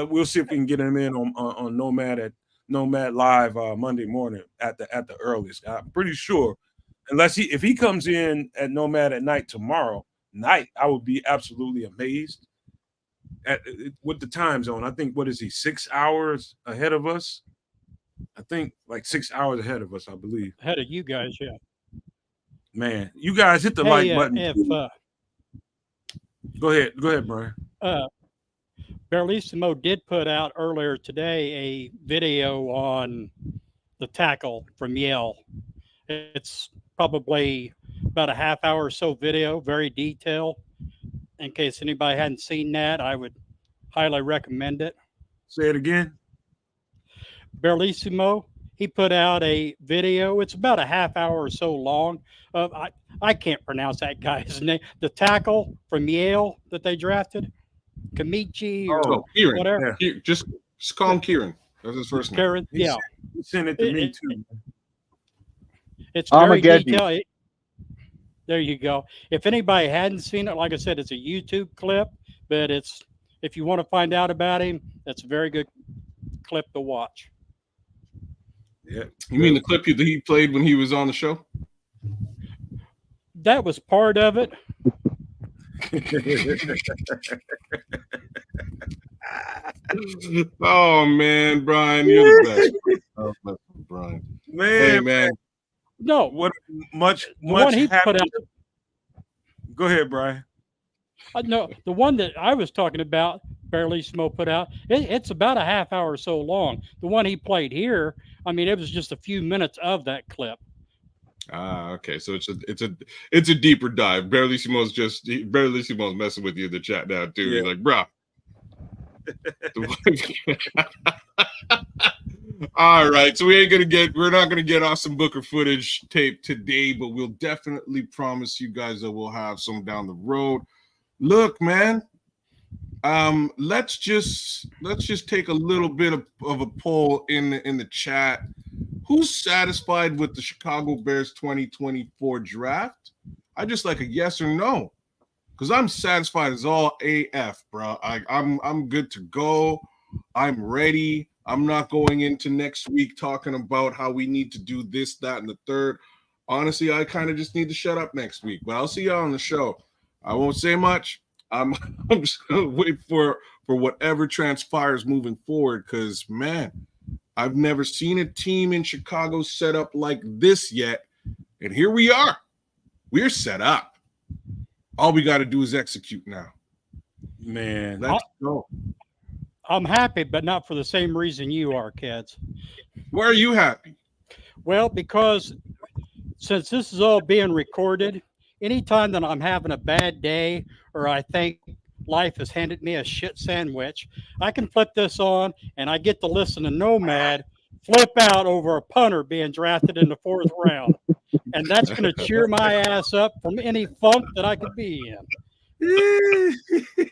we'll see if we can get him in on Nomad Live Monday morning at the earliest. I'm pretty sure, if he comes in at Nomad at night tomorrow night, I would be absolutely amazed with the time zone. I think, what is he, 6 hours ahead of us? I think like 6 hours ahead of us, I believe. Ahead of you guys, yeah. Man, you guys hit the like button. Go ahead, Brian. Berlissimo did put out earlier today a video on the tackle from Yale. It's probably about a half hour or so video, very detailed. In case anybody hadn't seen that, I would highly recommend it. Say it again. Bellissimo, he put out a video. It's about a half hour or so long. I can't pronounce that guy's name. The tackle from Yale that they drafted, Kamichi or Oh, Kieran. whatever. Yeah. Just call him Kieran. That's his first name. Karen, yeah, He sent it to me too. it's very Armageddon. detailed. There you go. If anybody hadn't seen it, like I said, it's a YouTube clip, but it's if you want to find out about him, that's a very good clip to watch. Yeah. You mean the clip that he played when he was on the show? That was part of it. Oh man, Brian, you're the best. Oh, Brian. Man, Hey man. No, what much the one much he put happened. out. Go ahead, Brian. No, the one that I was talking about, Bellissimo put out, it's about a half hour or so long. The one he played here, I mean, it was just a few minutes of that clip. Okay. So it's a deeper dive. Bellissimo's messing with you in the chat now too. Yeah. He's like, bro. All right, so we're not gonna get Austin Booker footage tape today, but we'll definitely promise you guys that we'll have some down the road. Look, man, let's just take a little bit of a poll in the chat. Who's satisfied with the Chicago Bears 2024 draft? I just like a yes or no, because I'm satisfied as all AF, bro. I'm good to go. I'm ready. I'm not going into next week talking about how we need to do this, that, and the third. Honestly, I kind of just need to shut up next week, but I'll see y'all on the show. I won't say much. I'm just gonna wait for whatever transpires moving forward, because man, I've never seen a team in Chicago set up like this yet, and here we are. We're set up. All we got to do is execute now. Man, Let's go. I'm happy, but not for the same reason you are, kids. Why are you happy? Well, because since this is all being recorded, anytime that I'm having a bad day or I think life has handed me a shit sandwich, I can flip this on and I get to listen to Nomad flip out over a punter being drafted in the 4th round. And that's going to cheer my ass up from any funk that I could be in.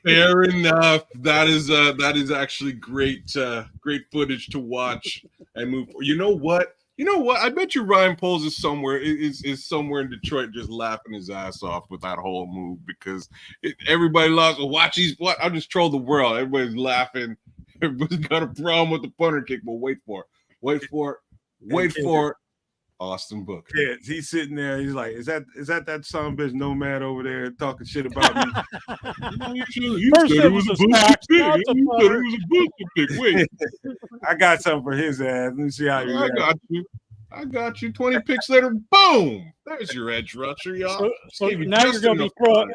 Fair enough. That is actually great footage to watch and move. You know what? I bet you Ryan Poles is somewhere in Detroit just laughing his ass off with that whole move, because everybody loves. I'll just troll the world. Everybody's laughing. Everybody's got a problem with the punter kick, but wait for it. Austin Booker. yeah, he's sitting there. He's like, "Is that son of a bitch Nomad over there talking shit about me?" You First said it it was was a a booster stack, pick. now You it's a said it punter. was a booster pick. Wait, I got something for his ass. Let me see how you react. I got you. 20 picks later, boom. There's your edge rusher, y'all. So Just gave you now you're just going to be enough throwing time.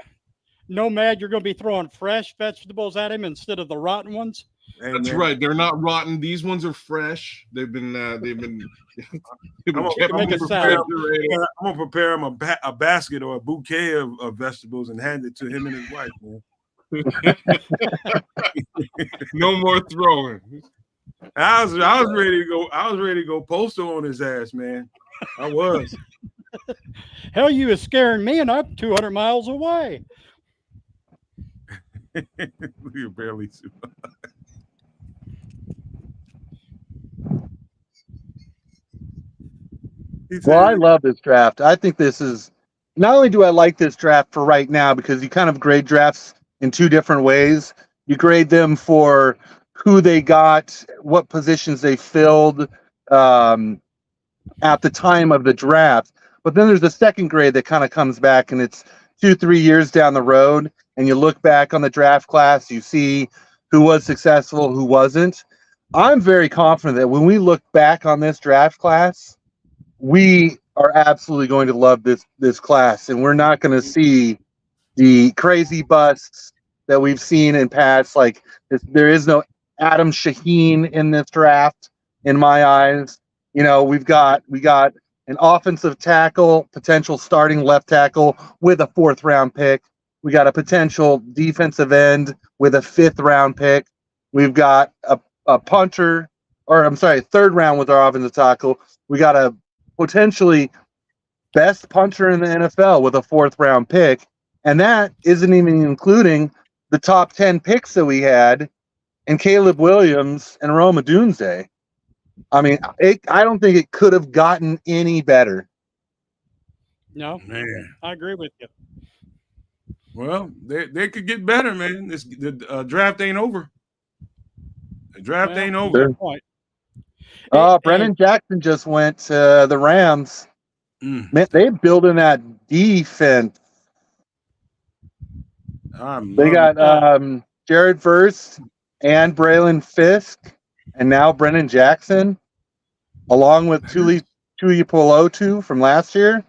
Nomad. You're going to be throwing fresh vegetables at him instead of the rotten ones. Hey, That's man, right. They're not rotten. These ones are fresh. They've been I'm kept make a salad. refrigerated. I'm gonna prepare him a basket or a bouquet of vegetables and hand it to him and his wife, man. No more throwing. I was ready to go. I was ready to go postal on his ass, man. I was. Hell, you was scaring me, and I'm 200 miles away. You're barely. Well, I love this draft. I think this is not only do I like this draft for right now, because you kind of grade drafts in two different ways. You grade them for who they got, what positions they filled at the time of the draft. But then there's a second grade that kind of comes back, and it's 2-3 years down the road, and you look back on the draft class, you see who was successful, who wasn't. I'm very confident that when we look back on this draft class, we are absolutely going to love this class, and we're not going to see the crazy busts that we've seen in past. Like there is no Adam Shaheen in this draft, in my eyes. You know, we got an offensive tackle, potential starting left tackle with a 4th-round pick. We got a potential defensive end with a 5th-round pick. We've got a punter, or I'm sorry, 3rd round with our offensive tackle. We got a potentially best punter in the NFL with a 4th-round pick. And that isn't even including the top 10 picks that we had in Caleb Williams and Roma Dunze. I mean, I don't think it could have gotten any better. No, Man. I agree with you. Well, they could get better, man. The draft ain't over. The draft Well, ain't over. good point. Brennan Jackson just went to the Rams. Mm. Man, they building that defense. They got Jared Verse and Braylon Fisk, and now Brennan Jackson, along with Tuipulotu from last year.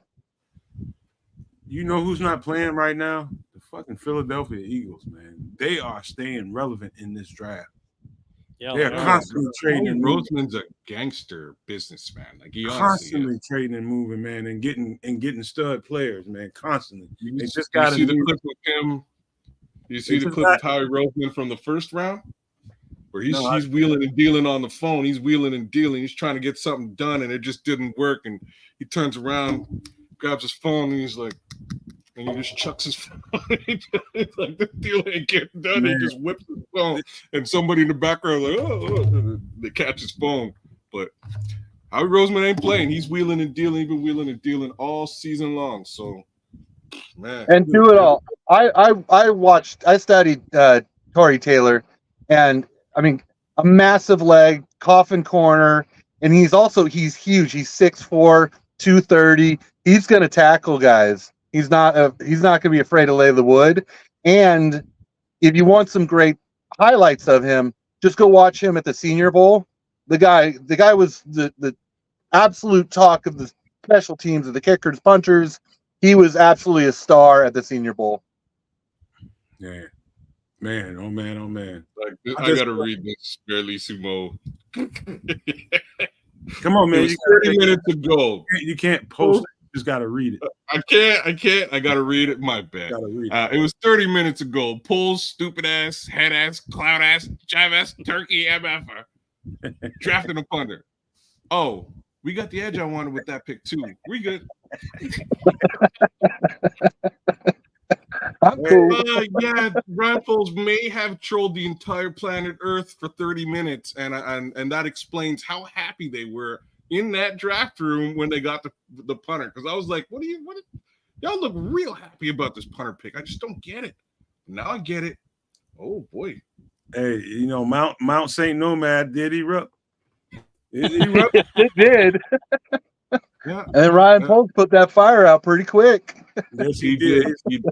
You know who's not playing right now? The fucking Philadelphia Eagles, man. They are staying relevant in this draft. Yeah, They're constantly trading and moving. Roseman's a gangster businessman. Like he Constantly trading and moving, man, and getting stud players, man. Constantly. You They just got to see the clip with him. You see the clip of Howie Roseman from the 1st round, where he's wheeling and dealing on the phone. He's wheeling and dealing. He's trying to get something done, and it just didn't work. And he turns around, grabs his phone, and he's like, and he just chucks his phone. It's like the deal ain't getting done. Man. He just whips his phone, and somebody in the background like, oh, they catch his phone. But Howie Roseman ain't playing. He's wheeling and dealing. He's been wheeling and dealing all season long. So, man, and do it all. I studied Torrey Taylor, and I mean a massive leg, coffin corner, and he's huge. He's 6'4", 230. He's gonna tackle guys. He's not going to be afraid to lay the wood. And if you want some great highlights of him, just go watch him at the Senior Bowl. The guy was the absolute talk of the special teams, of the kickers, punters. He was absolutely a star at the Senior Bowl. Yeah, man, oh man, oh man. Like, I gotta read this barely sumo. Come on, man. It was 30 minutes to go. You can't post it. You just gotta read it. I can't. I gotta read it. My bad. It was 30 minutes ago. Pulls, stupid ass, head ass, clown ass, jive ass, turkey MFer. Drafting a punter. Oh, we got the edge I wanted with that pick too. We good. I'm cool. Yeah, Brian Foles may have trolled the entire planet Earth for 30 minutes, and that explains how happy they were in that draft room when they got the punter. Because I was like, what y'all look real happy about this punter pick. I just don't get it. Now I get it. Oh boy. Hey, you know, Mount St. Nomad did erupt. It did. Yeah. And then Ryan Poles put that fire out pretty quick. Yes, he did. He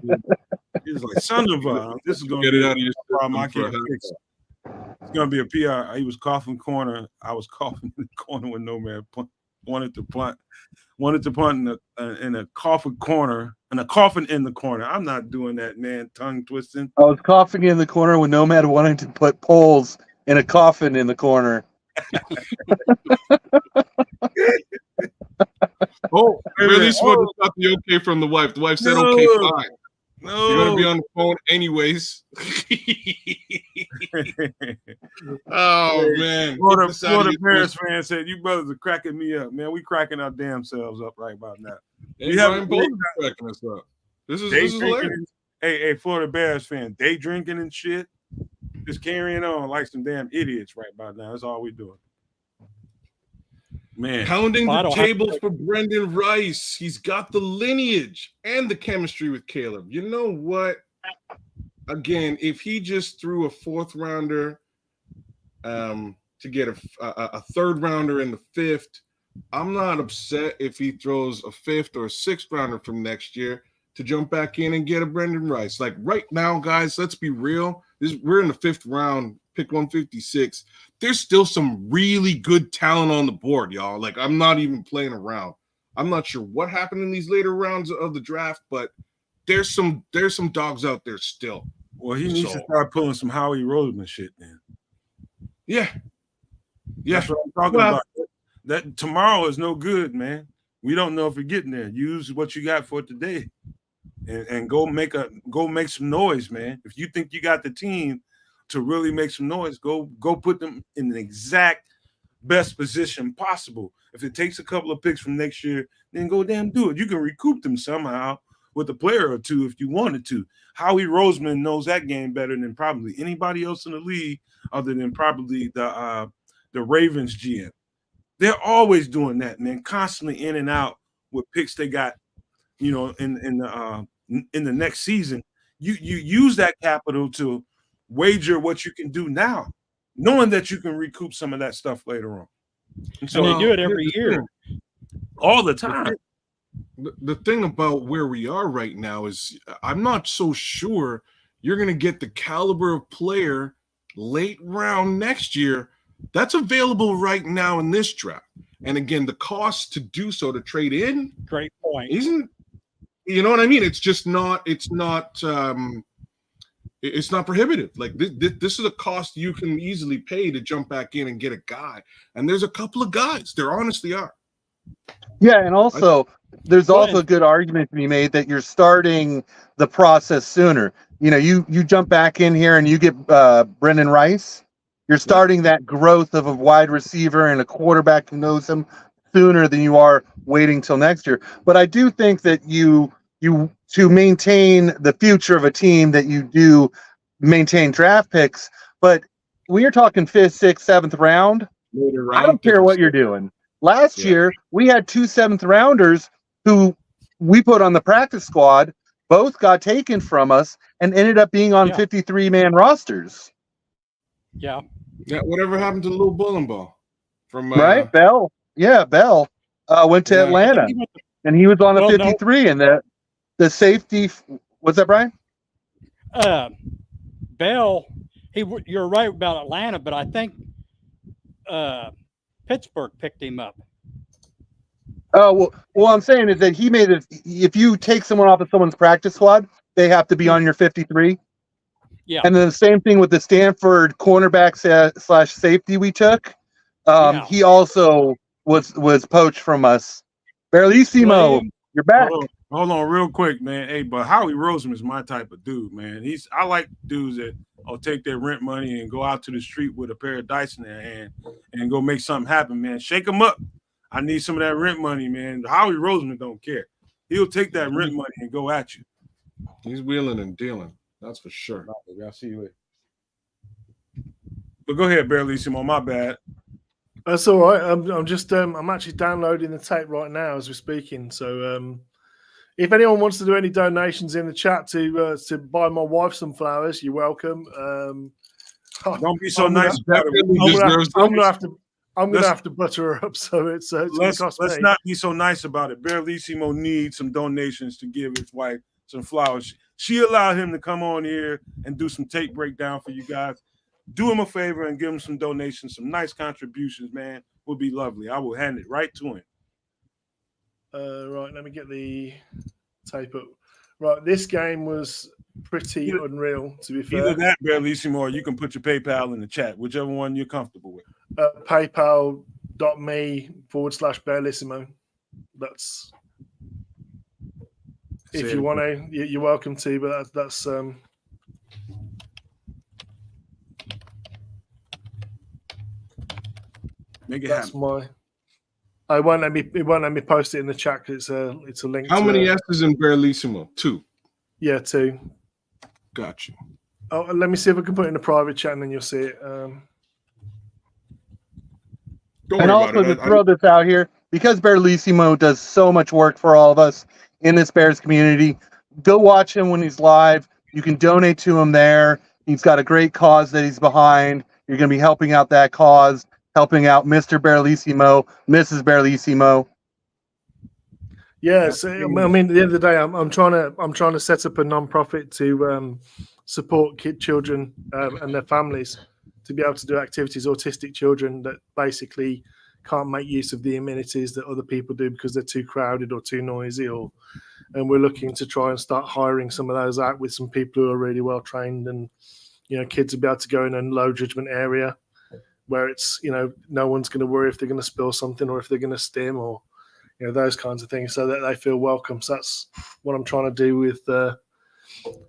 was like, son of a, this is going to get be it out of your problem. I can't fix it. It's going to be a PR. He was coughing corner. I was coughing in the corner when Nomad wanted to punt in a coffin corner, and a coffin in the corner. I'm not doing that, man. Tongue twisting. I was coughing in the corner when Nomad wanted to put Poles in a coffin in the corner. Oh, really? What got the okay from the wife? The wife said, "Okay, fine. No, you're gonna be on the phone anyways." Oh man! Florida Bears fan said, "You brothers are cracking me up, man. We cracking our damn selves up right about now. We have both cracking us up. This is hilarious." Hey, Florida Bears fan, day drinking and shit, just carrying on like some damn idiots right about now. That's all we doing. Man, pounding the table for Brendan Rice. He's got the lineage and the chemistry with Caleb. You know what? Again, if he just threw a 4th rounder to get a 3rd rounder in the 5th, I'm not upset if he throws a 5th or a 6th rounder from next year to jump back in and get a Brendan Rice. Like right now, guys, let's be real. We're in the 5th round, pick 156. There's still some really good talent on the board, y'all. Like, I'm not even playing around. I'm not sure what happened in these later rounds of the draft, but there's some dogs out there still. Well, he needs to start pulling some Howie Roseman shit then. Yeah. That's what I'm talking about. That tomorrow is no good, man. We don't know if we're getting there. Use what you got for today, and go make some noise, man. If you think you got the team to really make some noise, go put them in the exact best position possible. If it takes a couple of picks from next year, then go damn do it. You can recoup them somehow with a player or two if you wanted to. Howie Roseman knows that game better than probably anybody else in the league, other than probably the Ravens GM. They're always doing that, man, constantly in and out with picks they got, in the next season. You use that capital to wager what you can do now, knowing that you can recoup some of that stuff later on. And so they do it every year, all the time. The thing about where we are right now is I'm not so sure you're going to get the caliber of player late round next year that's available right now in this draft. And again, the cost to do so, to trade in, great point, isn't, you know what I mean? It's just not, it's not prohibitive. Like this is a cost you can easily pay to jump back in and get a guy. And there's a couple of guys, there honestly are. Yeah, and also there's also a good argument to be made that you're starting the process sooner. You jump back in here and you get Brendan Rice. You're starting that growth of a wide receiver and a quarterback who knows him sooner than you are waiting till next year. But I do think that you to maintain the future of a team, that you do maintain draft picks. But when you're talking 5th, 6th, 7th round, I don't care what you're doing. Last year, we had 2 7th-rounders who we put on the practice squad. Both got taken from us and ended up being on 53-man rosters. Yeah. Whatever happened to Lou Bullenball from right? Bell. Yeah, Bell went to Atlanta, and he was on the 53. And the safety, what's that, Brian? Bell. You're right about Atlanta, but I think Pittsburgh picked him up. Oh, well, I'm saying is that he made it. If you take someone off of someone's practice squad, they have to be on your 53. Yeah. And then the same thing with the Stanford cornerback / safety we took. He also was poached from us. Barlissimo, you're back. Hold on real quick, man. Hey, but Howie Roseman is my type of dude, man. I like dudes that will take their rent money and go out to the street with a pair of dice in their hand and go make something happen, man. Shake them up. I need some of that rent money, man. Howie Roseman don't care. He'll take that rent money and go at you. He's wheeling and dealing. That's for sure. I'll see you later. But go ahead, Barlissimo. My bad. That's all right. I'm just I'm actually downloading the tape right now as we're speaking. So if anyone wants to do any donations in the chat to buy my wife some flowers, you're welcome. Don't be so nice about it. I'm gonna have to butter her up, so it's let's not be so nice about it. Barlissimo needs some donations to give his wife some flowers. She allowed him to come on here and do some tape breakdown for you guys. Do him a favor and give him some donations, some nice contributions, man. Would be lovely. I will hand it right to him. Right, let me get the tape up. Right, this game was pretty unreal, to be fair. Either that, Barlissimo, or you can put your PayPal in the chat, whichever one you're comfortable with. PayPal.me/Barlissimo. That's if you want to, you're welcome to, but that's make it that's happen. It won't let me post it in the chat because it's a link. How many S's in Barlissimo? 2. Yeah, 2. Got you. Oh, let me see if I can put it in the private chat and then you'll see it. And also to throw this out here, because Barlissimo does so much work for all of us in this Bears community, go watch him when he's live. You can donate to him there. He's got a great cause that he's behind. You're going to be helping out that cause, helping out Mr. Barlissimo, Mrs. Barlissimo. Yes, I mean, at the end of the day, I'm trying to set up a non-profit to support children and their families to be able to do activities. Autistic children that basically can't make use of the amenities that other people do because they're too crowded or too noisy, and we're looking to try and start hiring some of those out with some people who are really well trained, and kids will be able to go in a low judgment area where it's no one's going to worry if they're going to spill something or if they're going to stim or those kinds of things, so that they feel welcome. So that's what I'm trying to do with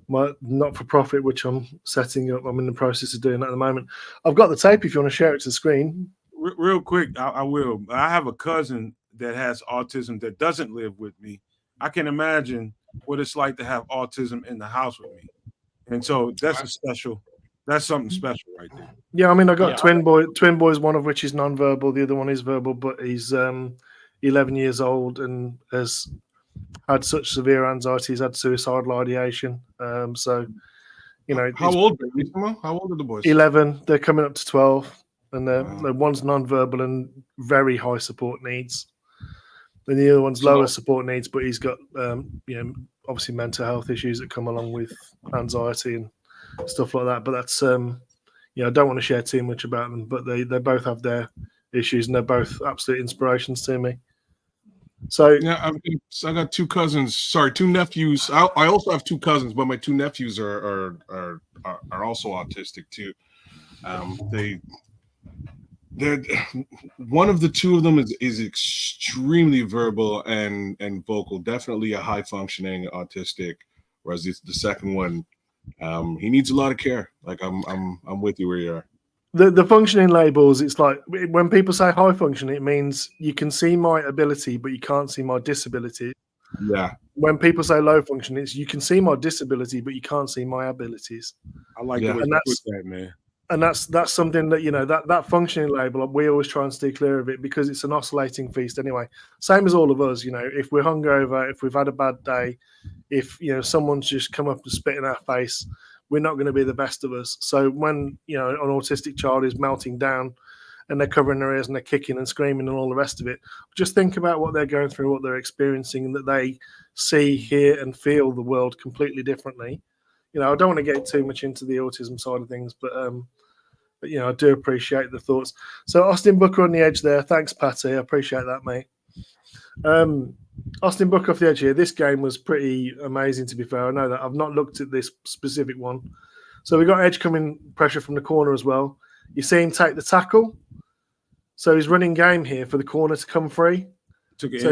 my not-for-profit, which I'm setting up. I'm in the process of doing that at the moment. I've got the tape if you want to share it to the screen. Real quick, I will. I have a cousin that has autism that doesn't live with me. I can imagine what it's like to have autism in the house with me, and so that's something special right there. Yeah, I mean, I got twin boys, one of which is non-verbal, the other one is verbal, but he's 11 years old and has had such severe anxiety, he's had suicidal ideation. So, how old are you? How old are the boys? 11. They're coming up to 12, and one's non-verbal and very high support needs. And the other one's lower support needs, but he's got obviously mental health issues that come along with anxiety and stuff like that. But that's I don't want to share too much about them, but they both have their issues, and they're both absolute inspirations to me. So yeah, I got two nephews. I also have two cousins, but my two nephews are also autistic too. They're one of the two of them is extremely verbal and vocal, definitely a high functioning autistic, whereas the second one, he needs a lot of care. Like I'm with you where you are. The functioning labels, it's like when people say high functioning, it means you can see my ability, but you can't see my disability. Yeah. When people say low functioning, it's you can see my disability, but you can't see my abilities. I like the way you put that, man. And that's something that that functioning label, we always try and stay clear of it because it's an oscillating feast anyway. Same as all of us, if we're hungover, if we've had a bad day, if someone's just come up and spit in our face, we're not going to be the best of us. So when an autistic child is melting down and they're covering their ears and they're kicking and screaming and all the rest of it, just think about what they're going through, what they're experiencing, and that they see, hear, and feel the world completely differently. I don't want to get too much into the autism side of things, but I do appreciate the thoughts. So Austin Booker on the edge there. Thanks, Patty. I appreciate that, mate. Austin Booker off the edge here. This game was pretty amazing, to be fair. I know that. I've not looked at this specific one. So we got edge coming pressure from the corner as well. You see him take the tackle. So he's running game here for the corner to come free. Took an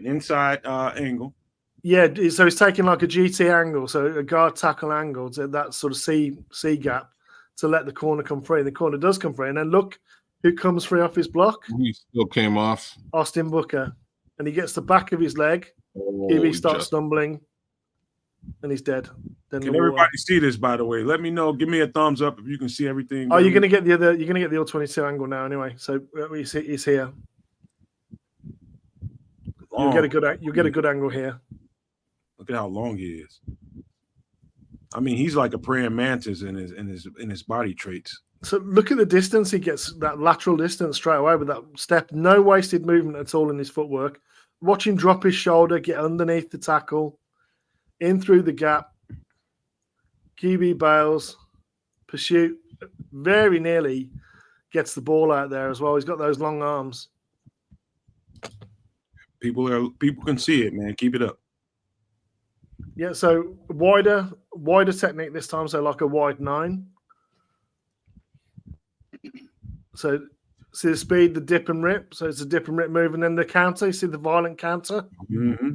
inside angle. Yeah, so he's taking like a GT angle, so a guard tackle angle to that sort of C gap to let the corner come free. The corner does come free, and then look who comes free off his block. He still came off. Austin Booker, and he gets the back of his leg. He starts stumbling, and he's dead. Then can everybody see this? By the way, let me know. Give me a thumbs up if you can see everything. Oh, you're gonna get the other. You're gonna get the all-22 angle now, anyway. So he's here. You'll get a good angle here. Look at how long he is. I mean, he's like a praying mantis in his body traits. So look at the distance he gets, that lateral distance straight away with that step. No wasted movement at all in his footwork. Watch him drop his shoulder, get underneath the tackle, in through the gap. QB bails, pursuit, very nearly gets the ball out there as well. He's got those long arms. People can see it, man. Keep it up. Yeah, so wider technique this time, so like a wide 9. So see the speed, the dip and rip. So it's a dip and rip move, and then the counter. You see the violent counter. Mm-hmm.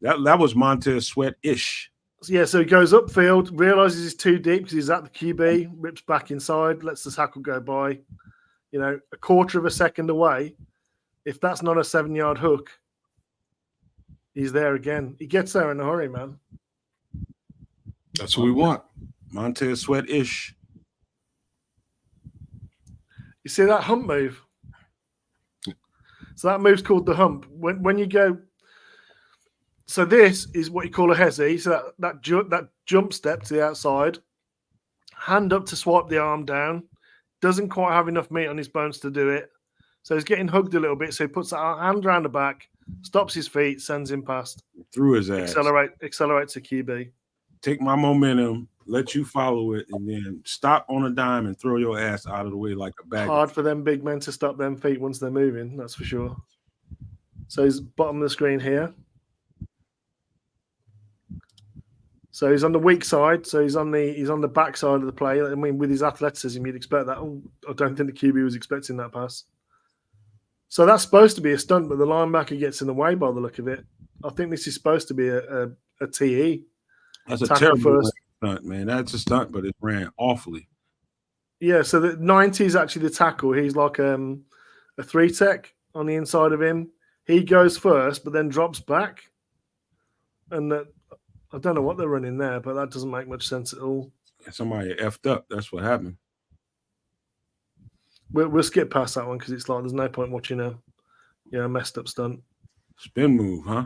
That was Montez Sweat-ish. Yeah, so he goes upfield, realizes he's too deep because he's at the QB, rips back inside, lets the tackle go by. A quarter of a second away. If that's not a 7-yard hook, he's there again. He gets there in a hurry, man. That's what we want. Montez Sweat-ish. You see that hump move? So that move's called the hump. When you go, so this is what you call a hezzy. So that jump step to the outside, hand up to swipe the arm down. Doesn't quite have enough meat on his bones to do it. So he's getting hugged a little bit. So he puts that hand around the back, stops his feet, sends him past. Through his ass. Accelerates to QB. Take my momentum, let you follow it, and then stop on a dime and throw your ass out of the way like a bag. Hard for them big men to stop them feet once they're moving, that's for sure. So he's bottom of the screen here. So he's on the weak side. So he's on the back side of the play. I mean, with his athleticism, you'd expect that. Oh, I don't think the QB was expecting that pass. So that's supposed to be a stunt, but the linebacker gets in the way by the look of it. I think this is supposed to be a TE. That's a Tackle terrible first. stunt, man. That's a stunt, but it ran awfully. Yeah, so the 90 is actually the tackle. He's like a 3-tech on the inside of him. He goes first, but then drops back. And I don't know what they're running there, but that doesn't make much sense at all. Somebody effed up. That's what happened. We'll skip past that one because it's like there's no point watching a messed up stunt. Spin move, huh?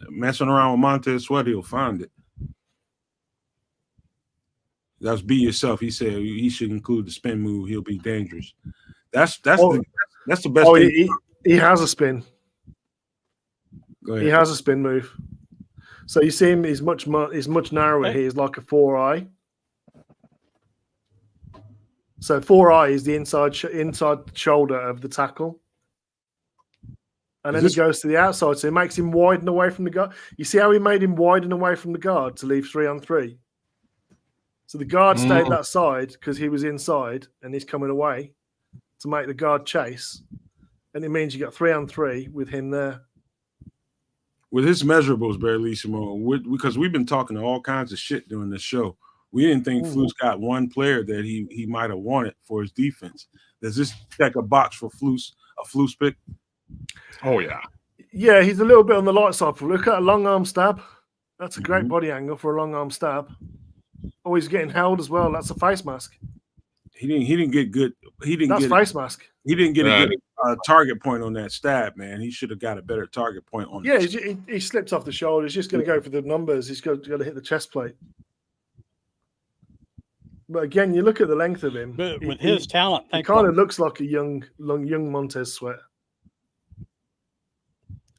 Messing around with Montez Sweat, he'll find it. That's be yourself. He said he should include the spin move. He'll be dangerous. That's the best thing. He has a spin. Go ahead. He has a spin move. So you see him. He's much narrower here. He's like a 4-eye. So 4-eye is the inside shoulder of the tackle. And then he goes to the outside, so it makes him widen away from the guard. You see how he made him widen away from the guard to leave 3-on-3? So the guard stayed that side because he was inside and he's coming away to make the guard chase. And it means you got 3-on-3 with him there. With his measurables, Barrelissimo, because we've been talking to all kinds of shit during this show. We didn't think Flus got one player that he might have wanted for his defense. Does this check a box for Flus, a Flus pick? Oh, yeah. Yeah, he's a little bit on the light side. Look at a long arm stab. That's a great body angle for a long arm stab. Oh, he's getting held as well. That's a face mask. He didn't get good. That's face mask. He didn't get a good target point on that stab, man. He should have got a better target point on. Yeah, he slipped off the shoulder. He's just going to go for the numbers. He's got to hit the chest plate. But again, you look at the length of him. But with his talent, he kind of looks like a young Montez Sweat.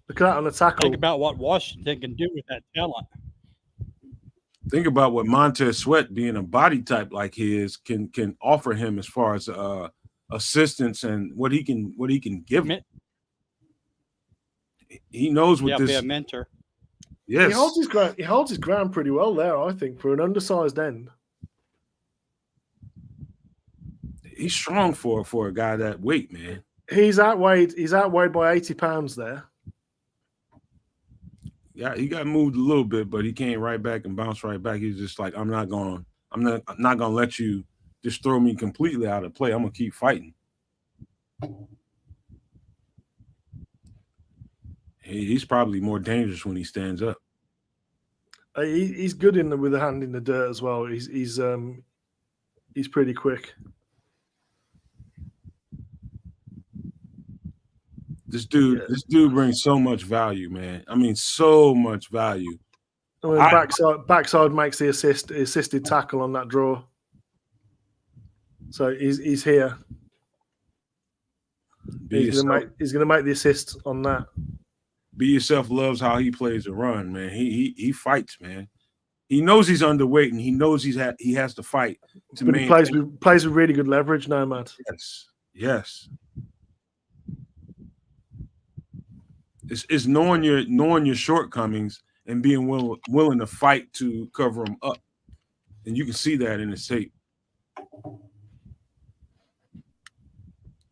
Look at that on the tackle. Think about what Washington can do with that talent. Think about what Montez Sweat, being a body type like his, can offer him as far as assistance and what he can give him. He knows what this. Be a mentor. Yes, he holds his ground pretty well there. I think for an undersized end. He's strong for a guy that weight, man. He's outweighed by 80 pounds there. Yeah, he got moved a little bit, but he came right back and bounced right back. He's just like, I'm not gonna let you just throw me completely out of play. I'm gonna keep fighting. He's probably more dangerous when he stands up. He's good with a hand in the dirt as well. He's pretty quick. This dude brings so much value, man. I mean, so much value. Backside makes the assisted tackle on that draw. So he's here. He's gonna make the assist on that. Be Yourself loves how he plays a run, man. He fights, man. He knows he's underweight and he knows he has to fight. But he plays with really good leverage, Nomad. Yes. It's knowing your shortcomings and being willing to fight to cover them up, and you can see that in his tape.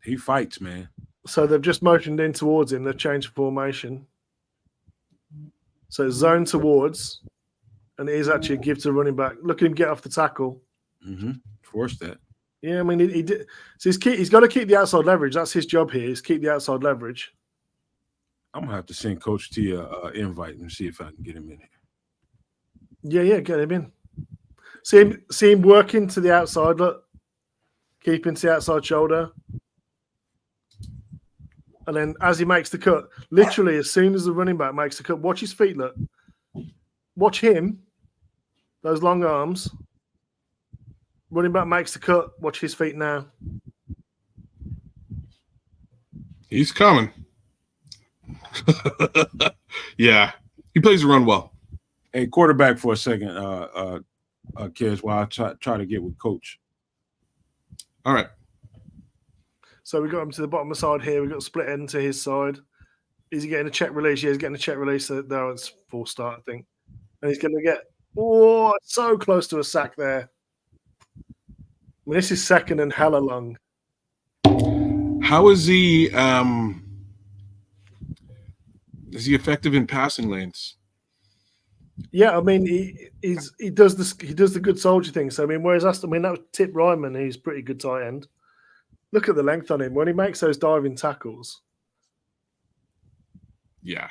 He fights, man. So they've just motioned in towards him. They've changed formation. So zone towards, and it is actually a give to running back. Look at him get off the tackle. Force that. Yeah, I mean he did. So he's got to keep the outside leverage. That's his job here. Is keep the outside leverage. I'm gonna have to send Coach T an invite and see if I can get him in here. Yeah, get him in. See him working to the outside. Look, keeping to the outside shoulder, and then as he makes the cut, literally as soon as the running back makes the cut, watch his feet. Look, watch him. Those long arms. Running back makes the cut. Watch his feet now. He's coming. Yeah, he plays the run well. Hey, quarterback for a second, Kez, while I try to get with Coach. All right. So we got him to the bottom of the side here. We got split end to his side. Is he getting a check release? Yeah, he's getting a check release. So there, it's full start, I think. And he's going to get so close to a sack there. I mean, this is second and hella long. How is he? Is he effective in passing lanes? Yeah, I mean he does the good soldier thing. So I mean, whereas that was Tip Ryman, who's pretty good tight end. Look at the length on him when he makes those diving tackles. Yeah,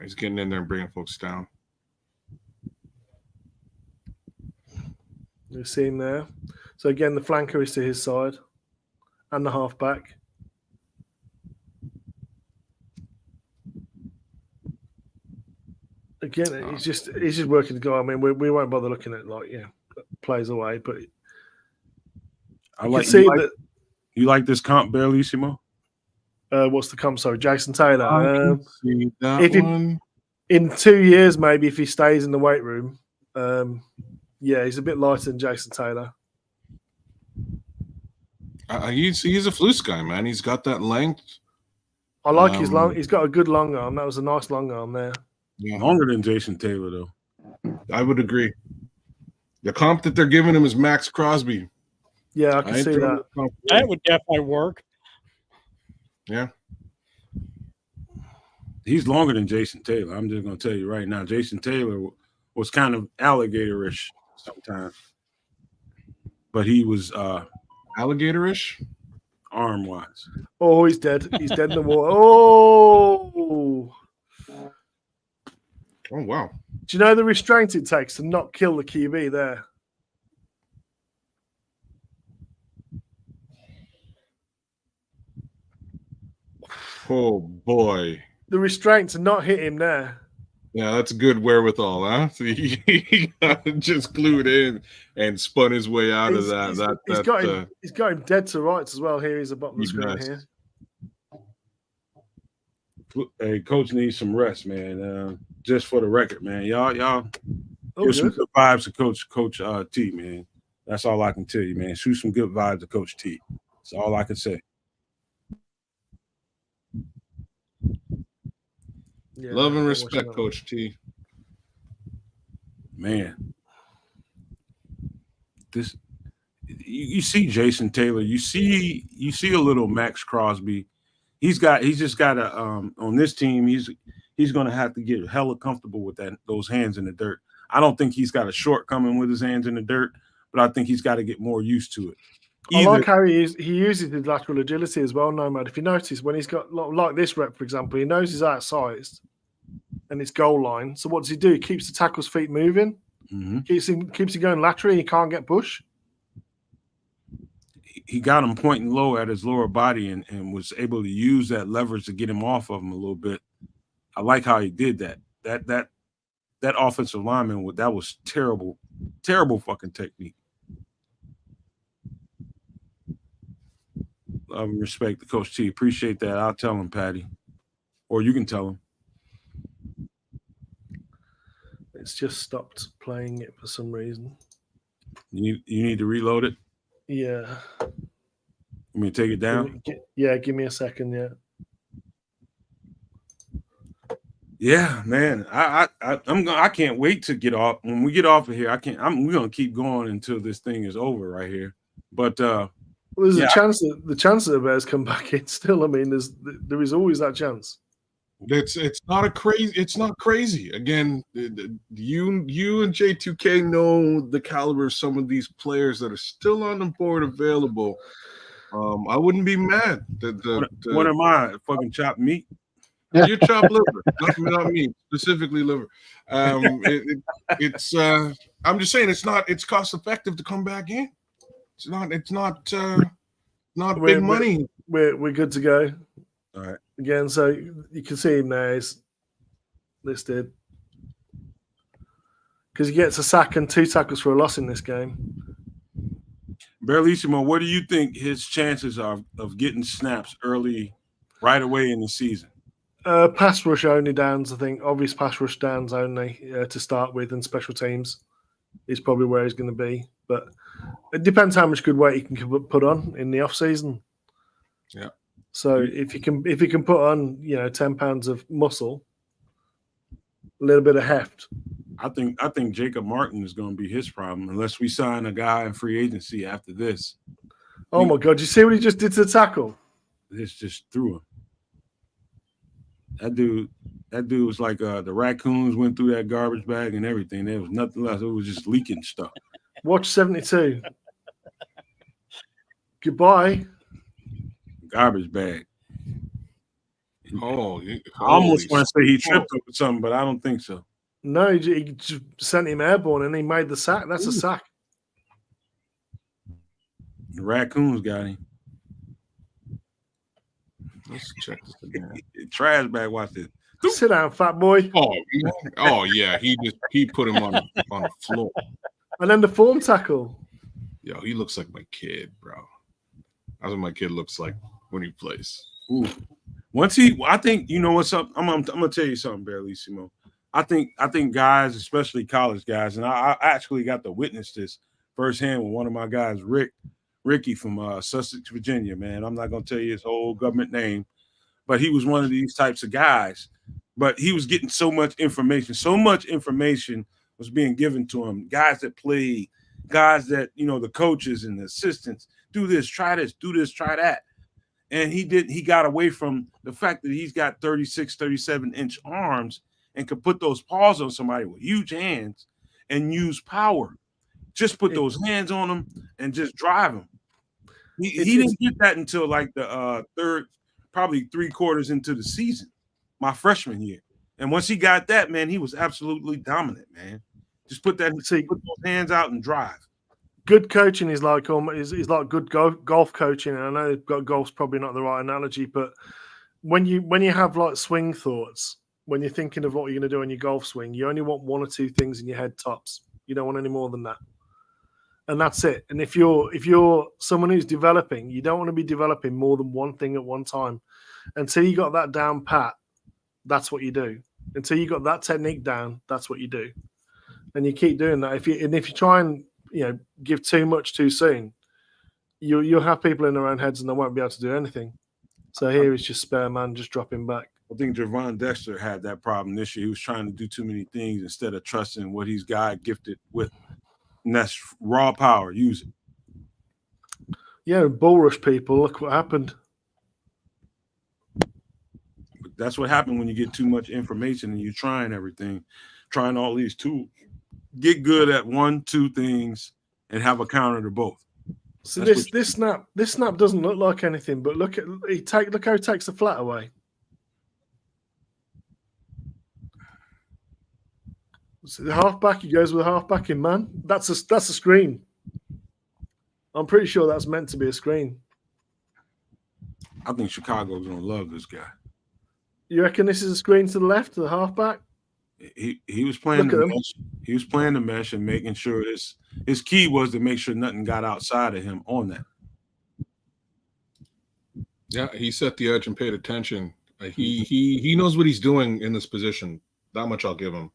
he's getting in there and bringing folks down. You see him there. So again, the flanker is to his side, and the halfback. Again, he's just working the guy. I mean, we won't bother looking at plays away, but I you like can see that. You like this comp, Bellissimo? What's the comp? Sorry, Jason Taylor. I can see that if one. In 2 years, maybe if he stays in the weight room, he's a bit lighter than Jason Taylor. He's a Flus guy, man. He's got that length. I like his long. He's got a good long arm. That was a nice long arm there. Yeah. Longer than Jason Taylor, though. I would agree. The comp that they're giving him is Max Crosby. Yeah, I can see that. That would definitely work. Yeah. He's longer than Jason Taylor. I'm just going to tell you right now. Jason Taylor was kind of alligator-ish sometimes. But he was alligator-ish? Arm-wise. Oh, he's dead. He's dead in the water. Oh, wow. Do you know the restraint it takes to not kill the QB there? Oh, boy. The restraint to not hit him there. Yeah, that's good wherewithal, huh? So he got just glued in and spun his way out of that. He's got him dead to rights as well. Here he's at the bottom of the screen here. Hey, coach needs some rest, man. Just for the record, man. Y'all give some good vibes to Coach T, man. That's all I can tell you, man. Shoot some good vibes to Coach T. That's all I can say. Yeah, love and respect, Coach T. Man, this you see Jason Taylor. You see a little Max Crosby. He's just got to on this team. He's going to have to get hella comfortable with those hands in the dirt. I don't think he's got a shortcoming with his hands in the dirt, but I think he's got to get more used to it. I like how he uses his lateral agility as well, Nomad. If you notice, when he's got like this rep, for example, he knows he's outsized and it's goal line. So what does he do? He keeps the tackle's feet moving, keeps him going laterally. He can't get push. He got him pointing low at his lower body and was able to use that leverage to get him off of him a little bit. I like how he did that. That offensive lineman, that was terrible fucking technique. Love and respect to Coach T. Appreciate that. I'll tell him, Patty. Or you can tell him. It's just stopped playing it for some reason. You need to reload it? Yeah. You mean take it down? Give me a second, yeah. Yeah, man. I can't wait to get off. When we get off of here, we're gonna keep going until this thing is over right here. But there's a chance that the Bears come back in still. I mean, there is always that chance. It's not crazy. Again, you and J2K know the caliber of some of these players that are still on the board available. I wouldn't be mad. What am I? Fucking chopped meat? You chop liver, not meat, specifically liver. It's I'm just saying it's cost effective to come back in. It's not big money. We're good to go. All right. Again, so you can see him there. He's listed because he gets a sack and 2 tackles for a loss in this game. Bellissimo, what do you think his chances are of getting snaps early, right away in the season? Pass rush only downs, I think. Obvious pass rush downs only to start with, and special teams is probably where he's going to be. But it depends how much good weight he can put on in the off season. Yeah. So if you can put on 10 pounds of muscle, a little bit of heft. I think Jacob Martin is going to be his problem unless we sign a guy in free agency after this. Oh my God! You see what he just did to the tackle? This just threw him. That dude was like the raccoons went through that garbage bag and everything. There was nothing left. It was just leaking stuff. Watch 72. Goodbye. Garbage bag. Oh, I almost want to say he tripped over something, but I don't think so. No, he just sent him airborne and he made the sack. That's a sack. The raccoons got him. Let's check this again. Trash bag, watch this. Sit down, fat boy. Oh yeah, he put him on the floor. And then the form tackle. Yo, he looks like my kid, bro. That's what my kid looks like when he plays. Ooh. I think you know what's up. I'm gonna tell you something, Barrelissimo. I think guys, especially college guys, and I actually got to witness this firsthand with one of my guys, Ricky from Sussex, Virginia. Man, I'm not gonna tell you his whole government name, but he was one of these types of guys. But he was getting so much information. So much information was being given to him. Guys that played, guys that the coaches and the assistants do this, try this, do this, try that. And he got away from the fact that he's got 36, 37-inch arms and could put those paws on somebody with huge hands and use power. Just put those hands on them and just drive them. He didn't get that until like the third, probably 3 quarters into the season, my freshman year. And once he got that, man, he was absolutely dominant, man. Just put those hands out and drive. Good coaching is like like good golf coaching. And I know golf's probably not the right analogy, but when you have like swing thoughts, when you're thinking of what you're going to do on your golf swing, you only want 1 or 2 things in your head tops. You don't want any more than that. And that's it. And if you're someone who's developing, you don't want to be developing more than one thing at one time. Until you got that down pat, that's what you do. Until you got that technique down, that's what you do. And you keep doing that. If you try and give too much too soon, you'll have people in their own heads and they won't be able to do anything. So here is just spare man just dropping back. I think Javon Dexter had that problem this year. He was trying to do too many things instead of trusting what he's God gifted with. And that's raw power. Use it. Yeah, bull rush people. Look what happened. But that's what happened when you get too much information and you're trying everything, trying all these tools. Get good at 1, 2 things and have a counter to both. So this snap doesn't look like anything, but look how he takes the flat away. So the halfback, he goes with a halfback in man. That's a screen. I'm pretty sure that's meant to be a screen. I think Chicago's gonna love this guy. You reckon this is a screen to the left, to the halfback? He was playing the mesh. He was playing the mesh and making sure his key was to make sure nothing got outside of him on that. Yeah, he set the edge and paid attention. He knows what he's doing in this position. That much I'll give him.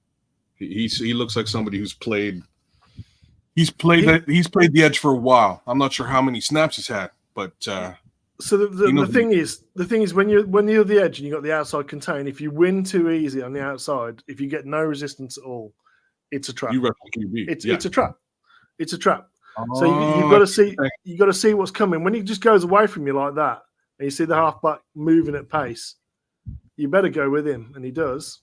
He looks like somebody who's played. He's played the edge for a while. I'm not sure how many snaps he's had, but so the thing is when you're the edge and you got the outside contain, if you win too easy on the outside, if you get no resistance at all, it's a trap. You reckon QB? It's a trap. It's a trap. So you've got to see what's coming. When he just goes away from you like that, and you see the halfback moving at pace, you better go with him, and he does.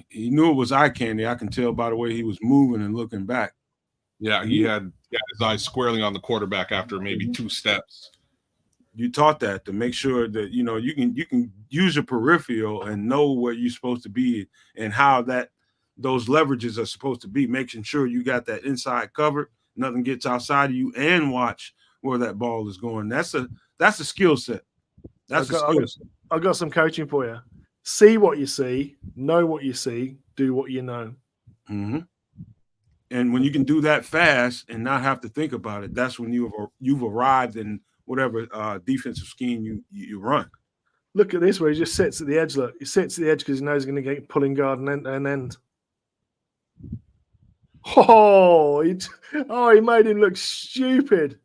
He knew it was eye candy. I can tell by the way he was moving and looking back. Yeah, he had his eyes squarely on the quarterback after maybe 2 steps. You taught that to make sure that you can use your peripheral and know where you're supposed to be and how those leverages are supposed to be, making sure you got that inside covered, nothing gets outside of you, and watch where that ball is going. That's a skill set. That's a skill set. I've got some coaching for you. See what you see, know what you see, do what you know. Mm-hmm. And when you can do that fast and not have to think about it, that's when you've arrived in whatever defensive scheme you run. Look at this where he just sits at the edge. Look, he sits at the edge because he knows he's going to get pulling guard and end. He made him look stupid.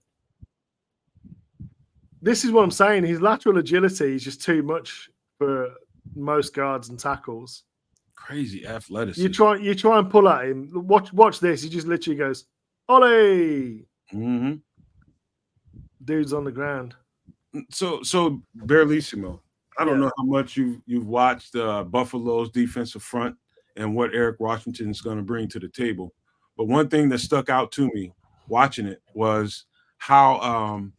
This is what I'm saying. His lateral agility is just too much for most guards and tackles. Crazy athleticism. You try and pull at him. Watch this. He just literally goes, "Ollie!" Mm-hmm. dudes on the ground. So Barelissimo, I don't Yeah. know how much you've watched Buffalo's defensive front and what Eric Washington is going to bring to the table, but one thing that stuck out to me watching it was how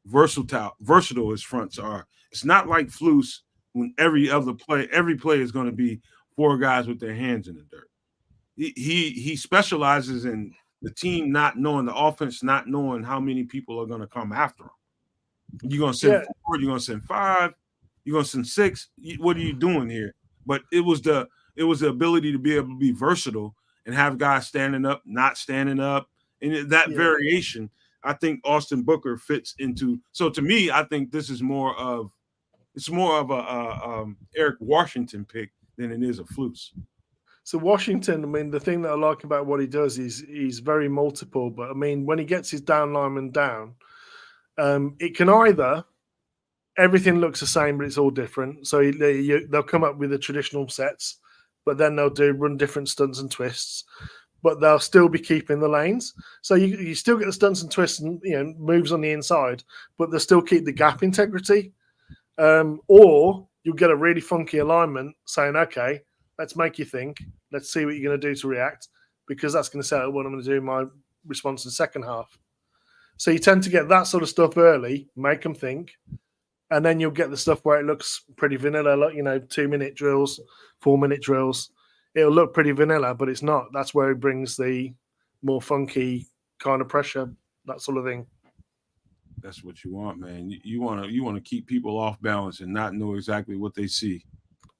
versatile his fronts are. It's not like Flus when every play is going to be four guys with their hands in the dirt. He specializes in the team not knowing, the offense not knowing how many people are going to come after him. You're going to send four, you're going to send five, you're going to send six. What are you doing here? But it was the ability to be able to be versatile and have guys standing up, not standing up, and that variation. I think Austin Booker fits into. So to me, I think this is more of a Eric Washington pick than it is a Flus. So Washington, I mean, the thing that I like about what he does is he's very multiple. But I mean, when he gets his down lineman down, it can either everything looks the same, but it's all different. So they'll come up with the traditional sets, but then they'll run different stunts and twists. But they'll still be keeping the lanes. So you still get the stunts and twists and moves on the inside, but they'll still keep the gap integrity. Or you'll get a really funky alignment saying, okay, let's make you think. Let's see what you're going to do to react, because that's going to set up what I'm going to do in my response in the second half. So you tend to get that sort of stuff early, make them think, and then you'll get the stuff where it looks pretty vanilla, like 2-minute drills, 4-minute drills. It'll look pretty vanilla, but it's not. That's where it brings the more funky kind of pressure, that sort of thing. That's what you want, man. You want to keep people off balance and not know exactly what they see.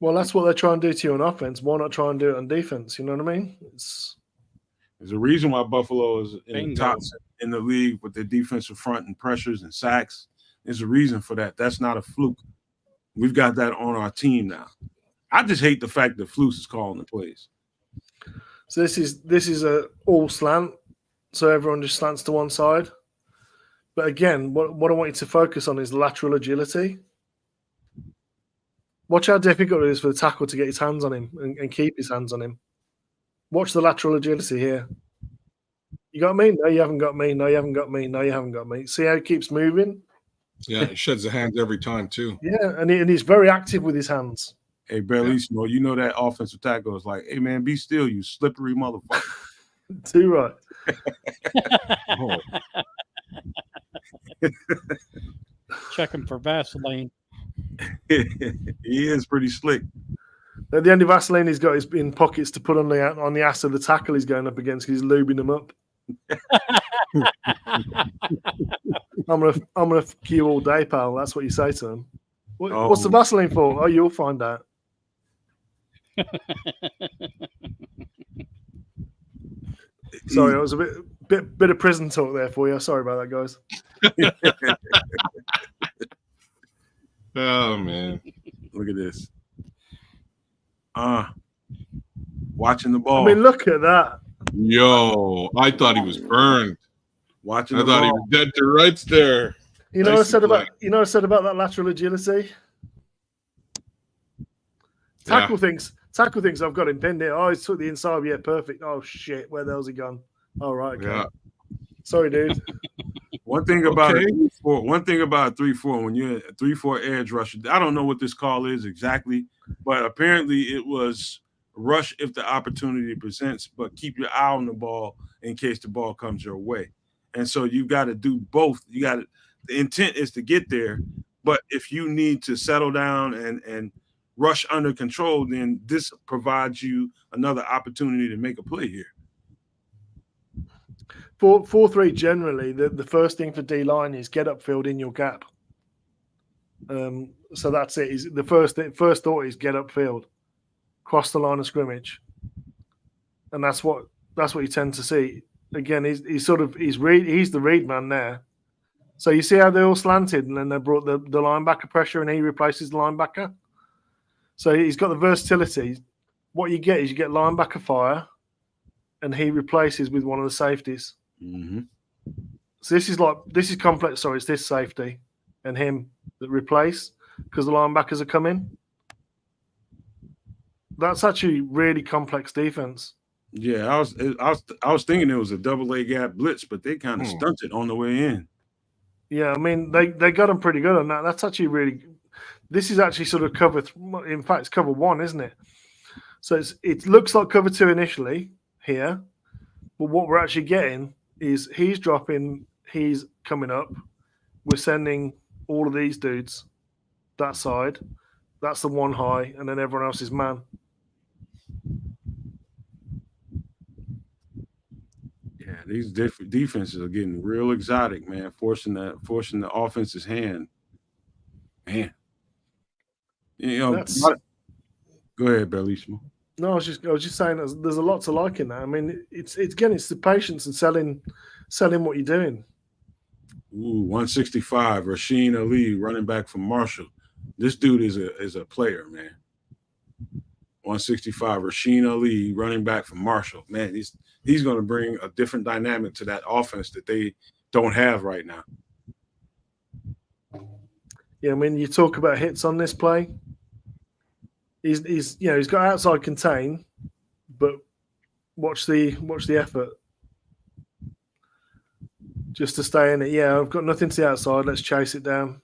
Well, that's what they're trying to do to you on offense. Why not try and do it on defense? You know what I mean? There's a reason why Buffalo is in the top in the league with their defensive front and pressures and sacks. There's a reason for that. That's not a fluke. We've got that on our team now. I just hate the fact that Flus is calling the plays. So this is a all slant, so everyone just slants to one side. But again, what I want you to focus on is lateral agility. Watch how difficult it is for the tackle to get his hands on him and keep his hands on him. Watch the lateral agility here. You got me? No, you haven't got me. No, you haven't got me. No, you haven't got me. See how he keeps moving? Yeah, he sheds the hands every time too. Yeah, and he's very active with his hands. Hey, Barelissimo, you know that offensive tackle is like, hey, man, be still, you slippery motherfucker. Too right. Check him for Vaseline. He is pretty slick. At the end of Vaseline, he's got his in pockets to put on the ass of the tackle he's going up against. He's lubing them up. I'm gonna fuck you all day, pal. That's what you say to him. What's the Vaseline for? Oh, you'll find out. Sorry, it was a bit of prison talk there for you. Sorry about that, guys. Oh man, look at this. Watching the ball. I mean, look at that. Yo, I thought he was burned. Watching I the thought ball. he was dead to rights there. You know what I said about that lateral agility? Tackle thinks I've got him pinned here. Oh, he's took the inside. Yeah, perfect. Oh shit, where the hell's he gone? All right, okay. Yeah. Sorry, dude. One thing about a 3-4, when you're a 3-4 edge rusher, I don't know what this call is exactly, but apparently it was rush if the opportunity presents, but keep your eye on the ball in case the ball comes your way. And so you got to do both. The intent is to get there, but if you need to settle down and rush under control, then this provides you another opportunity to make a play here. 4-3 generally, the first thing for D-line is get upfield in your gap. So that's it. Is the first thought is get upfield, cross the line of scrimmage, and that's what you tend to see. Again, he's the read man there. So you see how they all slanted, and then they brought the linebacker pressure, and he replaces the linebacker. So he's got the versatility. What you get is you get linebacker fire, and he replaces with one of the safeties. Mm-hmm. So this is complex. Sorry, it's this safety and him that replace because the linebackers are coming. That's actually really complex defense. Yeah, I was thinking it was a double A gap blitz, but they kind of stunted on the way in. Yeah, I mean they got him pretty good on that. That's actually really. This is actually sort of cover. In fact, it's cover 1, isn't it? So it looks like cover 2 initially here, but what we're actually getting is he's dropping, he's coming up. We're sending all of these dudes that side. That's the one high, and then everyone else is man. Yeah, these different defenses are getting real exotic, man. Forcing the offense's hand. Man, you know. That's Go ahead, Bellissimo. no, I was just saying there's a lot to like in that. I mean, it's the patience and selling what you're doing. Ooh, 165, Rasheen Ali, running back from Marshall. This dude is a player, man. 165, Rasheen Ali, running back from Marshall. Man, he's going to bring a different dynamic to that offense that they don't have right now. Yeah, I mean, you talk about hits on this play. He's got outside contain, but watch the effort. Just to stay in it. Yeah, I've got nothing to the outside. Let's chase it down.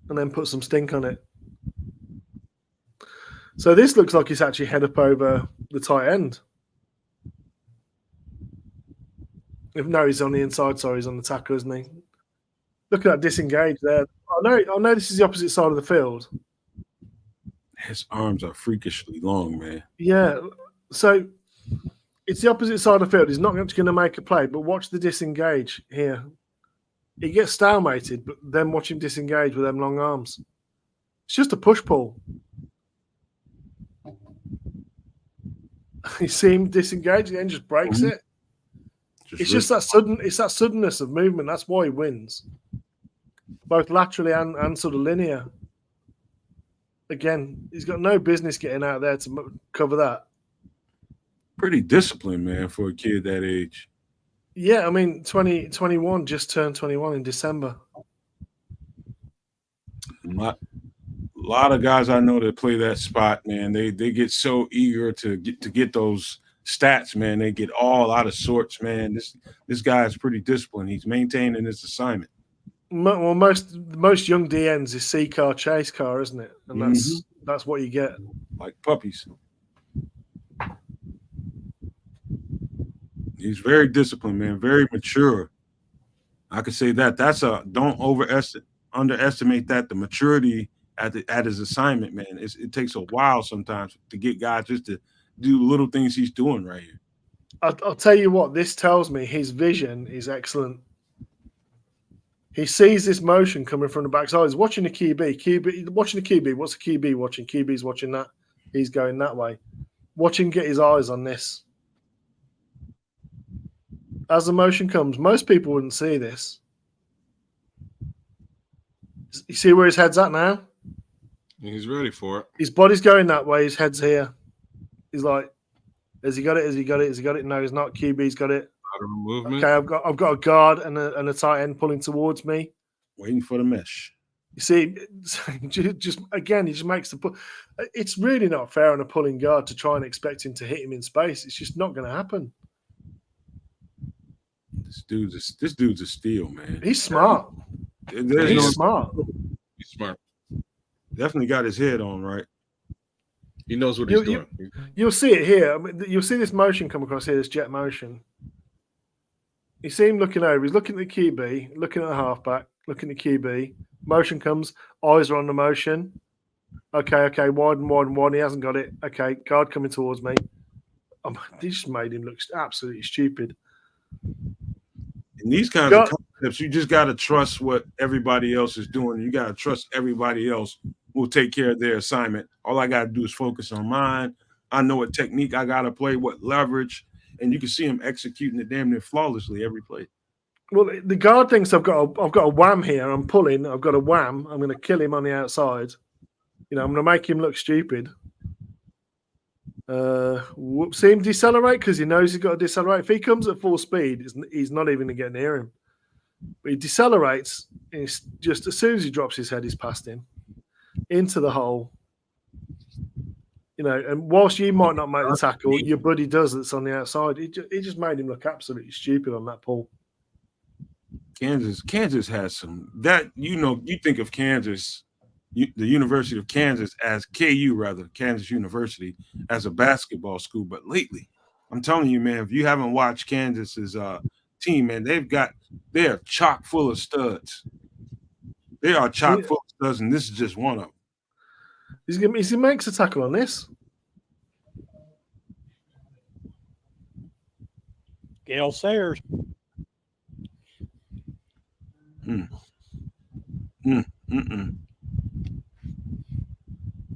And then put some stink on it. So this looks like it's actually head up over the tight end. No, he's on the inside. Sorry, he's on the tackle, isn't he? Look at that disengage there. I know this is the opposite side of the field. His arms are freakishly long, man. Yeah. So it's the opposite side of the field. He's not going to make a play, but watch the disengage here. He gets stalemated, but then watch him disengage with them long arms. It's just a push-pull. You see him disengage and then just breaks it. It's that suddenness of movement. That's why he wins. Both laterally and sort of linear. Again, he's got no business getting out there to cover that. Pretty disciplined, man, for a kid that age. Yeah, I mean, 21, just turned 21 in December. A lot of guys I know that play that spot, man. They get so eager to get those stats, man. They get all out of sorts, man. This guy is pretty disciplined. He's maintaining his assignment. Well, most young DNs is see car, chase car, isn't it? And that's what you get. Like puppies. He's very disciplined, man. Very mature. I could say that. Don't underestimate that. The maturity at his assignment, man. It takes a while sometimes to get guys just to do the little things he's doing right here. I'll tell you what. This tells me his vision is excellent. He sees this motion coming from the backside. He's watching the QB. Watching the QB. What's the QB watching? QB's watching that. He's going that way. Watch him get his eyes on this. As the motion comes, most people wouldn't see this. You see where his head's at now? He's ready for it. His body's going that way. His head's here. He's like, has he got it? Has he got it? Has he got it? No, he's not. QB's got it. Movement. Okay, I've got a guard and a tight end pulling towards me. Waiting for the mesh. You see, just again, he just makes the pull. It's really not fair on a pulling guard to try and expect him to hit him in space. It's just not going to happen. This dude's a steal, man. He's smart. He's smart. He's smart. Definitely got his head on right. He knows what he's doing. You'll see it here. I mean, you'll see this motion come across here, this jet motion. You see him looking over. He's looking at the QB, looking at the halfback, looking at the QB. Motion comes. Eyes are on the motion. Okay. Wide and. He hasn't got it. Okay, guard coming towards me. They just made him look absolutely stupid. In these kinds of concepts, you just got to trust what everybody else is doing. You got to trust everybody else will take care of their assignment. All I got to do is focus on mine. I know what technique I got to play, what leverage, and you can see him executing it damn near flawlessly every play. Well, the guard thinks I've got a wham here. I'm pulling. I've got a wham. I'm going to kill him on the outside. I'm going to make him look stupid. See him decelerate because he knows he's got to decelerate. If he comes at full speed, he's not even going to get near him. But he decelerates. And it's just as soon as he drops his head, he's past him into the hole. You know, and whilst you might not make the tackle, your buddy does that's on the outside. It just made him look absolutely stupid on that pull. Kansas has some that you think of Kansas, the University of Kansas as KU rather, Kansas University as a basketball school. But lately, I'm telling you, man, if you haven't watched Kansas's team, man, they are chock full of studs. They are chock full of studs, and this is just one of them. He makes a tackle on this. Gail Sayers.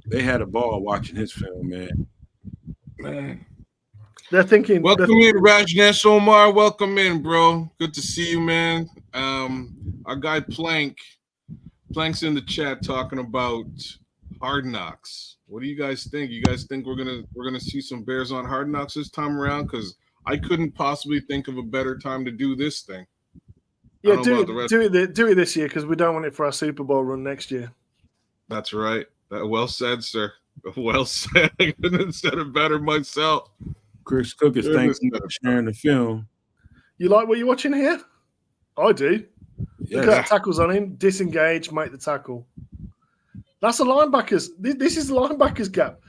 They had a ball watching his film, man. They're thinking. Welcome in, Rajneesh Omar. Welcome in, bro. Good to see you, man. Our guy Plank's in the chat talking about Hard Knocks. What do you guys think? You guys think we're gonna see some Bears on Hard Knocks this time around? Because I couldn't possibly think of a better time to do this thing. Yeah, do it this year because we don't want it for our Super Bowl run next year. That's right. Well said, sir. Well said. I couldn't have said it better myself. Chris Cook is thanking you for sharing the film. You like what you're watching here? I do. Yes. Look at that tackles on him. Disengage, make the tackle. That's a linebacker's. This is the linebacker's gap.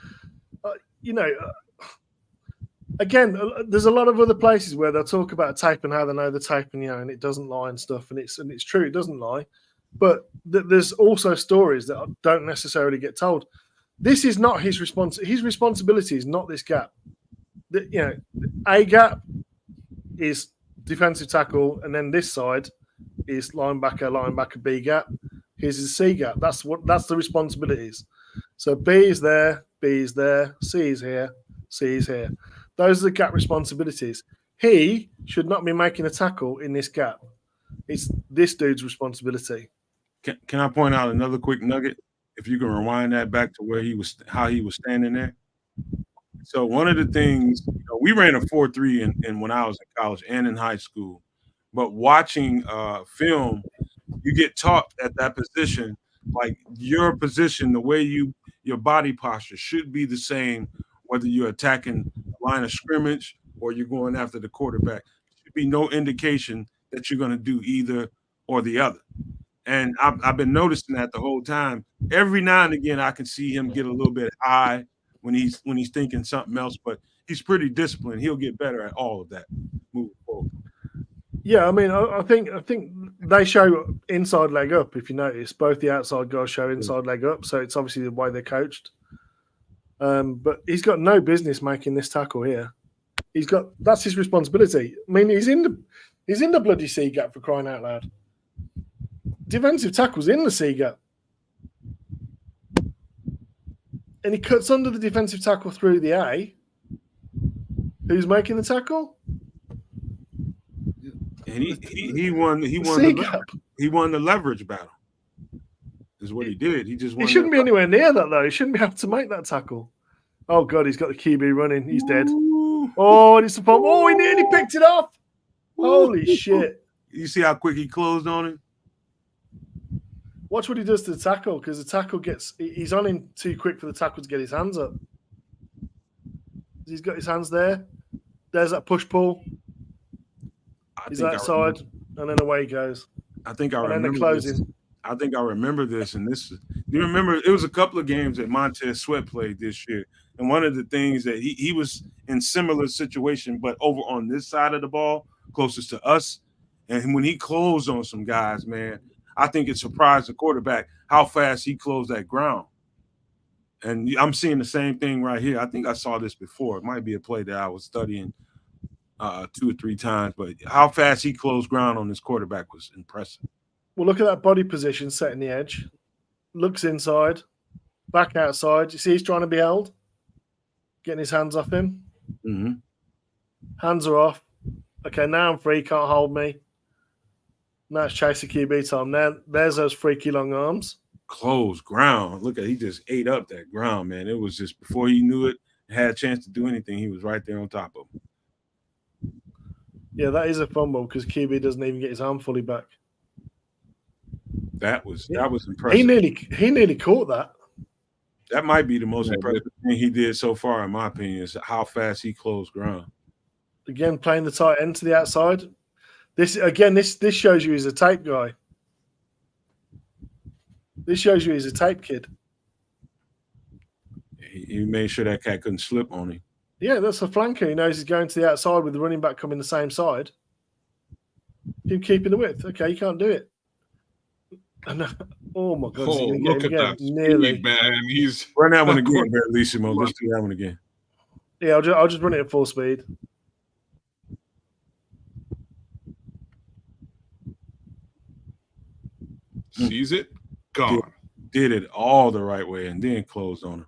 Again, there's a lot of other places where they'll talk about tape and how they know the tape and it doesn't lie and stuff, and it's true, it doesn't lie. But there's also stories that don't necessarily get told. This is not his responsibility. His responsibility is not this gap. A gap is defensive tackle, and then this side is linebacker, B gap. Here's his C gap. That's the responsibilities. So B is there, C is here, C is here. Those are the gap responsibilities. He should not be making a tackle in this gap. It's this dude's responsibility. Can I point out another quick nugget? If you can rewind that back to how he was standing there. So one of the things, we ran a 4.3 in when I was in college and in high school, but watching film, you get taught at that position, like your position, the way your body posture should be the same, whether you're attacking line of scrimmage or you're going after the quarterback. There should be no indication that you're going to do either or the other. And I've been noticing that the whole time. Every now and again, I can see him get a little bit high when he's thinking something else, but he's pretty disciplined. He'll get better at all of that moving forward. Yeah, I mean, I think they show inside leg up. If you notice, both the outside guys show inside leg up, so it's obviously the way they're coached. But he's got no business making this tackle here. That's his responsibility. I mean, he's in the bloody C gap, for crying out loud. Defensive tackle's in the C gap. And he cuts under the defensive tackle through the A. Who's making the tackle? And he won the leverage battle. Is what he did. He just won. He shouldn't be anywhere near that though. He shouldn't be able to make that tackle. Oh god, he's got the QB running. He's dead. Oh, and it's a bump. Oh, he nearly picked it off. Holy shit! You see how quick he closed on it? Watch what he does to the tackle, because the tackle he's on him too quick for the tackle to get his hands up. He's got his hands there. There's that push pull. He's outside, and then away he goes. I think I remember. And then the closing. This. I think I remember this, and do you remember? It was a couple of games that Montez Sweat played this year, and one of the things that he was in similar situation, but over on this side of the ball, closest to us, and when he closed on some guys, man, I think it surprised the quarterback how fast he closed that ground. And I'm seeing the same thing right here. I think I saw this before. It might be a play that I was studying 2 or 3 times, but how fast he closed ground on this quarterback was impressive. Well, look at that body position setting the edge. Looks inside, back outside. You see he's trying to be held, getting his hands off him. Mm-hmm. Hands are off. Okay, now I'm free. Can't hold me. Now it's chasing QB time. There's those freaky long arms. Closed ground. Look at he just ate up that ground, man. It was just before he knew it, had a chance to do anything, he was right there on top of him. Yeah, that is a fumble because QB doesn't even get his arm fully back. That was impressive. He nearly caught that. That might be the most Yeah, impressive thing he did so far, in my opinion, is how fast he closed ground. Again, playing the tight end to the outside. This shows you he's a tape guy. This shows you he's a tape kid. He made sure that cat couldn't slip on him. Yeah, that's a flanker. He knows he's going to the outside with the running back coming the same side. Keep keeping the width. Okay, you can't do it. Oh my God! Oh, look at that nearly, speed, man. He's Run that one again, Bellissimo. Just do that one again. Yeah, I'll just run it at full speed. sees it, gone. Did it all the right way and then closed on him.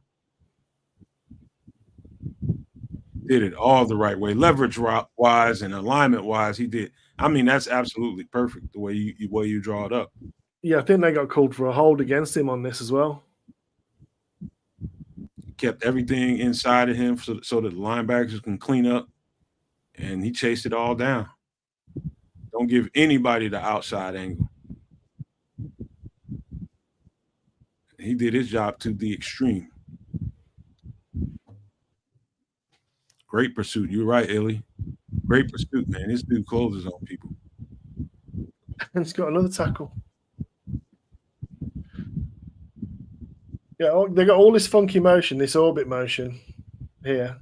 Did it all the right way, leverage wise and alignment wise. He did. I mean, that's absolutely perfect the way you draw it up. Yeah, I think they got called for a hold against him on this as well. Kept everything inside of him so that the linebackers can clean up, and he chased it all down. Don't give anybody the outside angle. He did his job to the extreme. Great pursuit. You're right, Illy. Great pursuit, man. This dude closes on people. And he's got another tackle. Yeah, they got all this funky motion, this orbit motion here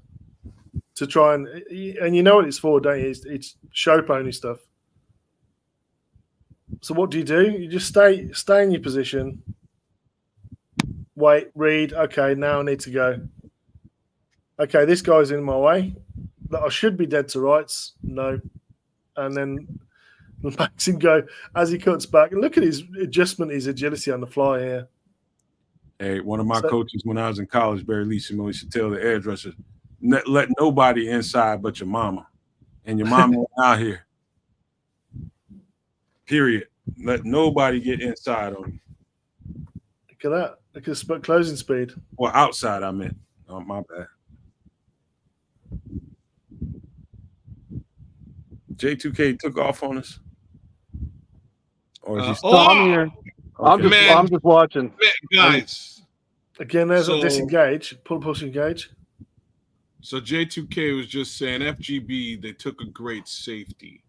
to try and you know what it's for, don't you? It's show pony stuff. So what do? You just stay in your position. Wait, read. Okay, now I need to go. Okay, this guy's in my way. I should be dead to rights. No. And then makes him go as he cuts back. And look at his adjustment, his agility on the fly here. Hey, one of my coaches when I was in college, Barry Leeson, used to tell the hairdresser, let nobody inside but your mama. And your mama out here. Period. Let nobody get inside on you. Look at that. Look at the closing speed. Well, outside, I meant. Oh, my bad. J2K took off on us. Or is he still I'm here. Okay. I'm just watching. Man, guys. Again, there's a disengage. Push engage. So J2K was just saying FGB, they took a great safety.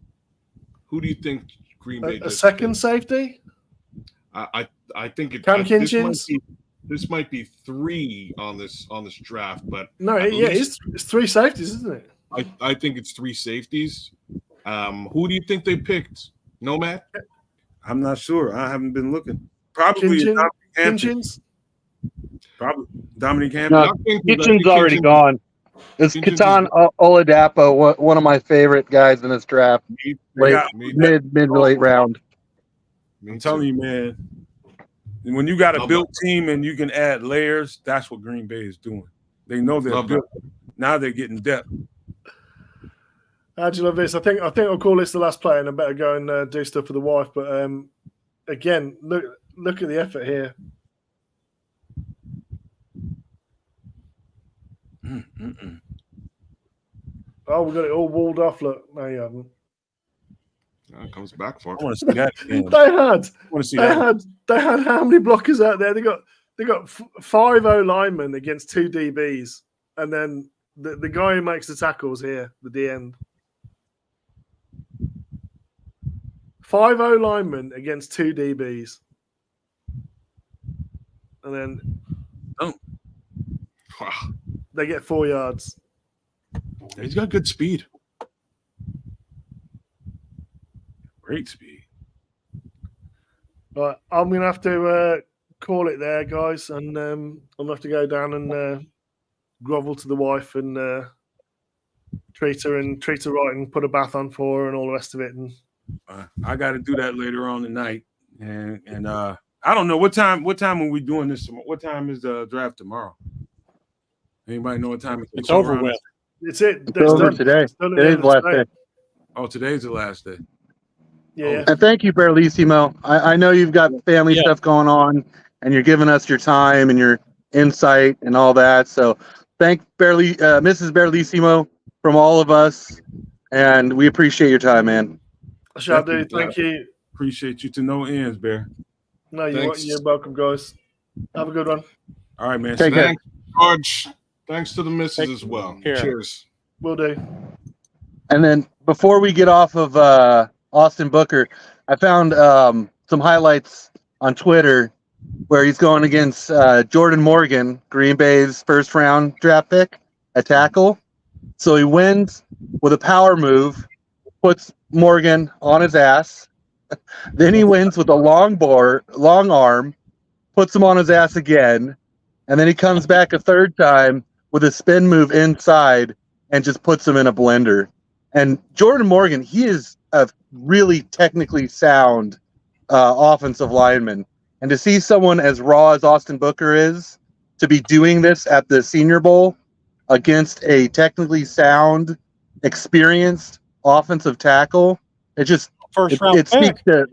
Who do you think Green Bay a second safety? I think it Cam Kinchins? This might be 3 on this draft, but no, it's 3 safeties, isn't it? I think it's 3 safeties. Who do you think they picked? Nomad? I'm not sure. I haven't been looking. Probably Kinchins. Probably Dominic Hampton. No, Kitchen's already gone. It's Katan Oladapo, one of my favorite guys in this draft. Mid to late round. I'm telling you, man. When you got a built team and you can add layers, that's what Green Bay is doing. They know they're built. Now they're getting depth. How'd you love this? I think I'll call this the last play, and I better go and do stuff for the wife. But again, look at the effort here. Oh, we got it all walled off. Look, no, you haven't. It comes back for. I want to see that. They had how many blockers out there? They got 5 O linemen against 2 DBs, and then the guy who makes the tackles here, the D end. 5 O linemen against 2 DBs, and then they get 4 yards. He's got good speed. Great speed. Right, I'm going to have to call it there, guys, and I'm going to have to go down and grovel to the wife and treat her right and put a bath on for her and all the rest of it. And I got to do that later on tonight, and I don't know what time are we doing this? What time is the draft tomorrow? Anybody know what time it's over with? It's it. It's over today. Today's the last day. Oh, today's the last day. Yeah. And thank you, Berlissimo. I know you've got family stuff going on, and you're giving us your time and your insight and all that. So thank Mrs. Berlissimo from all of us, and we appreciate your time, man. I shall do. Thank you. Appreciate you to no ends, Bear. No, you're welcome, guys. Have a good one. All right, man. Take care. Thanks, George. Thanks to the missus Take as well. care. Cheers. Will do. And then before we get off of Austin Booker, I found some highlights on Twitter where he's going against Jordan Morgan, Green Bay's first round draft pick, a tackle. So he wins with a power move, puts Morgan on his ass. Then he wins with a long arm, puts him on his ass again. And then he comes back a third time with a spin move inside and just puts him in a blender. And Jordan Morgan, he is a really technically sound offensive lineman. And to see someone as raw as Austin Booker is to be doing this at the Senior Bowl against a technically sound, experienced offensive tackle, First round it speaks to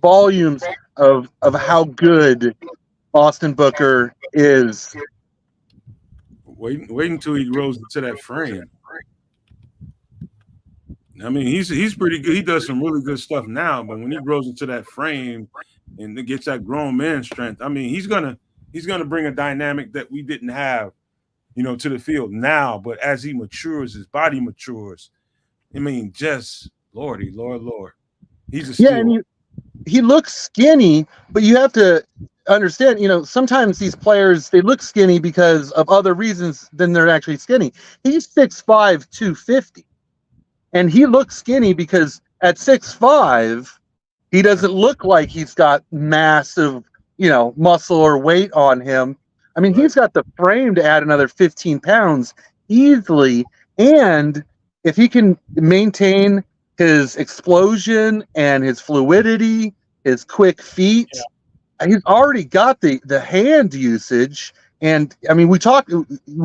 volumes of how good Austin Booker is. Wait until he grows into that frame. I mean, he's pretty good. He does some really good stuff now, but when he grows into that frame and gets that grown man strength, I mean, he's gonna bring a dynamic that we didn't have, to the field now. But as he matures, his body matures. I mean, just Lord, he's a steal. Yeah, and he looks skinny, but you have to understand, sometimes these players, they look skinny because of other reasons than they're actually skinny. He's 6'5", 250. And he looks skinny because at 6'5", he doesn't look like he's got massive, muscle or weight on him. I mean, he's got the frame to add another 15 pounds easily. And if he can maintain his explosion and his fluidity, his quick feet, he's already got the hand usage. And I mean, we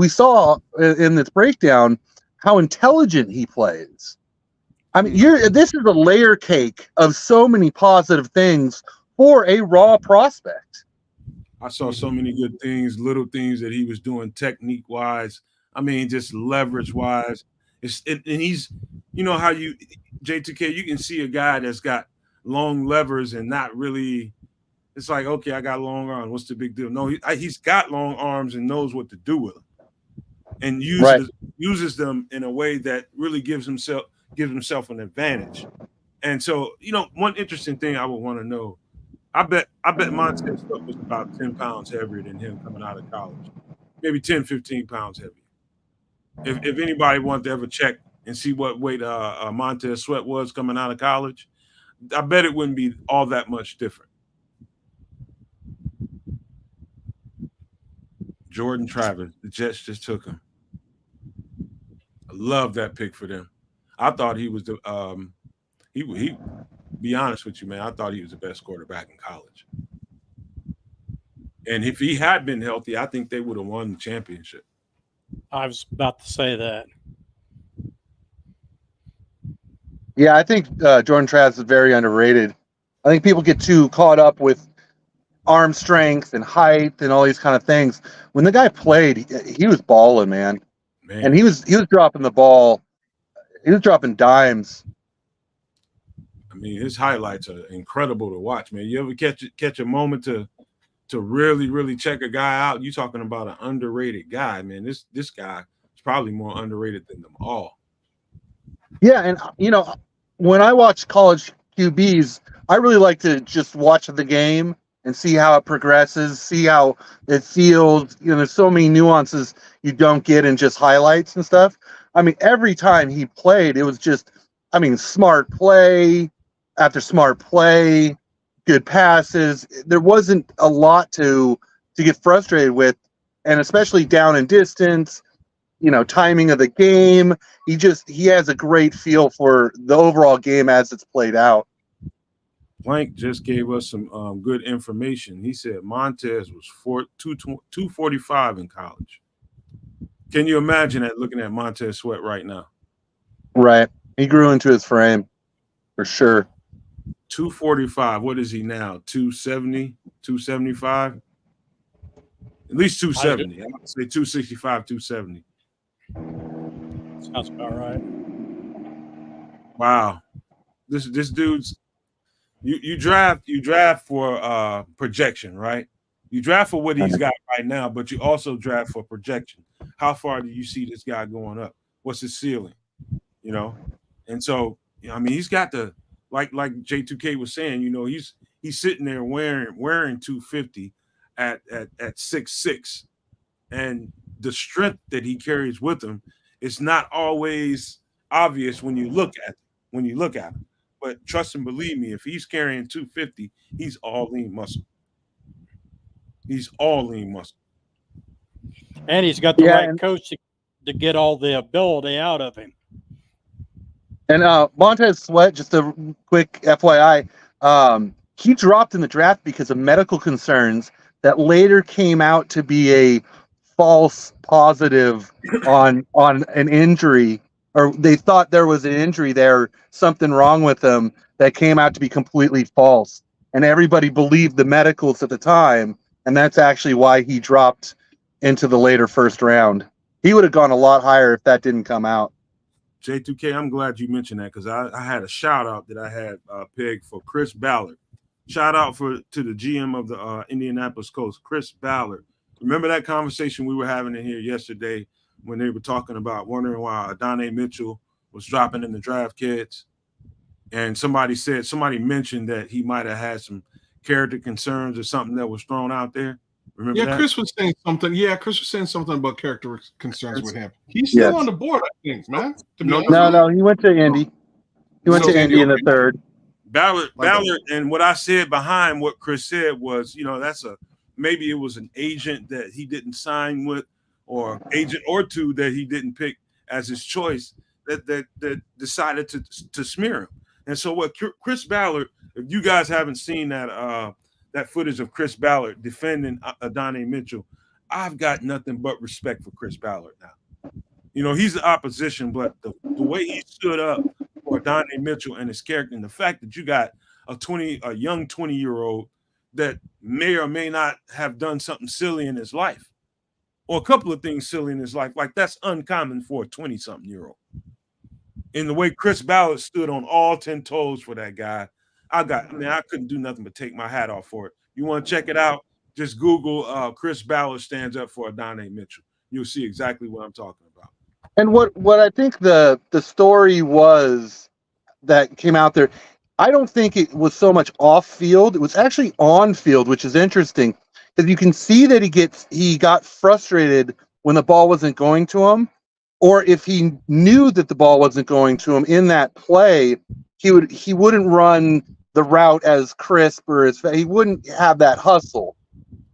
saw in this breakdown how intelligent he plays. I mean, this is a layer cake of so many positive things for a raw prospect. I saw so many good things, little things that he was doing technique wise. I mean, just leverage wise. And he's, how you, J2K, you can see a guy that's got long levers and not really. It's like, okay, I got long arms. What's the big deal? No, he's got long arms and knows what to do with them, and uses them in a way that really gives himself an advantage. And so, one interesting thing I would want to know, I bet Montez Sweat was about 10 pounds heavier than him coming out of college, maybe 10, 15 pounds heavier. If anybody wanted to ever check and see what weight Montez Sweat was coming out of college, I bet it wouldn't be all that much different. Jordan Travis, the Jets just took him. I love that pick for them. I thought he was he be honest with you, man, I thought he was the best quarterback in college. And if he had been healthy, I think they would have won the championship. I was about to say that. Yeah, I think Jordan Travis is very underrated. I think people get too caught up with arm strength and height and all these kind of things. When the guy played, he was balling, man. And he was dropping the ball. He was dropping dimes. I mean, his highlights are incredible to watch, man. You ever catch a moment to really, really check a guy out? You talking about an underrated guy, man. This guy is probably more underrated than them all. Yeah, and when I watch college QBs, I really like to just watch the game and see how it progresses, see how it feels. There's so many nuances you don't get in just highlights and stuff. I mean, every time he played, it was just, smart play after smart play, good passes. There wasn't a lot to get frustrated with, and especially down in distance, timing of the game. He has a great feel for the overall game as it's played out. Blank just gave us some good information. He said Montez was 245 in college. Can you imagine that, looking at Montez Sweat right now? Right. He grew into his frame, for sure. 245. What is he now? 270, 275? At least 270. I'm going to say 265, 270. Sounds about right. Wow. This dude's you draft for projection, right? You draft for what he's got right now, but you also draft for projection. How far do you see this guy going up? What's his ceiling? You know, and so I mean, he's got the like J2K was saying. You know, he's sitting there wearing 250 at 6'6", and the strength that he carries with him is not always obvious when you look at him. But trust and believe me, if he's carrying 250, he's all lean muscle. He's all lean muscle. And he's got the right coach to get all the ability out of him. And Montez Sweat, just a quick FYI, he dropped in the draft because of medical concerns that later came out to be a false positive on an injury, or they thought there was an injury there, something wrong with him that came out to be completely false. And everybody believed the medicals at the time, and that's actually why he dropped into the later first round. He would have gone a lot higher if that didn't come out. J2K, I'm glad you mentioned that because I had a shout out that I had pegged for Chris Ballard. Shout out to the GM of the Indianapolis Colts, Chris Ballard. Remember that conversation we were having in here yesterday when they were talking about wondering why Adonai Mitchell was dropping in the draft kits? And somebody mentioned that he might have had some character concerns or something that was thrown out there. Remember that? Chris was saying something. Yeah, Chris was saying something about character concerns with him. He's still on the board, I think, man. No, he went to Indy. He went to Indy in the third. Ballard, and what I said behind what Chris said was, you know, maybe it was an agent that he didn't sign with, or agent or two that he didn't pick as his choice that decided to smear him. And so what Chris Ballard, if you guys haven't seen that footage of Chris Ballard defending Adonai Mitchell, I've got nothing but respect for Chris Ballard now. You know, he's the opposition, but the way he stood up for Adonai Mitchell and his character, and the fact that you got a young 20-year-old that may or may not have done something silly in his life, or a couple of things silly in his life, like that's uncommon for a 20-something-year-old. In the way Chris Ballard stood on all 10 toes for that guy, I couldn't do nothing but take my hat off for it. You want to check it out? Just Google Chris Ballard stands up for Adonai Mitchell. You'll see exactly what I'm talking about. And what I think the story was that came out there, I don't think it was so much off field. It was actually on field, which is interesting because you can see that he got frustrated when the ball wasn't going to him, or if he knew that the ball wasn't going to him in that play, he wouldn't run the route as crisp, or he wouldn't have that hustle.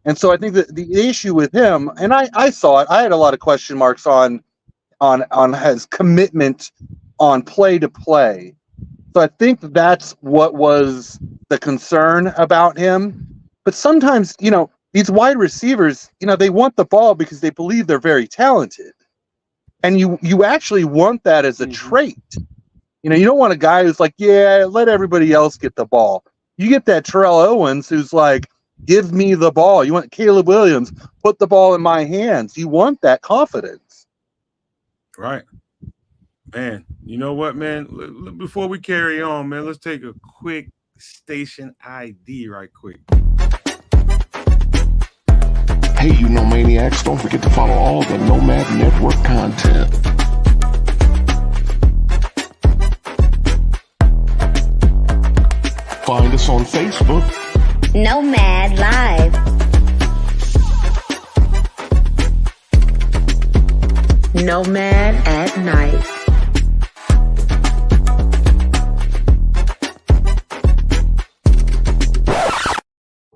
And so I think that the issue with him, and I saw it, I had a lot of question marks on his commitment on play to play. So I think that's what was the concern about him. But sometimes, you know, these wide receivers, you know, they want the ball because they believe they're very talented. And you actually want that as a trait. You know, you don't want a guy who's like, yeah, let everybody else get the ball. You get that Terrell Owens who's like, give me the ball. You want Caleb Williams, put the ball in my hands. You want that confidence. Right. Man, you know what, man? Before we carry on, man, let's take a quick station ID right quick. Hey, you Nomaniacs, don't forget to follow all the Nomad Network content. Find us on Facebook. Nomad Live. Nomad at Night.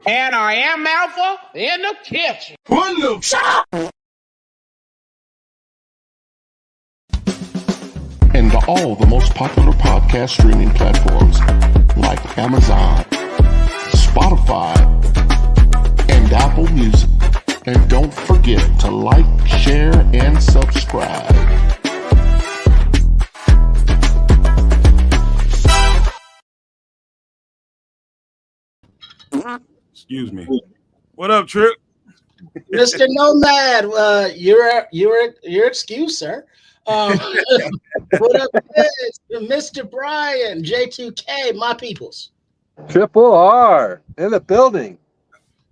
And I am Alpha in the kitchen. And to all the most popular podcast streaming platforms like Amazon, Spotify, and Apple Music. And don't forget to like, share, and subscribe. Excuse me. What up, Trip? Mr. Nomad, your excuse, sir. What up, Mr. Brian, J2K, my peoples. Triple R in the building.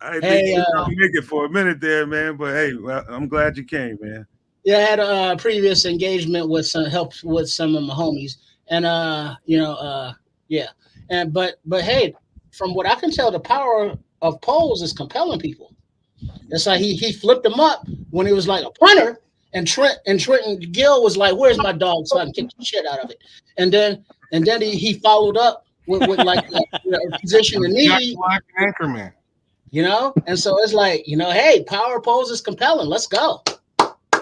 I didn't think Hey, you were gonna make it for a minute there, man. But hey, well, I'm glad you came, man. yeah, I had a previous engagement with some help with some of my homies, and yeah, but hey, from what I can tell, the power of polls is compelling people. It's like he flipped him up when he was like a punter, and Trenton Gill was like, "Where's my dog?" So I can kick the shit out of it, and then he followed up with like a position in Jack need, Black Anchorman. and so it's like hey, power of polls is compelling. Let's go.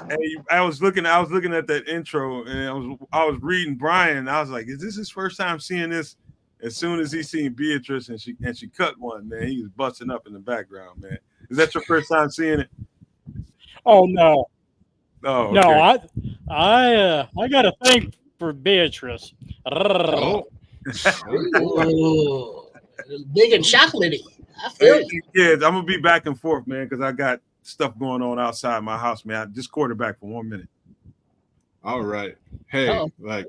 Hey, I was looking at that intro, and I was reading Brian. And I was like, "Is this his first time seeing this?" As soon as he seen Beatrice and she cut one, man, he was busting up in the background, man. Is that your first time seeing it? Oh no, Oh, no, okay. I got a thing for Beatrice. Oh, Ooh, big and chocolatey. I feel Hey, you. kids, I'm gonna be back and forth, man, because I got stuff going on outside my house, man. I just quarterback for 1 minute. all right. Hey, Uh-oh. like,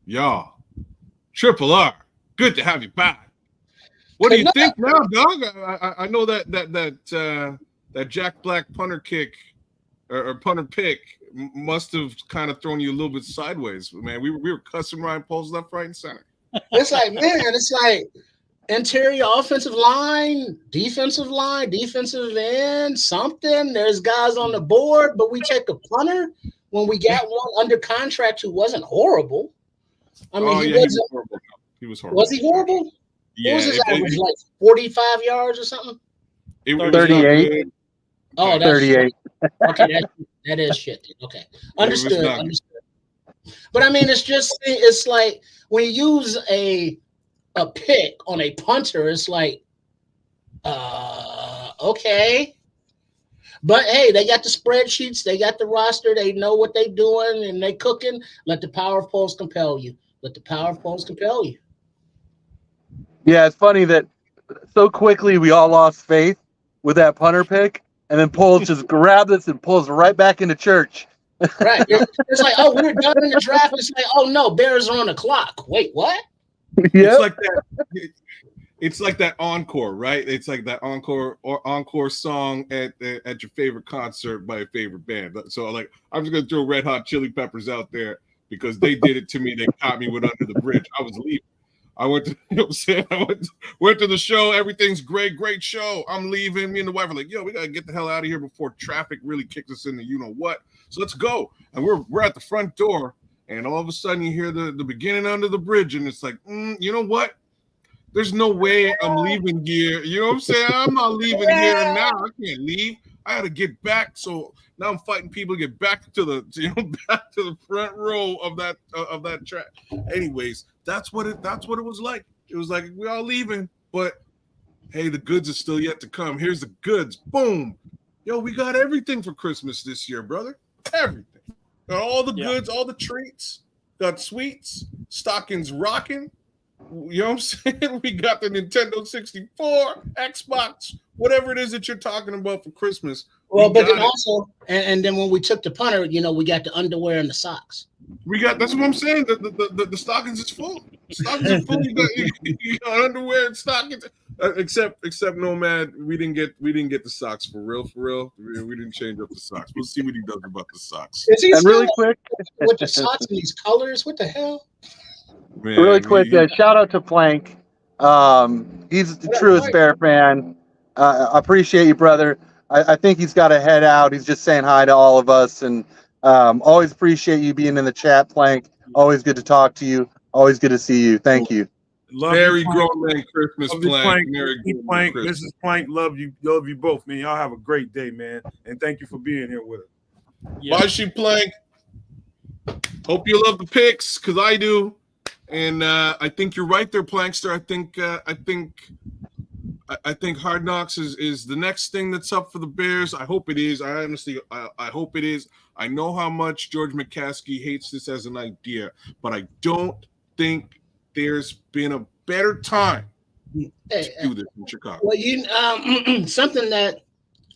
y'all, Triple R, good to have you back. What do you think now, dog? I know that Jack Black punter kick or punter pick must have kind of thrown you a little bit sideways, man. We were cussing Ryan Poles left, right, and center. It's like, man, it's like interior offensive line, defensive end, something. There's guys on the board, but we take a punter when we got one under contract who wasn't horrible. I mean, he was horrible. He was horrible. Was he horrible? Yeah, what was his average? Like 45 yards or something? It was 38. Oh, that's 38. Okay, that is shit. Okay, understood. But I mean, it's like when you use a pick on a punter, it's like, okay. But hey, they got the spreadsheets, they got the roster, they know what they're doing, and they cooking. Let the power of polls compel you. Let the power of polls compel you. Yeah, it's funny that so quickly we all lost faith with that punter pick, and then Poles just grabs us and pulls right back into church. Right. It's like, oh, we're done in the draft. It's like, oh no, Bears are on the clock. Wait, what? Yeah. It's like that. It's like that encore, right? It's like that encore song at your favorite concert by a favorite band. So like, I'm just gonna throw Red Hot Chili Peppers out there because they did it to me. They caught me with Under the Bridge. I was leaving. I went to, you know what I'm saying? I went to the show. Everything's great show. I'm leaving. Me and the wife are like, yo, we gotta get the hell out of here before traffic really kicks us into you know what. So let's go. And we're at the front door, and all of a sudden you hear the beginning Under the Bridge, and it's like, you know what? There's no way I'm leaving here. You know what I'm saying? I'm not leaving here now. I can't leave. I had to get back. So now I'm fighting people to get back to the front row of that track. Anyways, that's what it was like. It was like we're all leaving, but hey, the goods are still yet to come. Here's the goods. Boom. Yo, we got everything for Christmas this year, brother. Everything. Got all the goods, all the treats. Got sweets, stockings rocking. You know what I'm saying? We got the Nintendo 64, Xbox, whatever it is that you're talking about for Christmas. Well, but then also, and then when we took the punter, we got the underwear and the socks. That's what I'm saying. The stockings is full. Stockings are full. You got underwear and stockings. Except Nomad, we didn't get the socks for real. We didn't change up the socks. We'll see what he does about the socks. Is he and really quick with the socks and these colors? What the hell? Man, really quick, shout out to Plank. He's the truest Bear fan. I appreciate you, brother. I think he's got to head out. He's just saying hi to all of us, and always appreciate you being in the chat, Plank. Always good to talk to you. Always good to see you. Thank you. Merry grown man Christmas, Plank. Plank. Mrs. Plank, love you both, man. Y'all have a great day, man, and thank you for being here with us. Bye, she Plank. Hope you love the picks, because I do. And I think you're right there, Plankster. I think Hard Knocks is the next thing that's up for the Bears. I hope it is. I hope it is. I know how much George McCaskey hates this as an idea, but I don't think there's been a better time to do this in Chicago. Well, something that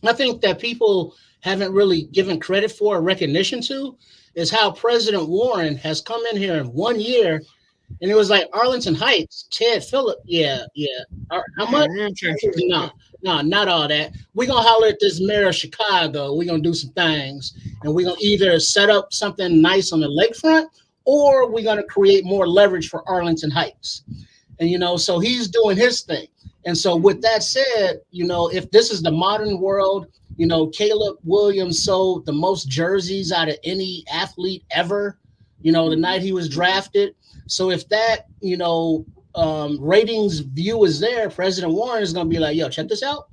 I think that people haven't really given credit for or recognition to is how President Warren has come in here in 1 year And it was like Arlington Heights, Ted Phillip. Yeah. How much? No, not all that. We're gonna holler at this mayor of Chicago. We're gonna do some things, and we're gonna either set up something nice on the lakefront, or we're gonna create more leverage for Arlington Heights. And so he's doing his thing. And so with that said, if this is the modern world, Caleb Williams sold the most jerseys out of any athlete ever, the night he was drafted. So if that, ratings view is there, President Warren is going to be like, yo, check this out.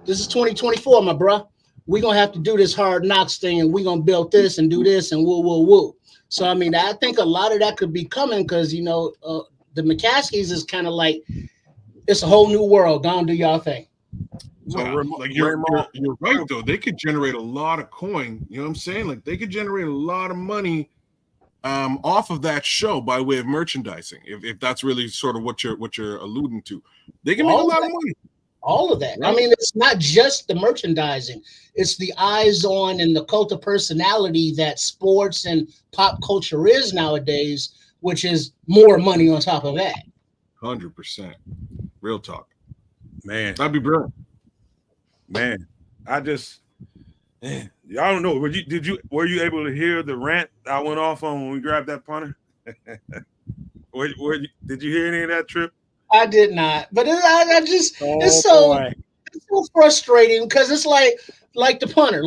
This is 2024, my bro. We're going to have to do this hard knocks thing, and we're going to build this and do this and woo. So, I mean, I think a lot of that could be coming because, the McCaskies is kind of like, it's a whole new world. Go and do y'all thing. So you're right, though. They could generate a lot of coin. You know what I'm saying? Like, they could generate a lot of money off of that show by way of merchandising, if that's really sort of what you're alluding to. They can make a lot of money. All of that. Right? I mean, it's not just the merchandising. It's the eyes on and the cult of personality that sports and pop culture is nowadays, which is more money on top of that. 100%. Real talk. Man. That'd be brilliant. Man, I don't know. Were you able to hear the rant I went off on when we grabbed that punter? Did you hear any of that, Trip? I did not, but it's so frustrating because it's like the punter,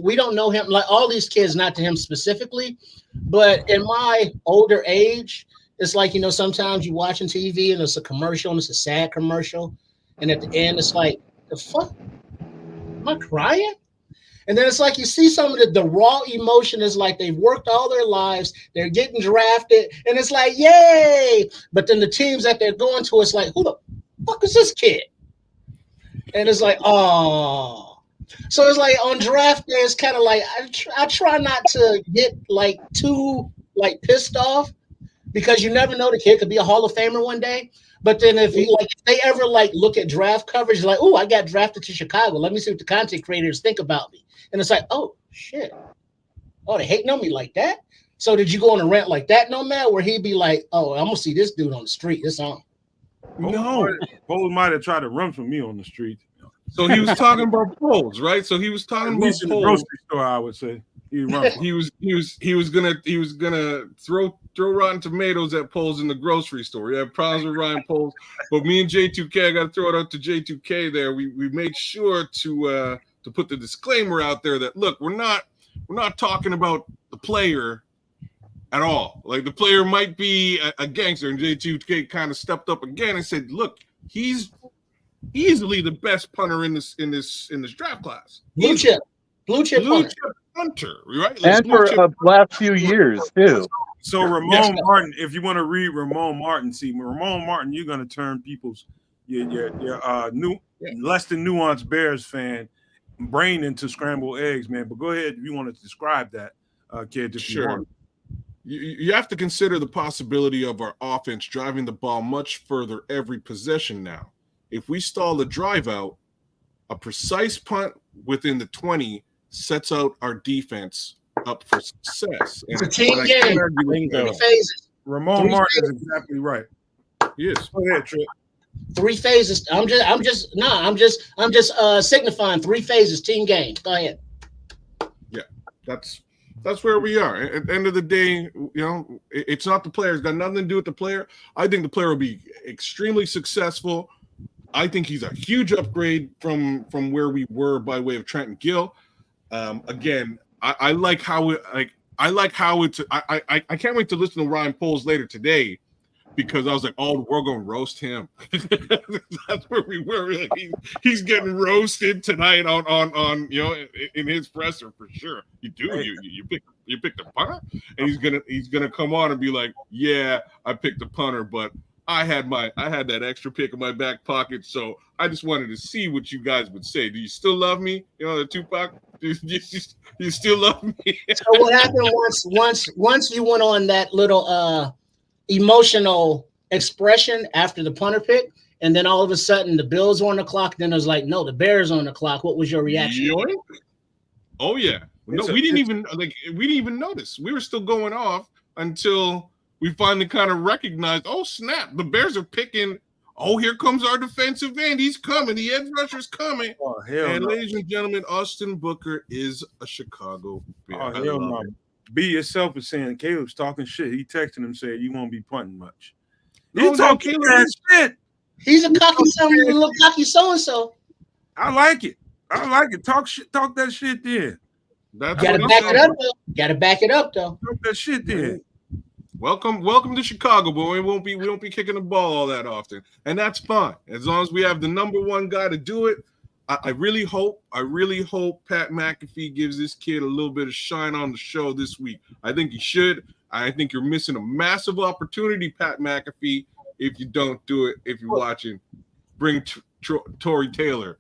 we don't know him, like all these kids, not to him specifically, but in my older age, it's like, sometimes you're watching TV and it's a commercial and it's a sad commercial, and at the end it's like, the fuck, am I crying? And then it's like you see some of the raw emotion is like they've worked all their lives, they're getting drafted, and it's like, yay! But then the teams that they're going to, it's like, who the fuck is this kid? And it's like, oh. So it's like on draft day, it's kind of like I try not to get like too like pissed off because you never know, the kid could be a Hall of Famer one day. But then if they ever like look at draft coverage, like, oh, I got drafted to Chicago. Let me see what the content creators think about me. And it's like, oh shit. Oh, they hating on me like that. So did you go on a rant like that, Nomad, where he'd be like, oh, I'm gonna see this dude on the street. It's on. No, Poles might have tried to run from me on the street. So he was talking about Poles, right? So he was talking about Poles. In the grocery store, I would say. He was gonna throw Rotten Tomatoes at Poles in the grocery store. He had problems with Ryan Poles, but me and J2K, I got to throw it out to J2K. There, we made sure to put the disclaimer out there that look, we're not talking about the player at all. Like the player might be a gangster, and J2K kind of stepped up again and said, look, he's easily the best punter in this draft class. Blue chip punter, right? Like and for the last few years too. So Ramon Martin, if you want to read Ramon Martin, Ramon Martin, you're going to turn people's your less than nuanced Bears fan brain into scrambled eggs, man. But go ahead if you want to describe that, kid. If you want. You have to consider the possibility of our offense driving the ball much further every possession now. If we stall the drive out, a precise punt within the 20 sets out our defense up for success. It's a team game. Ramon Martin is exactly right. Yes. Go ahead, Trip. 3 phases. I'm just signifying 3 phases, team game. Go ahead. Yeah, that's where we are. At the end of the day, it's not the player. It's got nothing to do with the player. I think the player will be extremely successful. I think he's a huge upgrade from where we were by way of Trenton Gill. Again, I like how it's. I can't wait to listen to Ryan Poles later today, because I was like, oh, we're going to roast him. That's where we were. Like, he's getting roasted tonight on in his presser for sure. You do. You picked a punter, and he's gonna come on and be like, yeah, I picked a punter, but I had that extra pick in my back pocket, so I just wanted to see what you guys would say. Do you still love me? The Tupac. You still love me? So what happened once you went on that little emotional expression after the punter pick, and then all of a sudden the Bills were on the clock? Then it was like, no, the Bears on the clock. What was your reaction? Oh yeah. No, we didn't even notice. We were still going off until we finally kind of recognized, oh snap, the Bears are picking. Oh, here comes our defensive end. He's coming. The edge rusher's coming. Oh, hell And no. ladies and gentlemen, Austin Booker is a Chicago Bear. Oh, I hell love no. it. B yourself is saying Caleb's talking shit. He texted him saying you won't be punting much. No, He's talking Caleb that is- shit. He's a cocky son, a little cocky so and so. I like it. I like it. Talk shit. Talk that shit then. That's Got to what back I'm it saying. up though. Got to back it up though. Talk that shit then. Welcome to Chicago, but we won't be kicking the ball all that often, and that's fine as long as we have the number one guy to do it. I really hope Pat McAfee gives this kid a little bit of shine on the show this week. I think he should. I think you're missing a massive opportunity, Pat McAfee, if you don't do it. If you're watching, bring Tory Taylor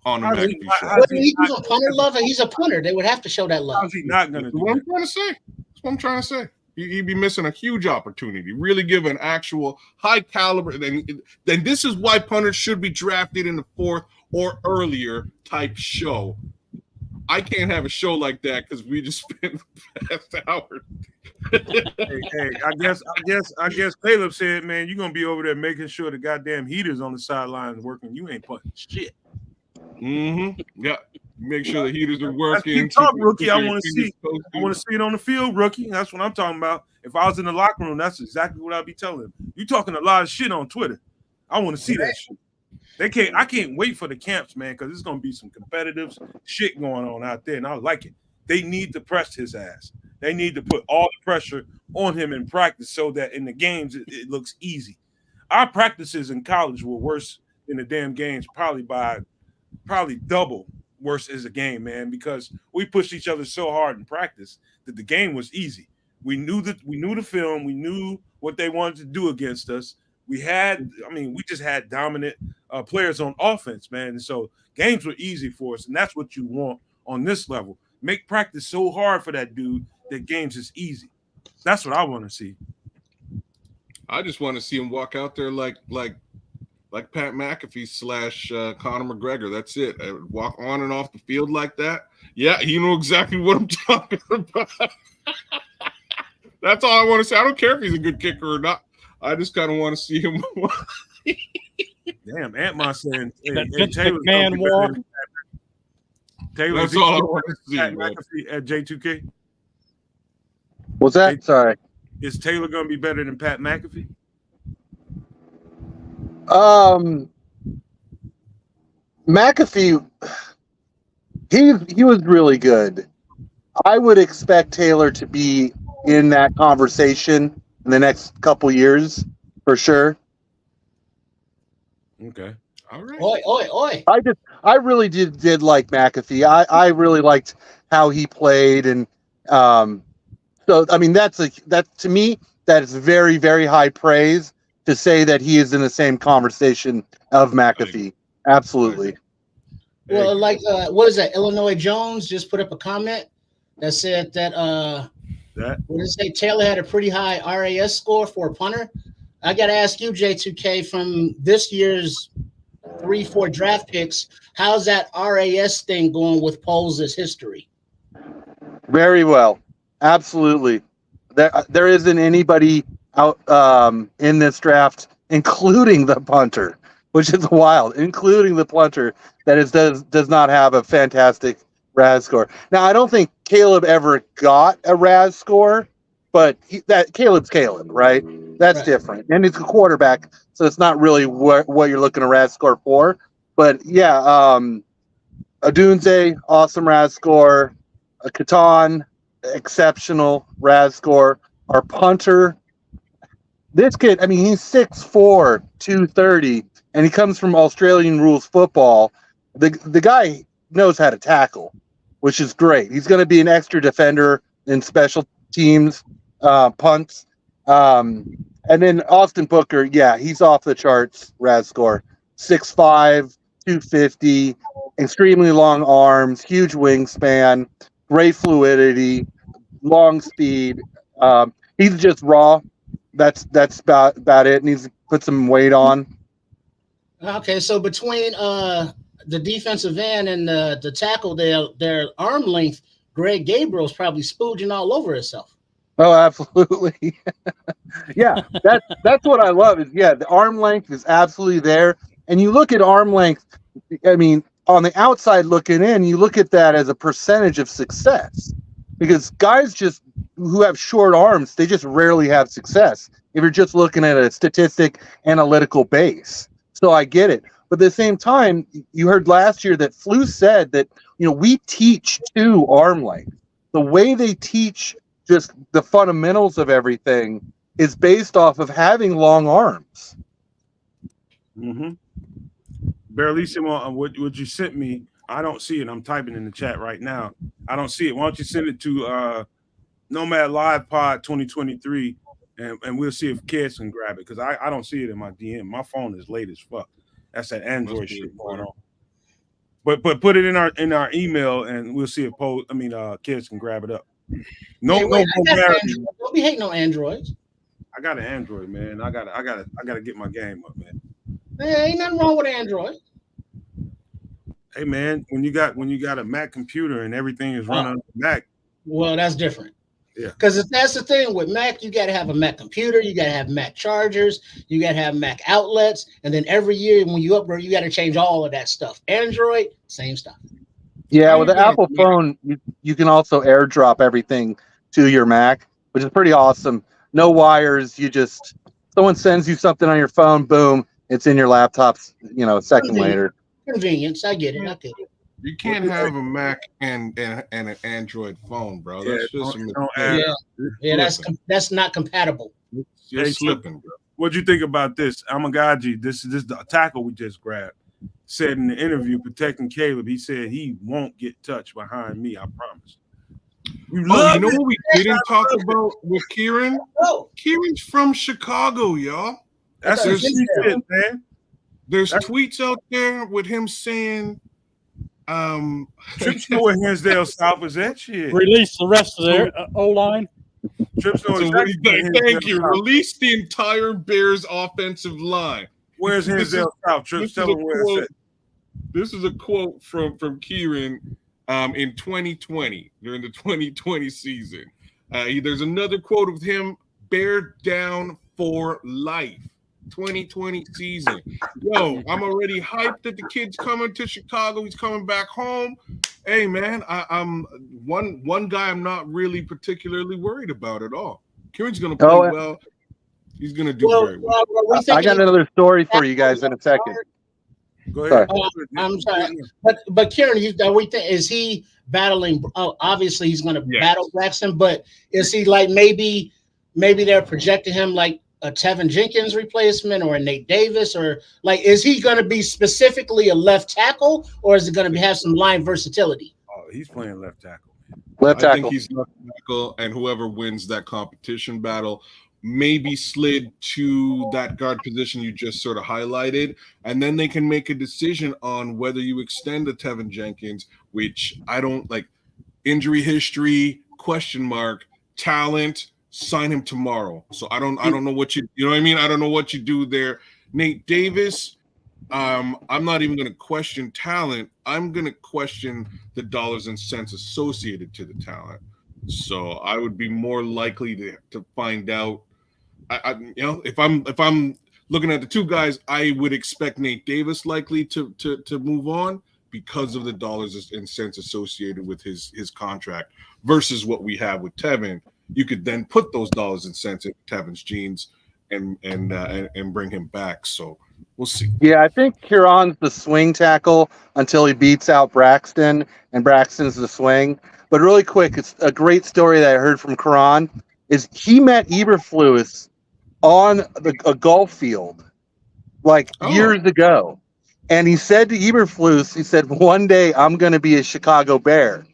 on the McAfee show. What, he's a punter lover. He's a punter. They would have to show that love. How's he not gonna That's do what I'm that? trying to say. That's what I'm trying to say. He'd be missing a huge opportunity. Really give an actual high caliber. Then this is why punters should be drafted in the 4th or earlier type show. I can't have a show like that because we just spent the past hour. Hey, I guess Caleb said, man, you're gonna be over there making sure the goddamn heaters on the sidelines working. You ain't punting shit. Mm-hmm. Yeah. Make sure the heaters are That's working. keep talk, rookie. I Keep want to your see. fingers I want to see it on the field, rookie. That's what I'm talking about. If I was in the locker room, that's exactly what I'd be telling him. You talking a lot of shit on Twitter. I want to see that shit. I can't wait for the camps, man, because there's gonna be some competitive shit going on out there, and I like it. They need to press his ass. They need to put all the pressure on him in practice so that in the games it looks easy. Our practices in college were worse than the damn games, probably double worse as a game, man, because we pushed each other so hard in practice that the game was easy. We knew the film, we knew what they wanted to do against us. We just had dominant players on offense, man. And so games were easy for us, and that's what you want on this level. Make practice so hard for that dude that games is easy. That's what I want to see. I just want to see him walk out there like Pat McAfee / Conor McGregor. That's it. Walk on and off the field like that. Yeah, you know exactly what I'm talking about. That's all I want to say. I don't care if he's a good kicker or not. I just kind of want to see him. Damn, Ant-Man saying, Vince Taylor's McMahon gonna be better walk. than Taylor, That's all I want to see, Pat man. McAfee at J2K. What's that? Sorry. Is Taylor going to be better than Pat McAfee? McAfee, he was really good. I would expect Taylor to be in that conversation in the next couple years for sure. Okay. All right. Oi. I really did like McAfee. I really liked how he played, and so I mean that to me that is very, very high praise to say that he is in the same conversation of McAfee. Absolutely. Well, like what is that? Illinois Jones just put up a comment that said that what did it say? Taylor had a pretty high RAS score for a punter. I got to ask you, J2K, from this year's 3-4 draft picks, how's that RAS thing going with Poles' history? Very well. Absolutely. There isn't anybody out in this draft, including the punter, which is wild, including the punter that does not have a fantastic RAS score. Now, I don't think Caleb ever got a RAS score, but Caleb's Caleb, right? That's right. Different. And he's a quarterback, so it's not really what you're looking at RAS score for. But yeah, Adunze, awesome RAS score. Catan, exceptional RAS score. Our punter, this kid, I mean, he's 6'4", 230, and he comes from Australian rules football. The guy knows how to tackle, which is great. He's going to be an extra defender in special teams, punts. And then Austin Booker, yeah, he's off the charts, RAS score. 6'5", 250, extremely long arms, huge wingspan, great fluidity, long speed. He's just raw. That's about it. Needs to put some weight on. Okay, so between the defensive end and the tackle, their arm length, Greg Gabriel's probably spooging all over himself. Oh, absolutely. Yeah, that's what I love is the arm length is absolutely there. And you look at arm length, I mean, on the outside looking in, you look at that as a percentage of success. Because guys just who have short arms, they just rarely have success if you're just looking at a statistic analytical base. So I get it. But at the same time, you heard last year that Flu said that, we teach to arm length. The way they teach just the fundamentals of everything is based off of having long arms. Mm-hmm. Barrelissimo, what you sent me, I don't see it. I'm typing in the chat right now. I don't see it. Why don't you send it to Nomad Live Pod 2023, and we'll see if kids can grab it, because I don't see it in my DM. My phone is late as fuck. That's that Android shit going on. But put it in our email, and we'll see if kids can grab it up. Don't be hating on Androids. I got an Android, man. I gotta get my game up, man. There ain't nothing wrong with Android. Hey, man, when you got a Mac computer and everything is running on Mac. Well, that's different. Yeah. Because that's the thing with Mac, you got to have a Mac computer, you got to have Mac chargers, you got to have Mac outlets, and then every year when you upgrade, you got to change all of that stuff. Android, same stuff. Yeah, with the Apple phone, you can also AirDrop everything to your Mac, which is pretty awesome. No wires. Someone sends you something on your phone, boom, it's in your laptop, a second later. Convenience, I get it. I get it. You can't have a Mac and an Android phone, bro. That's that's not compatible. You're slipping, bro. What'd you think about this? Amagaji, this is the tackle we just grabbed. Said in the interview, protecting Caleb, he said he won't get touched behind me. I promise. You know what we didn't talk about with Kieran? Kieran's from Chicago, y'all. That's his shit, man. There's tweets out there with him saying, Trips know where Hinsdale South is at. Shit. Release the rest of their O-line. Trips know thank you. Release the entire Bears offensive line. Where's Hinsdale South? Trips, tell them where it's at. This is a quote from Kieran in 2020, during the 2020 season. There's another quote of him, bear down for life. 2020 season. Yo, I'm already hyped that the kid's coming to Chicago. He's coming back home. Hey, man, I'm one guy I'm not really particularly worried about at all. Kieran's going to play well. He's going to do very well. I got another story for you guys in a second. Go ahead. I'm sorry. But Kieran, is he battling? Obviously, he's going to battle Braxton, but is he like maybe they're projecting him like a Tevin Jenkins replacement or a Nate Davis, or like, is he going to be specifically a left tackle, or is it going to have some line versatility? Oh, he's playing left tackle. Left tackle. I think he's left tackle, and whoever wins that competition battle may be slid to that guard position you just sort of highlighted, and then they can make a decision on whether you extend to Tevin Jenkins, which I don't like. Injury history, question mark, talent. Sign him tomorrow. So I don't know what you know what I mean? I don't know what you do there. Nate Davis, I'm not even going to question talent. I'm going to question the dollars and cents associated to the talent. So I would be more likely to find out. If I'm looking at the two guys, I would expect Nate Davis likely to move on because of the dollars and cents associated with his contract versus what we have with Tevin. You could then put those dollars and cents in Tevin's jeans and bring him back. So we'll see. Yeah, I think Huron's the swing tackle until he beats out Braxton, and Braxton's the swing. But really quick, it's a great story that I heard from Huron is he met Eberflus on a golf field years ago. And he said to Eberflus, he said, one day I'm going to be a Chicago Bear.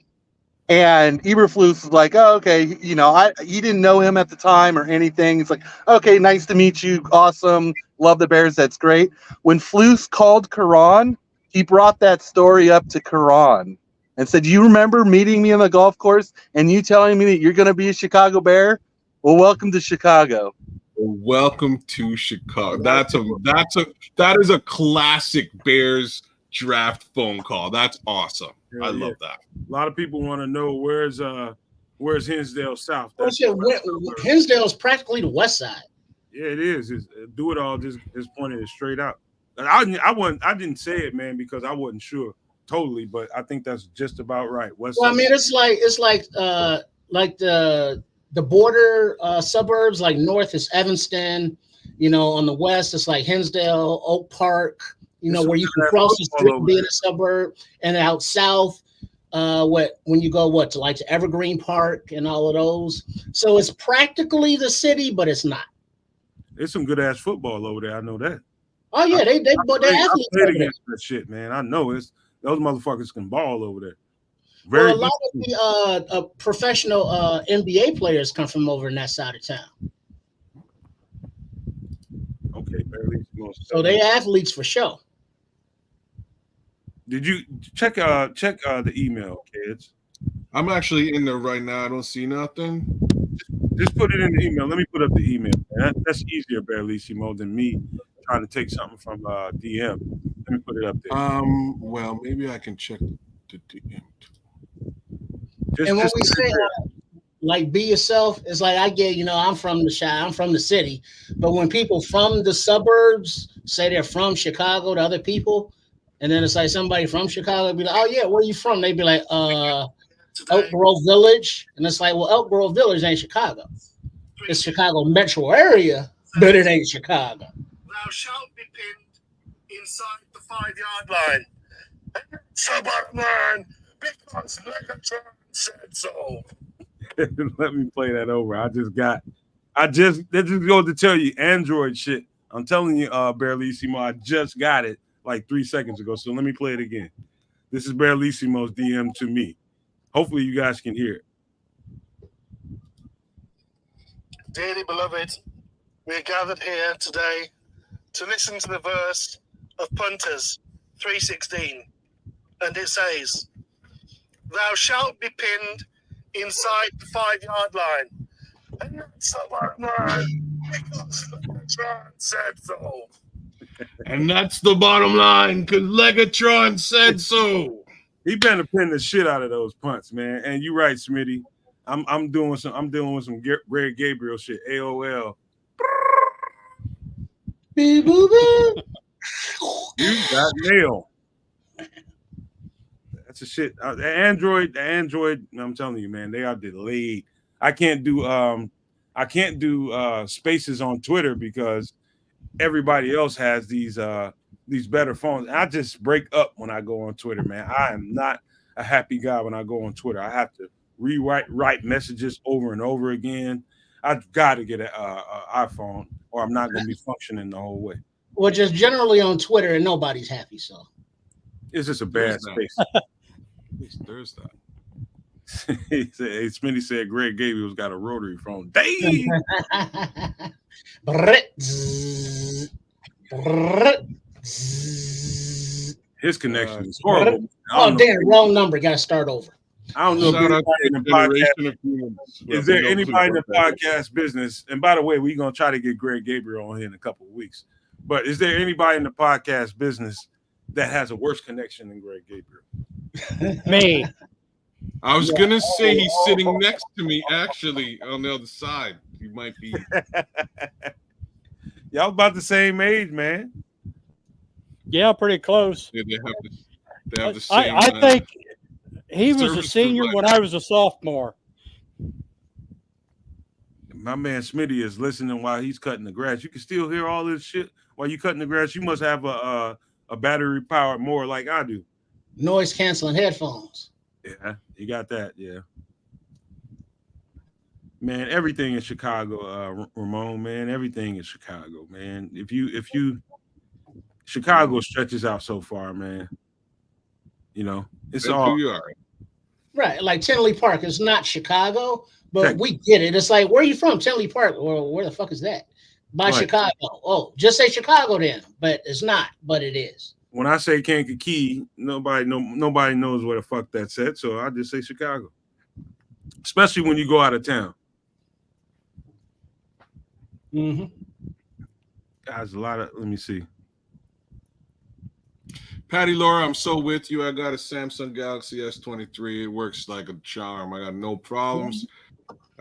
And Eberflus was like, oh, okay, he didn't know him at the time or anything. It's like, okay, nice to meet you. Awesome. Love the Bears. That's great. When Flus called Karan, he brought that story up to Karan and said, you remember meeting me on the golf course and you telling me that you're going to be a Chicago Bear? Well, welcome to Chicago. Welcome to Chicago. That is a classic Bears draft phone call. That's awesome. I love that. A lot of people want to know where's Where's Hinsdale South? Well, That's shit, Hinsdale is practically the west side. yeah, it is. It's, do it all. Just pointed it straight out. I didn't say it, man, because I wasn't sure totally, but I think that's just about right. West Well, I side. mean, it's like the border suburbs. Like north is Evanston. You know, on the west it's like Hinsdale, Oak Park. You know, There's where you some can cross the all street over and be in there. a suburb, and out south. When you go to like to Evergreen Park and all of those. So it's practically the city, but it's not. There's some good ass football over there. I know that. Oh yeah, they're I athletes played over there. against that shit, man. I know it's those motherfuckers can ball over there. Well, Very a lot of the professional NBA players come from over in that side of town. okay, barely. So they athletes for sure. Did you check the email, kids? I'm actually in there right now. I don't see nothing. Just put it in the email. Let me put up the email. That's easier, Barlissimo, than me trying to take something from DM. Let me put it up there. Well, maybe I can check the DM. And when we say like be yourself, it's like I get, I'm from the I'm from the city, but when people from the suburbs say they're from Chicago to other people, and then it's like somebody from Chicago be like, oh yeah, where you from? They'd be like, Elk Grove Village, and it's like, well, Elk Grove Village ain't Chicago. It's Chicago metro area, but it ain't Chicago. Thou shalt be pinned inside the 5-yard line. Suburb man, because Megatron said so. Let me play that over. That just goes to tell you Android shit. I'm telling you, Barlissimo, I just got it like 3 seconds ago. So let me play it again. This is Barlissimo's DM to me. Hopefully you guys can hear it. Dearly beloved, we are gathered here today to listen to the verse of Punters 3:16, and it says, "Thou shalt be pinned inside the 5-yard line." And that's about man, because Legatron said so. And that's the bottom line, because Legatron said so. He better pin the shit out of those punts, man. And you're right, Smitty. I'm dealing with some Greg Gabriel shit. AOL. You got nailed. That's a shit. The Android. I'm telling you, man, they are delayed. I can't do spaces on Twitter because everybody else has these better phones. I just break up when I go on Twitter, man. I am not a happy guy when I go on Twitter. I have to write messages over and over again. I've got to get an iPhone, or I'm not going to be functioning the whole way. Well, just generally on Twitter, and nobody's happy. So it's just a bad space. There's that. Smitty said Greg Gabriel's got a rotary phone. Dang. His connection is horrible. Oh, damn, wrong number. Got to start over. I don't know if anybody in the podcast, is there anybody in the podcast business? And by the way, we're going to try to get Greg Gabriel on here in a couple of weeks. But is there anybody in the podcast business that has a worse connection than Greg Gabriel? Me. I was going to say he's sitting next to me, actually, on the other side. He might be. Y'all about the same age, man. Yeah, pretty close. Yeah, they have the same. I think he was a senior when I was a sophomore. My man Smitty is listening while he's cutting the grass. You can still hear all this shit while you cutting the grass. You must have a battery powered more like I do. Noise canceling headphones. Yeah, you got that. Yeah, man. Everything in Chicago, Ramon. Man, everything in Chicago, man. If you, Chicago stretches out so far, man. You know, it's all right. Like Tinley Park is not Chicago, but we get it. It's like, where are you from? Tinley Park. Or where the fuck is that? By right. Chicago. Oh, just say Chicago then. But it's not. But it is. When I say Kankakee, nobody knows what the fuck that said. So I just say Chicago, especially when you go out of town. Mm-hmm. Guys, a lot of. Let me see. Patty Laura, I'm so with you. I got a Samsung Galaxy S23. It works like a charm. I got no problems.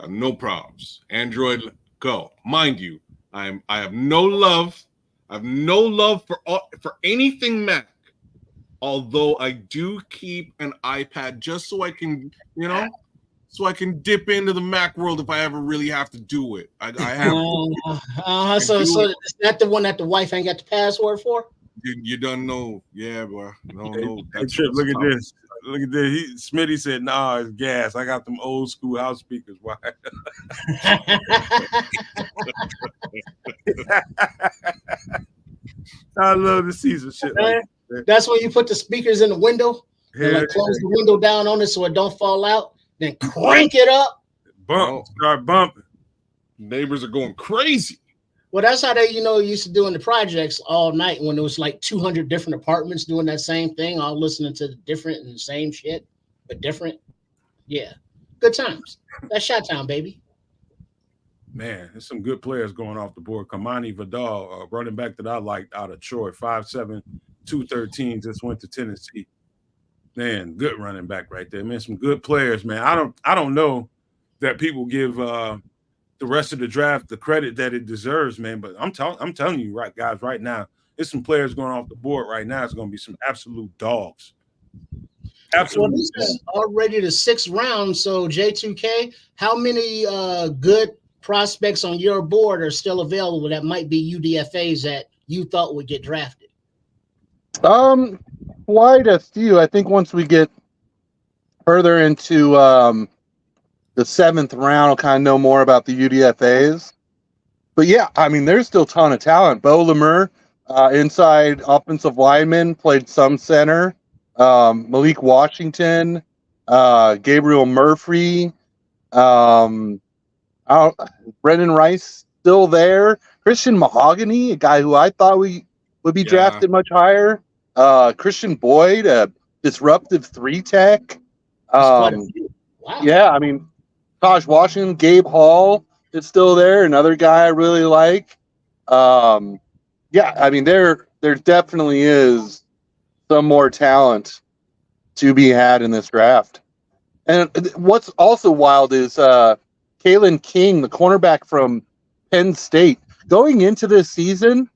No problems. Android, go. Mind you, I have no love. I have no love for anything Mac. Although I do keep an iPad just so I can, so I can dip into the Mac world if I ever really have to do it. I have. So is that the one that the wife ain't got the password for? You don't know, yeah, bro. No. Hey, Trip, look at this. Look at this. Smitty said, "Nah, it's gas. I got them old school house speakers. Why?" I love to see some shit like that. That's when you put the speakers in the window and like close the window down on it so it don't fall out. Then crank it up. Start bumping. Neighbors are going crazy. Well, that's how they, used to do in the projects all night when there was like 200 different apartments doing that same thing, all listening to the different and the same shit, but different. Yeah. Good times. That's Shot Town, baby. Man, there's some good players going off the board. Kamani Vidal, running back that I liked out of Troy, 5'7", 213, just went to Tennessee. Man, good running back right there. Man, some good players, man. I don't know that people give the rest of the draft the credit that it deserves, man. But I'm telling you, right, guys, right now, there's some players going off the board right now. It's going to be some absolute dogs. Absolutely. Well, this is already the 6th round. So J2K, how many good prospects on your board are still available that might be UDFAs that you thought would get drafted? Quite a few. I think once we get further into the 7th round, I'll kind of know more about the UDFAs. But yeah, I mean, there's still a ton of talent. Bo Lemur, inside offensive lineman, played some center. Malik Washington, Gabriel Murphy, Brendan Rice still there. Christian Mahogany, a guy who I thought we would be drafted much higher. Christian Boyd, a disruptive 3-tech. Wow. Yeah, I mean, Taj Washington, Gabe Hall is still there. Another guy I really like. Yeah, I mean, there definitely is some more talent to be had in this draft. And what's also wild is Kalen King, the cornerback from Penn State. Going into this season,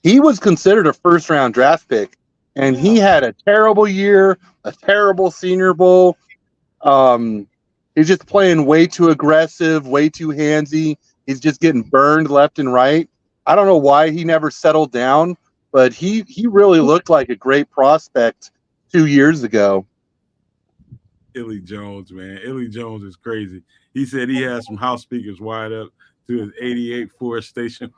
he was considered a first-round draft pick, and he had a terrible year, a terrible Senior Bowl. He's just playing way too aggressive, way too handsy. He's just getting burned left and right. I don't know why he never settled down, but he really looked like a great prospect 2 years ago. Illy Jones, man. Illy Jones is crazy. He said he has some house speakers wired up to his 88 Ford station.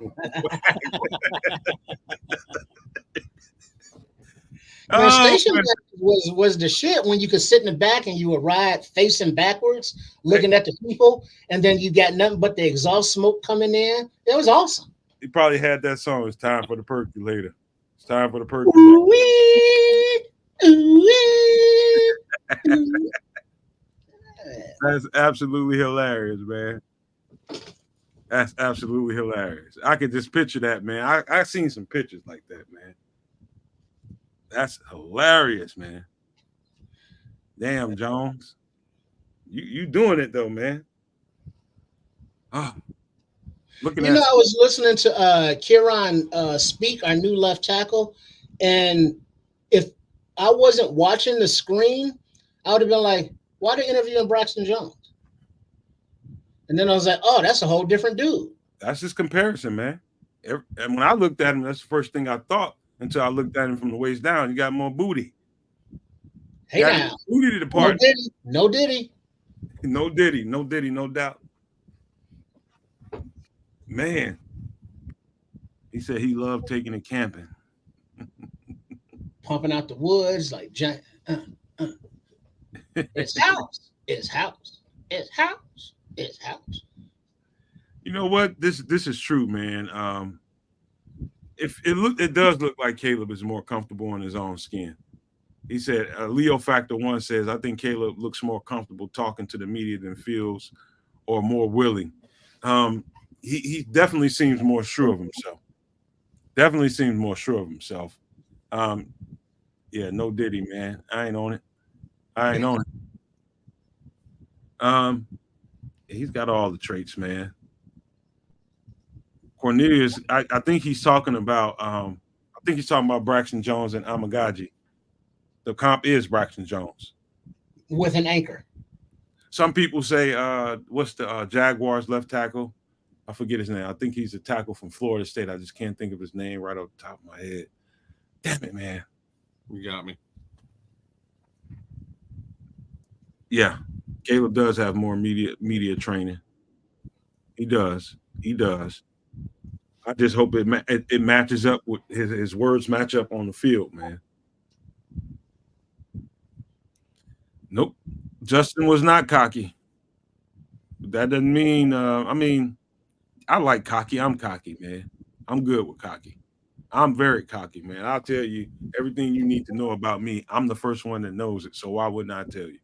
Station was the shit when you could sit in the back and you would ride facing backwards, looking at the people, and then you got nothing but the exhaust smoke coming in. It was awesome. He probably had that song. It's time for the percolator. It's time for the percolator. That's absolutely hilarious, man. That's absolutely hilarious. I could just picture that, man. I seen some pictures like that, man. That's hilarious, man. Damn, Jones. You doing it though, man. Oh, I was listening to Kieran speak, our new left tackle, and if I wasn't watching the screen, I would have been like, why are they interviewing Braxton Jones? And then I was like, oh, that's a whole different dude. That's just comparison, man. And when I looked at him, that's the first thing I thought until I looked at him from the waist down. You got more booty. Hey now. Booty to the party. No Diddy. No Diddy, no doubt. Man, he said he loved taking it camping. Pumping out the woods like giant. It's house. It's house. It's house. It's house. You know what? This is true, man. It does look like Caleb is more comfortable in his own skin. He said, Leo Factor 1 says, I think Caleb looks more comfortable talking to the media than feels or more willing. He definitely seems more sure of himself. Yeah, no Diddy, man. I ain't on it. I ain't on it. He's got all the traits, man. Cornelius, I think he's talking about Braxton Jones and Amagaji. The comp is Braxton Jones. with an anchor. Some people say, what's the Jaguars left tackle? I forget his name. I think he's a tackle from Florida State. I just can't think of his name right off the top of my head. Damn it, man. You got me. Yeah, Caleb does have more media training. He does. I just hope it matches up with his words match up on the field, man. Nope. Justin was not cocky. But that doesn't mean I like cocky. I'm cocky, man. I'm good with cocky. I'm very cocky, man. I'll tell you everything you need to know about me. I'm the first one that knows it, so why wouldn't I tell you?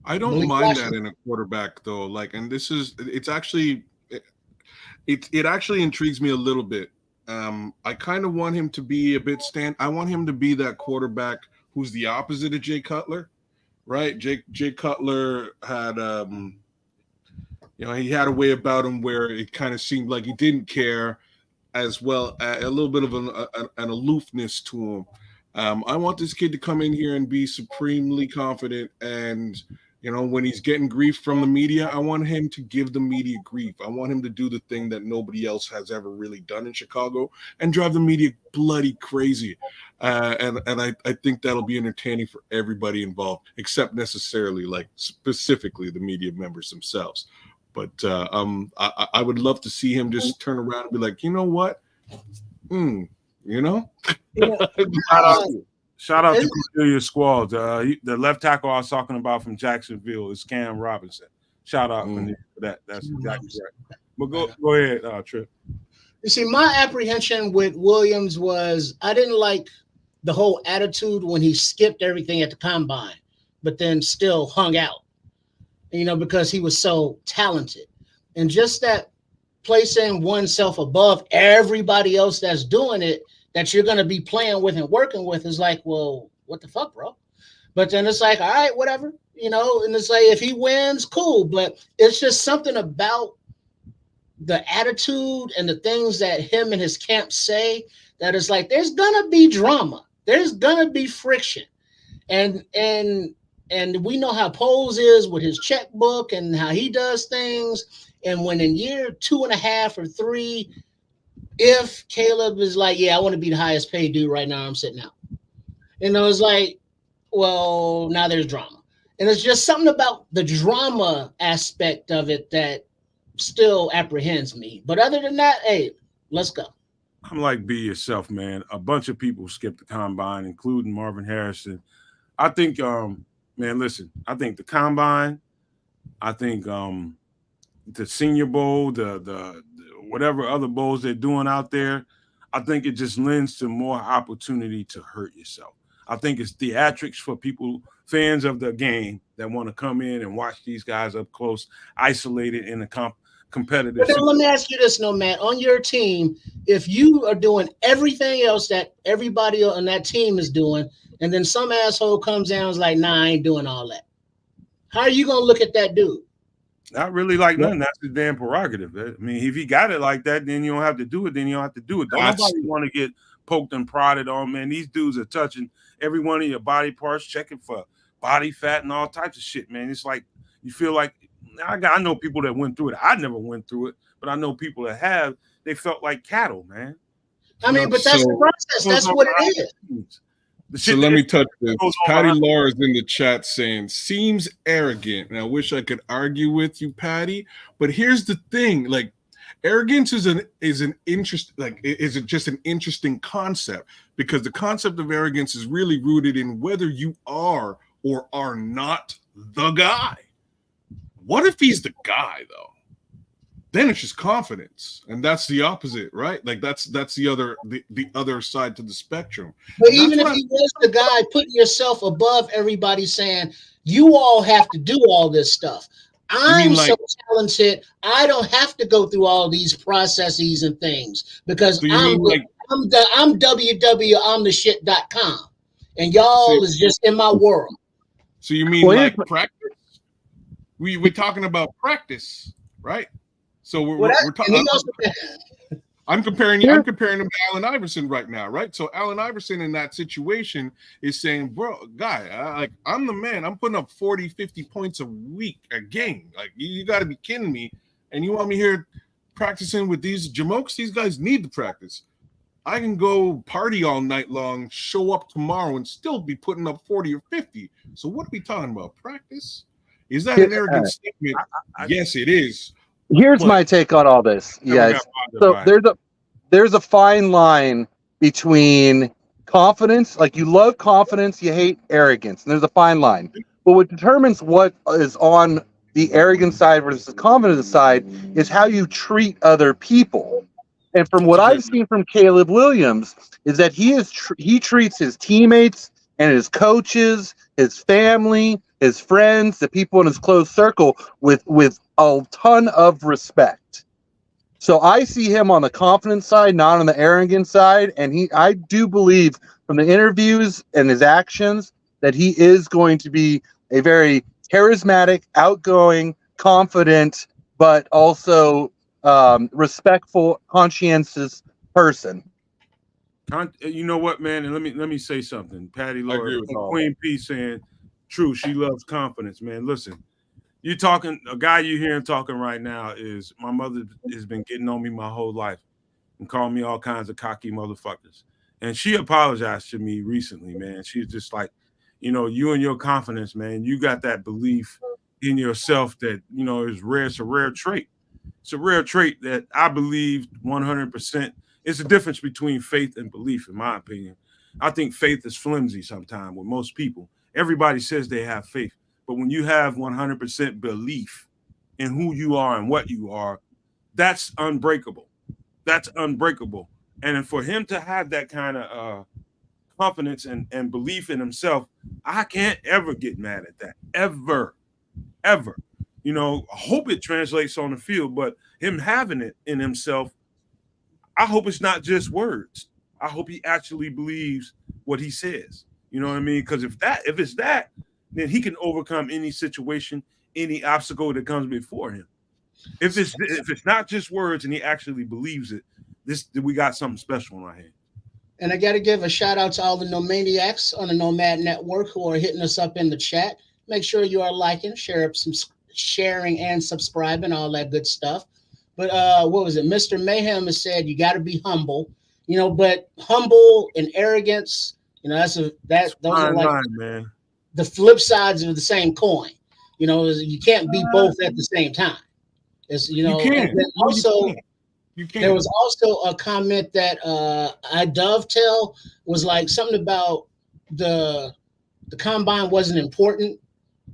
I don't mind that in a quarterback though. Like, and it actually intrigues me a little bit. I kind of want him to be a bit I want him to be that quarterback who's the opposite of Jay Cutler, right? Jay Cutler had he had a way about him where it kind of seemed like he didn't care, as well a little bit of an aloofness to him. I want this kid to come in here and be supremely confident, and when he's getting grief from the media, I want him to give the media grief. I want him to do the thing that nobody else has ever really done in Chicago and drive the media bloody crazy. And I think that'll be entertaining for everybody involved, except necessarily like specifically the media members themselves. But I would love to see him just turn around and be like, you know what? Shout out to Cornelius Squall. The left tackle I was talking about from Jacksonville is Cam Robinson. Shout out for that. That's exactly right. But go ahead, Trip. You see, my apprehension with Williams was I didn't like the whole attitude when he skipped everything at the combine, but then still hung out, because he was so talented. And just that placing oneself above everybody else that's doing it, that you're going to be playing with and working with, is like, well, what the fuck, bro? But then it's like, all right, whatever, and it's like, if he wins, cool. But it's just something about the attitude and the things that him and his camp say that is like, there's going to be drama. There's going to be friction. And we know how Poles is with his checkbook and how he does things. And when in year 2.5 or 3, if Caleb is like, yeah, I want to be the highest paid dude right now, I'm sitting out. It's like, well, now there's drama. And it's just something about the drama aspect of it that still apprehends me. But other than that, hey, let's go. I'm like, be yourself, man. A bunch of people skipped the combine, including Marvin Harrison. I think, man, listen, I think the combine, I think the Senior Bowl, the whatever other bowls they're doing out there, I think it just lends to more opportunity to hurt yourself. I think it's theatrics for people, fans of the game, that want to come in and watch these guys up close, isolated in a competitive. But then let me ask you this, Nomad. On your team, if you are doing everything else that everybody on that team is doing, and then some asshole comes down and is like, nah, I ain't doing all that, how are you going to look at that dude? Not really like nothing. That's his damn prerogative. I mean, if he got it like that, then you don't have to do it. Then you don't have to do it. Don't nobody want to get poked and prodded on, man. These dudes are touching every one of your body parts, checking for body fat and all types of shit, man. It's like you feel like I know people that went through it. I never went through it, but I know people that have. They felt like cattle, man. I mean, but that's the process. That's what it is. So let me touch this. Patty Law is in the chat saying, seems arrogant. And I wish I could argue with you, Patty. But here's the thing. Like, arrogance is just an interesting concept, because the concept of arrogance is really rooted in whether you are or are not the guy. What if he's the guy, though? Then it's just confidence, and that's the opposite, right? Like that's the other side to the spectrum. But even if he was the guy, putting yourself above everybody, saying you all have to do all this stuff. I'm so talented, I don't have to go through all these processes and things because I'm I'm www.imtheshit.com, and y'all is just in my world. So you mean Well, like practice? We're talking about practice, right? So we're And talking. he also, I'm comparing him to Allen Iverson right now, right? So Allen Iverson in that situation is saying, bro, guy, I'm the man. I'm putting up 40, 50 points a game. Like, you got to be kidding me. And you want me here practicing with these jamokes? These guys need to practice. I can go party all night long, show up tomorrow, and still be putting up 40 or 50. So what are we talking about? Practice? Is that an arrogant statement? Yes, it is. Here's my take on all this, you guys. So there's a fine line between confidence, like you love confidence, you hate arrogance, and there's a fine line. But what determines what is on the arrogant side versus the confident side is how you treat other people. And from what I've seen from Caleb Williams is that he treats his teammates and his coaches, his family, his friends, the people in his close circle with a ton of respect. So I see him on the confident side, not on the arrogant side. And I do believe from the interviews and his actions that he is going to be a very charismatic, outgoing, confident, but also respectful, conscientious person. You know what, man? And let me say something. Patty Lord, all Queen P saying, true, she loves confidence, man. Listen, you talking, a guy you hearing talking right now is my mother has been getting on me my whole life and calling me all kinds of cocky motherfuckers. And she apologized to me recently, man. She's just like, you and your confidence, man, you got that belief in yourself that, is rare. It's a rare trait. It's a rare trait that I believe 100%. It's the difference between faith and belief, in my opinion. I think faith is flimsy sometimes with most people. Everybody says they have faith, but when you have 100% belief in who you are and what you are, that's unbreakable. That's unbreakable. And for him to have that kind of confidence and belief in himself, I can't ever get mad at that. Ever. I hope it translates on the field, but him having it in himself, I hope it's not just words. I hope he actually believes what he says. You know what I mean? Because if it's that, then he can overcome any situation, any obstacle that comes before him. If it's not just words and he actually believes it, we got something special in our hands. and I got to give a shout out to all the Nomadiacs on the Nomad Network who are hitting us up in the chat. Make sure you are liking, sharing, and subscribing, all that good stuff. But what was it? Mr. Mayhem has said you got to be humble, but humble and arrogance, those are like the flip sides of the same coin. You can't be both at the same time. You can. And then also, you can. There was also a comment that I dovetail was like something about the combine wasn't important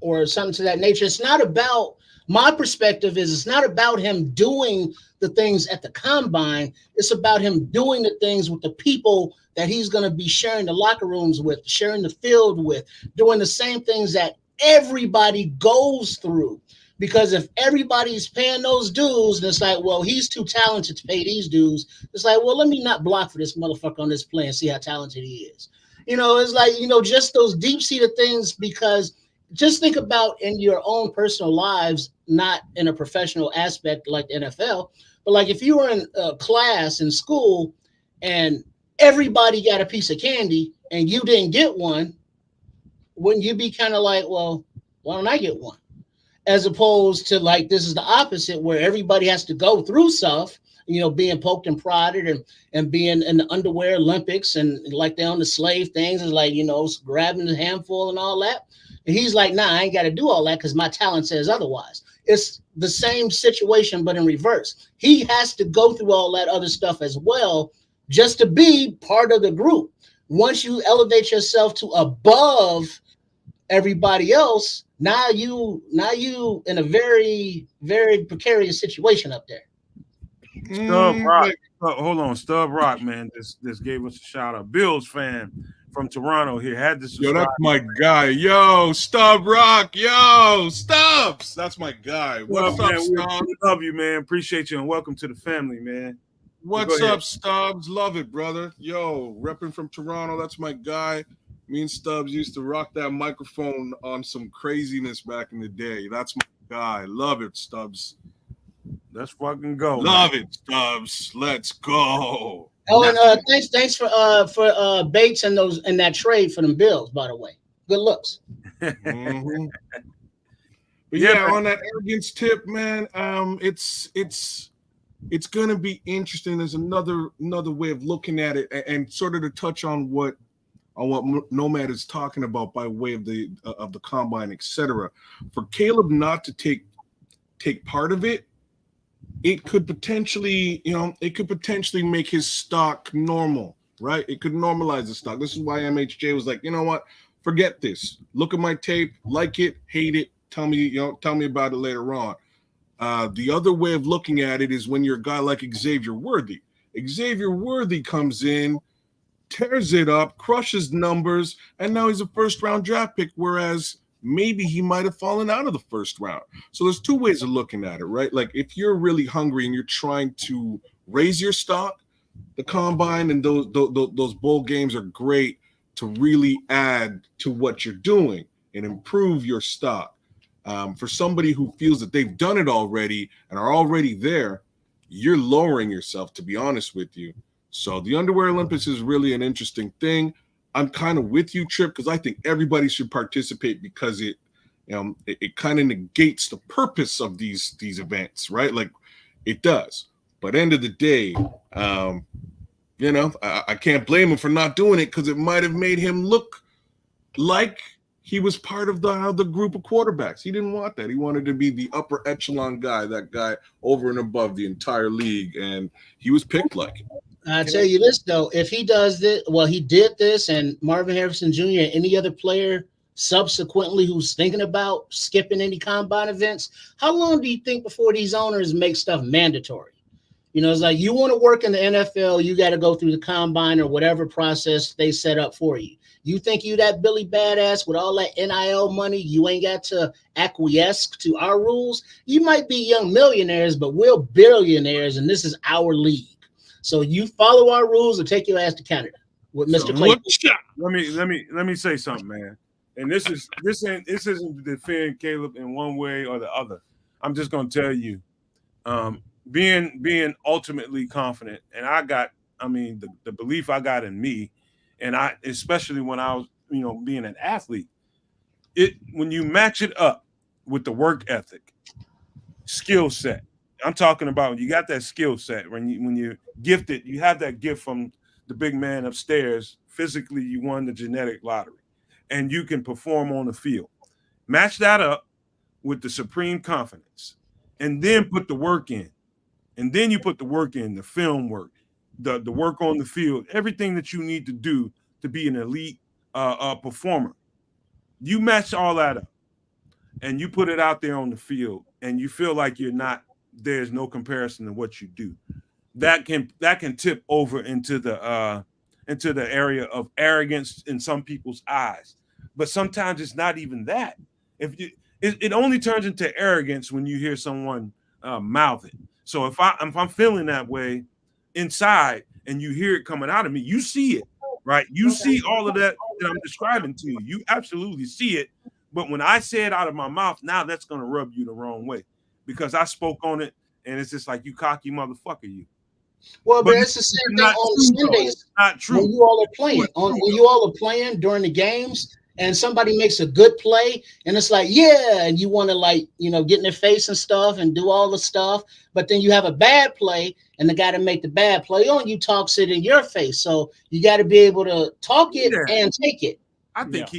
or something to that nature. It's not about, my perspective is it's not about him doing the things at the combine. It's about him doing the things with the people that he's going to be sharing the locker rooms with, sharing the field with, doing the same things that everybody goes through. Because if everybody's paying those dues, and it's like, well, he's too talented to pay these dues. It's like, well, let me not block for this motherfucker on this play and see how talented he is. It's like, just those deep-seated things, because just think about in your own personal lives, not in a professional aspect like the NFL, but like if you were in a class in school and everybody got a piece of candy and you didn't get one, wouldn't you be kind of like, well, why don't I get one? As opposed to like, this is the opposite where everybody has to go through stuff, being poked and prodded and being in the underwear Olympics and like they're on the slave things is like, grabbing the handful and all that. And he's like, nah, I ain't got to do all that because my talent says otherwise. It's the same situation, but in reverse. He has to go through all that other stuff as well, just to be part of the group. Once you elevate yourself to above everybody else, now you in a very, very precarious situation up there. Stub Rock, hold on, Stub Rock, man, just gave us a shout out. Bills fan from Toronto here had to subscribe. Yo, that's my guy. Yo, Stub Rock. Yo, Stubbs. That's my guy. What's up, man? We love you, man. Appreciate you and welcome to the family, man. What's ahead. up, Stubbs? Love it, brother. Yo, repping from Toronto. That's my guy. Me and Stubbs used to rock that microphone on some craziness back in the day. That's my guy. Love it, Stubbs. Let's fucking go. Love man. it, Stubbs. Let's go. Oh, and thanks for Bates and that trade for them Bills, by the way. Good looks. Mhm. But Yeah, yeah, man. on that arrogance tip, man, it's gonna be interesting. There's another way of looking at it, and sort of to touch on what Nomad is talking about by way of the combine, etc. For Caleb not to take part of it, it could potentially make his stock normal, right? It could normalize the stock. This is why MHJ was like, you know what? Forget this. Look at my tape, like it, hate it. Tell me about it later on. The other way of looking at it is when you're a guy like Xavier Worthy. Xavier Worthy comes in, tears it up, crushes numbers, and now he's a first-round draft pick, whereas maybe he might have fallen out of the first round. So there's two ways of looking at it, right? Like if you're really hungry and you're trying to raise your stock, the combine and those bowl games are great to really add to what you're doing and improve your stock. For somebody who feels that they've done it already and are already there, you're lowering yourself, to be honest with you. So the Underwear Olympics is really an interesting thing. I'm kind of with you, Trip, because I think everybody should participate because it kind of negates the purpose of these events, right? Like it does. But end of the day, I can't blame him for not doing it because it might have made him look like he was part of the group of quarterbacks. He didn't want that. He wanted to be the upper echelon guy, that guy over and above the entire league, and he was picked like it. I tell you this though, if he does this, well, he did this, and Marvin Harrison Jr. and any other player subsequently who's thinking about skipping any combine events, how long do you think before these owners make stuff mandatory? It's like you want to work in the NFL, you got to go through the combine or whatever process they set up for you. You think you that Billy Badass with all that NIL money, you ain't got to acquiesce to our rules? You might be young millionaires, but we're billionaires, and this is our league. So you follow our rules or take your ass to Canada with Mr. Clayton. Let me say something, man. And this isn't to defend Caleb in one way or the other. I'm just gonna tell you, being ultimately confident, and the belief I got in me, and I especially when I was being an athlete, when you match it up with the work ethic, skill set. I'm talking about when you got that skill set, when you're gifted, you have that gift from the big man upstairs. Physically, you won the genetic lottery, and you can perform on the field. Match that up with the supreme confidence, and then put the work in. And then you put the work in, the film work, the work on the field, everything that you need to do to be an elite performer. You match all that up, and you put it out there on the field, and you feel like there's no comparison to what you do. That can tip over into the area of arrogance in some people's eyes. But sometimes it's not even that. It only turns into arrogance when you hear someone mouth it. So if I'm feeling that way inside and you hear it coming out of me, you see it, right? You see all of that I'm describing to you. You absolutely see it. But when I say it out of my mouth, now that's going to rub you the wrong way because I spoke on it, and it's just like, you cocky motherfucker, you. Well, but it's the same thing on Sundays. It's not true. When you all are playing, when you all are playing during the games, and somebody makes a good play, and it's like, yeah, and you want to get in their face and stuff and do all the stuff, but then you have a bad play, and the guy that make the bad play on you talks it in your face. So you got to be able to talk it and take it. I think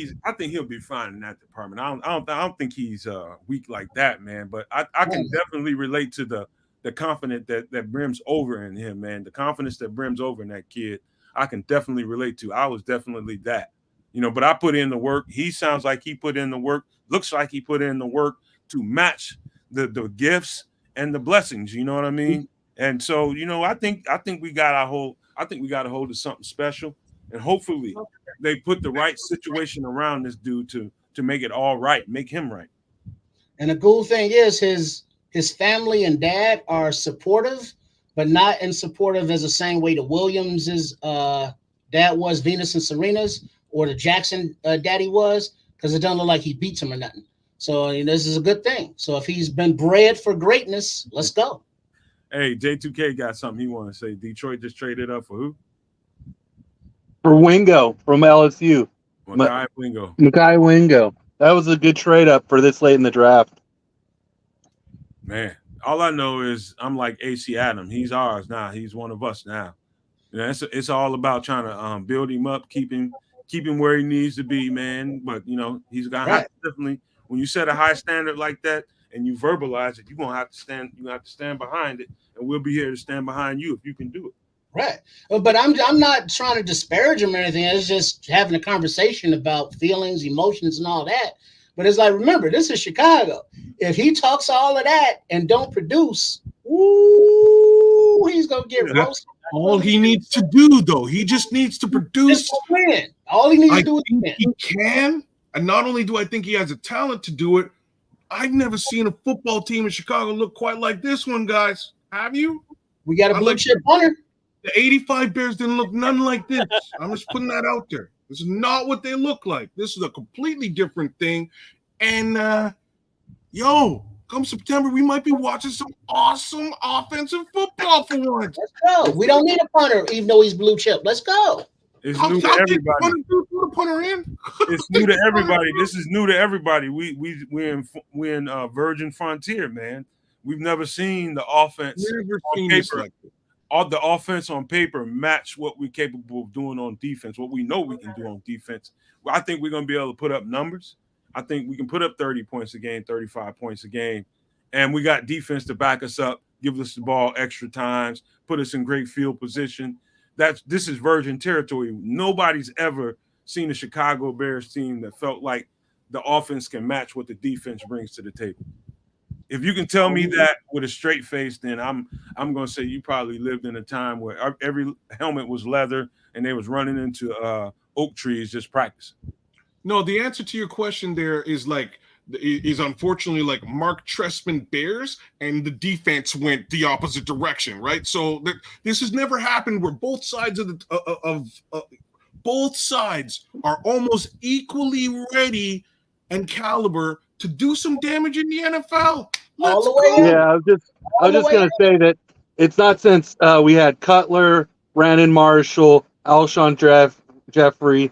he'll be fine in that department. I don't think he's weak like that, man. But I can definitely relate to the confidence that brims over in him, man. The confidence that brims over in that kid, I can definitely relate to. I was definitely that, but I put in the work. He sounds like he put in the work. Looks like he put in the work to match the gifts and the blessings. You know what I mean? And so, I think we got a hold of something special. And hopefully they put the right situation around this dude to make it all right, make him right. And the cool thing is his family and dad are supportive but not in support of as the same way the Williams's dad was, Venus and Serena's, or the Jackson daddy was, because it doesn't look like he beats him or nothing. So this is a good thing. So if he's been bred for greatness, let's go. Hey, J2K got something he want to say. Detroit just traded up for who? For Wingo from LSU. Makai Wingo. Makai Wingo. That was a good trade up for this late in the draft. Man, all I know is I'm like AC Adam. He's ours now. He's one of us now. You know, it's all about trying to build him up, keep him where he needs to be, man. But he's gonna have to definitely, when you set a high standard like that and you verbalize it, you're gonna have to stand. You have to stand behind it, and we'll be here to stand behind you if you can do it. Right. But I'm not trying to disparage him or anything. It's just having a conversation about feelings, emotions, and all that. But it's like, remember, this is Chicago. If he talks all of that and don't produce, he's gonna get roasted. All he needs to do, though, he just needs to produce. Win. All he needs to do is win. He can, and not only do I think he has the talent to do it, I've never seen a football team in Chicago look quite like this one, guys. Have you? We got a blue chip punter. The 85 Bears didn't look none like this. I'm just putting that out there. This is not what they look like. This is a completely different thing. And, come September, we might be watching some awesome offensive football for once. Let's go. We don't need a punter, even though he's blue chip. Let's go. It's new to everybody. It's new to everybody. This is new to everybody. We're in Virgin Frontier, man. We've never seen the offense on paper. All the offense on paper match what we're capable of doing on defense, what we know we can do on defense. Well, I think we're going to be able to put up numbers. I think we can put up 30 points a game, 35 points a game. And we got defense to back us up, give us the ball extra times, put us in great field position. This is virgin territory. Nobody's ever seen a Chicago Bears team that felt like the offense can match what the defense brings to the table. If you can tell me that with a straight face, then I'm going to say you probably lived in a time where every helmet was leather and they was running into oak trees just practicing. No, the answer to your question there is unfortunately like Mark Trestman Bears, and the defense went the opposite direction, right? So this has never happened where both sides both sides are almost equally ready and caliber to do some damage in the NFL. Let's go. Yeah, I was just gonna say that it's not since we had Cutler, Brandon Marshall, Alshon Jeffrey,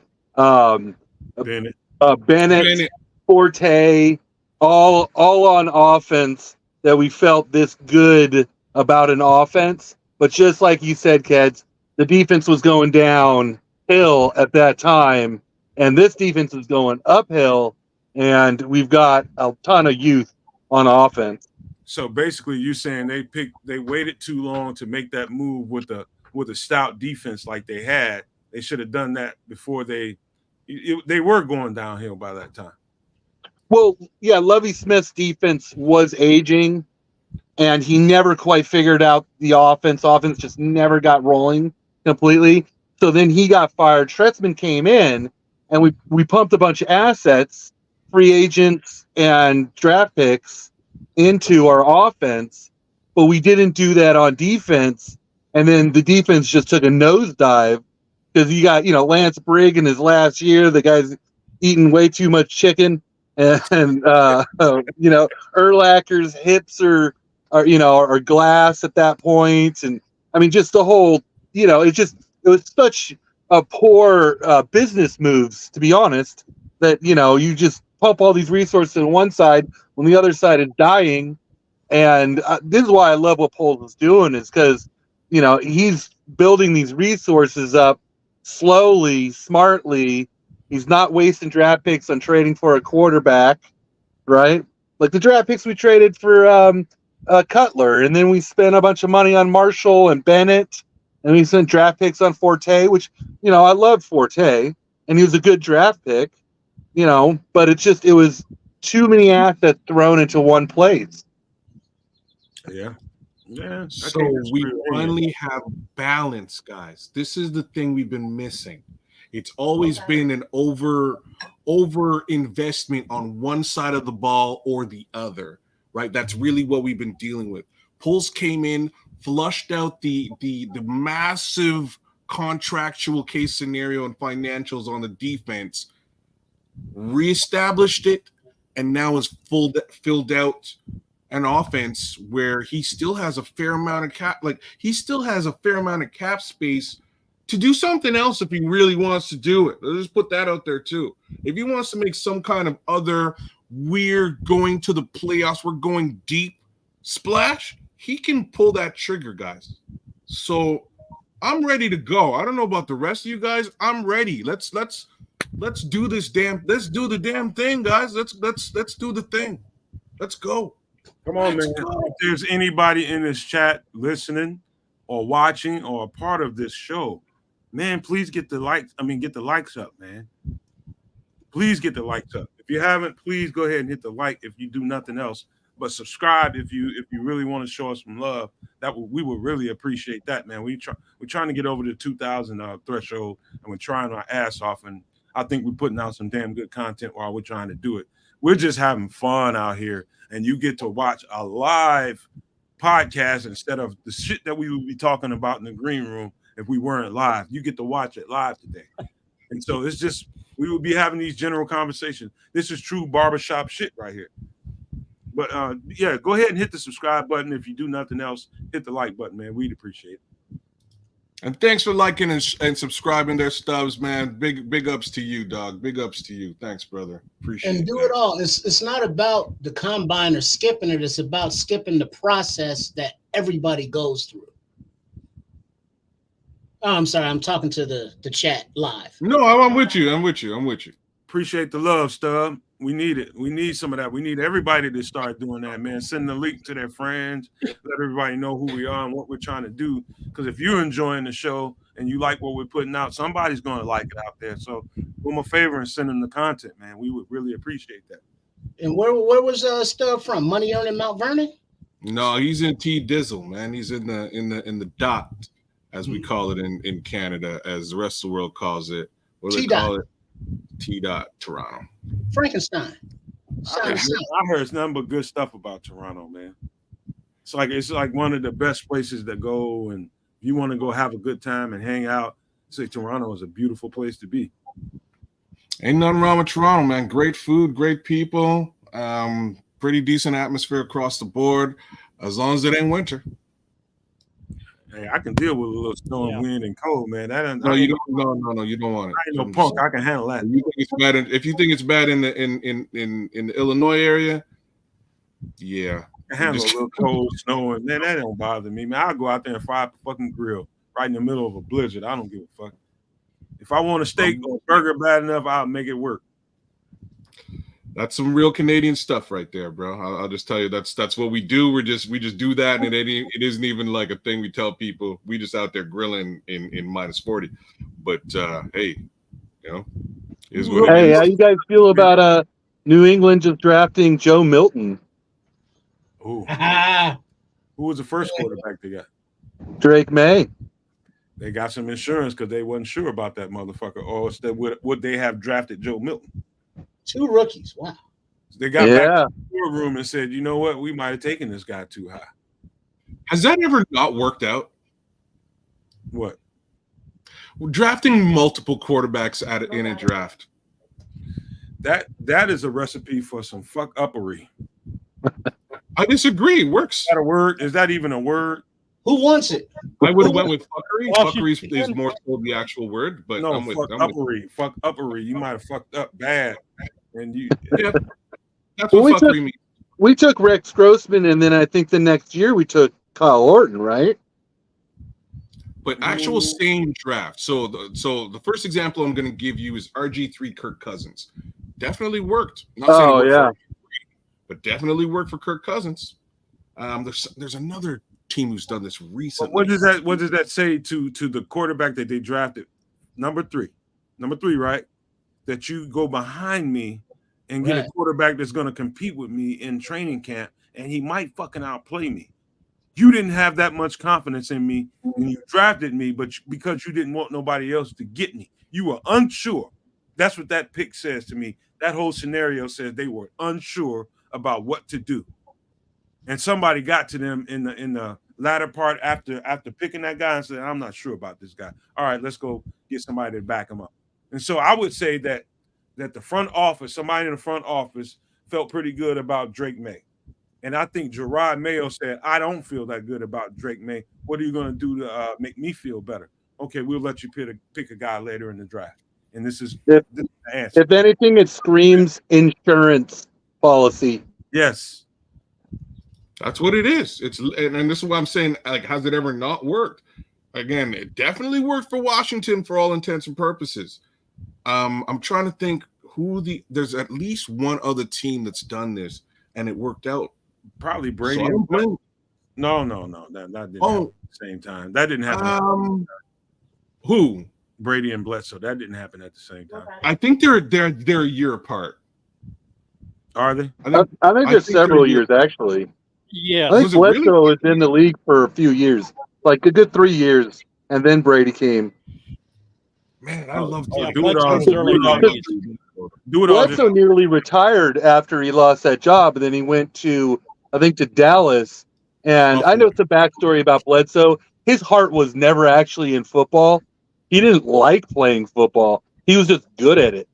Bennett, Forte, all on offense that we felt this good about an offense. But just like you said, Keds, the defense was going downhill at that time, and this defense is going uphill, and we've got a ton of youth on offense. So basically, you're saying they waited too long to make that move with a stout defense like they had. They should have done that before they were going downhill by that time. Well, yeah, Lovie Smith's defense was aging, and he never quite figured out the offense. Offense just never got rolling completely. So then he got fired. Trestman came in, and we pumped a bunch of assets, free agents and draft picks into our offense, but we didn't do that on defense. And then the defense just took a nosedive because you got, Lance Brigg in his last year. The guy's eating way too much chicken. And Urlacher's hips are glass at that point, and I mean just the whole it was such a poor business moves, to be honest, that you just pump all these resources on one side when the other side is dying. And this is why I love what Poles is doing, is because he's building these resources up slowly, smartly. He's not wasting draft picks on trading for a quarterback, right? Like the draft picks we traded for Cutler, and then we spent a bunch of money on Marshall and Bennett, and we spent draft picks on Forte, which, I love Forte, and he was a good draft pick, but it was too many assets thrown into one place. Yeah. Yeah. So we finally have balance, guys. This is the thing we've been missing. It's always been an over investment on one side of the ball or the other, right? That's really what we've been dealing with. Pulse came in flushed out the massive contractual case scenario and financials on the defense, reestablished it, and now is filled out an offense where he still has a fair amount of cap space to do something else if he really wants to do it. Let's just put that out there too. If he wants to make some kind of other weird going to the playoffs, we're going deep splash, he can pull that trigger, guys. So I'm ready to go. I don't know about the rest of you guys. I'm ready. Let's do this let's do the damn thing, guys. Let's do the thing. Let's go. Come on, man. If there's anybody in this chat listening or watching or a part of this show, man, please get the likes. Get the likes up, man. Please get the likes up. If you haven't, please go ahead and hit the like if you do nothing else. But subscribe if you really want to show us some love. We would really appreciate that, man. We're trying to get over the 2,000 threshold, and we're trying our ass off. And I think we're putting out some damn good content while we're trying to do it. We're just having fun out here, and you get to watch a live podcast instead of the shit that we would be talking about in the green room if we weren't live. You get to watch it live today. And so it's just, we would be having these general conversations. This is true barbershop shit right here. But yeah, go ahead and hit the subscribe button. If you do nothing else, hit the like button, man. We'd appreciate it. And thanks for liking and subscribing there, Stubbs, man. Big ups to you, dog. Big ups to you. Thanks, brother. Appreciate it. And do it all. It's not about the combine or skipping it. It's about skipping the process that everybody goes through. Oh, I'm sorry. I'm talking to the chat live. No, I'm with you. I'm with you. Appreciate the love, Stub. We need it. We need some of that. We need everybody to start doing that, man. Send the link to their friends. Let everybody know who we are and what we're trying to do. Because if you're enjoying the show and you like what we're putting out, somebody's going to like it out there. So do them a favor and send them the content, man. We would really appreciate that. And where was Stub from? Money Earning Mount Vernon? No, he's in T Dizzle, man. He's in the dot, as we call it in Canada, as the rest of the world calls it. What do they call it? T dot Toronto. Frankenstein. I heard nothing but good stuff about Toronto, man. It's like one of the best places to go, and if you want to go have a good time and hang out, say Toronto is a beautiful place to be. Ain't nothing wrong with Toronto, man. Great food, great people, pretty decent atmosphere across the board, as long as it ain't winter. Hey, I can deal with a little snow and wind and cold, man. No, you don't want it. I ain't no punk. I can handle that. You think it's bad if you think it's bad in the Illinois area, yeah. I can handle a little cold snow, and man, that don't bother me, man. I'll go out there and fire up a fucking grill right in the middle of a blizzard. I don't give a fuck. If I want a steak or a burger bad enough, I'll make it work. That's some real Canadian stuff right there, bro. I'll just tell you that's what we do. We just do that, and it isn't even like a thing we tell people. We just out there grilling in -40. But hey, you know, is what it is. How you guys feel about New England just drafting Joe Milton? Ooh. Who was the first quarterback they got? Drake May. They got some insurance because they wasn't sure about that motherfucker, or would they have drafted Joe Milton? 2 rookies. Wow. They got back to the room and said, you know what? We might have taken this guy too high. Has that ever not worked out? What? Drafting multiple quarterbacks in a draft. That is a recipe for some fuck uppery. I disagree. It works. Is that a word? Is that even a word? Who wants it? I would have went with fuckery. Fuckery is more so the actual word, but no, I'm with uppery. Fuck uppery. You might have fucked up bad, and you. Yeah, that's what fuckery means. We took Rex Grossman, and then I think the next year we took Kyle Orton, right? But actual same draft. So the first example I'm going to give you is RG3 Kirk Cousins. Definitely worked. Not saying it worked but definitely worked for Kirk Cousins. There's another team who's done this recently. What does that say to the quarterback that they drafted? Number three, right? That you go behind me and get a quarterback that's going to compete with me in training camp, and he might fucking outplay me. You didn't have that much confidence in me when you drafted me, but because you didn't want nobody else to get me, you were unsure. That's what that pick says to me. That whole scenario says they were unsure about what to do. And somebody got to them in the latter part after picking that guy and saying, I'm not sure about this guy. All right, let's go get somebody to back him up. And so I would say that the front office, somebody in the front office, felt pretty good about Drake May. And I think Gerard Mayo said, I don't feel that good about Drake May. What are you going to do to make me feel better? Okay, we'll let you pick a guy later in the draft. And this is the answer. If anything, it screams insurance policy. Yes. That's what it is. And this is what I'm saying. Like, has it ever not worked? Again, it definitely worked for Washington for all intents and purposes. I'm trying to think there's at least one other team that's done this and it worked out. Probably Brady. No. That didn't happen at the same time. That didn't happen. Who? Brady and Bledsoe. That didn't happen at the same time. I think they're a year apart. Are they? I think there's several years actually. Yeah. I think Bledsoe was in the league for a few years, like a good 3 years, and then Brady came. Man, I love Bledsoe nearly retired after he lost that job, and then he went to Dallas. And I know the backstory about Bledsoe. His heart was never actually in football. He didn't like playing football. He was just good at it.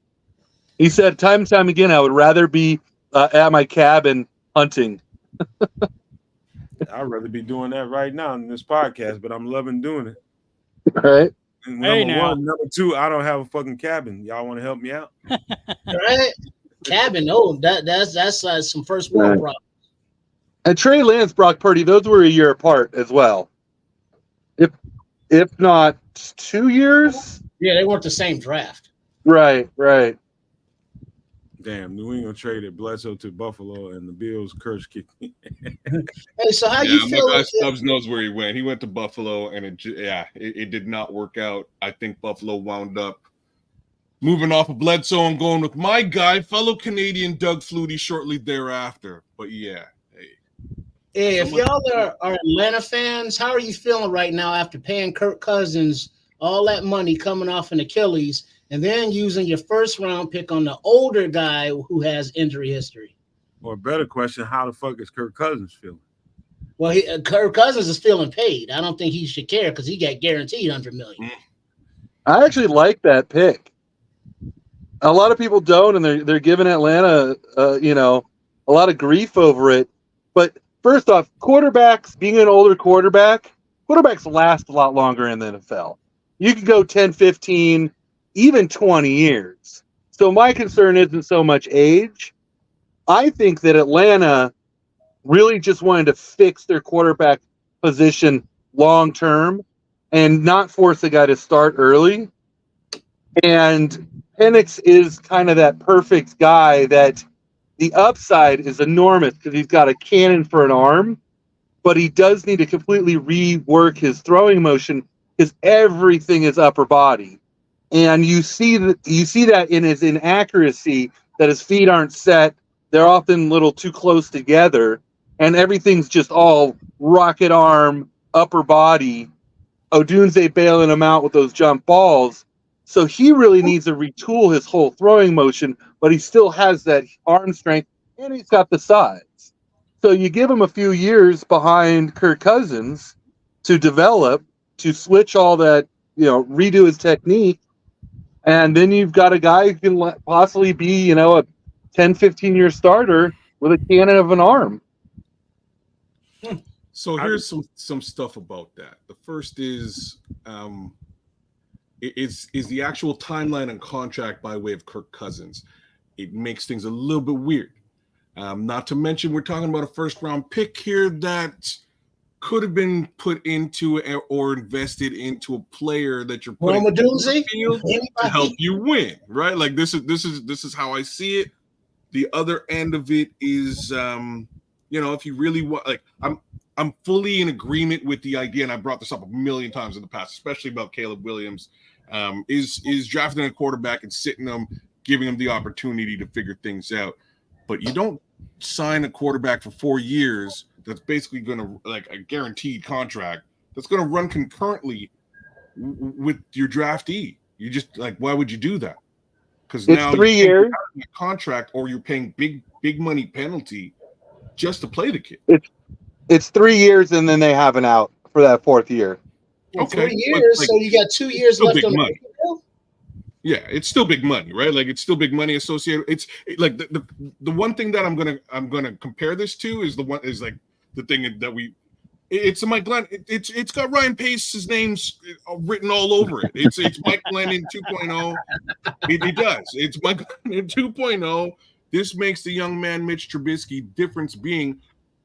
He said time and time again, I would rather be at my cabin hunting. I'd rather be doing that right now in this podcast, but I'm loving doing it. Right. And number two, I don't have a fucking cabin. Y'all want to help me out? Right? Cabin? No, that's some first world problems. And Trey Lance, Brock Purdy, those were a year apart as well. If not 2 years. Yeah, they weren't the same draft. Right. Damn, New England traded Bledsoe to Buffalo, and the Bills curse kicked. Hey, so how you feel? My guy Stubbs knows where he went. He went to Buffalo, and it did not work out. I think Buffalo wound up moving off of Bledsoe and going with my guy, fellow Canadian Doug Flutie, shortly thereafter. But yeah. Hey, if y'all are Atlanta fans, how are you feeling right now after paying Kirk Cousins all that money coming off an Achilles and then using your first round pick on the older guy who has injury history? Or a better question, how the fuck is Kirk Cousins feeling? Well, Kirk Cousins is feeling paid. I don't think he should care because he got guaranteed $100 million. I actually like that pick. A lot of people don't, and they're giving Atlanta, a lot of grief over it. But first off, being an older quarterbacks last a lot longer in the NFL. You could go 10, 15, even 20 years. So my concern isn't so much age. I think that Atlanta really just wanted to fix their quarterback position long term and not force a guy to start early. And Penix is kind of that perfect guy that the upside is enormous because he's got a cannon for an arm, but he does need to completely rework his throwing motion because everything is upper body. And you see that in his inaccuracy, that his feet aren't set. They're often a little too close together, and everything's just all rocket arm, upper body. Odunze bailing him out with those jump balls. So he really needs to retool his whole throwing motion, but he still has that arm strength, and he's got the size. So you give him a few years behind Kirk Cousins to develop, to switch all that, redo his technique, and then you've got a guy who can possibly be, a 10, 15-year starter with a cannon of an arm. So here's some stuff about that. The first is the actual timeline and contract by way of Kirk Cousins. It makes things a little bit weird. Not to mention, we're talking about a first-round pick here that could have been put into or invested into a player that you're putting on the field to help you win, right? Like this is how I see it. The other end of it is, if you really want, like, I'm fully in agreement with the idea, and I brought this up a million times in the past, especially about Caleb Williams, is drafting a quarterback and sitting them, giving them the opportunity to figure things out. But you don't sign a quarterback for 4 years that's basically going to, like, a guaranteed contract that's going to run concurrently with your draftee. You just, like, why would you do that? Because now 3 years contract, or you're paying big money penalty just to play the kid. It's 3 years, and then they have an out for that 4th year. Well, Okay, 3 years, like, so you got 2 years still left big on the money. deal? Yeah, it's still big money, right? Like it's still big money associated. It's like the one thing that I'm gonna compare this to is like the thing that it's Mike Glenn. It's got Ryan Pace's name's written all over it. It's Mike Glennon 2.0. It does. It's Mike Glennon 2.0. This makes the young man Mitch Trubisky difference being.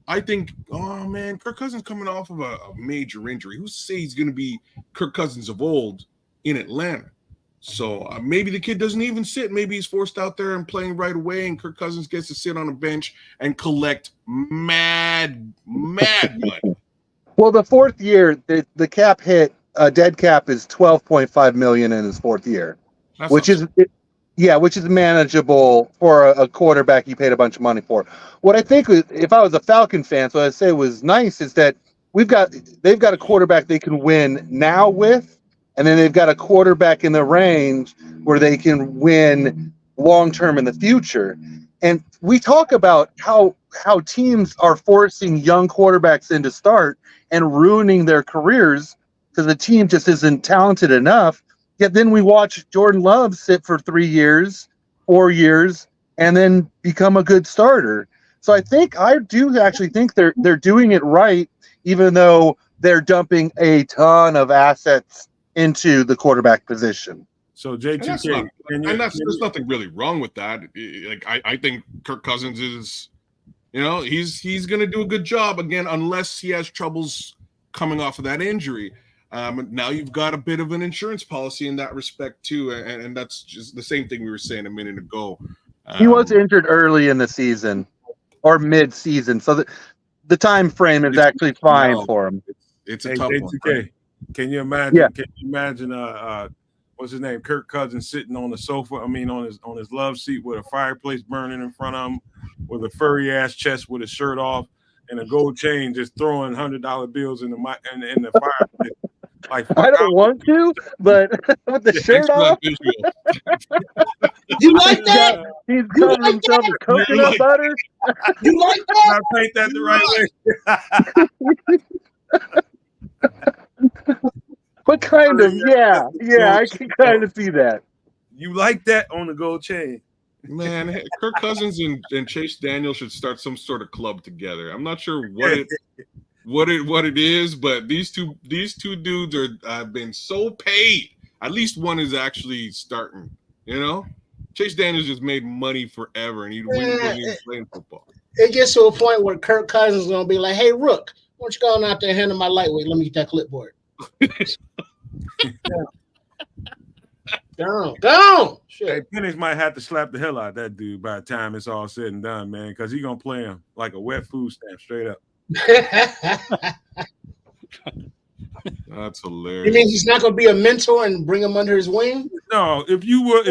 I think, oh man, Kirk Cousins coming off of a major injury. Who's to say he's going to be Kirk Cousins of old in Atlanta? So maybe the kid doesn't even sit. Maybe he's forced out there and playing right away, and Kirk Cousins gets to sit on a bench and collect mad money. Well, the 4th year, the cap hit, dead cap is $12.5 million in his 4th year, which is manageable for a quarterback you paid a bunch of money for. What I think, if I was a Falcon fan, so I'd say was nice is that they've got a quarterback they can win now with, and then they've got a quarterback in the range where they can win long term in the future. And we talk about how teams are forcing young quarterbacks in to start and ruining their careers because the team just isn't talented enough. Yet then we watch Jordan Love sit for 3 years, 4 years, and then become a good starter. So I do actually think they're doing it right, even though they're dumping a ton of assets into the quarterback position. So J2K, there's nothing really wrong with that. Like I think Kirk Cousins is, he's going to do a good job again, unless he has troubles coming off of that injury. Now you've got a bit of an insurance policy in that respect too, and that's just the same thing we were saying a minute ago. He was injured early in the season or mid-season, so the time frame is actually fine for him. It's a tough one. Right? Can you imagine? Yeah. Can you imagine? What's his name? Kirk Cousins sitting on the sofa. I mean, on his love seat with a fireplace burning in front of him, with a furry ass chest with his shirt off and a gold chain, just throwing $100 bills in the fireplace. Like, I don't want to, but with the shirt off, you like that? He's covering himself in coconut butter. You like that? I paint that the right way. What kind of? Yeah, I can kind of see that. You like that on the gold chain? Man, Kirk Cousins and Chase Daniel should start some sort of club together. I'm not sure what it is, but these two dudes have been so paid. At least one is actually starting. Chase Daniels just made money forever, and he wasn't even playing football. It gets to a point where Kirk Cousins is gonna be like, "Hey, Rook, why don't you go on out there and handle my lightweight? Let me get that clipboard." Go. Shit. Hey, Penix might have to slap the hell out of that dude by the time it's all said and done, man, because he's gonna play him like a wet food stamp, straight up. That's hilarious. You mean he's not gonna be a mentor and bring him under his wing? No, if you were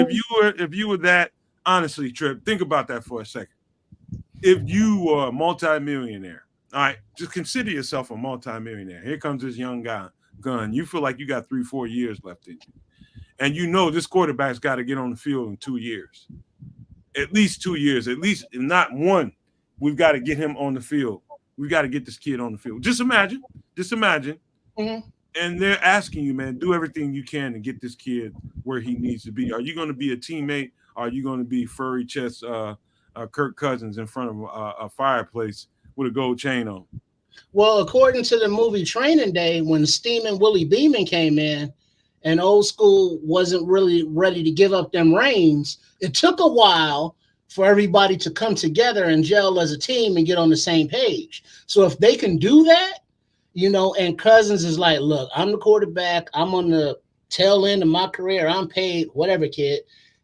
that, honestly, Trip, think about that for a second. If you were a multimillionaire, all right, just consider yourself a multimillionaire. Here comes this young guy, gun. You feel like you got 3-4 years left in you. And this quarterback's got to get on the field in 2 years. At least 2 years. At least, if not one, we've got to get him on the field. We've got to get this kid on the field. Just imagine. Mm-hmm. And they're asking you, man, do everything you can to get this kid where he needs to be. Are you going to be a teammate? Or are you going to be furry chest Kirk Cousins in front of a fireplace with a gold chain on? Well, according to the movie Training Day, when Steamin' Willie Beeman came in and old school wasn't really ready to give up them reins, it took a while for everybody to come together and gel as a team and get on the same page. So if they can do that, and Cousins is like, look, I'm the quarterback. I'm on the tail end of my career. I'm paid, whatever, kid.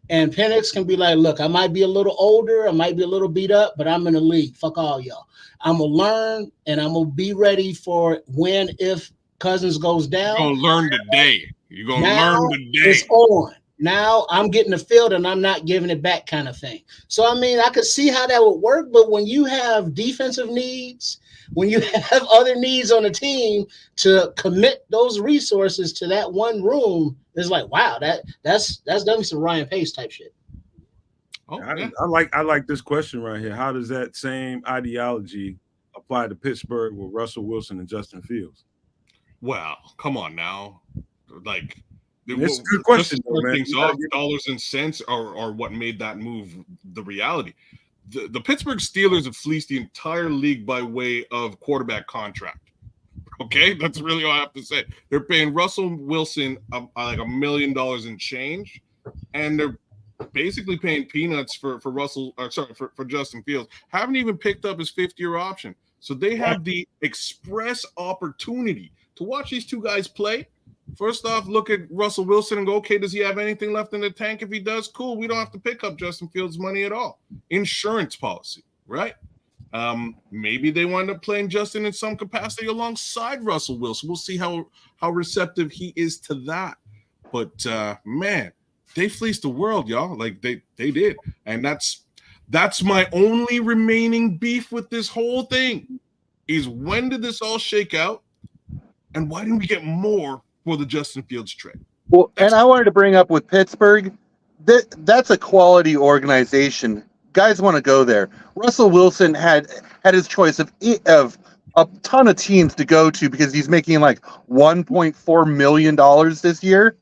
And Penix can be like, look, I might be a little older. I might be a little beat up, but I'm in the league. Fuck all y'all. I'm going to learn, and I'm going to be ready for when, if Cousins goes down. You're going to learn today. You're going to learn today. It's on. Now I'm getting the field, and I'm not giving it back kind of thing. So, I mean, I could see how that would work, but when you have defensive needs, when you have other needs on the team, to commit those resources to that one room, it's like, wow, that's definitely some Ryan Pace type shit. I like this question right here. How does that same ideology apply to Pittsburgh with Russell Wilson and Justin Fields? Well, come on now. Like, it's a good question, though, man. Things off, dollars and cents are what made that move the reality. The Pittsburgh Steelers have fleeced the entire league by way of quarterback contract. Okay, that's really all I have to say. They're paying Russell Wilson like $1 million in change, and they're basically paying peanuts for Justin Fields. Haven't even picked up his 5th-year option. So they have the express opportunity to watch these two guys play. First off, look at Russell Wilson and go, okay, does he have anything left in the tank? If he does, cool. We don't have to pick up Justin Fields' money at all. Insurance policy, right? Maybe they wind up playing Justin in some capacity alongside Russell Wilson. We'll see how receptive he is to that. But man, they fleeced the world, y'all. Like they did. And that's my only remaining beef with this whole thing is when did this all shake out? And why didn't we get more for the Justin Fields trade? Well, and I wanted to bring up with Pittsburgh, that's a quality organization. Guys want to go there. Russell Wilson had his choice of a ton of teams to go to because he's making like $1.4 million this year.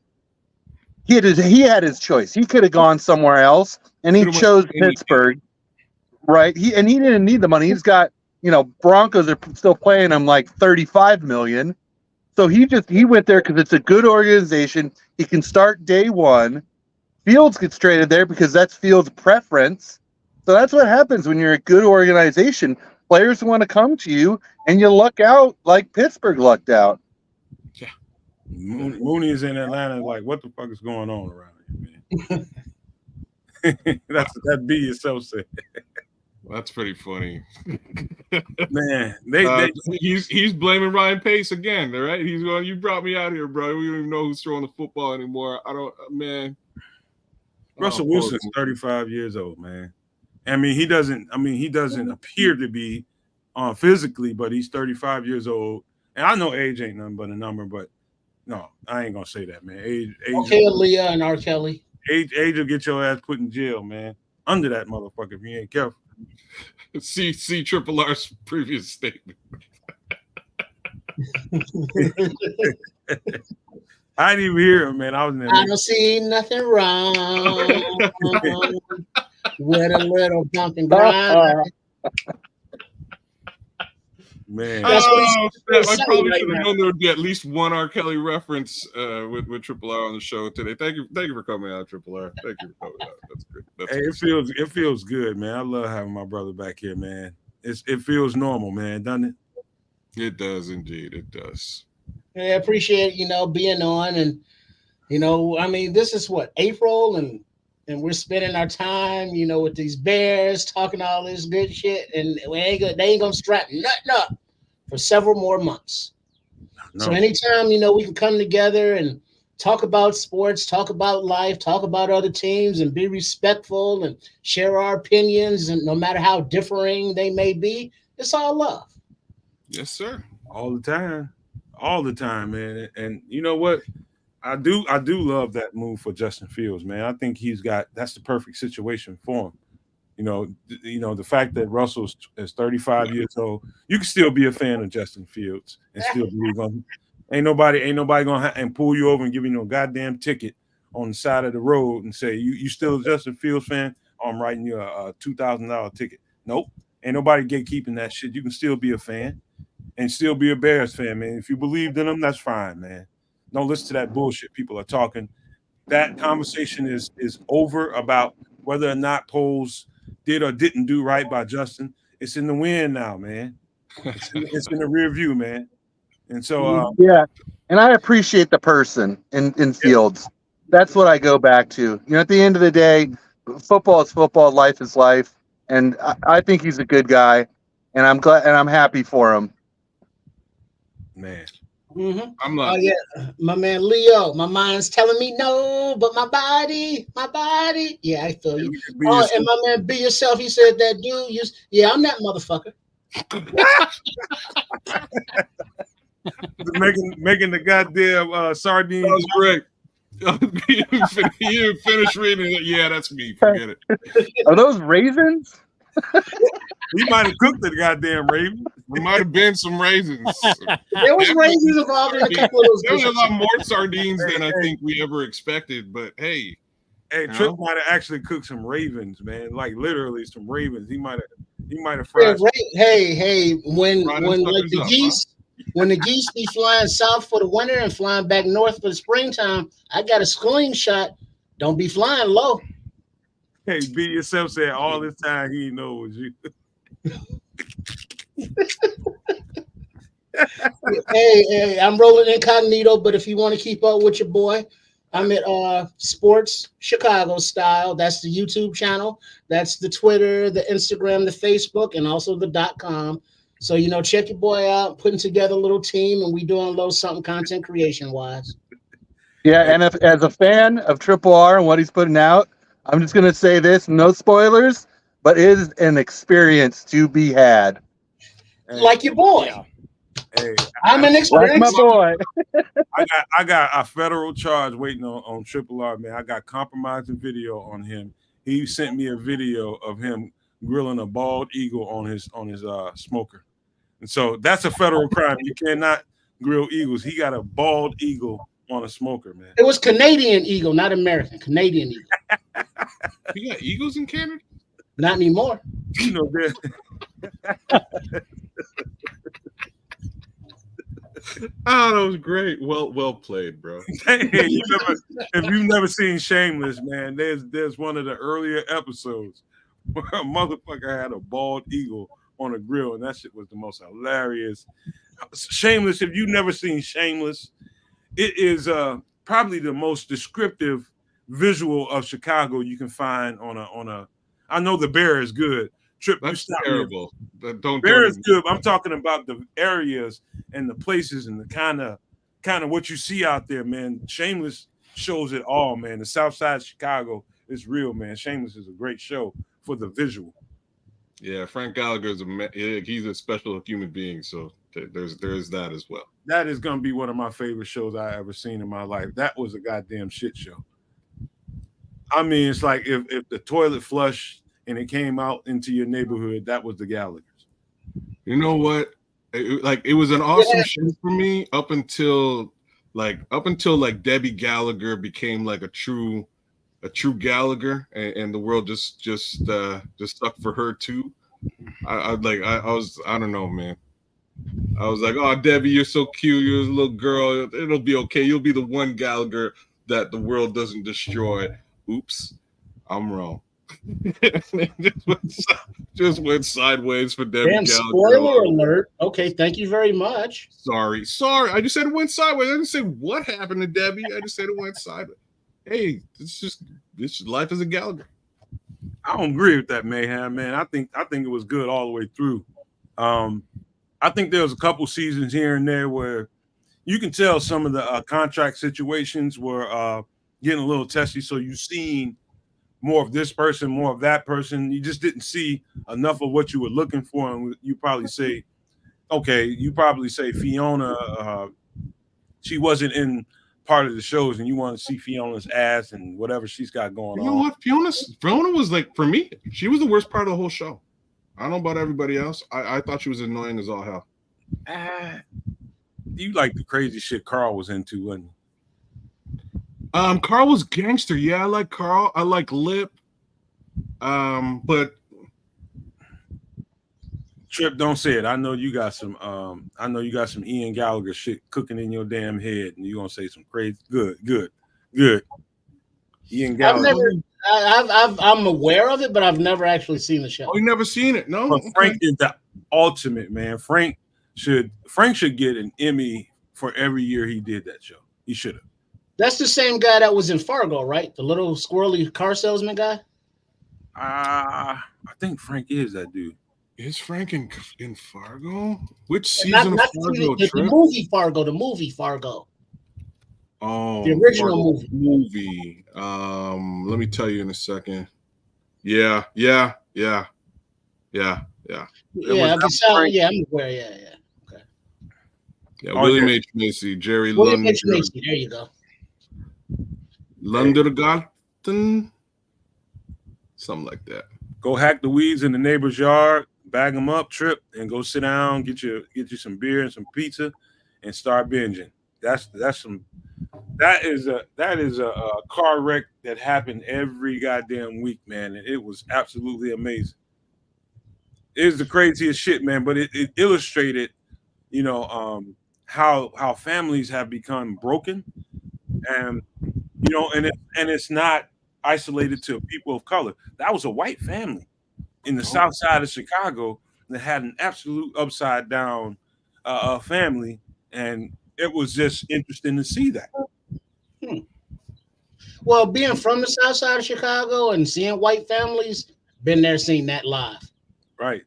He had his choice. He could have gone somewhere else, and he chose Pittsburgh, right? He didn't need the money. He's got, Broncos are still paying him like $35 million. So he went there because it's a good organization. He can start day one. Fields gets traded there because that's Fields' preference. So that's what happens when you're a good organization. Players want to come to you, and you luck out like Pittsburgh lucked out. Yeah. Mooney is in Atlanta. Like, what the fuck is going on around here, man? That'd be yourself said. That's pretty funny. Man, he's blaming Ryan Pace again, all right? He's going, you brought me out here, bro. We don't even know who's throwing the football anymore. Russell Wilson's 35 years old, man. He doesn't appear to be physically, but he's 35 years old. And I know age ain't nothing but a number, but no, I ain't gonna say that, man. Age okay, Leah and R. Kelly. Age will get your ass put in jail, man. Under that motherfucker if you ain't careful. See Triple R's previous statement. I didn't even hear him, man. I was in there. I don't see nothing wrong with a little bump and grind. Man, I probably should have known there would be at least one R. Kelly reference with Triple R on the show today. Thank you for coming out, Triple R. Thank you for coming out. That's great. It feels good, man. I love having my brother back here, man. It feels normal, man, doesn't it? It does indeed. It does. I appreciate being on, and this is what, April, and we're spending our time, with these Bears talking all this good shit, and they ain't gonna strap nothing up for several more months. No. So anytime we can come together and talk about sports, talk about life, talk about other teams, and be respectful and share our opinions, and no matter how differing they may be, it's all love. Yes, sir. All the time, man. And you know what? I do love that move for Justin Fields, man. I think that's the perfect situation for him. The fact that Russell is 35 years old, you can still be a fan of Justin Fields and still believe on him. Ain't nobody gonna pull you over and give you no goddamn ticket on the side of the road and say you still a Justin Fields fan. Oh, I'm writing you a $2,000 ticket. Nope, ain't nobody gatekeeping that shit. You can still be a fan and still be a Bears fan, man. If you believed in them, that's fine, man. Don't listen to that bullshit people are talking. That conversation is over about whether or not polls did or didn't do right by Justin. It's in the wind now, man. It's in the rear view, man. And so yeah, and I appreciate the person in Fields. That's what I go back to. At the end of the day, football is football, life is life, and I think he's a good guy, and I'm glad and I'm happy for him. Man. Mm-hmm. I'm not. Oh yeah, my man Leo. My mind's telling me no, but my body. Yeah, I feel you. And my man, be yourself. He said that dude. Yeah, I'm that motherfucker. making the goddamn sardine. That was great. You finish reading it. Yeah, that's me. Forget it. Are those raisins? He might have cooked the goddamn raven. There might have been some raisins. There was raisins involved in a couple of those There was a dishes. lot more sardines than I think we ever expected. But hey, Hey, you Trip know? might have actually cooked some ravens, man. Like literally some ravens. He might have Yeah, fried. hey, when Fry them like suckers the up, geese, when the geese be flying south for the winter and flying back north for the springtime, I got a slingshot. Don't be flying low. Hey, B yourself said all this time he didn't know it was you. Hey, I'm rolling incognito, but if you want to keep up with your boy, I'm at Sports Chicago Style. That's the YouTube channel. That's the Twitter, the Instagram, the Facebook, and also the .com. So, check your boy out, putting together a little team, and we doing a little something content creation wise. Yeah, and if, as a fan of Triple R and what he's putting out, I'm just gonna say this: no spoilers, but it is an experience to be had. Hey, Like your boy. Yeah. hey, I'm an Like experience. my boy. I got a federal charge waiting on Triple R, man. I got compromising video on him. He sent me a video of him grilling a bald eagle on his smoker. And so that's a federal crime. You cannot grill eagles. He got a bald eagle on a smoker, man. It was Canadian eagle, not American. Canadian eagle. You got eagles in Canada? Not anymore. You know, Oh, that was great. Well played, bro. hey, if you've never seen Shameless, man, there's one of the earlier episodes where a motherfucker had a bald eagle on a grill, and that shit was the most hilarious. Shameless, if you've never seen Shameless, it is probably the most descriptive visual of Chicago you can find on a. I know The Bear is good. Trip, you That's stop me. terrible. Don't Bear is even- good. I'm talking about the areas and the places and the kind of what you see out there, man. Shameless shows it all, man. The South Side of Chicago is real, man. Shameless is a great show for the visual. Yeah, Frank Gallagher is he's a special human being, so there's that as well. That is gonna be one of my favorite shows I ever seen in my life. That was a goddamn shit show. I mean, it's like if the toilet flushed and it came out into your neighborhood, that was the Gallaghers. You know what? It was an awesome show for me up until Debbie Gallagher became like a true Gallagher, and the world just stuck for her too. I don't know, man. I was like, oh, Debbie, you're so cute. You're a little girl. It'll be okay. You'll be the one Gallagher that the world doesn't destroy. Oops, I'm wrong. just went sideways for Debbie Damn, Gallagher. spoiler alert. Okay, thank you very much. Sorry. I just said it went sideways. I didn't say what happened to Debbie. I just said it went sideways. Hey, this life is a Gallagher. I don't agree with that, Mayhem, man. I think it was good all the way through. I think there was a couple seasons here and there where you can tell some of the contract situations were getting a little testy. So you've seen more of this person, more of that person. You just didn't see enough of what you were looking for. And you probably say Fiona, she wasn't in part of the shows, and you want to see Fiona's ass and whatever she's got going on. You know what? Fiona was like, for me, she was the worst part of the whole show. I don't know about everybody else. I thought she was annoying as all hell. You like the crazy shit Carl was into, wasn't he? Carl was gangster. Yeah, I like Carl. I like Lip. But Trip, don't say it. I know you got some Ian Gallagher shit cooking in your damn head, and you're gonna say some crazy good. Ian Gallagher. I'm aware of it, but I've never actually seen the show. Oh, you never seen it? No. But Frank is the ultimate, man. Frank should get an Emmy for every year he did that show. He should have. That's the same guy that was in Fargo, right? The little squirrely car salesman guy. I think Frank is that dude. Is Frank in Fargo? Which season of Fargo? The movie Fargo. Oh, the original movie. Let me tell you in a second. Yeah. Yeah, I'm aware. Yeah. Okay. Yeah, William H. Macy, Jerry William London. H. Macy. There you go. Lundergarten, something like that. Go hack the weeds in the neighbor's yard, bag them up, trip, and go sit down, get you some beer and some pizza, and start binging. That's some that is a car wreck that happened every goddamn week, man. And it was absolutely amazing. It was the craziest shit, man. But it illustrated, you know, how families have become broken, and you know, and it's not isolated to people of color. That was a white family in the south side of Chicago that had an absolute upside down family, and it was just interesting to see that. Well, being from the south side of Chicago and seeing white families, been there, seen that live. Right.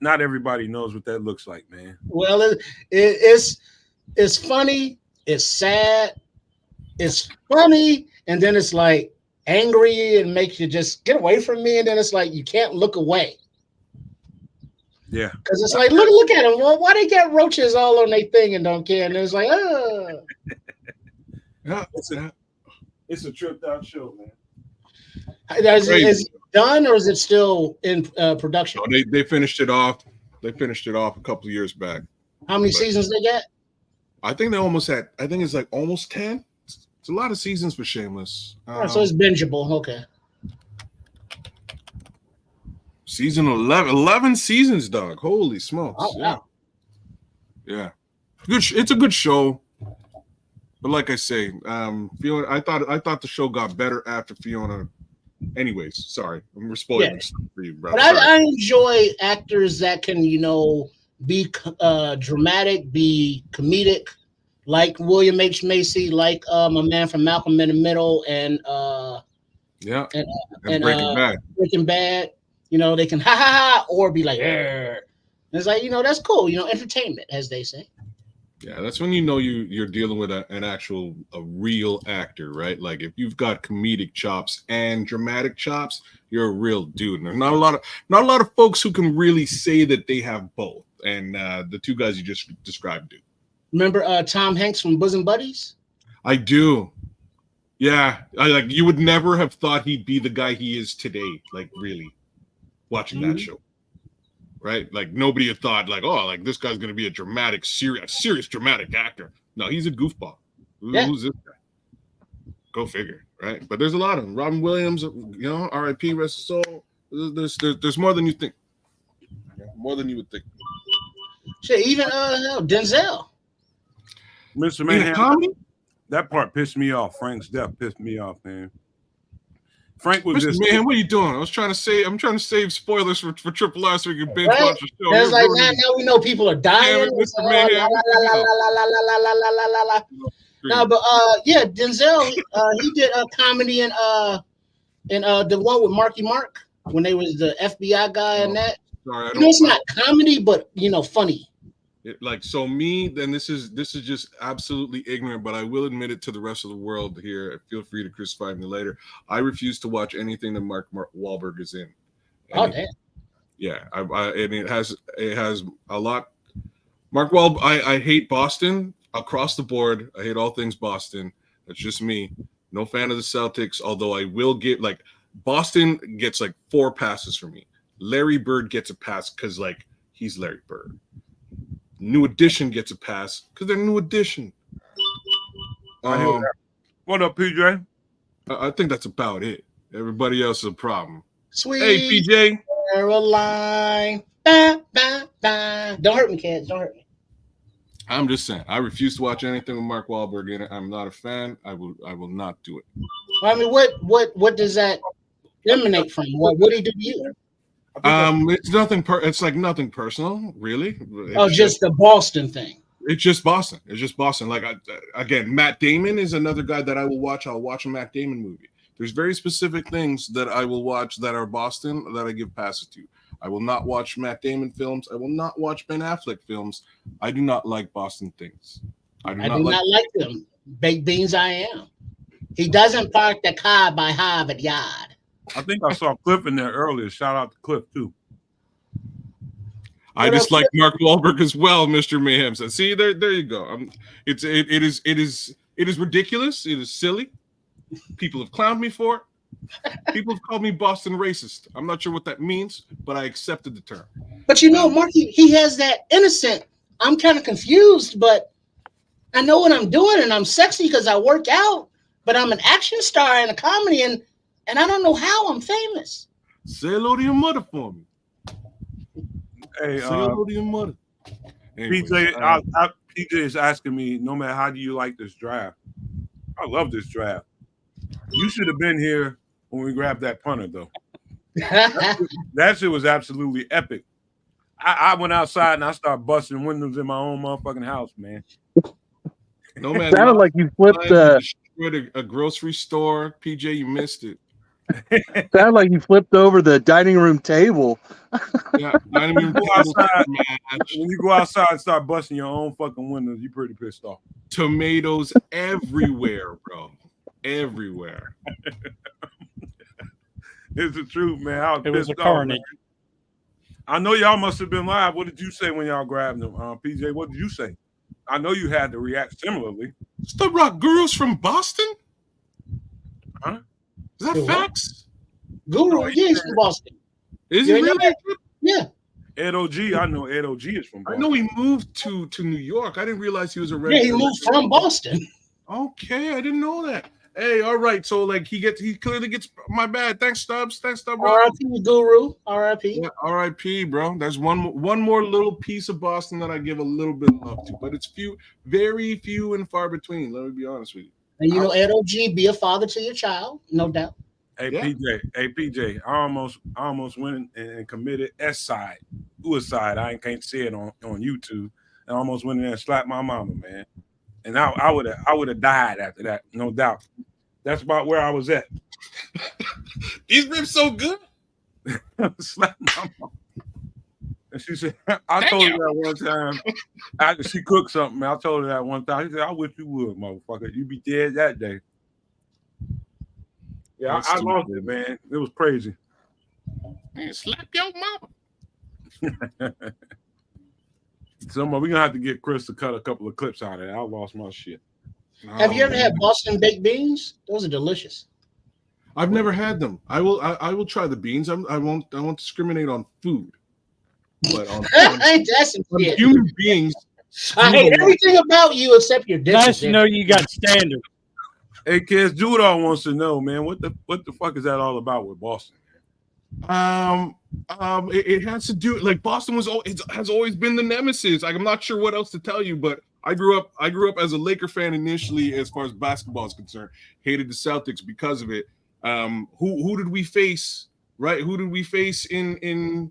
Not everybody knows what that looks like, man. Well, it's funny, it's sad, it's funny, and then it's like angry and makes you just get away from me, and then it's like you can't look away. Yeah. Because it's like, look at them. Well, why they get roaches all on their thing and don't care? And it's like, It's a tripped out show, man. Is it done or is it still in production? No, they finished it off. They finished it off a couple of years back. How many seasons they get? I think they almost had. I think it's like almost 10. It's a lot of seasons for Shameless. So it's bingeable. Okay. Season 11 seasons, dog. Holy smokes! Oh, wow. Yeah. Good. It's a good show. But like I say, Fiona, I thought the show got better after Fiona. Anyways, sorry, I'm spoiling stuff for you, bro. But I enjoy actors that can, be dramatic, be comedic, like William H. Macy, like a man from Malcolm in the Middle, and Breaking Bad. Breaking Bad. They can ha ha ha or be like, Arr. It's like, that's cool. Entertainment, as they say. Yeah, that's when you're dealing with a real actor, right? Like if you've got comedic chops and dramatic chops, you're a real dude. And there's not a lot of folks who can really say that they have both. And the two guys you just described do. Remember Tom Hanks from Bosom Buddies? I do. Yeah, you would never have thought he'd be the guy he is today. Like really, watching that show. Right? Like nobody had thought this guy's going to be a serious dramatic actor. No, he's a goofball. Who's this guy? Go figure, right? But there's a lot of them. Robin Williams, R.I.P. rest his soul. There's more than you think. More than you would think. Shit, even Denzel. Mr. Mayhem, that part pissed me off. Frank's death pissed me off, man. Frank was just man. What are you doing? I'm trying to save spoilers for Triple R so we can binge watch the show. It's like now we know people are dying. No, but Denzel, he did a comedy in the one with Marky Mark when they was the FBI guy and that. Sorry, it's not comedy, but funny. Then this is just absolutely ignorant, but I will admit it to the rest of the world here. Feel free to crucify me later. I refuse to watch anything that Mark Wahlberg is in. Damn. Yeah, and it has a lot. Mark Wahlberg. I hate Boston across the board. I hate all things Boston. That's just me. No fan of the Celtics. Although I will get Boston gets 4 passes for me. Larry Bird gets a pass because he's Larry Bird. New Edition gets a pass because they're New Edition. What up, PJ? I think that's about it. Everybody else is a problem. Sweet. Hey, PJ. Caroline. Ba, ba, ba. Don't hurt me, kids. Don't hurt me. I'm just saying. I refuse to watch anything with Mark Wahlberg in it. I'm not a fan. I will not do it. Well, I mean, what does that emanate from? What did he do to you? It's nothing. It's nothing personal, really. It's just the Boston thing. It's just Boston. It's just Boston. Again, Matt Damon is another guy that I will watch. I'll watch a Matt Damon movie. There's very specific things that I will watch that are Boston that I give passes to. I will not watch Matt Damon films. I will not watch Ben Affleck films. I do not like Boston things. I do not like them. Baked beans, I am. He doesn't park the car by Harvard Yard. I think I saw Cliff in there earlier. Shout out to Cliff too. I just like Mark Wahlberg as well, Mr. Mayhem said. See, there you go. It is ridiculous. It is silly. People have clowned me for it. People have called me Boston racist. I'm not sure what that means, but I accepted the term. But you know, Marky, he has that innocent. I'm kind of confused, but I know what I'm doing, and I'm sexy because I work out. But I'm an action star in a comedy, and I don't know how I'm famous. Say hello to your mother for me. Hey, Say hello to your mother. Anyways, PJ is asking me, Nomad, how do you like this draft? I love this draft. You should have been here when we grabbed that punter, though. That shit was absolutely epic. I went outside and I started busting windows in my own motherfucking house, man. Nomad, Sounded like you flipped destroyed a grocery store. PJ, you missed it. sounded like you flipped over the dining room table. Yeah, dining room table outside, match. when you go outside and start busting your own fucking windows, you're pretty pissed off. Tomatoes everywhere, bro. Everywhere. It's the truth, man. It was a carnage. I know y'all must have been live. What did you say when y'all grabbed them? PJ, what did you say? I know you had to react similarly. It's the rock gurus from Boston? Huh? Is that facts? Guru, yeah, he's from Boston. Is he really? Yeah. Ed OG, I know Ed OG is from Boston. I know he moved to New York. I didn't realize he was a Yeah, resident. he moved from Boston. Okay, I didn't know that. Hey, all right. So like he clearly gets my bad. Thanks, Stubbs. Thanks, Stubbs. R.I.P. Guru. R.I.P. Yeah, R.I.P. Bro. There's one more little piece of Boston that I give a little bit of love to, but it's very few and far between. Let me be honest with you. And you know, Ed OG, be a father to your child, no doubt. Hey, yeah. PJ, I almost went and committed suicide. I can't say it on YouTube. I almost went in there and slapped my mama, man. And I would have died after that, no doubt. That's about where I was at. These ribs so good. Slap my mama. And she said, I told her that one time. After she cooked something, I told her that one time. She said, I wish you would, motherfucker. You be dead that day. Yeah, I lost it, man. It was crazy. Man, slap your mama. We're gonna have to get Chris to cut a couple of clips out of it. I lost my shit. Have you ever had Boston baked beans? Those are delicious. I've never had them. I will try the beans. I won't discriminate on food, but on human beings. I hate everything about you except your dishes. Nice to know you got standards. Hey kids, Judah wants to know, man, what the fuck is that all about with Boston? It has to do, like, Boston has always been the nemesis. Like, I'm not sure what else to tell you, but I grew up as a Laker fan initially, as far as basketball is concerned. Hated the Celtics because of it. Who did we face? Right? Who did we face in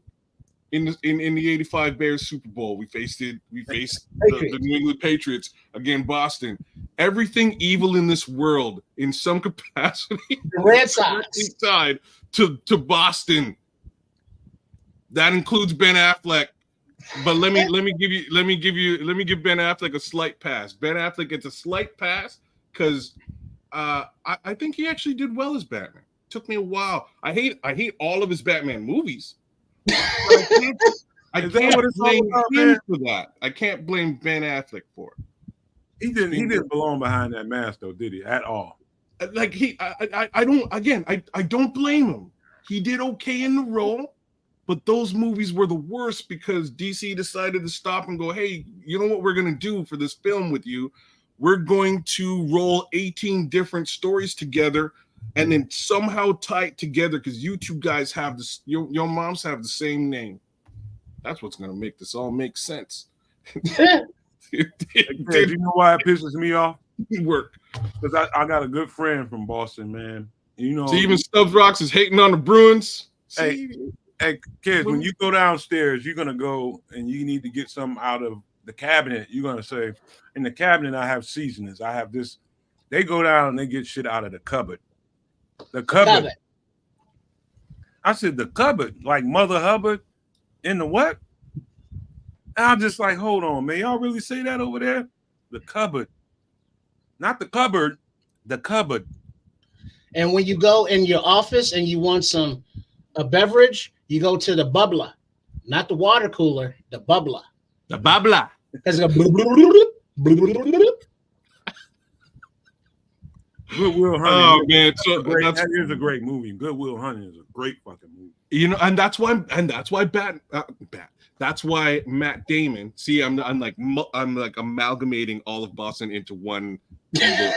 the 85 Bears Super Bowl? We faced the New England Patriots. Again, Boston. Everything evil in this world, in some capacity, the Red Sox side to Boston. That includes Ben Affleck. But let me give Ben Affleck a slight pass. Ben Affleck gets a slight pass because I think he actually did well as Batman. Took me a while. I hate all of his Batman movies. I can't blame him for that. I can't blame Ben Affleck for it. He didn't belong behind that mask though, did he? At all? Like I don't blame him. He did okay in the role, but those movies were the worst because DC decided to stop and go, hey, you know what we're gonna do for this film with you? We're going to roll 18 different stories together and then somehow tie it together because you two guys have this, your moms have the same name. That's what's gonna make this all make sense. You know why it pisses me off? Work. Because I got a good friend from Boston, man. You know, so even Stubbs Rocks is hating on the Bruins. Hey, kids, when you go downstairs, you're gonna go and you need to get something out of the cabinet. You're gonna say, in the cabinet, I have seasonings. I have this. They go down and they get shit out of the cupboard. The cupboard. I said the cupboard, like Mother Hubbard in the what? And I'm just like, hold on, man. Y'all really say that over there? The cupboard. Not the cupboard, the cupboard. And when you go in your office and you want a beverage, you go to the bubbler, not the water cooler, the bubbler. The bubbler. Because it goes Good Will Hunting. Oh man, so that is a great movie. Good Will Hunting is a great fucking movie. You know, and that's why that's why Matt Damon. See, I'm like amalgamating all of Boston into one. In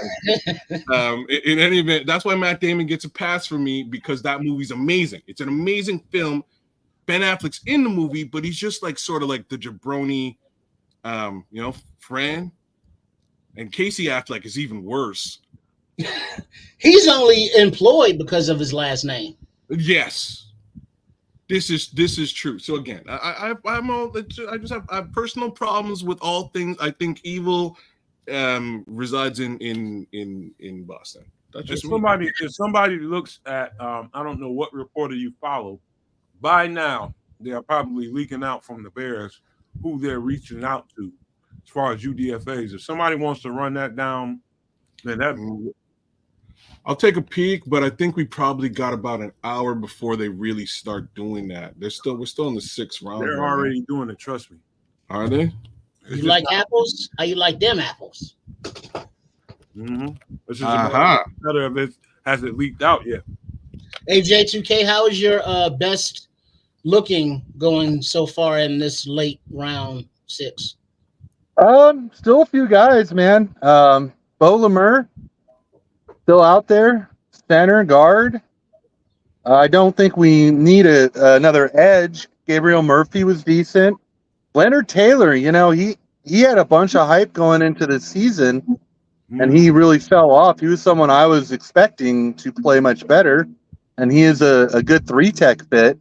any event, that's why Matt Damon gets a pass from me, because that movie's amazing. It's an amazing film. Ben Affleck's in the movie, but he's just like sort of like the jabroni, friend. And Casey Affleck is even worse. He's only employed because of his last name. Yes, this is true. So again, I just have personal problems with all things. I think evil resides in Boston. That's just if somebody looks at I don't know what reporter you follow. By now, they are probably leaking out from the Bears who they're reaching out to as far as UDFAs. If somebody wants to run that down, then I'll take a peek, but I think we probably got about an hour before they really start doing that. We're still in the 6th round. They're already doing it. Trust me. Are they? You like apples? How you like them apples? Mm-hmm. This is matter of it. Has it leaked out yet? Hey J2K, how is your best looking going so far in this late round 6? Still a few guys, man. Bo Lemur still out there, center guard. I don't think we need another edge. Gabriel Murphy was decent. Leonard Taylor, he had a bunch of hype going into the season, and he really fell off. He was someone I was expecting to play much better, and he is a good 3-tech fit.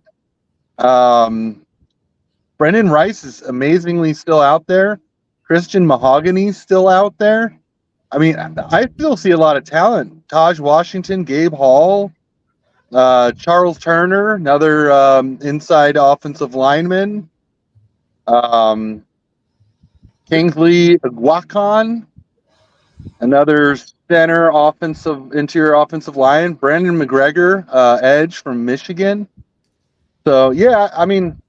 Brendan Rice is amazingly still out there. Christian Mahogany's still out there. I mean, I still see a lot of talent. Taj Washington, Gabe Hall, Charles Turner, another inside offensive lineman. Kingsley Guacon, another center interior offensive line. Brandon McGregor, edge from Michigan. So, yeah, I mean,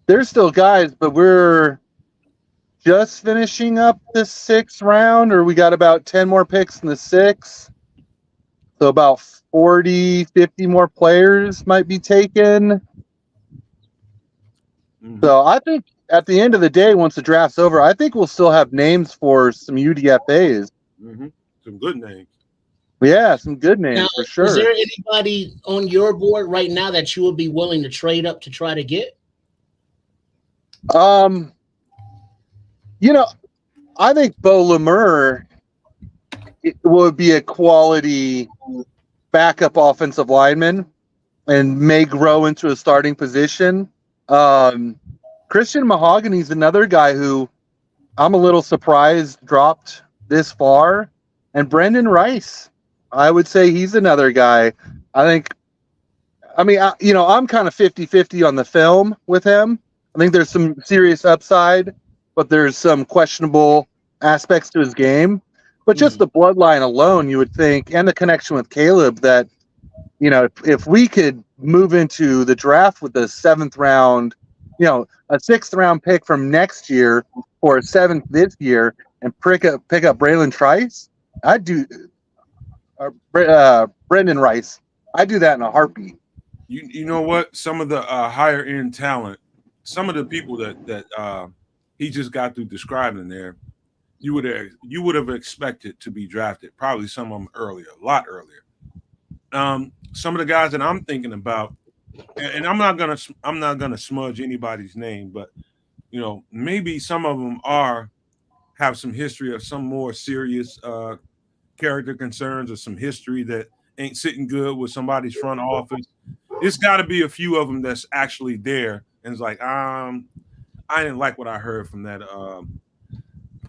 there's still guys, but we're just finishing up the 6th round, or we got about 10 more picks in the 6th. So about 40, 50 more players might be taken. Mm-hmm. So I think at the end of the day, once the draft's over, I think we'll still have names for some UDFAs. Mm-hmm. Some good names. Yeah, some good names now, for sure. Is there anybody on your board right now that you would be willing to trade up to try to get? I think Bo Lemur would be a quality backup offensive lineman and may grow into a starting position. Christian Mahogany is another guy who I'm a little surprised dropped this far. And Brendan Rice, I would say he's another guy. I'm kind of 50-50 on the film with him. I think there's some serious upside, but there's some questionable aspects to his game. But just the bloodline alone, you would think, and the connection with Caleb, that, if we could move into the draft with the 7th round, a 6th round pick from next year or a 7th this year, and pick up Braylon Trice, I'd do Brendan Rice. I'd do that in a heartbeat. You know what? Some of the higher end talent, some of the people that he just got through describing there, you would have expected to be drafted. Probably some of them earlier, a lot earlier. Some of the guys that I'm thinking about, and I'm not gonna smudge anybody's name, but maybe some of them have some history of some more serious character concerns, or some history that ain't sitting good with somebody's front office. It's got to be a few of them that's actually there, and it's like, I didn't like what I heard from that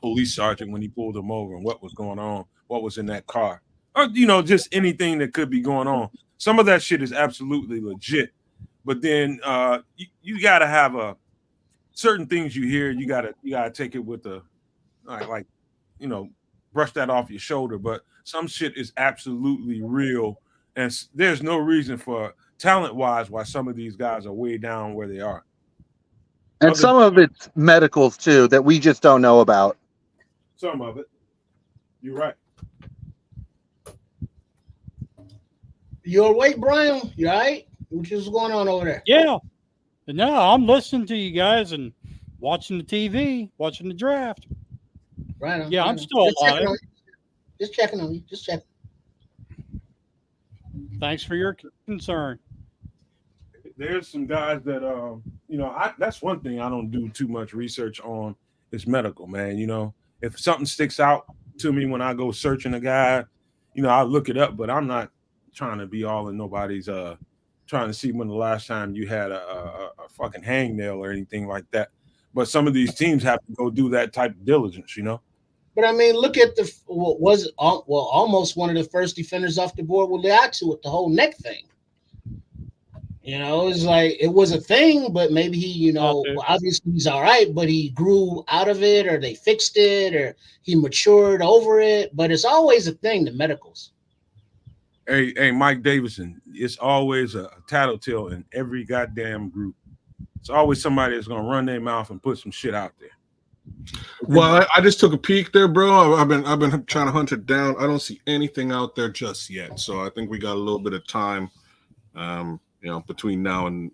police sergeant when he pulled him over, and what was going on, what was in that car, or just anything that could be going on. Some of that shit is absolutely legit, but then you got to have certain things you hear. You got to take it with brush that off your shoulder. But some shit is absolutely real, and there's no reason for talent-wise why some of these guys are way down where they are. And some of it's medicals too that we just don't know about. Some of it. You're right. You awake, Brian? You all right? What's going on over there? Yeah. No, I'm listening to you guys and watching the TV, watching the draft. Right on. Yeah, right I'm on. still Just checking alive. on you. Just checking on you. Just checking. Thanks for your concern. There's some guys that that's one thing I don't do too much research on is medical, man. If something sticks out to me when I go searching a guy, I look it up, but I'm not trying to be all in nobody's trying to see when the last time you had a fucking hangnail or anything like that. But some of these teams have to go do that type of diligence, But I mean, look at almost one of the first defenders off the board with Liatu with the whole neck thing. It's like it was a thing, but maybe he, obviously he's all right, but he grew out of it, or they fixed it, or he matured over it. But it's always a thing, the medicals. Hey, Mike Davison, it's always a tattletale in every goddamn group. It's always somebody that's gonna run their mouth and put some shit out there. Well, I just took a peek there, bro. I've been trying to hunt it down. I don't see anything out there just yet, so I think we got a little bit of time, between now and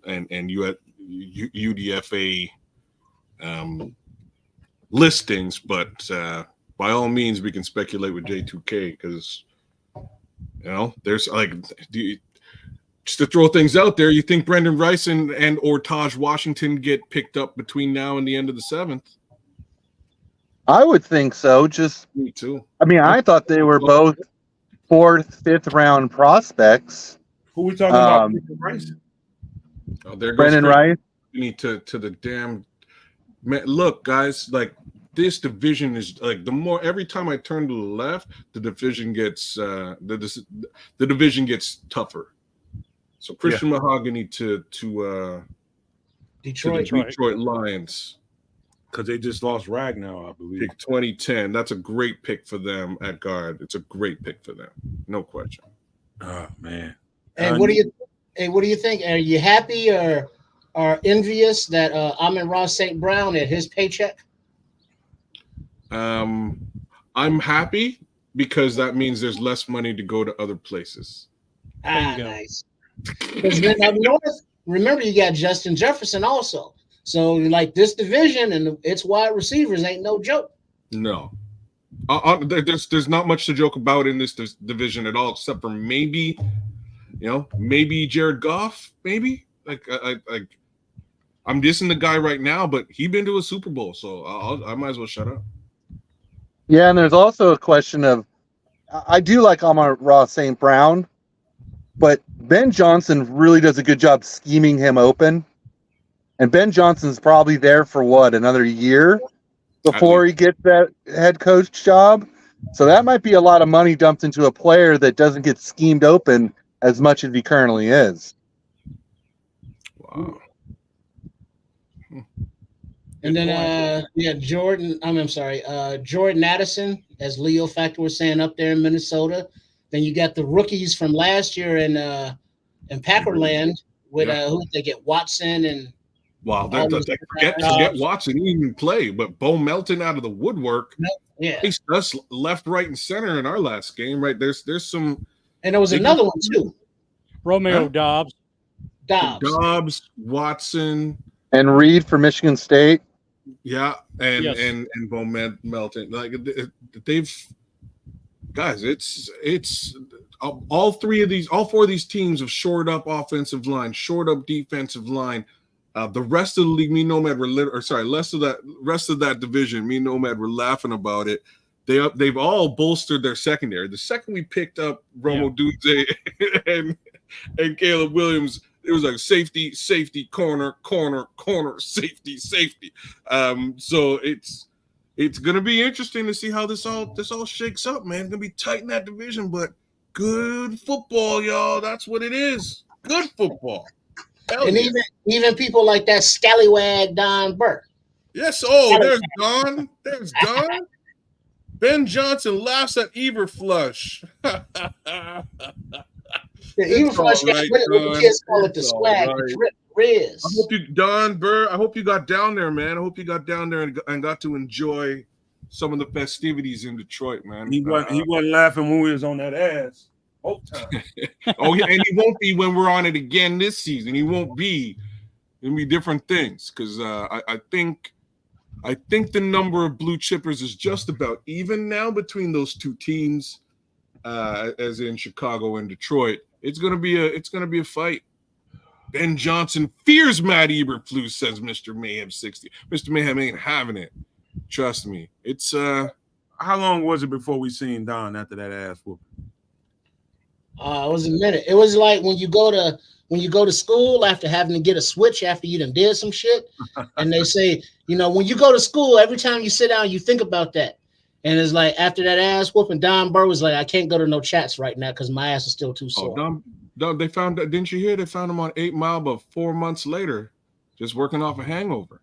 UDFA listings. But by all means, we can speculate with J2K because there's just to throw things out there. You think Brendan Rice and or Taj Washington get picked up between now and the end of the 7th? I would think so. Me too. I mean, I thought they were both 4th, 5th round prospects. Who we talking about? Brendan Rice. Oh, there goes Brendan Rice. To the damn man. Look, guys, like this division is like every time I turn to the left, the division gets the division gets tougher. So Christian Mahogany to Detroit Lions. Because they just lost Ragnar, I believe. Pick 2010. That's a great pick for them at guard. It's a great pick for them. No question. Oh, man. And what do you think? Are you happy or envious that Amon-Ra St. Brown at his paycheck? I'm happy because that means there's less money to go to other places. Nice. Because then up north, remember you got Justin Jefferson also. So like this division and its wide receivers ain't no joke. No, there's not much to joke about in this division at all, except for maybe Jared Goff. Maybe I'm dissing the guy right now, but he been to a Super Bowl, so I might as well shut up. Yeah, and there's also a question of I do like Amon-Ra St. Brown, but Ben Johnson really does a good job scheming him open. And Ben Johnson's probably there for another year before he gets that head coach job. So that might be a lot of money dumped into a player that doesn't get schemed open as much as he currently is. Wow. And then Jordan Addison, as Leo Factor was saying, up there in Minnesota. Then you got the rookies from last year in Packerland with who did they get? Watson and wow, forget Watson. He didn't even play, but Bo Melton out of the woodwork. Yeah, he's us left, right, and center in our last game. Right there's some, and there was another one too. Romeo Dobbs, Watson, and Reed for Michigan State. Yeah, and Bo Melton. Like they've guys, it's all four of these teams have shored up offensive line, shored up defensive line. The rest of the league, me and Nomad rest of that division, me and Nomad were laughing about it. They've all bolstered their secondary. The second we picked up Romo Dunze and Caleb Williams, it was like safety, corner, safety. So it's gonna be interesting to see how this all shakes up, man. It's gonna be tight in that division, but good football, y'all. That's what it is. Good football. Hell and yeah. even people like that scallywag Don Burke. Yes. Oh, there's Don. There's Don. Ben Johnson laughs at Eberflush. The Eberflush got what the kids call it the swag, the drip riz. I hope you got down there, man. I hope you got down there and got to enjoy some of the festivities in Detroit, man. He wasn't laughing when we was on that ass. Both times. Oh, yeah, and he won't be when we're on it again this season. He won't be. It'll be different things because I think the number of blue chippers is just about even now between those two teams, as in Chicago and Detroit. It's gonna be a fight. Ben Johnson fears Matt Eberflus, says Mr. Mayhem 60. Mr. Mayhem ain't having it. Trust me. It's How long was it before we seen Don after that ass whooping? It was a minute. It was like when you go to school after having to get a switch after you done did some shit, and they say, when you go to school, every time you sit down, you think about that. And it's like after that ass whooping, Don Burr was like, I can't go to no chats right now because my ass is still too sore. Don, they found, didn't you hear? They found him on 8 Mile, but 4 months later, just working off a hangover.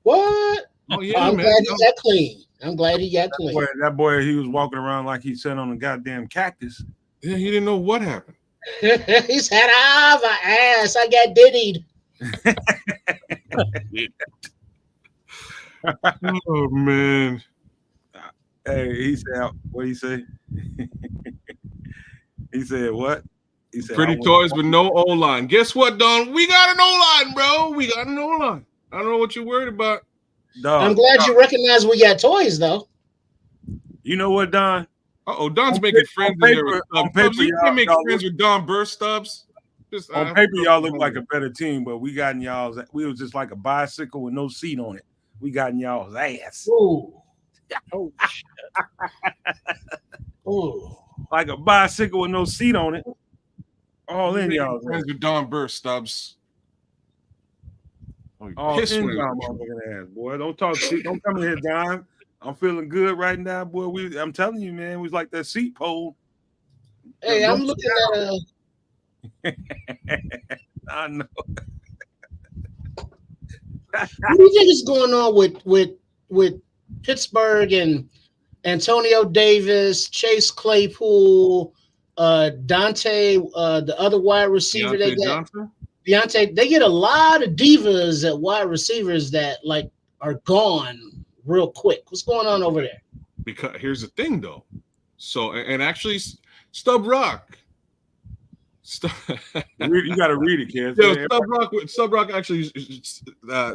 What? Oh yeah, I'm man. glad he got clean. I'm glad he got clean. That boy, he was walking around like he sat on a goddamn cactus. Yeah, he didn't know what happened. He said, my ass, I got diddied. Oh man. Hey, he said, what he say? He said what? He said, pretty toys with no O-line. Guess what, Don? We got an O-line, bro. We got an O-line. I don't know what you're worried about. I'm glad you recognize we got toys, though. You know what, Don? Don's making friends with you can make friends with Don Burr, Stubbs. On paper, y'all look like a better team, but we got in y'all's. We was just like a bicycle with no seat on it. We got in y'all's ass. Ooh. Oh shit. Ooh. Like a bicycle with no seat on it. All in y'all's friends with Don Burr, Stubbs. All in y'all motherfucking ass, boy. Don't talk shit. Don't come in here, Don. I'm feeling good right now, boy. I'm telling you, man, we was like that seat pole. Hey, I'm looking at I know. What do you think is going on with Pittsburgh and Antonio Davis, Chase Claypool, Dante, the other wide receiver they got? Deontay, they get a lot of divas at wide receivers that like are gone real quick. What's going on over there? Because here's the thing, though. So, and actually, Stub Rock. You got to read it, kids. Yeah, Stub Rock actually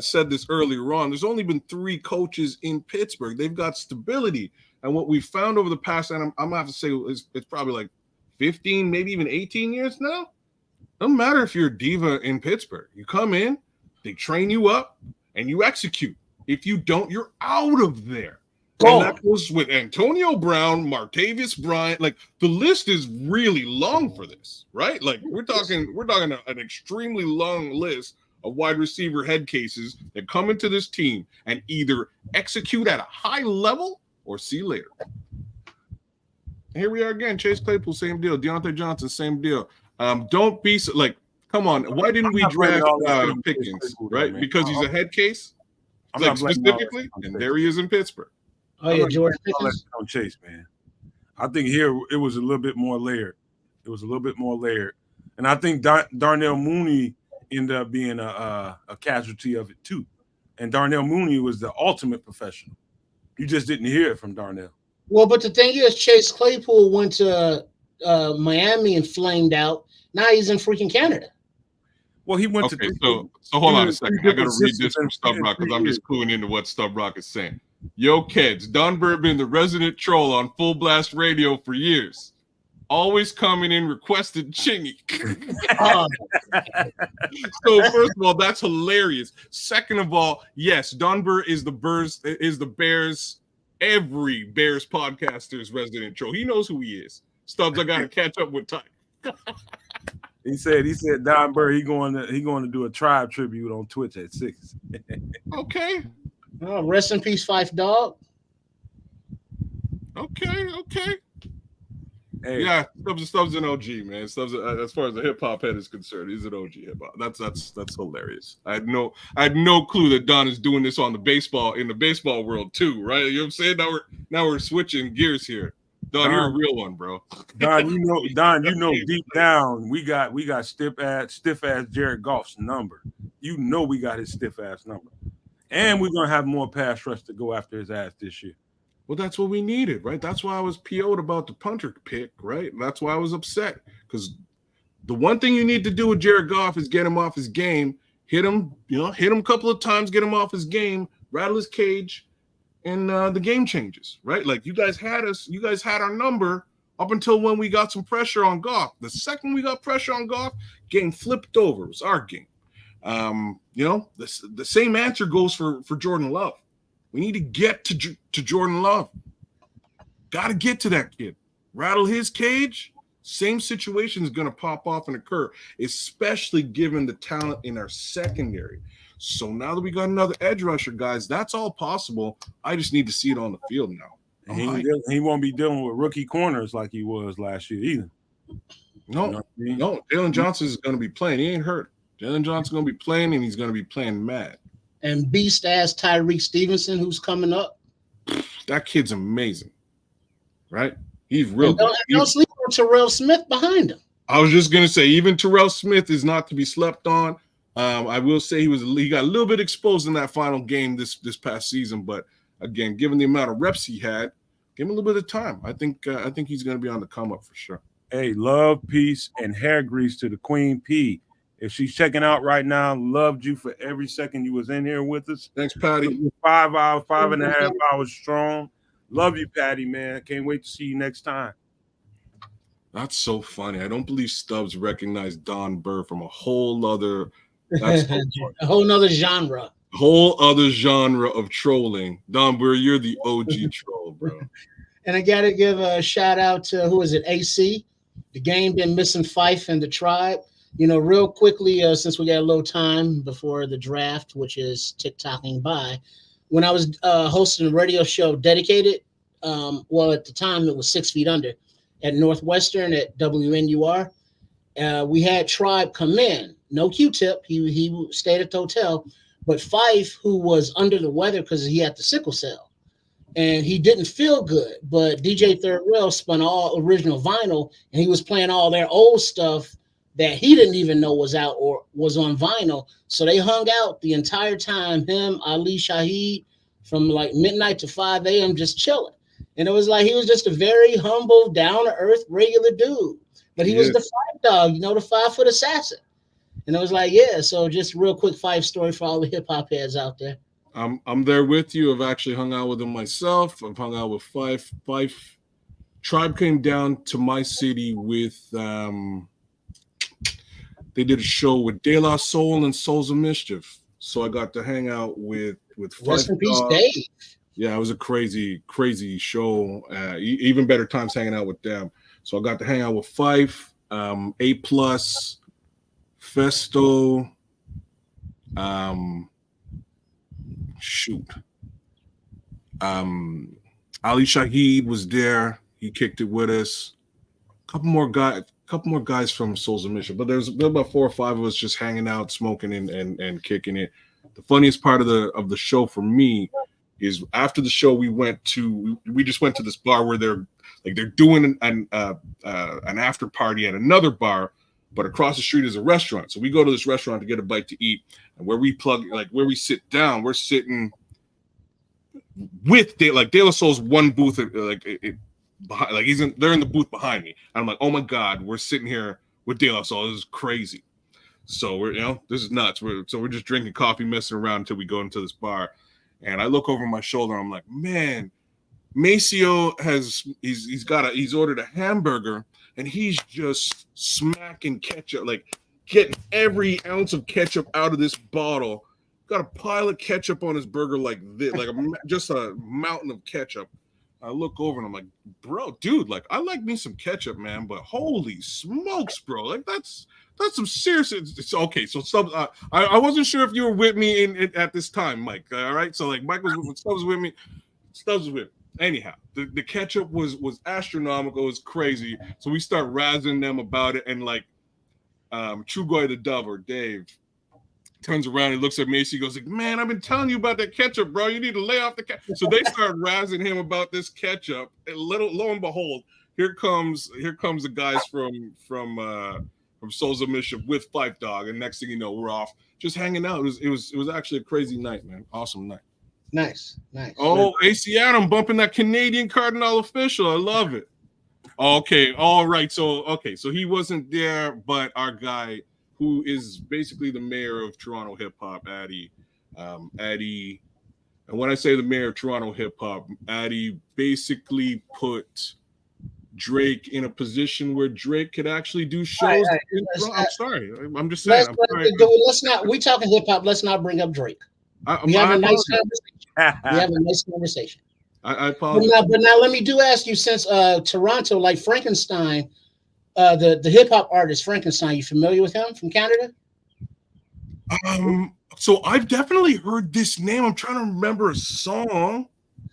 said this earlier on. There's only been 3 coaches in Pittsburgh. They've got stability. And what we found over the past, and I'm going to have to say it's probably like 15, maybe even 18 years now. Doesn't matter if you're a diva in Pittsburgh. You come in, they train you up, and you execute. If you don't, you're out of there. And that goes with Antonio Brown, Martavis Bryant. Like the list is really long for this, right? Like we're talking an extremely long list of wide receiver head cases that come into this team and either execute at a high level or see you later. Here we are again. Chase Claypool, same deal. Deontay Johnson, same deal. Don't be so, like, come on. Why didn't we draft Pickens, right? Because he's a head case, like specifically, and there he is in Pittsburgh. Oh yeah, Jordan Pickens on Chase, man. I think here it was a little bit more layered. And I think Darnell Mooney ended up being a casualty of it too. And Darnell Mooney was the ultimate professional. You just didn't hear it from Darnell. Well, but the thing is, Chase Claypool went to Miami and flamed out. Now he's in freaking Canada. Well, he went to. So hold on a second. I got to read this from Stub Rock because I'm just cluing into what Stub Rock is saying. Yo, kids, Don Burr been the resident troll on Full Blast Radio for years. Always coming in requested Chingy. So first of all, that's hilarious. Second of all, yes, Don Burr is the Bears. Every Bears podcaster's resident troll. He knows who he is. Stubbs, I gotta catch up with time. He said Don Burr, he going to do a tribe tribute on Twitch at 6. Okay. Oh, rest in peace, Fife Dog. Okay. Hey. Yeah, Stubbs an OG, man. Stubbs, as far as the hip hop head is concerned, he's an OG hip hop. That's hilarious. I had no clue that Don is doing this in the baseball world too, right? You know what I'm saying? Now we're switching gears here. Don, you're a real one, bro. Don, you know deep down we got stiff ass Jared Goff's number. You know we got his stiff ass number. And we're gonna have more pass rush to go after his ass this year. Well, that's what we needed, right? That's why I was PO'd about the punter pick, right? That's why I was upset, because the one thing you need to do with Jared Goff is get him off his game, hit him a couple of times, get him off his game, rattle his cage, and the game changes, right? Like, you guys had our number up until when we got some pressure on Goff. The second we got pressure on Goff, game flipped over. It was our game. The same answer goes for Jordan Love. We need to get to Jordan Love. Got to get to that kid. Rattle his cage. Same situation is going to pop off and occur, especially given the talent in our secondary. So now that we got another edge rusher, guys, that's all possible. I just need to see it on the field now. He won't be dealing with rookie corners like he was last year either. No, Jalen Johnson is going to be playing. He ain't hurt. Jalen Johnson's going to be playing, and he's going to be playing mad. And beast ass Tyreek Stevenson, who's coming up. That kid's amazing, right? He's real. Don't sleep on Terrell Smith behind him. I was just going to say, even Terrell Smith is not to be slept on. I will say he got a little bit exposed in that final game this past season, but again, given the amount of reps he had, give him a little bit of time. I think he's going to be on the come up for sure. Hey, love, peace, and hair grease to the Queen P. If she's checking out right now, loved you for every second you was in here with us. Thanks, Patty. 5 hours, 5.5 hours strong. Love you, Patty, man. Can't wait to see you next time. That's so funny. I don't believe Stubbs recognized Don Burr from a whole other. That's so a whole other genre. Whole other genre of trolling. Don Burr, you're the OG troll, bro. And I got to give a shout out to, who is it, AC? The game been missing Fife and the Tribe. Real quickly, since we got a little time before the draft, which is tick-tocking by, when I was hosting a radio show dedicated, at the time it was 6 Feet Under at Northwestern at WNUR, we had Tribe come in. No Q-tip. He stayed at the hotel. But Fife, who was under the weather because he had the sickle cell, and he didn't feel good. But DJ Third Rail spun all original vinyl, and he was playing all their old stuff that he didn't even know was out or was on vinyl. So they hung out the entire time, him, Ali Shaheed, from like midnight to 5 a.m. just chilling. And it was like he was just a very humble, down-to-earth, regular dude. But he was the Five dog, the 5-foot assassin. And it was like, yeah, so just real quick Fife story for all the hip-hop heads out there. I'm there with you. I've actually hung out with him myself. I've hung out with Fife. Tribe came down to my city with they did a show with De La Soul and Souls of Mischief. So I got to hang out with Rest in peace, Dave. Yeah, it was a crazy, crazy show. Even better times hanging out with them. So I got to hang out with Fife, A+, Festo, Ali Shaheed was there. He kicked it with us. A couple more guys from Souls of Mission, but there's about 4 or 5 of us just hanging out, smoking and kicking it. The funniest part of the show for me is after the show we just went to this bar where they're doing an after party at another bar, but across the street is a restaurant. So we go to this restaurant to get a bite to eat, and where we sit down, we're sitting with De La Soul's one booth, behind, they're in the booth behind me. And I'm like, oh my God, we're sitting here with De La Soul. This is crazy. So this is nuts. We're just drinking coffee, messing around until we go into this bar. And I look over my shoulder. I'm like, man, Maceo he's ordered a hamburger, and he's just smacking ketchup, like getting every ounce of ketchup out of this bottle. Got a pile of ketchup on his burger like this, just a mountain of ketchup. I look over and I'm like, bro, dude, I like me some ketchup, man, but holy smokes, bro, that's some serious. It's okay. So Stubbs, I wasn't sure if you were with me at this time, Mike. All right, so Mike Stubbs was with me. Stubbs was with me. Anyhow, the ketchup was astronomical. It was crazy. So we start razzing them about it, and True Goy the Dove or Dave turns around and looks at Macy, goes like, man, I've been telling you about that ketchup, bro. You need to lay off the ketchup. So they start razzing him about this ketchup. And lo and behold, here comes the guys from Souls of Mischief with Fife Dog. And next thing you know, we're off just hanging out. It was actually a crazy night, man. Awesome night. Nice. Oh, AC Adam bumping that Canadian Cardinal official. I love it. Okay, all right. So he wasn't there, but our guy, who is basically the mayor of Toronto hip hop, Addy. And when I say the mayor of Toronto hip hop, Addy basically put Drake in a position where Drake could actually do shows. I'm sorry. I'm just saying. Let's not. We talking hip hop. Let's not bring up Drake. We have a nice conversation. I apologize. But now let me ask you, since Toronto, like Frankenstein, the hip hop artist Frankenstein, you familiar with him from Canada? So I've definitely heard this name. I'm trying to remember a song.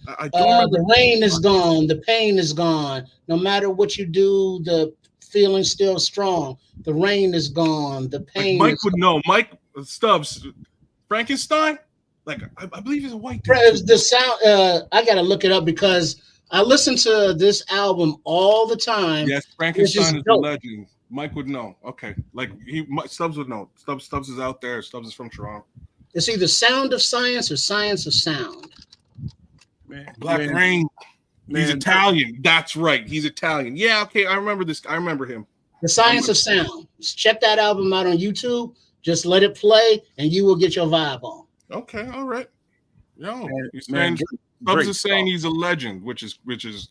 I don't remember. The rain is gone, the pain is gone. No matter what you do, the feeling's still strong. The rain is gone, the pain. Mike would know. Mike Stubbs, Frankenstein. Like I believe he's a white dude. The sound. I gotta look it up because I listen to this album all the time. Yes, Frankenstein is a legend. Mike would know. Okay, like Stubbs would know. Stubbs is out there. Stubbs is from Toronto. It's either Sound of Science or Science of Sound. Black Rain. He's Italian. That's right. He's Italian. Yeah. Okay. I remember this. I remember him. The Science of Sound. Just check that album out on YouTube. Just let it play, and you will get your vibe on. Okay. All right. No, Stubbs is saying he's a legend, which is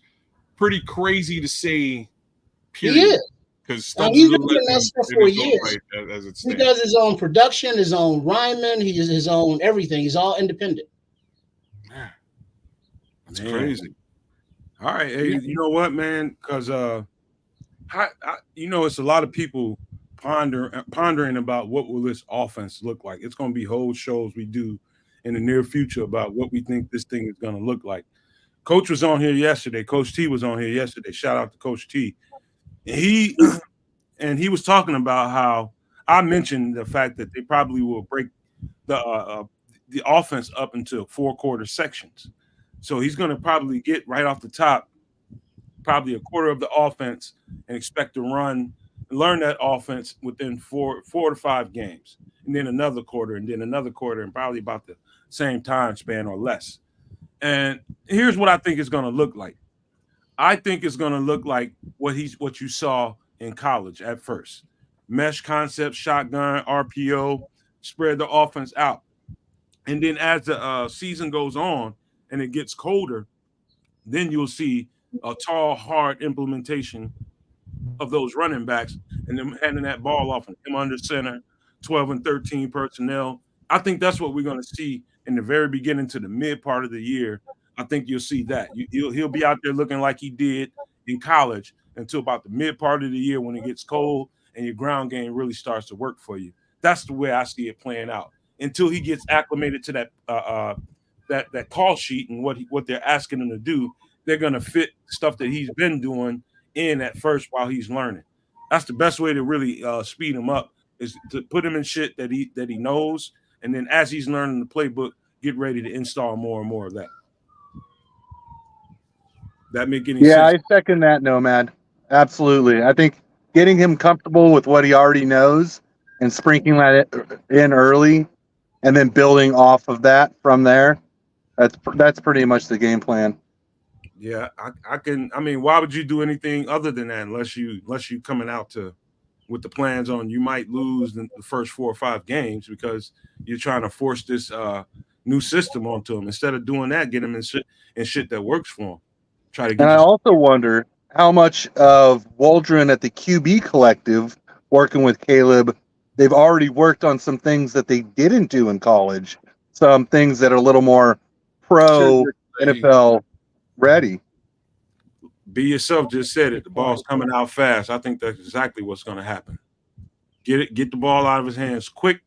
pretty crazy to say. Period. He is. Because he's been doing that stuff for years. He does his own production, his own rhyming, he does his own everything. He's all independent. That's crazy. All right, hey, you know what, man? Because it's a lot of people pondering about what will this offense look like. It's going to be whole shows we do in the near future about what we think this thing is going to look like. Coach was on here yesterday. Coach T was on here yesterday. Shout out to Coach T. And he was talking about how I mentioned the fact that they probably will break the offense up into 4-quarter sections. So he's going to probably get right off the top, probably a quarter of the offense, and expect to learn that offense within 4 to 5 games, and then another quarter, and then another quarter, and probably about the same time span or less. And here's what I think it's going to look like. I think it's going to look like what you saw in college at first. Mesh concept, shotgun, RPO, spread the offense out. And then as the season goes on and it gets colder, then you'll see a tall, hard implementation of those running backs and them handing that ball off and him under center, 12 and 13 personnel. I think that's what we're going to see in the very beginning to the mid part of the year. I think you'll see that. He'll be out there looking like he did in college until about the mid part of the year when it gets cold and your ground game really starts to work for you. That's the way I see it playing out until he gets acclimated to that call sheet and what they're asking him to do. They're going to fit stuff that he's been doing in at first while he's learning. That's the best way to really speed him up is to put him in shit that he knows, and then as he's learning the playbook, get ready to install more and more of that. That make any sense? Yeah, I second that, Nomad. Absolutely. I think getting him comfortable with what he already knows and sprinkling that in early and then building off of that from there, that's pretty much the game plan. Yeah, I mean, why would you do anything other than that unless you coming out with the plans on you might lose in the first 4 or 5 games because you're trying to force this new system onto them. Instead of doing that, get them in shit that works for them. Try to get. And I also wonder how much of Waldron at the QB collective working with Caleb, they've already worked on some things that they didn't do in college, some things that are a little more pro NFL ready. Be yourself just said it. The ball's coming out fast. I think that's exactly what's going to happen. Get the ball out of his hands quick.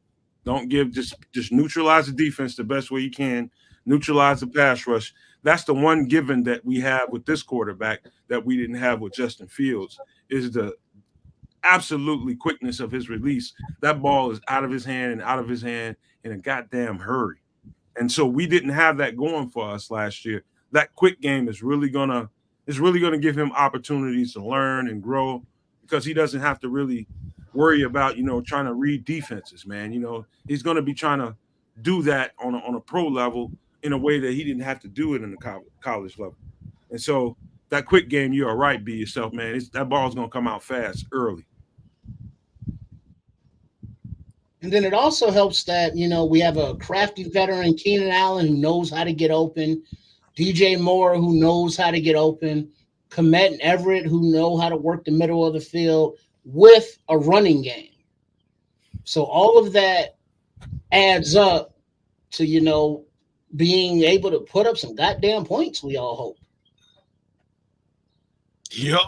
Don't just neutralize the defense the best way you can. Neutralize the pass rush. That's the one given that we have with this quarterback that we didn't have with Justin Fields is the absolutely quickness of his release. That ball is out of his hand in a goddamn hurry. And so we didn't have that going for us last year. That quick game is really gonna give him opportunities to learn and grow because he doesn't have to really worry about, trying to read defenses, man. He's gonna be trying to do that on a pro level in a way that he didn't have to do it in the college level. And so that quick game, you're all right, be yourself, man. That ball's gonna come out fast early. And then it also helps that, we have a crafty veteran, Keenan Allen, who knows how to get open, DJ Moore, who knows how to get open, Komet and Everett, who know how to work the middle of the field with a running game. So all of that adds up to, being able to put up some goddamn points, we all hope. Yep.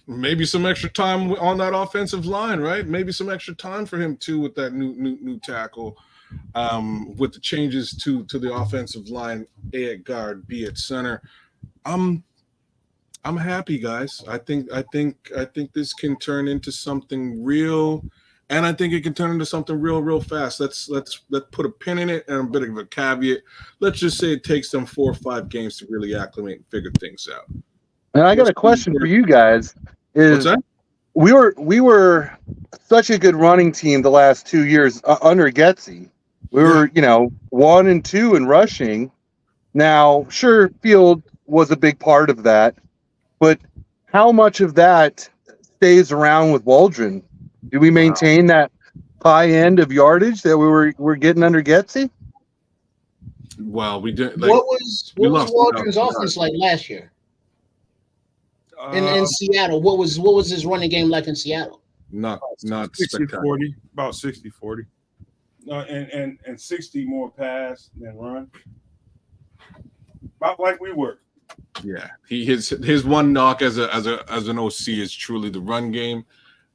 Maybe some extra time on that offensive line, right? Maybe some extra time for him too with that new tackle, with the changes to the offensive line, A at guard, B at center. I'm happy, guys. I think this can turn into something real, and I think it can turn into something real fast. Let's put a pin in it and a bit of a caveat. Let's just say it takes them 4 or 5 games to really acclimate and figure things out. And I got a question for you guys. What's that? We were such a good running team the last 2 years under Getsy. We were, 1 and 2 in rushing. Now, sure, Field was a big part of that, but how much of that stays around with Waldron? Do we maintain that high end of yardage that we're getting under Getsy? Well, we did. What was Waldron's offense like last year? In Seattle, what was his running game like in Seattle? Not 60-40, about 60-40. And 60 more pass than run. About like we were. Yeah, his one knock as an OC is truly the run game.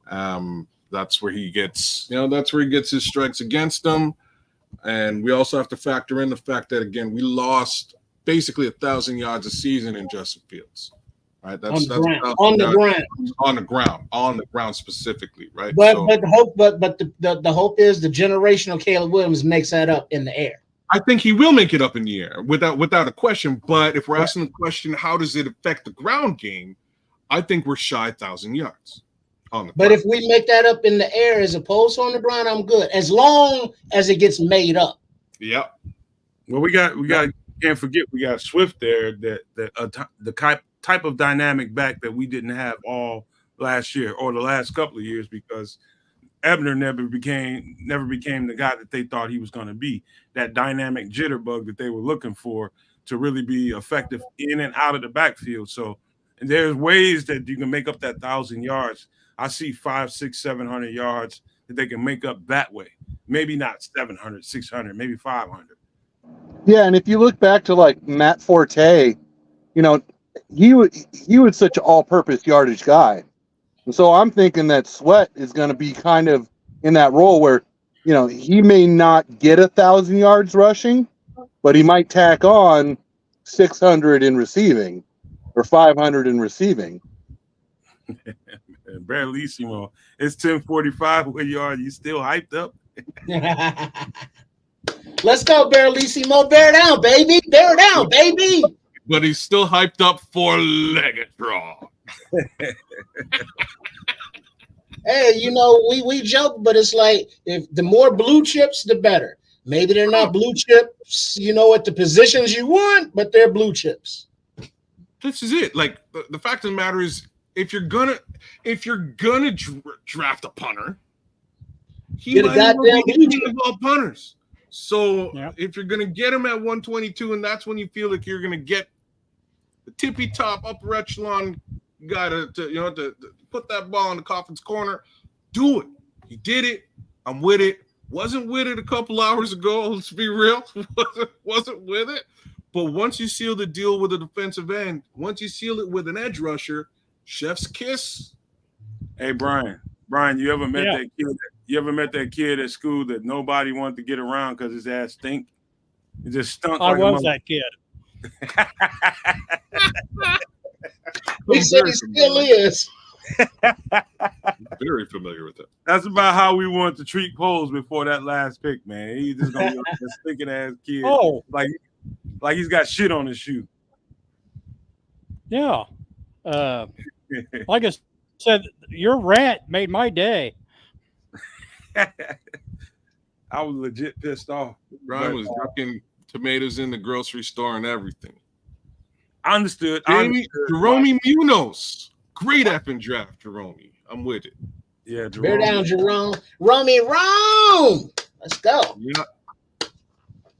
That's where he gets his strikes against them. And we also have to factor in the fact that, again, we lost basically 1,000 yards a season in Justin Fields. Right, on the ground specifically, right? But the hope is the generational Caleb Williams makes that up in the air. I think he will make it up in the air without a question. But if we're asking the question, how does it affect the ground game? I think we're shy 1,000 yards on the ground. But if we make that up in the air as opposed to on the ground, I'm good as long as it gets made up. Yep. Well, we got can't forget we got Swift there the type of dynamic back that we didn't have all last year or the last couple of years, because Ebner never became the guy that they thought he was going to be, that dynamic jitterbug that they were looking for to really be effective in and out of the backfield. So there's ways that you can make up that 1,000 yards. I see 500, 600, 700 yards that they can make up that way. Maybe not 700, 600, maybe 500. Yeah, and if you look back to like Matt Forte, he was such an all-purpose yardage guy. And so I'm thinking that Sweat is going to be kind of in that role where, he may not get 1,000 yards rushing, but he might tack on 600 in receiving or 500 in receiving. Barrelissimo, it's 10:45. Where you are? You still hyped up? Let's go, Barrelissimo. Bear down, baby. Bear down, baby. But he's still hyped up for Legatron. Hey, we joke, but it's like if the more blue chips, the better. Maybe they're not blue chips, at the positions you want, but they're blue chips. This is it. Like the fact of the matter is, if you're gonna draft a punter, he might as well be king of all punters. So if you're gonna get him at 122, and that's when you feel like you're gonna get the tippy top upper echelon guy to put that ball in the coffin's corner, do it. He did it. I'm with it. Wasn't with it a couple hours ago. Let's be real. Wasn't with it. But once you seal the deal with a defensive end, once you seal it with an edge rusher, chef's kiss. Hey, Brian, you ever met that kid? You ever met that kid at school that nobody wanted to get around because his ass stink? It just stunk. I was that kid. He said he still is. Very familiar with that. That's about how we wanted to treat Coles before that last pick, man. He's just gonna be a stinking ass kid. Oh, like he's got shit on his shoe. Yeah. Like I said, your rant made my day. I was legit pissed off. Brian was Tomatoes in the grocery store and everything. I understood. Jamie, Jerome Munoz. Great effing draft, Jerome. I'm with it. Yeah, Bear Jerome. down, Jerome. Romy Rome. Let's go. Yeah.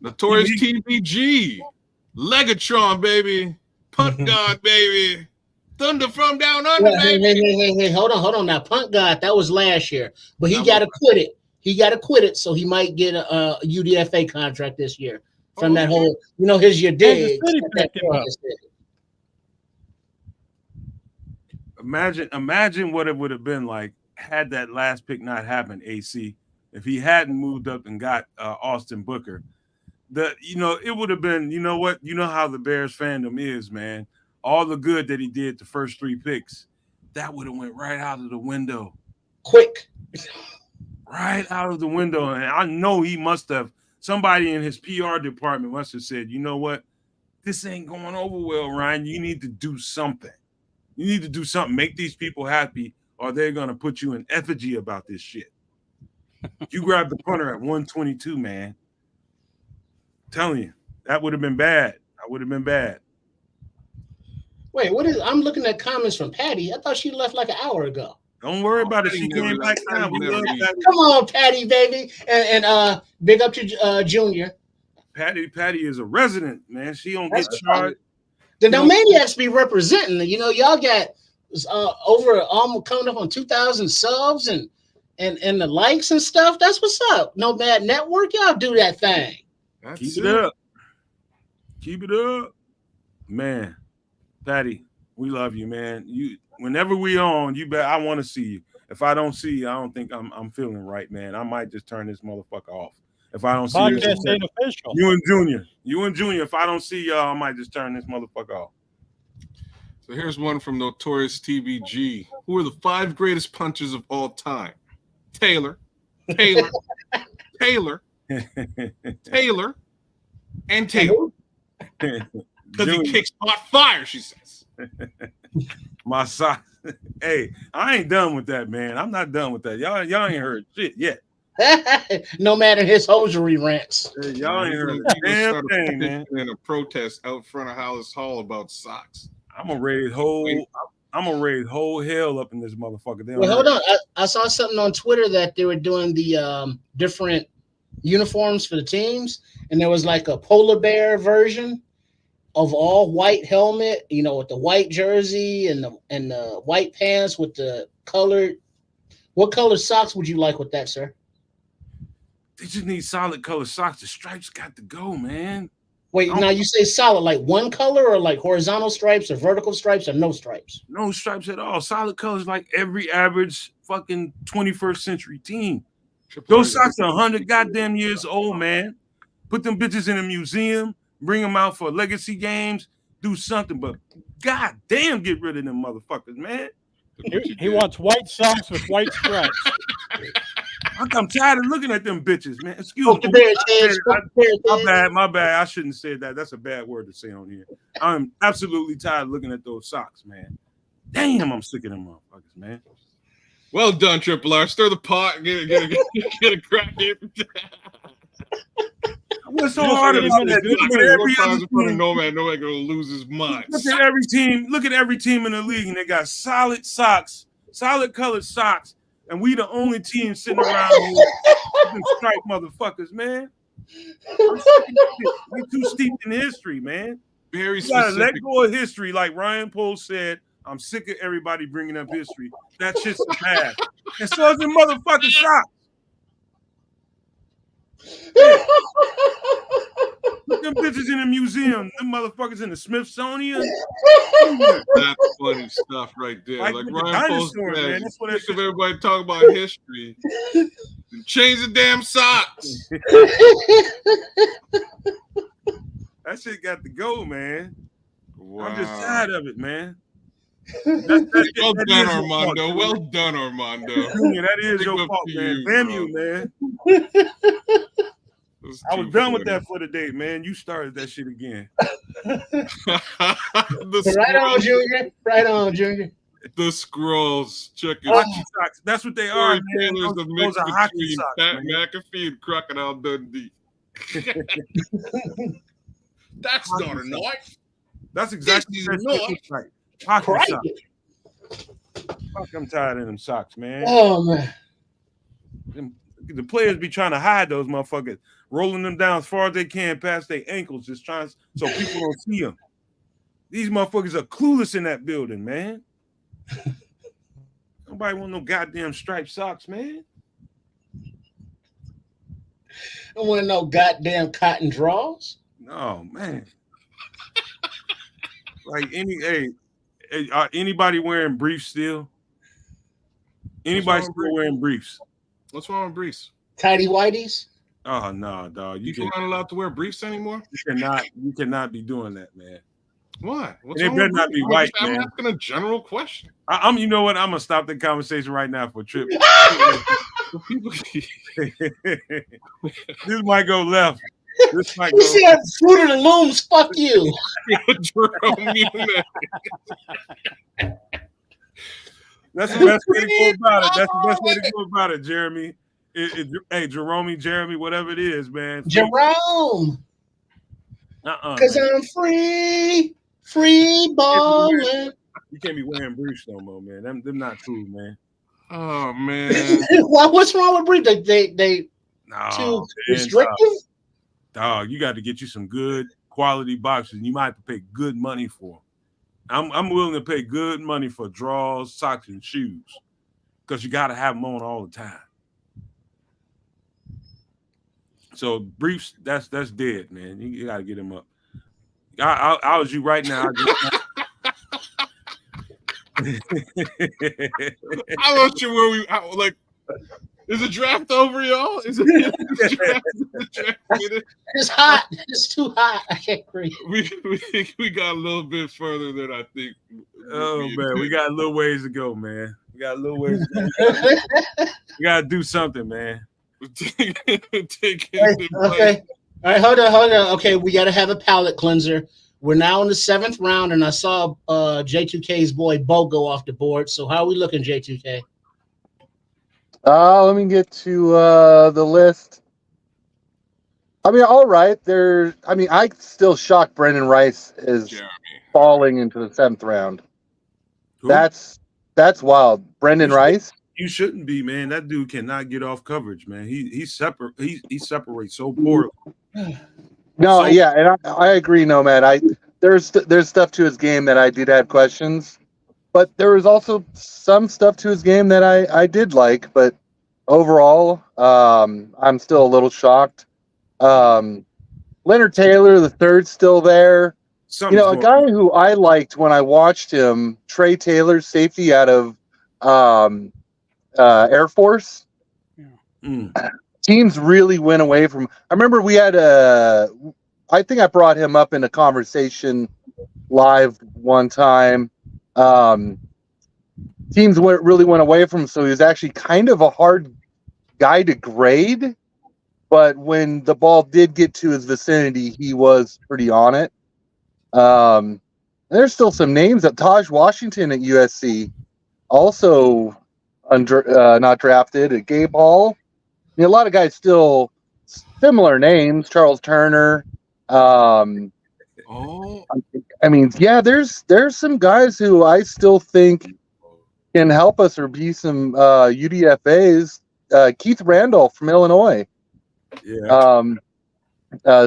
Notorious TBG. Legatron, baby. Punt God, baby. Thunder from down under, Yeah, baby. hey, hold on. Now, Punt God, that was last year, but he got to quit it. He got to quit it, so he might get a UDFA contract this year from that whole, his your dig. Imagine what it would have been like had that last pick not happened, AC, if he hadn't moved up and got Austin Booker. It would have been, you know what? You know how the Bears fandom is, man. All the good that he did the first 3 picks, that would have went right out of the window. Quick. Right out of the window. And I know he must have, somebody in his PR department must have said, you know what? This ain't going over well, Ryan. You need to do something. You need to do something. Make these people happy, or they're going to put you in effigy about this shit. You grabbed the punter at 122, man. I'm telling you, that would have been bad. That would have been bad. Wait, I'm looking at comments from Patty. I thought she left like an hour ago. Don't worry about it. She came back now. We love Patty. Come on, Patty, baby. And big up to Junior. Patty is a resident, man. She don't get charged. The Nomadiacs be representing. Y'all got over almost coming up on 2,000 subs and the likes and stuff. That's what's up. Nomad Network, y'all do that thing. Keep it up. Keep it up, man. Patty, we love you, man. Whenever we on, I want to see you. If I don't see you, I don't think I'm feeling right, man. I might just turn this motherfucker off. If I don't see you, podcast ain't official. You and Junior. If I don't see y'all, I might just turn this motherfucker off. So here's one from Notorious TBG. Who are the 5 greatest punchers of all time? Taylor, and Taylor. Because he kicks hot fire, she says. My side. Hey, I ain't done with that, man. I'm not done with that. Y'all ain't heard shit yet. No matter his hosiery rants. Y'all ain't heard a damn thing, man. In a protest out front of Hollis Hall about socks. I'm gonna raise whole hell up in this motherfucker. Wait, hold on. I saw something on Twitter that they were doing the different uniforms for the teams, and there was like a polar bear version of all white helmet, with the white jersey and the white pants with the colored. What color socks would you like with that, sir? They just need solid color socks. The stripes got to go, man. Wait, now you say solid, like one color or like horizontal stripes or vertical stripes or no stripes? No stripes at all. Solid colors like every average fucking 21st century team. Those socks are 100 goddamn years old, man. Put them bitches in a museum, bring them out for legacy games, do something. But goddamn, get rid of them motherfuckers, man. He wants white socks with white stripes. I'm tired of looking at them bitches, man. Excuse me. My bad. I shouldn't say that. That's a bad word to say on here. I'm absolutely tired of looking at those socks, man. Damn, I'm sick of them motherfuckers, man. Well done, Triple R. Stir the pot. Get a crack in. What's so hard about that? Nomad gonna lose his mind. Look at every team. Look at every team in the league, and they got solid socks, solid colored socks, and we the only team sitting around here with striped motherfuckers, man. We too steeped in history, man. Very specific. You gotta let go of history, like Ryan Pohl said. I'm sick of everybody bringing up history. That shit's a bad. And so is the motherfucking socks. Yeah. Put them bitches in a museum. Them motherfuckers in the Smithsonian. That's funny stuff right there. Like Ryan Post said, that's what sick of everybody talking about history. Change the damn socks. That shit got to go, man. Wow. I'm just tired of it, man. Well done, Armando. Well done, Armando. Junior, that is your fault, man. Damn you, man. I was done with that for the day, man. You started that shit again. Right on, Junior. Right on, Junior. The scrolls. Check it out. Socks. That's what they are, man. Taylor's a mix those are hockey between socks, Pat McAfee and Crocodile Dundee. That's not a knife. That's exactly This is what that shit not. looks like. Hockey Crikey. socks. Fuck, I'm tired of them socks, man. Oh man. The players be trying to hide those motherfuckers, rolling them down as far as they can past their ankles, just trying so people don't see them. These motherfuckers are clueless in that building, man. Nobody want no goddamn striped socks, man. I want no goddamn cotton draws. No, man. Like anybody wearing briefs still? Anybody still wearing briefs? What's wrong with briefs? Tidy whities. Oh no, dog. People aren't allowed to wear briefs anymore. You cannot be doing that, man. Why? What's wrong better not be white, I'm man. asking a general question. You know what? I'm gonna stop the conversation right now for a trip. This might go left. This might You go. see that Fruit of the Looms? Fuck you. That's the best way to go about it. That's the best way to go about it, Jeremy. Hey, Jeremy, whatever it is, man. Jerome. Because man. I'm free balling. You can't be wearing briefs no more, man. Them not cool, man. Oh man. What's wrong with briefs? They no, too restrictive. Dog, you got to get you some good quality boxes. And you might have to pay good money for them. I'm willing to pay good money for drawers, socks, and shoes because you got to have them on all the time. So briefs, that's dead, man. You got to get them up. I was you right now. I'm not sure where we like. Is the draft over, y'all? Is the draft It's hot. It's too hot. I can't breathe. We got a little bit further than I think. Oh man, we got a little ways to go, man. We got a little ways to go. We got to do something, man. Okay. All right, hold on. Okay, we got to have a palate cleanser. We're now in the 7th round, and I saw J2K's boy Bo go off the board. So how are we looking, J2K? Let me get to the list. I mean, all right. I still shocked Brendan Rice is falling into the 7th round. Who? That's wild. Brendan Rice. You shouldn't be, man. That dude cannot get off coverage, man. He separates so poorly. No, yeah, and I agree, Nomad. There's stuff to his game that I did have questions, but there was also some stuff to his game that I did like. But overall, I'm still a little shocked. Leonard Taylor, the third, still there. A guy who I liked when I watched him, Trey Taylor, safety out of Air Force. Teams really went away from. I remember we had I think I brought him up in a conversation live one time. Teams really went away from him, so he was actually kind of a hard guy to grade. But when the ball did get to his vicinity, he was pretty on it. There's still some names. Taj Washington at USC, also not drafted. Gabe Hall. I mean, a lot of guys still similar names. Charles Turner. I mean, yeah, there's some guys who I still think can help us or be some UDFAs. Keith Randolph from Illinois. Yeah.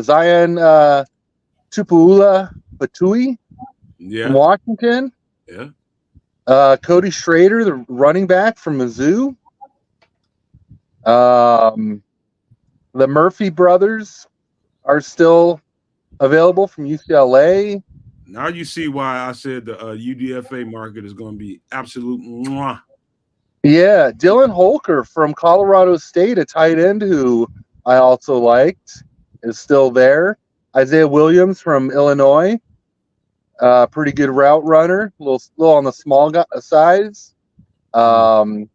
Zion Tupuola Batui from Washington. Yeah. Cody Schrader, the running back from Mizzou. The Murphy brothers are still available from UCLA. Now you see why I said the UDFA market is going to be absolute mwah. Yeah, Dylan Holker from Colorado State, a tight end who I also liked, is still there. Isaiah Williams from Illinois, pretty good route runner, a little on the small size. Jalen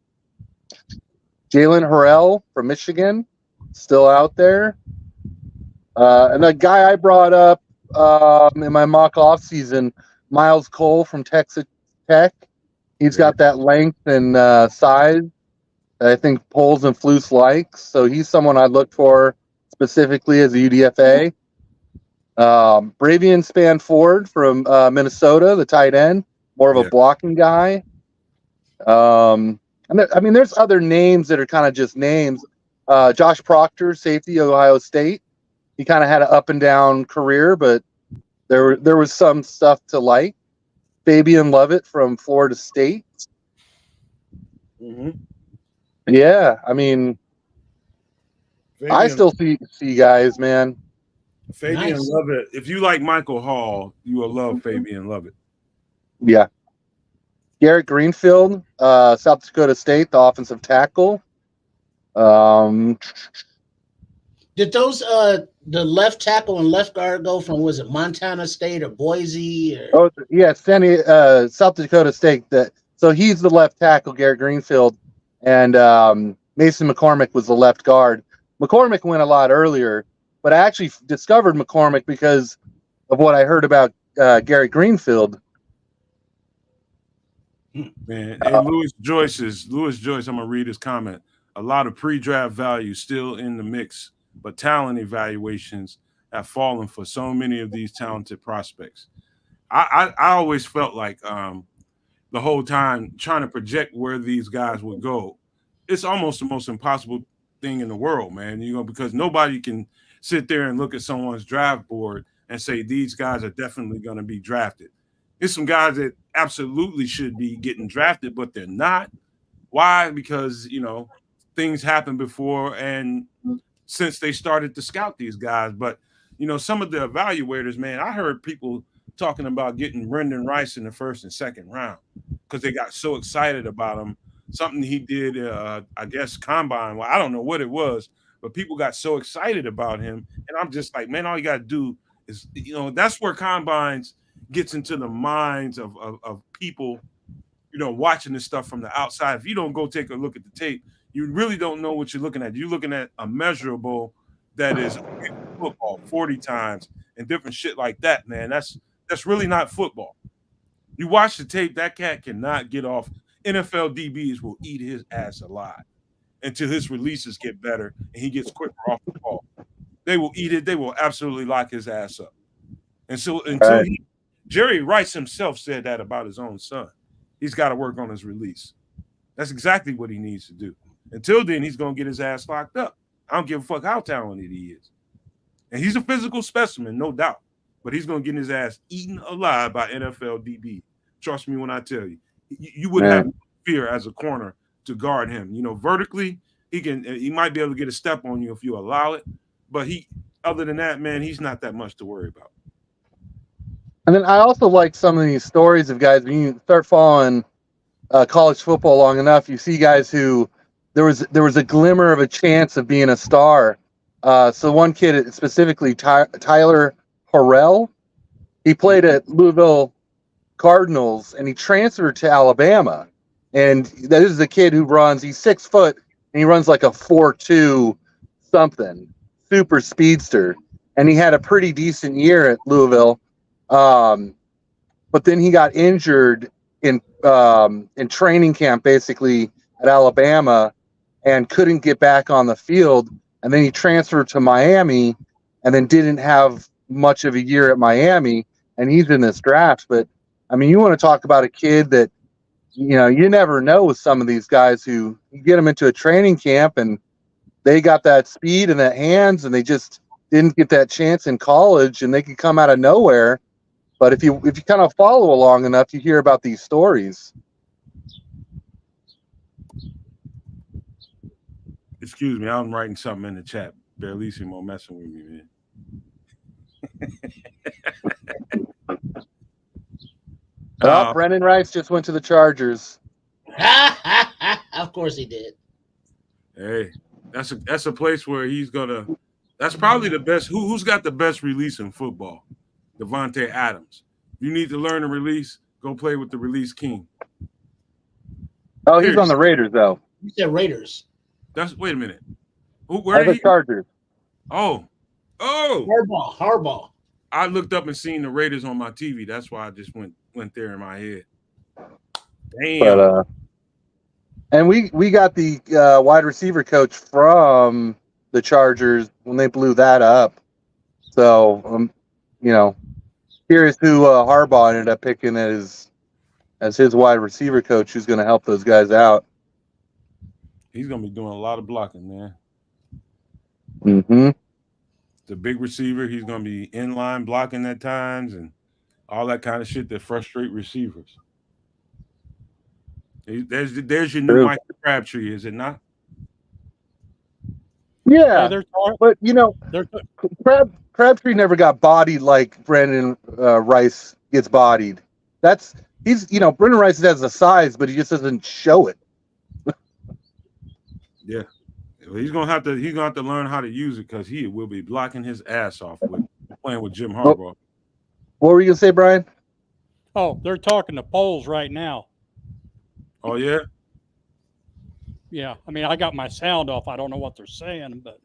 Harrell from Michigan, still out there. And the guy I brought up in my mock offseason, Miles Cole from Texas Tech. He's got that length and size that I think Poles and Flus likes. So he's someone I'd look for. specifically as a UDFA. Bravian Spanford from Minnesota, the tight end, more of a blocking guy. There's other names that are kind of just names. Josh Proctor, safety, Ohio State. He kind of had an up and down career, but there was some stuff to like. Fabian Lovett from Florida State. Mm-hmm. Yeah, I mean, I still see guys, man. Fabian Lovett. If you like Michael Hall, you will love Fabian Lovett. Yeah. Garrett Greenfield, South Dakota State, the offensive tackle. Did those the left tackle and left guard go from, was it Montana State or Boise? Or? Oh yeah, South Dakota State. So he's the left tackle, Garrett Greenfield, and Mason McCormick was the left guard. McCormick went a lot earlier, but I actually discovered McCormick because of what I heard about Garrett Greenfield. Man, and Louis Joyce, I'm gonna read his comment. A lot of pre-draft value still in the mix, but talent evaluations have fallen for so many of these talented prospects. I always felt like the whole time trying to project where these guys would go, it's almost the most impossible thing in the world, man. Because nobody can sit there and look at someone's draft board and say these guys are definitely going to be drafted. There's some guys that absolutely should be getting drafted, but they're not. Why? Because, things happened before and since they started to scout these guys. But, some of the evaluators, man, I heard people talking about getting Brendan Rice in the first and second round because they got so excited about him. Something he did, I guess, combine. Well, I don't know what it was, but people got so excited about him. And I'm just like, man, all you got to do is, that's where combines gets into the minds of people, watching this stuff from the outside. If you don't go take a look at the tape, you really don't know what you're looking at. You're looking at a measurable that is football 40 times and different shit like that, man. That's really not football. You watch the tape, that cat cannot get off. NFL DBs will eat his ass alive until his releases get better and he gets quicker off the ball. They will eat it. They will absolutely lock his ass up. And so until Jerry Rice himself said that about his own son, he's got to work on his release. That's exactly what he needs to do. Until then, he's going to get his ass locked up. I don't give a fuck how talented he is. And he's a physical specimen, no doubt. But he's going to get his ass eaten alive by NFL DB. Trust me when I tell you. You wouldn't have fear as a corner to guard him. Vertically, he might be able to get a step on you if you allow it. But other than that, man, he's not that much to worry about. And then I also like some of these stories of guys, when you start following college football long enough, you see guys who there was a glimmer of a chance of being a star. So one kid specifically, Tyler Harrell, he played at Louisville Cardinals and he transferred to Alabama. And this is a kid who he's 6 foot and he runs like a 4.2 something, super speedster. And he had a pretty decent year at Louisville. But then he got injured in training camp, basically at Alabama, and couldn't get back on the field. And then he transferred to Miami, and then didn't have much of a year at Miami. And he's in this draft. But I mean, you want to talk about a kid that you never know with some of these guys who you get them into a training camp and they got that speed and that hands, and they just didn't get that chance in college, and they could come out of nowhere. But if you kind of follow along enough, you hear about these stories. Excuse me, I'm writing something in the chat. Barlissimo messing with me, man. Brendan Rice just went to the Chargers. Of course he did. Hey, that's a place where he's gonna. That's probably the best. Who's got the best release in football? Devontae Adams. If you need to learn to release, go play with the release king. Oh, he's on the Raiders, though. You said Raiders. Wait a minute. Where are the Chargers? Oh. Harbaugh. I looked up and seen the Raiders on my TV. That's why I just went there in my head. Damn. But, and we got the wide receiver coach from the Chargers when they blew that up. So, curious who Harbaugh ended up picking as his wide receiver coach, who's going to help those guys out. He's going to be doing a lot of blocking, man. Mm-hmm. The big receiver, he's going to be in line blocking at times and all that kind of shit that frustrate receivers. There's your new Michael Crabtree, is it not? Yeah, but Crabtree never got bodied like Brandon Rice gets bodied. Brendan Rice has the size, but he just doesn't show it. Yeah, he's gonna have to learn how to use it because he will be blocking his ass off with playing with Jim Harbaugh. What were you gonna say, Brian? Oh, they're talking to polls right now. Oh yeah. Yeah, I mean, I got my sound off. I don't know what they're saying, but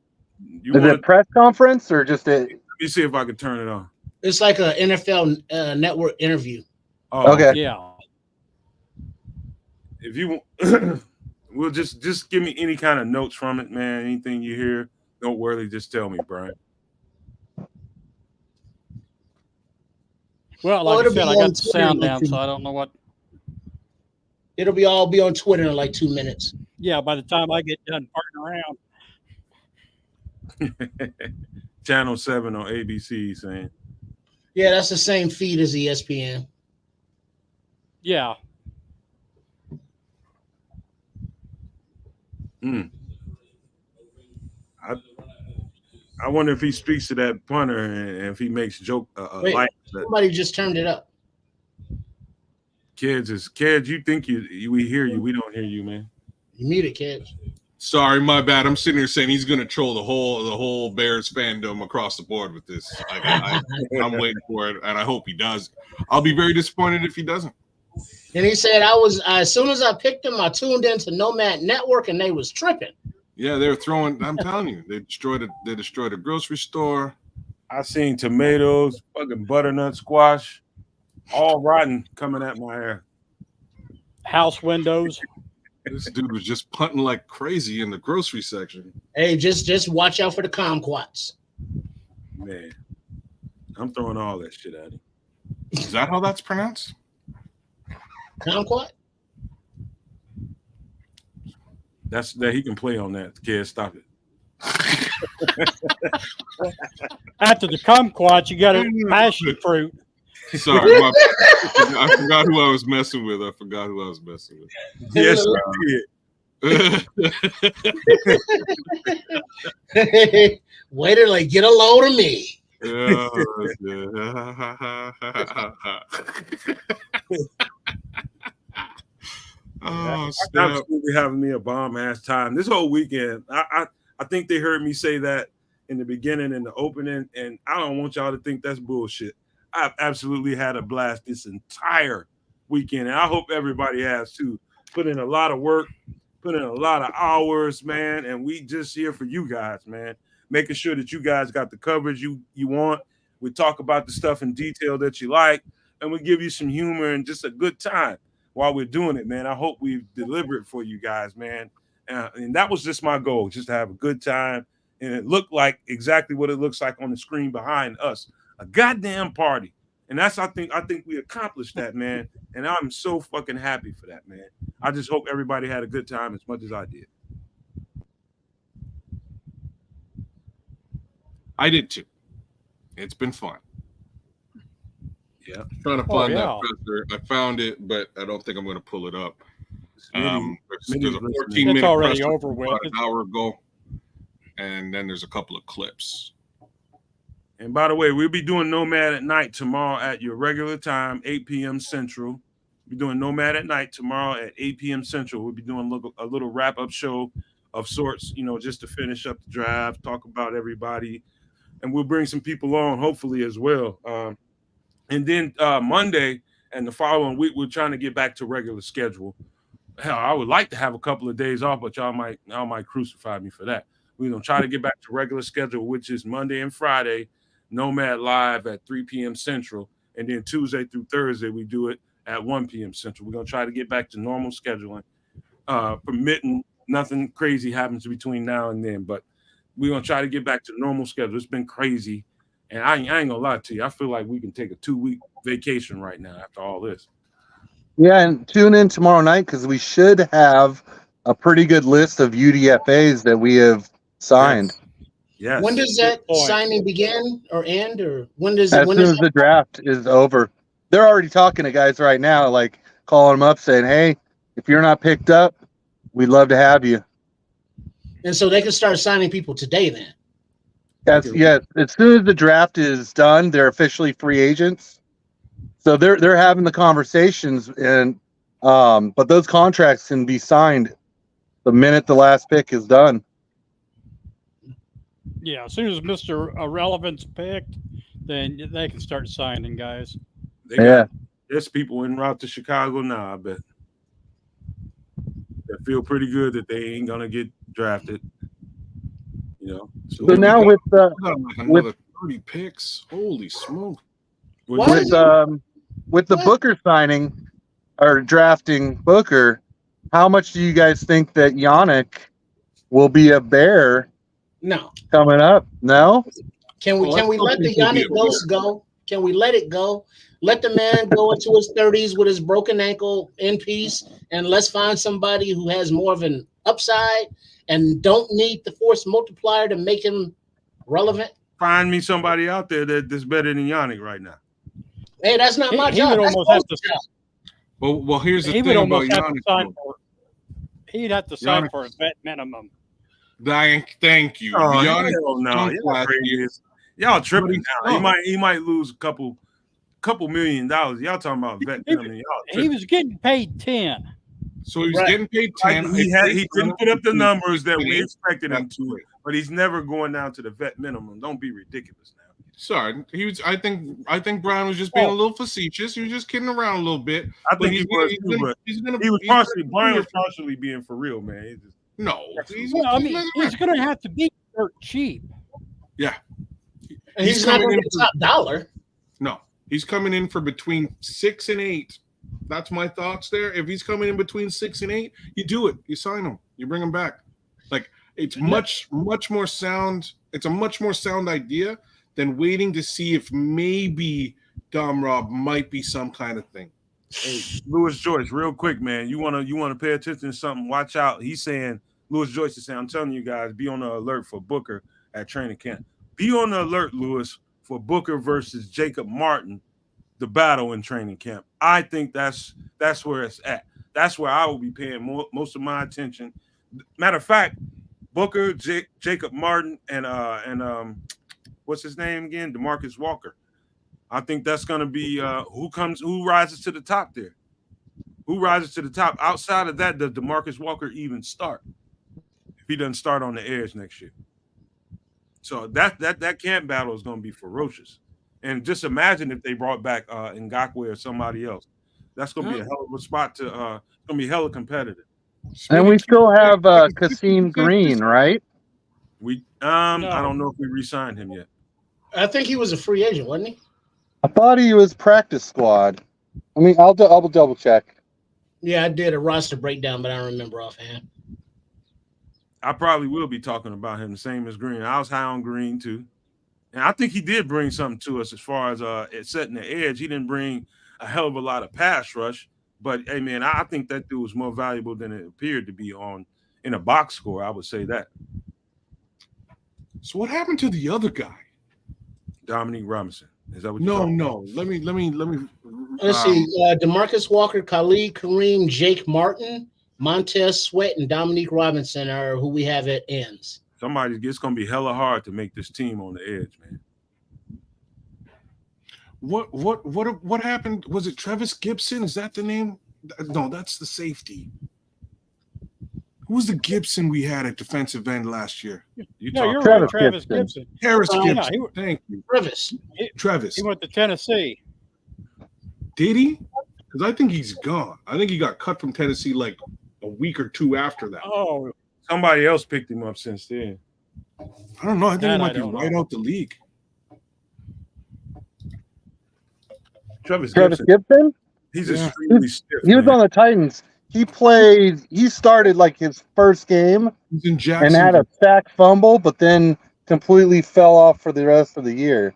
is it a press conference or just a? Let me see if I can turn it on. It's like an NFL network interview. Oh, okay. Yeah. If you will just give me any kind of notes from it, man. Anything you hear, don't worry. Just tell me, Brian. Well, like I said, I got the sound down, so I don't know what. It'll be on Twitter in like 2 minutes. Yeah, by the time I get done farting around. Channel 7 on ABC saying. Yeah, that's the same feed as ESPN. Yeah. I wonder if he speaks to that punter and if he makes joke. Wait, somebody just turned it up. Kids, you think we hear you. We don't hear you, man. You muted, kids. Sorry, my bad. I'm sitting here saying he's going to troll the whole Bears fandom across the board with this. I'm waiting for it, and I hope he does. I'll be very disappointed if he doesn't. And he said, as soon as I picked him, I tuned into Nomad Network, and they was tripping. Yeah, they're throwing. I'm telling you, they destroyed a grocery store. I seen tomatoes, fucking butternut squash, all rotten coming at my hair. House windows. This dude was just punting like crazy in the grocery section. Hey, just watch out for the kumquats. Man, I'm throwing all that shit at him. Is that how that's pronounced? Kumquat? That he can play on that. Kid, stop it. After the kumquats, you got a passion fruit. Sorry, I forgot who I was messing with. Yes, I did. Waiter, like, get a load of me. Absolutely having me a bomb ass time this whole weekend. I think they heard me say that in the beginning and the opening, and I don't want y'all to think that's bullshit. I've absolutely had a blast this entire weekend, and I hope everybody has too. Put in a lot of work, put in a lot of hours, man, and we just here for you guys, man. Making sure that you guys got the coverage you want. We talk about the stuff in detail that you like, and we give you some humor and just a good time while we're doing it, man. I hope we've delivered for you guys, man. And that was just my goal, just to have a good time. And it looked like exactly what it looks like on the screen behind us. A goddamn party. And I think we accomplished that, man. And I'm so fucking happy for that, man. I just hope everybody had a good time as much as I did. I did too. It's been fun. Yeah. Trying to find that presser. I found it, but I don't think I'm going to pull it up. There's a 14-minute already presser over with. about an hour ago. And then there's a couple of clips. And by the way, we'll be doing Nomad at night tomorrow at your regular time, 8 p.m. Central. We're doing Nomad at night tomorrow at 8 p.m. Central. We'll be doing a little wrap-up show of sorts, just to finish up the draft, talk about everybody. And we'll bring some people on, hopefully, as well. And then Monday and the following week, we're trying to get back to regular schedule. Hell, I would like to have a couple of days off, but y'all might crucify me for that. We're going to try to get back to regular schedule, which is Monday and Friday, Nomad Live at 3 p.m. Central. And then Tuesday through Thursday, we do it at 1 p.m. Central. We're going to try to get back to normal scheduling, permitting nothing crazy happens between now and then. But we're gonna try to get back to the normal schedule. It's been crazy, and I ain't gonna lie to you. I feel like we can take a 2-week vacation right now after all this. Yeah, and tune in tomorrow night because we should have a pretty good list of UDFAs that we have signed. Yes. When does that point. signing begin or end, or when does As when soon is as the draft is over, they're already talking to guys right now, like calling them up saying, "Hey, if you're not picked up, we'd love to have you." and so they can start signing people today then? As soon as the draft is done, they're officially free agents. So they're having the conversations, and but those contracts can be signed the minute the last pick is done. Yeah, as soon as Mr. Irrelevant's picked, then they can start signing guys. There's people en route to Chicago now, I bet. That feel pretty good that they ain't gonna get drafted. You know. So now with another 30 picks. Holy smoke. with the Booker signing or drafting Booker, how much do you guys think that Yannick will be a Bear? No. Coming up? No? Can we let the Yannick ghost go? Can we let it go? Let the man go into his 30s with his broken ankle in peace, and let's find somebody who has more of an upside and don't need the force multiplier to make him relevant. Find me somebody out there that's better than Yannick right now. Hey, that's not my He job. would That's almost have Paul's to. job. Well, here's the He thing would about almost have to sign Yannick. for. He'd have to sign Yannick- for a vet minimum. Thank you. Oh, Yannick hell no. stunk Y'all last crazy. year. Y'all tripping But now. He might lose a couple $1 million. Y'all talking about vet minimum. Y'all He tripping. was getting paid 10. So he's getting paid 10. He didn't put up the numbers that we expected him That's to, great. but he's never going down to the vet minimum. Don't be ridiculous now. Sorry, he was. I think Brian was just being a little facetious. He was just kidding around a little bit. I think he was too, but Brian was partially being for real, man. He's going to have to be dirt cheap. Yeah. And he's not going to get top dollar. No, he's coming in for between 6 and 8. That's my thoughts there. If he's coming in between 6 and 8, you do it. You sign him. You bring him back. Like it's much more sound. It's a much more sound idea than waiting to see if maybe Dom Rob might be some kind of thing. Hey, Louis Joyce, real quick, man. You wanna pay attention to something? Watch out. He's saying Louis Joyce is saying, I'm telling you guys, be on the alert for Booker at training camp. Be on the alert, Louis, for Booker versus Jacob Martin, the battle in training camp. I think that's where it's at. That's where I will be paying most of my attention. Matter of fact, Booker, Jacob Martin, and what's his name again? DeMarcus Walker. I think that's going to be who rises to the top there. Who rises to the top? Outside of that, does DeMarcus Walker even start? If he doesn't start on the edge next year. So that camp battle is going to be ferocious. And just imagine if they brought back Ngakoue or somebody else. That's going to be a hell of a spot to it's going to be hella competitive. And we still have Kasim Green, right? I don't know if we re-signed him yet. I think he was a free agent, wasn't he? I thought he was practice squad. I mean, I'll double check. Yeah, I did a roster breakdown, but I don't remember offhand. I probably will be talking about him the same as Green. I was high on Green too. And I think he did bring something to us as far as setting the edge. He didn't bring a hell of a lot of pass rush, but hey man, I think that dude was more valuable than it appeared to be in a box score. I would say that. So what happened to the other guy? Dominique Robinson. Is that what No. Let me Let's see. DeMarcus Walker, Khalid Kareem, Jake Martin, Montez Sweat, and Dominique Robinson are who we have at ends. It's going to be hella hard to make this team on the edge, man. What happened? Was it Travis Gibson? Is that the name? No, that's the safety. Who was the Gibson we had at defensive end last year? You're right, Travis Gibson. Travis Gibson. Yeah, Thank you. Travis. He went to Tennessee. Did he? Because I think he's gone. I think he got cut from Tennessee like a week or two after that. Oh, somebody else picked him up since then. I don't know. I think he might be right out the league. Travis Gibson? He's extremely stiff. He was on the Titans. He started like his first game He's in and Jackson. had a sack fumble, but then completely fell off for the rest of the year.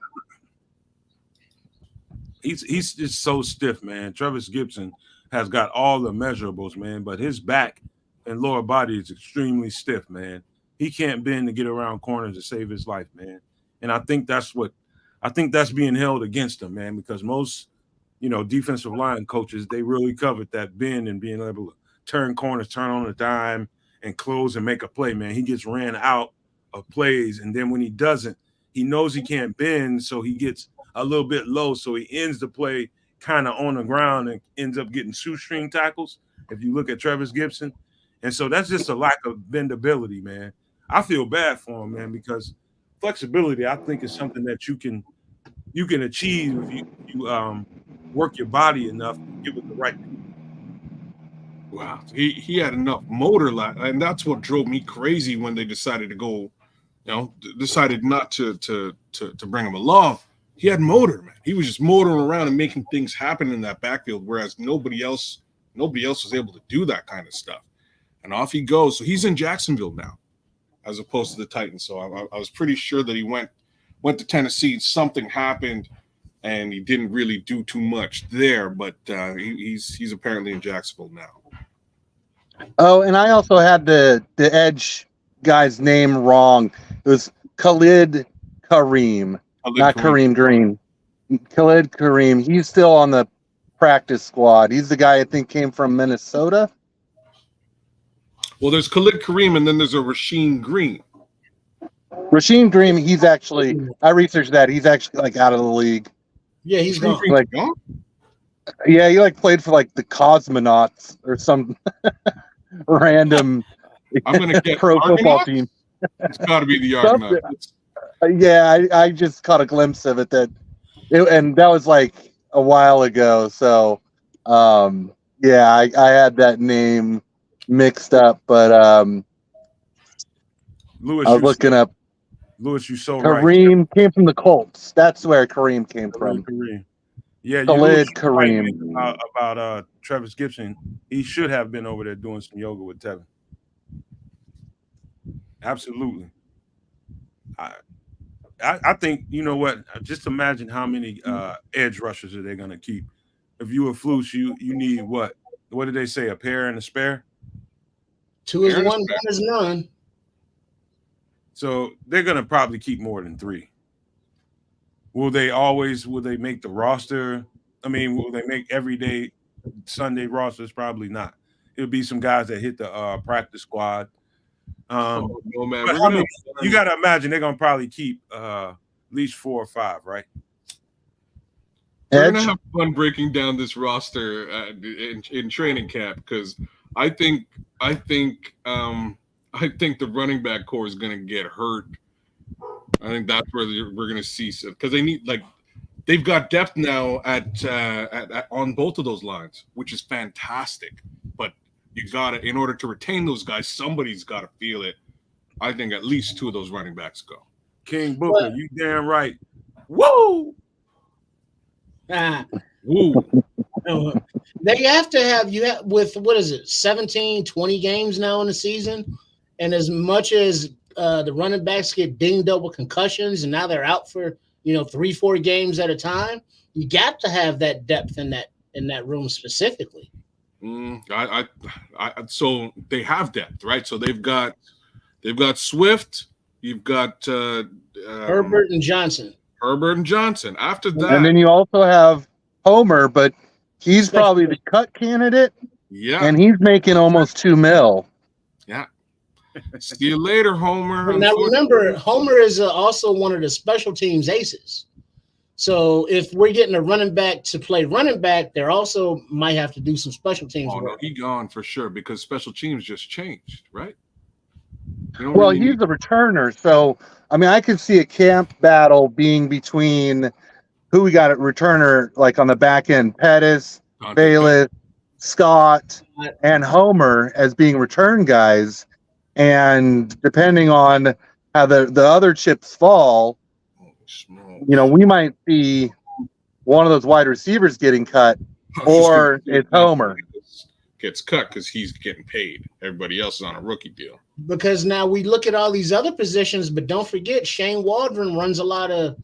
He's just so stiff, man. Travis Gibson has got all the measurables, man, but his back and lower body is extremely stiff, man. He can't bend to get around corners to save his life, man. And I think that's being held against him, man, because most, defensive line coaches, they really covet that bend and being able to turn corners, turn on a dime, and close and make a play, man. He gets ran out of plays, and then when he doesn't, he knows he can't bend, so he gets a little bit low, so he ends the play kind of on the ground and ends up getting shoestring tackles, if you look at Travis Gibson. And so that's just a lack of bendability, man. I feel bad for him, man, because flexibility, I think, is something that you can achieve if you work your body enough and give it the right. Wow, he had enough motor, and that's what drove me crazy when they decided to go, decided not to bring him along. He had motor, man. He was just motoring around and making things happen in that backfield, whereas nobody else was able to do that kind of stuff. And off he goes. So he's in Jacksonville now, as opposed to the Titans. So I was pretty sure that he went to Tennessee. Something happened, and he didn't really do too much there. But he's apparently in Jacksonville now. Oh, and I also had the edge guy's name wrong. It was Khalid Kareem, not Kareem Green. Khalid Kareem. He's still on the practice squad. He's the guy I think came from Minnesota. Well, there's Khalid Kareem, and then there's a Rasheem Green. Rasheem Green, he's actually, I researched that. He's actually like out of the league. Yeah, he's gone. Like, yeah, he like played for like the Cosmonauts or some random I'm gonna get pro football Argonauts? team. It's got to be the Argonauts. Yeah, I just caught a glimpse of it and that was like a while ago. So, yeah, I had that name mixed up, but Lewis, I was looking up. Lewis, you so Kareem right. came from the Colts. That's where Kareem came from. Kareem. Yeah, Khalid Kareem. Kareem. About Travis Gibson. He should have been over there doing some yoga with Tevin. Absolutely. I think, you know what? Just imagine how many edge rushers are they going to keep. If you were Flus, you need what? What did they say? A pair and a spare? Two is one, one is none. So they're going to probably keep more than three. Will they make the roster? I mean, will they make everyday Sunday rosters? Probably not. It'll be some guys that hit the practice squad. No, man. You got to imagine they're going to probably keep at least 4 or 5, right? We're going to have fun breaking down this roster in training camp because I think the running back core is going to get hurt. I think that's where we're going to see because they've got depth now at on both of those lines, which is fantastic. But you got to, in order to retain those guys, somebody's got to feel it. I think at least 2 of those running backs go. King Booker, you damn right. Woo! Woo! They have to have with what is it, 17, 20 games now in the season, and as much as the running backs get dinged up with concussions, and now they're out for 3-4 games at a time. You got to have that depth in that room specifically. So they have depth, right? So they've got Swift. You've got Herbert and Johnson. After that, and then you also have Homer, but he's probably the cut candidate. Yeah, and he's making almost $2 million. Yeah. See you later, Homer. Now remember, Homer is also one of the special teams aces. So if we're getting a running back to play running back, there also might have to do some special teams work. No, he gone for sure because special teams just changed, right? Well, he's a returner, so I mean, I could see a camp battle being between who we got at returner, like on the back end, Pettis, Bayless, Scott, and Homer as being return guys. And depending on how the other chips fall, we might see one of those wide receivers getting cut, or it's Homer. gets cut because he's getting paid. Everybody else is on a rookie deal. Because now we look at all these other positions, but don't forget Shane Waldron runs a lot of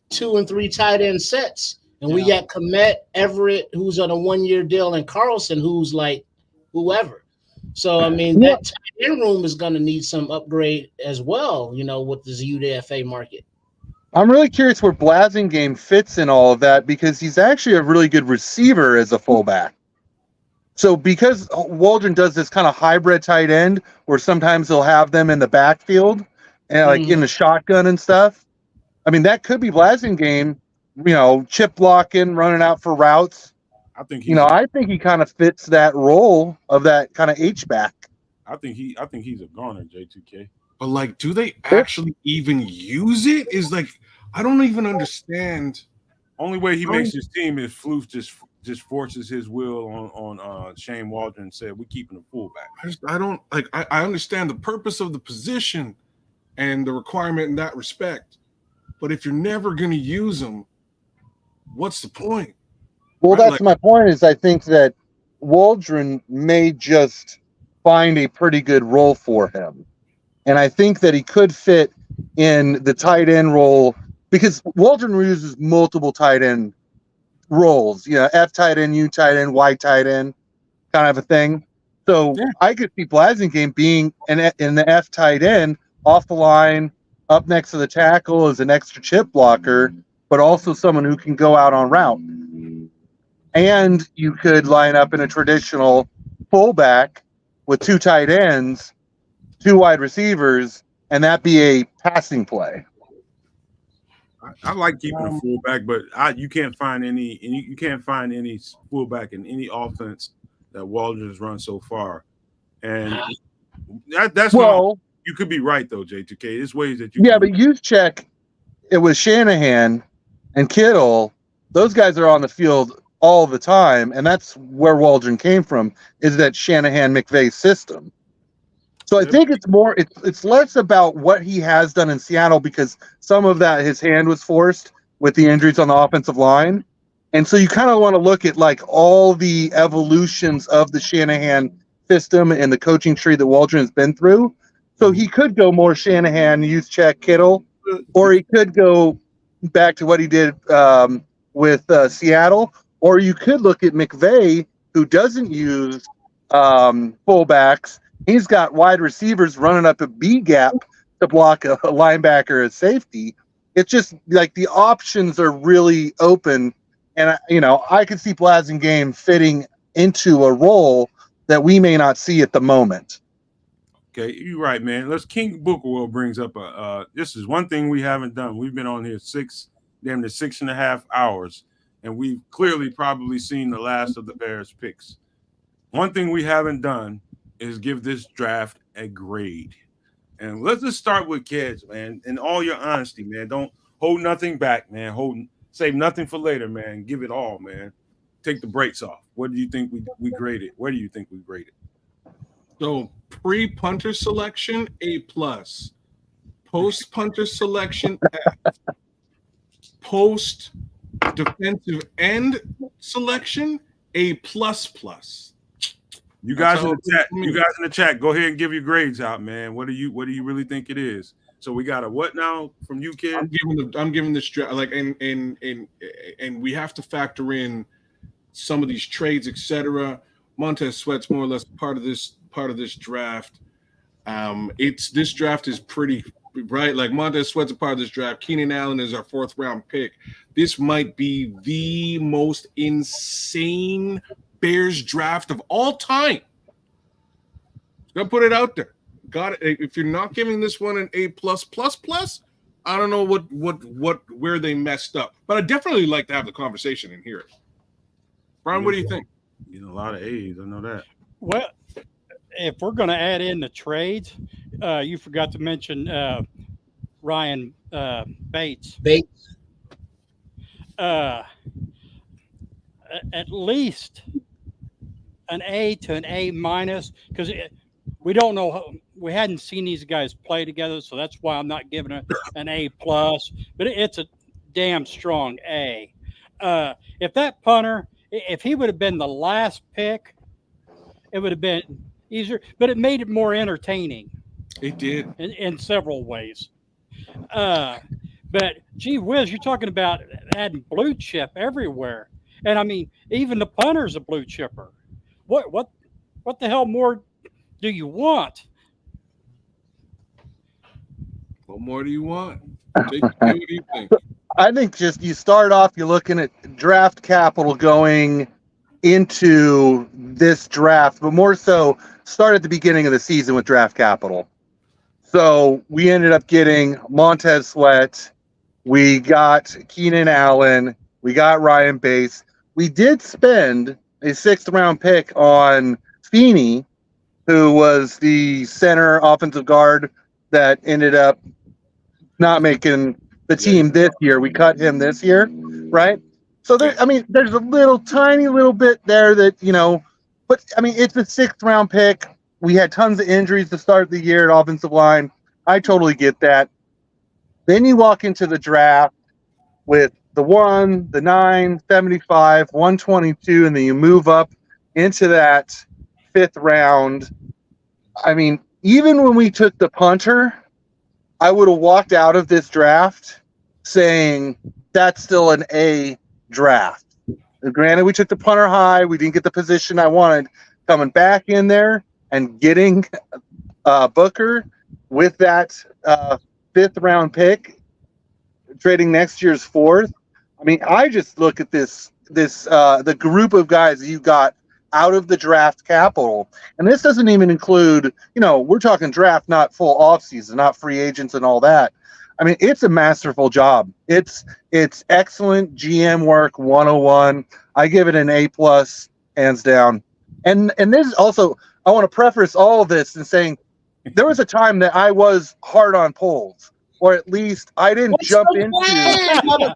2 and 3 tight end sets. And we got Komet, Everett, who's on a 1-year deal, and Carlson, who's like whoever. So, I mean, that tight end room is going to need some upgrade as well, you know, with this UDFA market. I'm really curious where Blasingame fits in all of that because he's actually a really good receiver as a fullback. So because Waldron does this kind of hybrid tight end where sometimes he'll have them in the backfield and like in the shotgun and stuff. I mean, that could be Blasingame, you know, chip blocking, running out for routes. I think I think he kind of fits that role of that kind of H-back. I think he's a goner, J2K. But like, do they actually even use it? Is like, I don't even understand. Only way he makes his team is Floof just forces his will on Shane Waldron and said, we're keeping a fullback. I don't like, I understand the purpose of the position and the requirement in that respect. But if you're never going to use them, what's the point? Well, that's my point is I think that Waldron may just find a pretty good role for him. And I think that he could fit in the tight end role because Waldron uses multiple tight end roles, F tight end, U tight end, Y tight end, kind of a thing. So I could see Blasingame being in the F tight end, off the line, up next to the tackle as an extra chip blocker, but also someone who can go out on route. And you could line up in a traditional fullback with 2 tight ends, 2 wide receivers, and that be a passing play. I like keeping a fullback, but you can't find any fullback in any offense that Waldron has run so far. And that's you could be right though, J2K. There's ways that you but youth check it was Shanahan and Kittle. Those guys are on the field all the time, and that's where Waldron came from, is that Shanahan McVay system. So I think it's less about what he has done in Seattle because some of that his hand was forced with the injuries on the offensive line. And so you kind of want to look at like all the evolutions of the Shanahan system and the coaching tree that Waldron has been through. So he could go more Shanahan, youth check Kittle, or he could go back to what he did with Seattle, or you could look at McVay, who doesn't use fullbacks. He's got wide receivers running up a B gap to block a linebacker as safety. It's just like the options are really open. And, I could see Blasingame fitting into a role that we may not see at the moment. Okay, you're right, man. King Bookerwell brings up this is one thing we haven't done. We've been on here 6.5 hours, and we've clearly probably seen the last of the Bears picks. One thing we haven't done is give this draft a grade. And let's just start with kids, man. In all your honesty, man, don't hold nothing back, man. Save nothing for later, man. Give it all, man. Take the brakes off. What do you think we graded? Where do you think we graded? So pre-punter selection, A+. Post-punter selection, F. Post defensive end selection, A++. You guys in the chat, go ahead and give your grades out, man. What do you really think it is? So we got a what now from you, kid? I'm giving this draft like and we have to factor in some of these trades, etc. Montez Sweat's more or less part of this draft. This draft is pretty right. Like Montez Sweat's a part of this draft. Keenan Allen is our 4th round pick. This might be the most insane Bears draft of all time. Gonna put it out there. Got it. If you're not giving this one an A+++, I don't know where they messed up. But I definitely like to have the conversation and hear it. Brian, what do you think? A lot of A's. I know that. Well, if we're going to add in the trades, you forgot to mention Ryan Bates. At least an A to an A minus because we don't know. We hadn't seen these guys play together, so that's why I'm not giving it an A+. But it's a damn strong A. If that punter, if he would have been the last pick, it would have been easier, but it made it more entertaining It did. in several ways. Uh, but gee whiz, you're talking about adding blue chip everywhere, and I mean even the punter's a blue chipper. What the hell more do you want? What more do you want? Jake, what do you think? I think just you start off, you're looking at draft capital going into this draft, but more so start at the beginning of the season with draft capital. So we ended up getting Montez Sweat, we got Keenan Allen, we got Ryan Bass. We did spend a 6th-round pick on Feeney, who was the center offensive guard that ended up not making the team this year. We cut him this year, right? So there, I mean, there's a little tiny little bit there that, you know, but I mean, it's a 6th-round pick. We had tons of injuries to start the year at offensive line. I totally get that. Then you walk into the draft with the 1, the 9, 75, 122, and then you move up into that 5th round. I mean, even when we took the punter, I would have walked out of this draft saying that's still an A draft. Granted, we took the punter high. We didn't get the position I wanted. Coming back in there and getting Booker with that 5th-round pick, trading next year's 4th. I mean, I just look at this the group of guys you got out of the draft capital. And this doesn't even include, you know, we're talking draft, not full offseason, not free agents and all that. I mean, it's a masterful job. It's excellent GM work 101. I give it an A+, hands down. And this is also, I want to preface all of this in saying there was a time that I was hard on polls, or at least I didn't jump into what's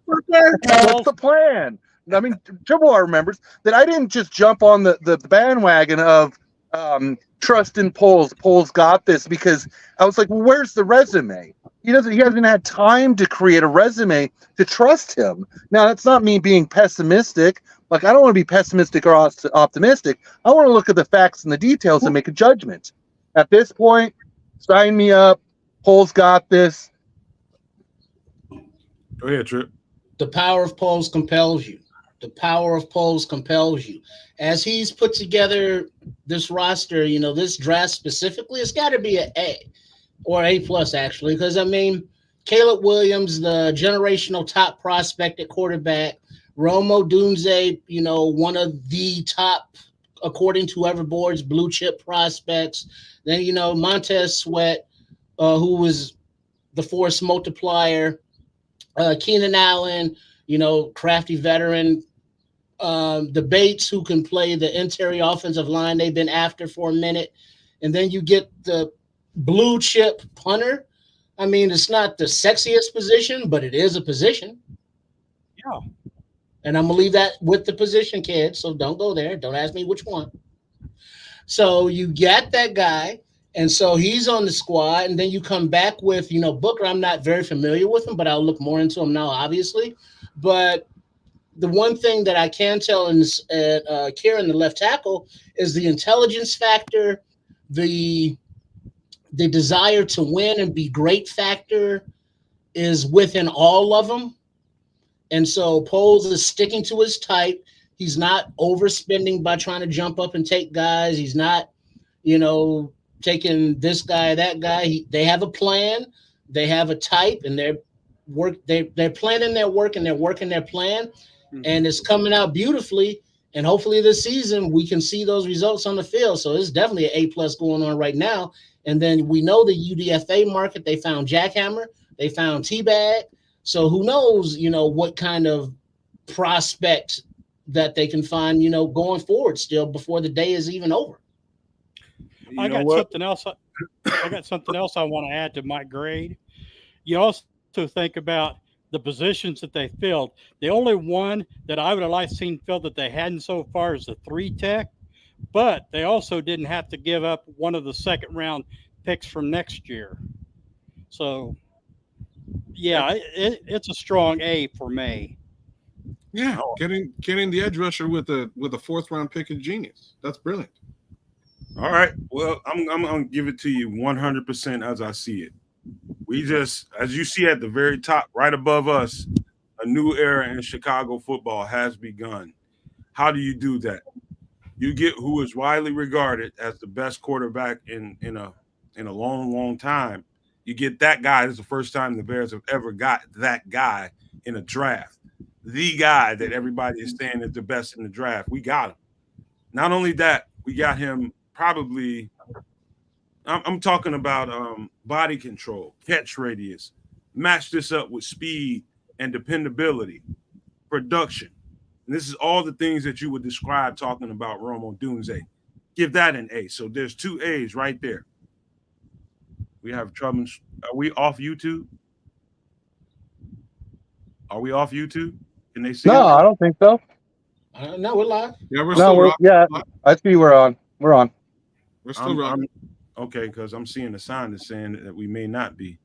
the plan? I mean, Triple R remembers that I didn't just jump on the bandwagon of trust in polls. Polls got this, because I was like, well, where's the resume? He hasn't had time to create a resume to trust him. Now, that's not me being pessimistic. Like, I don't want to be pessimistic or optimistic. I want to look at the facts and the details and make a judgment. At this point, sign me up. Polls got this. Go ahead, Trip. The power of polls compels you. The power of polls compels you. As he's put together this roster, you know, this draft specifically, it's got to be an A or A+, actually, because, I mean, Caleb Williams, the generational top prospect at quarterback, Romo Dunze, you know, one of the top, according to whoever boards, blue chip prospects. Then, you know, Montez Sweat, who was the force multiplier. Keenan Allen, you know, crafty veteran. The Bates, who can play the interior offensive line they've been after for a minute. And then you get the blue chip punter. I mean, it's not the sexiest position, but it is a position. Yeah. And I'm going to leave that with the position, kids. So don't go there. Don't ask me which one. So you get that guy. And so he's on the squad. And then you come back with, you know, Booker. I'm not very familiar with him, but I'll look more into him now, obviously. But the one thing that I can tell in Kieran, the left tackle, is the intelligence factor, the desire to win and be great factor is within all of them. And so Poles is sticking to his type. He's not overspending by trying to jump up and take guys. He's not, you know, taking this guy, that guy. They have a plan. They have a type, and they're planning their work, and they're working their plan, and it's coming out beautifully. And hopefully this season we can see those results on the field. So it's definitely an A+ going on right now. And then we know the UDFA market. They found Jackhammer. They found T-Bag. So who knows, you know, what kind of prospect that they can find, you know, going forward still before the day is even over. I got something else I want to add to my grade. You also think about the positions that they filled. The only one that I would have liked seen filled that they hadn't so far is the 3 tech, but they also didn't have to give up one of the second-round picks from next year. So, yeah, it's a strong A for me. Yeah, getting the edge rusher with a 4th round pick is genius. That's brilliant. All right. Well, I'm gonna give it to you 100% as I see it. We just, as you see at the very top, right above us, a new era in Chicago football has begun. How do you do that? You get who is widely regarded as the best quarterback in a long time. You get that guy. This is the first time the Bears have ever got that guy in a draft. The guy that everybody is saying is the best in the draft. We got him. Not only that, we got him probably. I'm talking about body control, catch radius. Match this up with speed and dependability, production. And this is all the things that you would describe talking about Romo Dunze. Give that an A. So there's two A's right there. We have trouble. Are we off YouTube? Are we off YouTube? Can they see No, us? I don't think so. No, we're live. Yeah, we're No, still we're rocking. yeah. I see we're on. We're on. We're still rocking. Okay, because I'm seeing a sign that's saying that we may not be.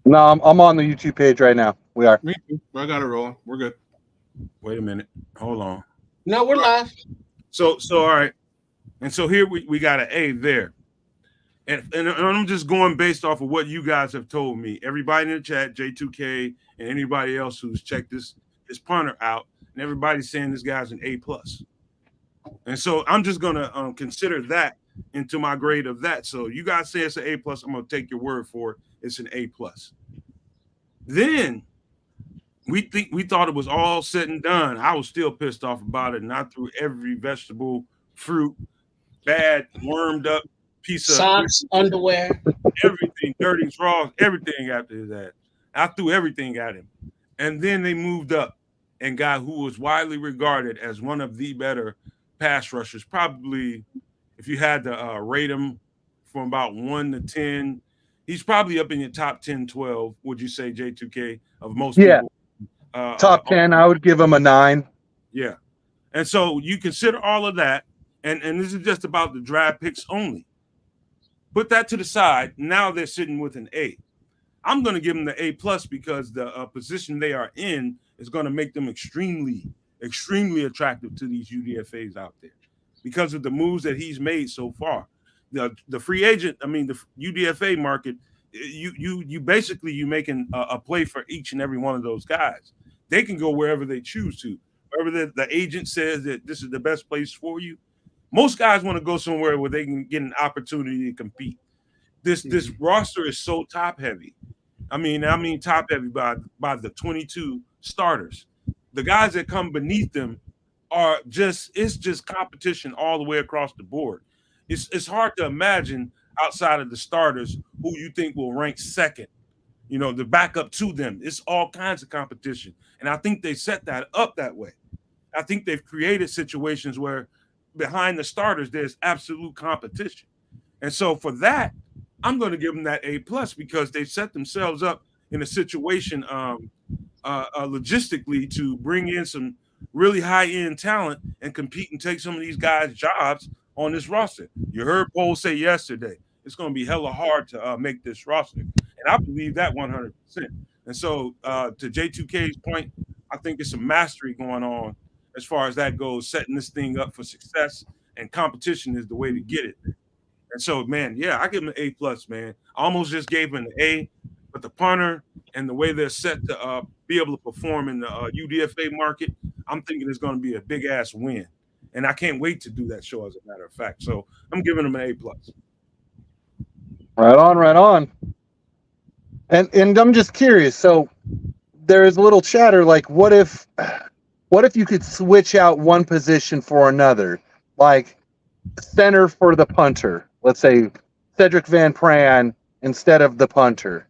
No, I'm on the YouTube page right now. We are. Me too. I got it rolling. We're good. Wait a minute. Hold on. No, we're live. So all right. And so here we got an A there. And I'm just going based off of what you guys have told me. Everybody in the chat, J2K, and anybody else who's checked this punter out, and everybody's saying this guy's an A+. And so I'm just gonna consider that into my grade of that. So you guys say it's an A+, I'm gonna take your word for it. It's an A+. Then we thought it was all said and done. I was still pissed off about it, and I threw every vegetable, fruit, bad, wormed up piece of Socks, underwear, everything, dirty straws, everything after that. I threw everything at him. And then they moved up and got who was widely regarded as one of the better pass rushers. Probably, if you had to rate him from about 1 to 10, he's probably up in your top 10, 12, would you say, J2K, of most people? Top 10, I would give him a 9. Yeah. And so you consider all of that, and this is just about the draft picks only. Put that to the side. Now they're sitting with an A. I'm going to give them the A+ because the position they are in is going to make them extremely attractive to these UDFAs out there because of the moves that he's made so far. The free agent, the UDFA market, you basically you making a play for each and every one of those guys. They can go wherever they choose to. Wherever the agent says that this is the best place for you. Most guys want to go somewhere where they can get an opportunity to compete. This roster is so top heavy. I mean top heavy by the 22 starters. The guys that come beneath them are it's just competition all the way across the board. It's hard to imagine outside of the starters who you think will rank second, the backup to them. It's all kinds of competition. And I think they set that up that way. I think they've created situations where behind the starters, there's absolute competition. And so for that, I'm going to give them that A+ because they set themselves up in a situation logistically to bring in some really high-end talent and compete and take some of these guys' jobs on this roster. You heard Paul say yesterday, it's going to be hella hard to make this roster. And I believe that 100%. And so to J2K's point, I think it's some mastery going on as far as that goes, setting this thing up for success, and competition is the way to get it. And so, man, yeah, I give him an A+, man. I almost just gave him an A, but the punter and the way they're set to be able to perform in the UDFA market, I'm thinking it's going to be a big-ass win. And I can't wait to do that show, as a matter of fact. So I'm giving him an A+. Right on. And I'm just curious. So there is a little chatter like, what if you could switch out one position for another, like center for the punter? Let's say Cedric Van Pran instead of the punter.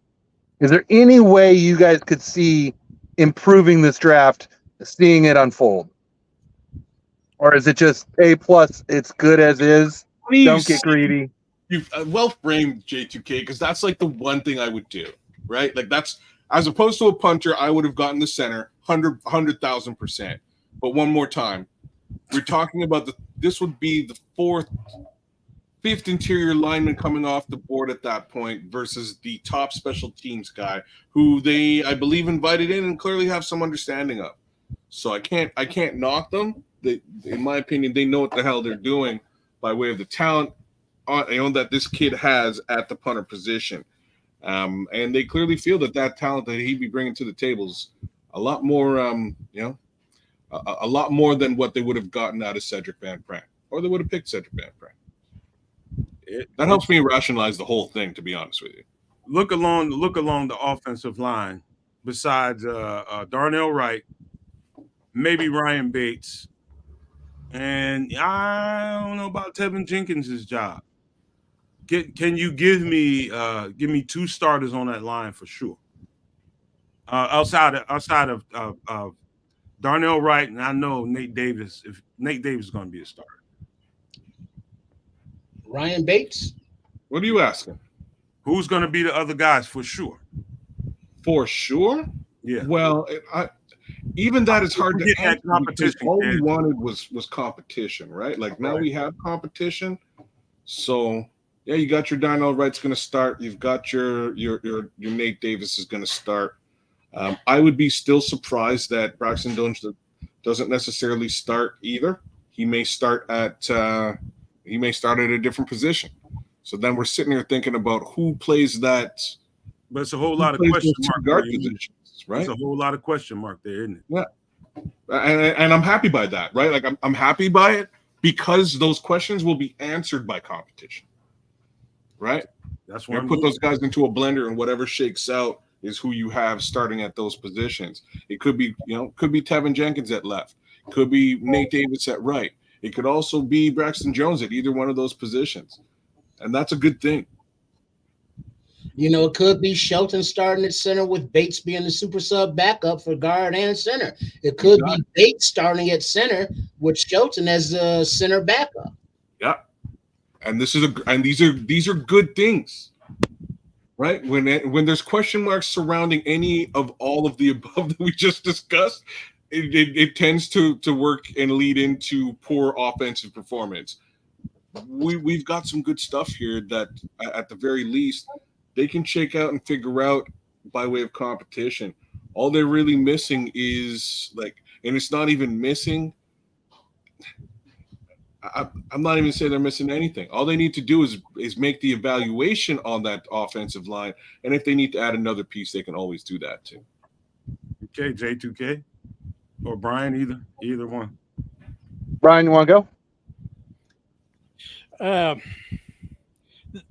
Is there any way you guys could see improving this draft, seeing it unfold? Or is it just A+, it's good as is, don't get greedy? You've well framed, J2K, because that's like the one thing I would do, right? Like that's, as opposed to a punter, I would have gotten the center 100,000%. But one more time, we're talking about this would be the fifth interior lineman coming off the board at that point versus the top special teams guy who they, I believe, invited in and clearly have some understanding of. So I can't knock them. They, in my opinion, they know what the hell they're doing by way of the talent that this kid has at the punter position. And they clearly feel that talent that he'd be bringing to the table is a lot more, a lot more than what they would have gotten out of Cedric Van Prandt, or they would have picked Cedric Van Prandt. That helps me rationalize the whole thing, to be honest with you. Look along the offensive line. Besides Darnell Wright, maybe Ryan Bates, and I don't know about Tevin Jenkins' job. Can you give me 2 starters on that line for sure? Outside of Darnell Wright, and I know Nate Davis. If Nate Davis is going to be a starter, Ryan Bates. What are you asking? Who's going to be the other guys for sure? For sure? Yeah. Well, even that is hard to answer. Competition. All we wanted was competition, right? Like now we have competition. So yeah, you got your Darnell Wright's going to start. You've got your Nate Davis is going to start. I would be still surprised that Braxton Jones doesn't necessarily start either. He may start at a different position. So then we're sitting here thinking about who plays that. But it's a whole lot of question mark guard positions, right? There's a whole lot of question mark there, isn't it? Yeah, and I'm happy by that, right? Like I'm happy by it because those questions will be answered by competition, right? That's why I put those guys into a blender, and whatever shakes out is who you have starting at those positions. It could be, could be Tevin Jenkins at left, could be Nate Davis at right. It could also be Braxton Jones at either one of those positions, and that's a good thing. It could be Shelton starting at center with Bates being the super sub backup for guard and center. It could be Bates starting at center with Shelton as the center backup. Yeah, and these are good things, right? When there's question marks surrounding any of all of the above that we just discussed, it tends to work and lead into poor offensive performance. We've got some good stuff here that, at the very least, they can shake out and figure out by way of competition. All they're really missing is and it's not even missing. I'm not even saying they're missing anything. All they need to do is make the evaluation on that offensive line, and if they need to add another piece, they can always do that too. Okay, J2K or Brian, either one. Brian, you want to go?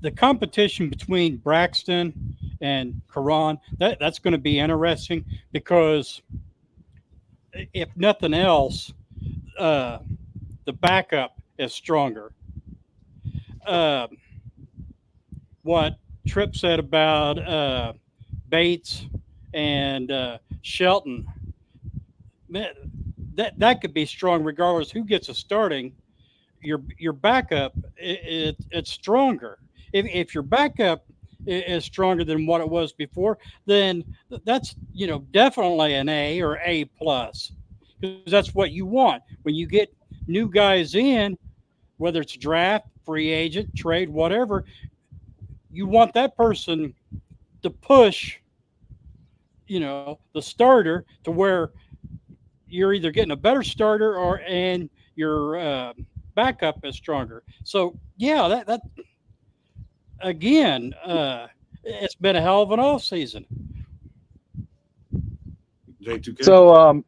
The competition between Braxton and Karan, that's going to be interesting because if nothing else, the backup is stronger. What Tripp said about Bates and Shelton, that could be strong regardless who gets a starting. Your backup, it's stronger. If your backup is stronger than what it was before, then that's definitely an A or A plus, because that's what you want when you get new guys in, whether it's draft, free agent, trade, whatever. You want that person to push, the starter to where you're either getting a better starter and your backup is stronger. So yeah, that again, it's been a hell of an off season. J2K. So I'm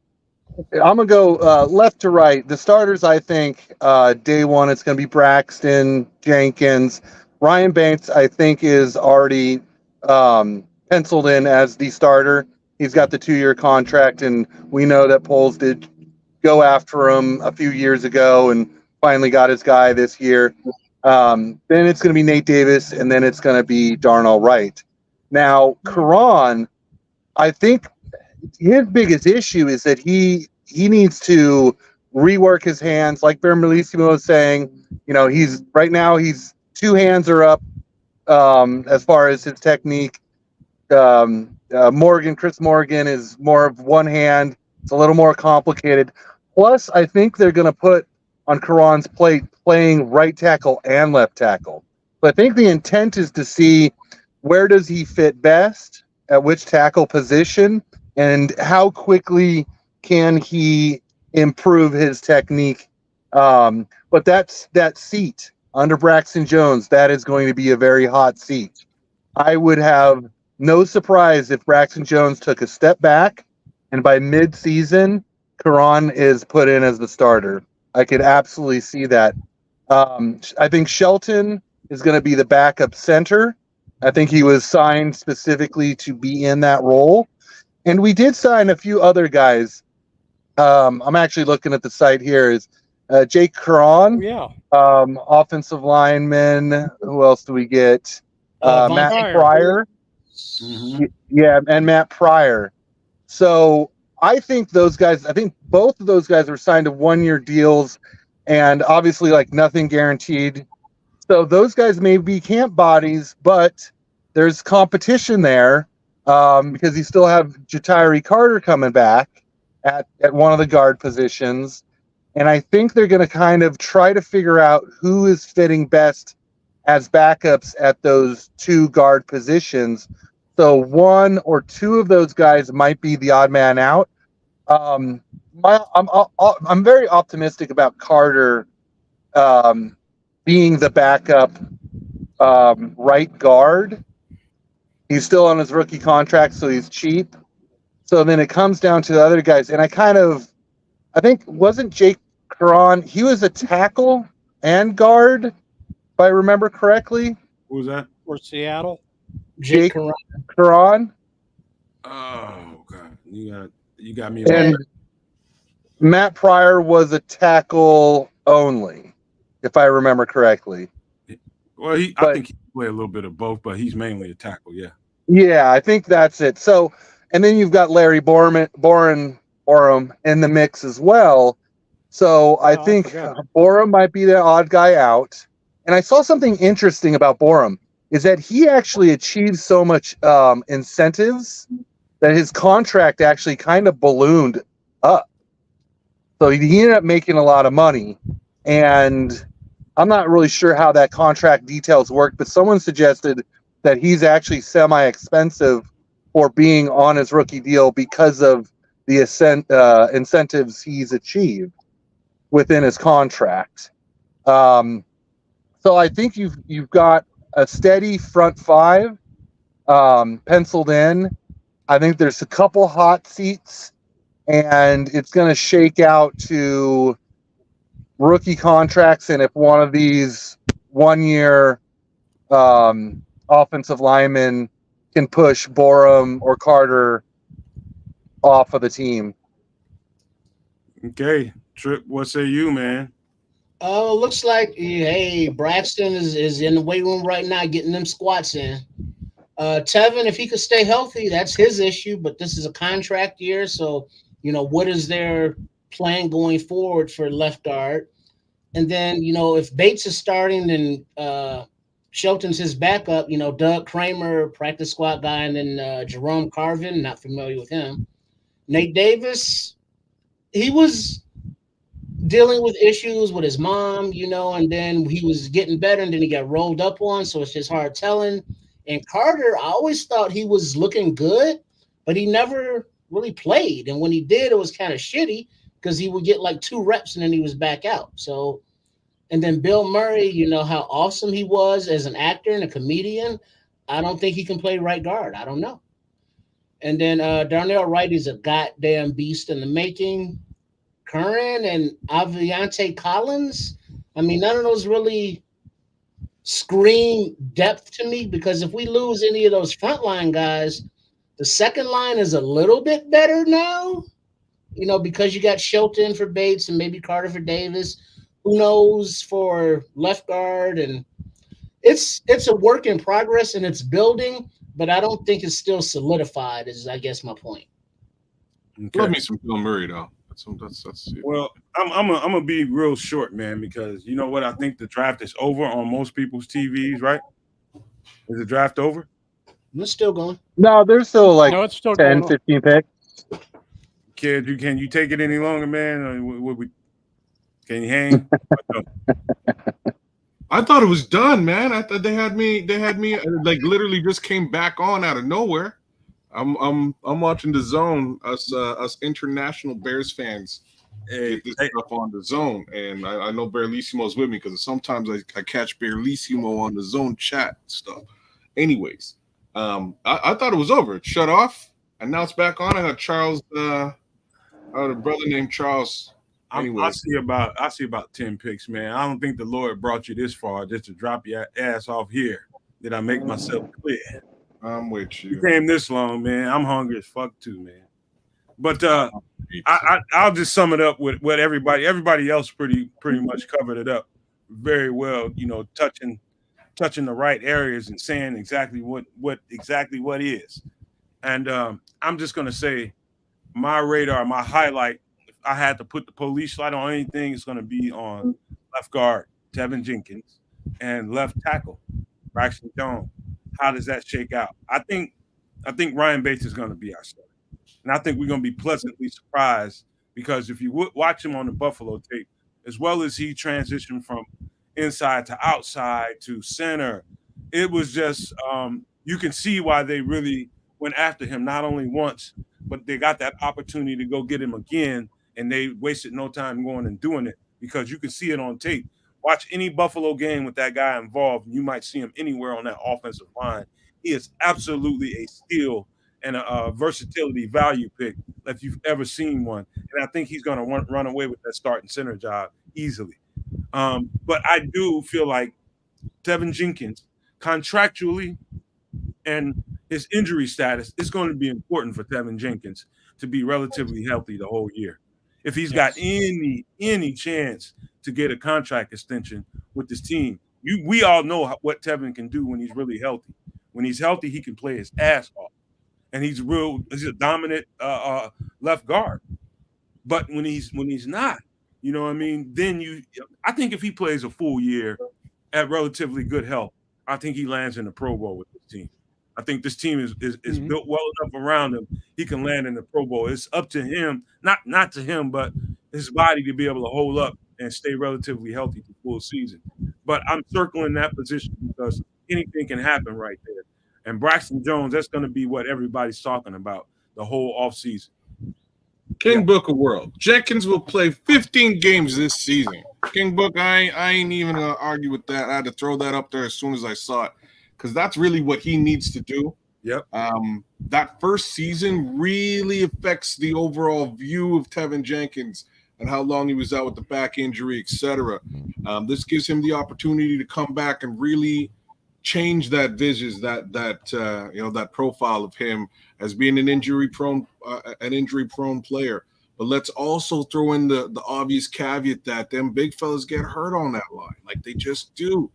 gonna go left to right. The starters, I think, day one it's gonna be Braxton, Jenkins, Ryan Bates. I think is already penciled in as the starter. He's got the 2-year contract, and we know that Poles did go after him a few years ago and finally got his guy this year. Then it's going to be Nate Davis, and then it's going to be Darnell Wright. Now, Karan, I think his biggest issue is that he needs to rework his hands. Like Bear Malissimo was saying, he's right now, he's 2 hands are up as far as his technique. Chris Morgan is more of one hand. It's a little more complicated. Plus, I think they're going to put on Karan's plate playing right tackle and left tackle. But I think the intent is to see where does he fit best, at which tackle position, and how quickly can he improve his technique But that seat under Braxton Jones, that is going to be a very hot seat. I would have no surprise if Braxton Jones took a step back, and by mid-season, Karan is put in as the starter. I could absolutely see that. I think Shelton is going to be the backup center. I think he was signed specifically to be in that role. And we did sign a few other guys. I'm actually looking at the site here. Is Jake Karan, Yeah. offensive lineman. Who else do we get? Von Matt Pryor. Pryor. Yeah, and Matt Pryor. So I think both of those guys were signed to 1-year deals, and obviously like nothing guaranteed. So those guys may be camp bodies, but there's competition there because you still have Jatiri Carter coming back at one of the guard positions. And I think they're going to kind of try to figure out who is fitting best as backups at those 2 guard positions. So 1 or 2 of those guys might be the odd man out. I'm very optimistic about Carter being the backup right guard. He's still on his rookie contract, so he's cheap. So then it comes down to the other guys, and I think wasn't Jake Karan? He was a tackle and guard, if I remember correctly. Who was that? For Seattle. Jake Karan. Oh God, you got me. And Matt Pryor was a tackle only, if I remember correctly. Well, I think he play a little bit of both, but he's mainly a tackle. Yeah. Yeah, I think that's it. So, and then you've got Larry Borum in the mix as well. So I think Borum might be the odd guy out. And I saw something interesting about Borum is that he actually achieved so much incentives that his contract actually kind of ballooned up. So he ended up making a lot of money. And I'm not really sure how that contract details work, but someone suggested that he's actually semi-expensive for being on his rookie deal because of the incentives he's achieved within his contract. So I think you've got a steady front 5 penciled in. I think there's a couple hot seats, and it's going to shake out to rookie contracts. And if one of these 1-year offensive linemen can push Borum or Carter off of the team. Okay, Trip, what say you, man? Oh, looks like Braxton is in the weight room right now getting them squats in. Tevin, if he could stay healthy, that's his issue, but this is a contract year, so what is their plan going forward for left guard? And then if Bates is starting, then Shelton's his backup. Doug Kramer, practice squad guy, and then Jerome Carvin, not familiar with him. Nate Davis, he was dealing with issues with his mom, and then he was getting better, and then he got rolled up on, so it's just hard telling. And Carter, I always thought he was looking good, but he never really played. And when he did, it was kind of shitty because he would get like 2 reps and then he was back out. So, and then Bill Murray, how awesome he was as an actor and a comedian. I don't think he can play right guard. I don't know. And then Darnell Wright is a goddamn beast in the making. Curran and Aviante Collins, I mean, none of those really scream depth to me, because if we lose any of those frontline guys, the second line is a little bit better now, because you got Shelton for Bates and maybe Carter for Davis. Who knows for left guard? And it's a work in progress and it's building, but I don't think it's still solidified, is I guess my point. Okay. Love me some Bill Murray though. That's well, I'm gonna be real short, man, because you know what? I think the draft is over on most people's TVs, right? Is the draft over? It's still going. No, there's still like No, it's still 10, going 15 picks. Kid, can you take it any longer, man? Can you hang? I thought it was done, man. I thought they had me like literally just came back on out of nowhere. I'm watching the zone. Us international Bears fans get this stuff on the zone. And I know Barlissimo's with me because sometimes I catch Barlissimo on the zone chat stuff. Anyways, I thought it was over. It shut off, and now it's back on. I got Charles, a brother named Charles. I see about 10 picks, man. I don't think the Lord brought you this far just to drop your ass off here. Did I make myself clear? I'm with you. You came this long, man. I'm hungry as fuck too, man. But I'll just sum it up with what everybody else pretty much covered it up very well. You know, touching the right areas and saying exactly what is. And I'm just gonna say my radar, my highlight. If I had to put the police light on anything, it's gonna be on left guard Tevin Jenkins and left tackle Braxton Jones. How does that shake out? I think Ryan Bates is going to be our starter. And I think we're going to be pleasantly surprised because if you watch him on the Buffalo tape, as well as he transitioned from inside to outside to center, it was just you can see why they really went after him not only once, but they got that opportunity to go get him again, and they wasted no time going and doing it because you can see it on tape. Watch any Buffalo game with that guy involved, and you might see him anywhere on that offensive line. He is absolutely a steal and a versatility value pick if you've ever seen one. And I think he's going to run away with that starting center job easily. But I do feel like Tevin Jenkins, contractually and his injury status, is going to be important for Tevin Jenkins to be relatively healthy the whole year. If he's got any chance to get a contract extension with this team, we all know what Tevin can do when he's really healthy. When he's healthy, he can play his ass off, and he's a dominant left guard. But when he's not, you know what I mean? Then I think if he plays a full year at relatively good health, I think he lands in the Pro Bowl with this team. I think this team is built well enough around him. He can land in the Pro Bowl. It's up to him, not to him, but his body to be able to hold up and stay relatively healthy for full season. But I'm circling that position because anything can happen right there. And Braxton Jones, that's going to be what everybody's talking about the whole offseason. King Book of World. Jenkins will play 15 games this season. King Book, I ain't even going to argue with that. I had to throw that up there as soon as I saw it because that's really what he needs to do. Yep. That first season really affects the overall view of Tevin Jenkins and how long he was out with the back injury, etc. This gives him the opportunity to come back and really change that vision, that profile of him as being an injury prone player. But let's also throw in the obvious caveat that them big fellas get hurt on that line, like they just do.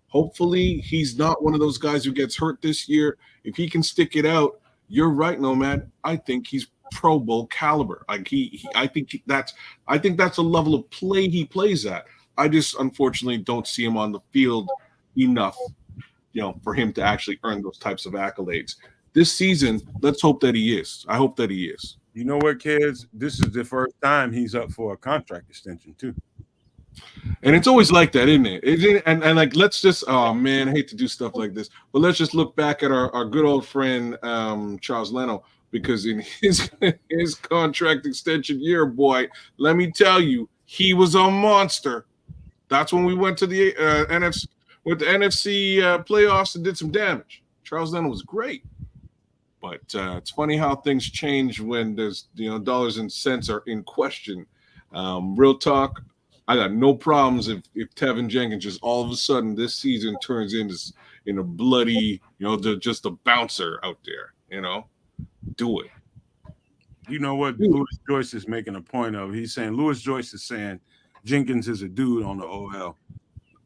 Hopefully, he's not one of those guys who gets hurt this year. If he can stick it out, you're right, Nomad. I think he's Pro Bowl caliber. I think that's a level of play he plays at. I just unfortunately don't see him on the field enough, for him to actually earn those types of accolades. This season, let's hope that he is. I hope that he is. You know what, kids? This is the first time he's up for a contract extension too. And it's always like that, isn't it? And like, let's just, oh man, I hate to do stuff like this, but let's just look back at our good old friend Charles Leno, because in his contract extension year, boy, let me tell you, he was a monster. That's when we went to the NFC playoffs and did some damage. Charles Leno was great, but it's funny how things change when there's dollars and cents are in question. Real talk. I got no problems if Tevin Jenkins just all of a sudden this season turns into a bloody, just a bouncer out there, do it. You know what Louis Joyce is making a point of? He's saying Louis Joyce is saying Jenkins is a dude on the OL.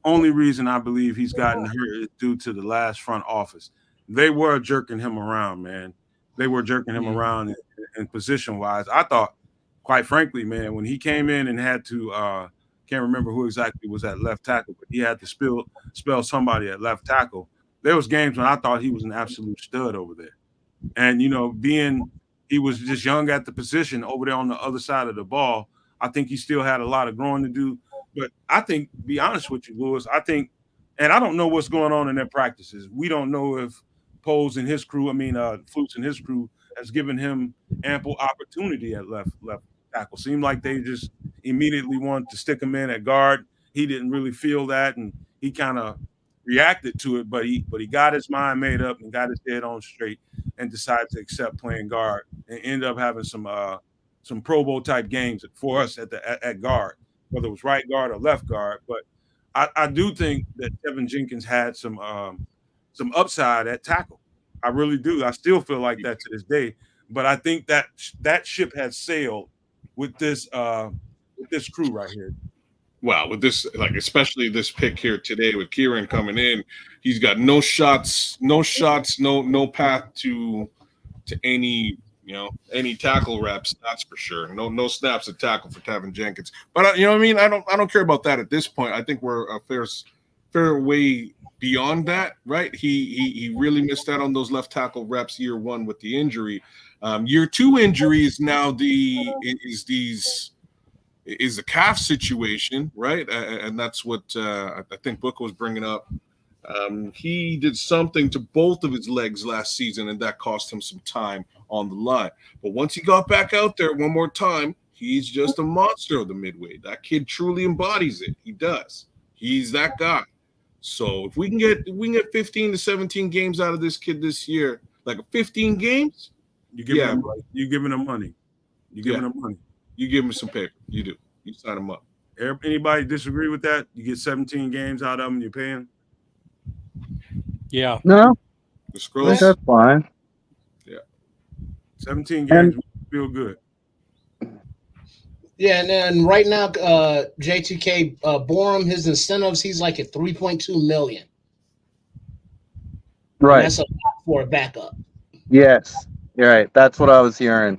Only reason I believe he's gotten hurt is due to the last front office. They were jerking him around, man. They were jerking him around in position-wise. I thought, quite frankly, man, when he came in and had to can't remember who exactly was at left tackle, but he had to spell somebody at left tackle. There was games when I thought he was an absolute stud over there. And, he was just young at the position over there on the other side of the ball, I think he still had a lot of growing to do. But I think, to be honest with you, Louis, and I don't know what's going on in their practices. We don't know if Poles and his crew, Flutes and his crew, has given him ample opportunity at left tackle. Seemed like they just immediately wanted to stick him in at guard. He didn't really feel that, and he kind of reacted to it, but he got his mind made up and got his head on straight and decided to accept playing guard and end up having some Pro Bowl type games for us at guard, whether it was right guard or left guard. But I do think that Kevin Jenkins had some upside at tackle. I really do. I still feel like that to this day. But I think that ship has sailed with this crew right here. Wow, with this, like especially this pick here today with Kieran coming in, he's got no shots, no path to any any tackle reps. That's for sure. No snaps at tackle for Tevin Jenkins. But you know what I mean. I don't care about that at this point. I think we're a fair way beyond that, right? He really missed out on those left tackle reps year one with the injury. Year two injury is now is the calf situation, right? And that's what I think Book was bringing up. He did something to both of his legs last season, and that cost him some time on the line. But once he got back out there one more time, he's just a monster of the midway. That kid truly embodies it. He does. He's that guy. So if we can get 15 to 17 games out of this kid this year, like 15 games, you giving him money. You giving him money. You give him some paper. You do. You sign him up. Anybody disagree with that? You get 17 games out of him, you're paying? Yeah. No. The scrolls. That's fine. Yeah. 17 games feel good. Yeah, and then right now, J2K Borum, his incentives, he's like at 3.2 million. Right. And that's a lot for a backup. Yes, you're right. That's what I was hearing.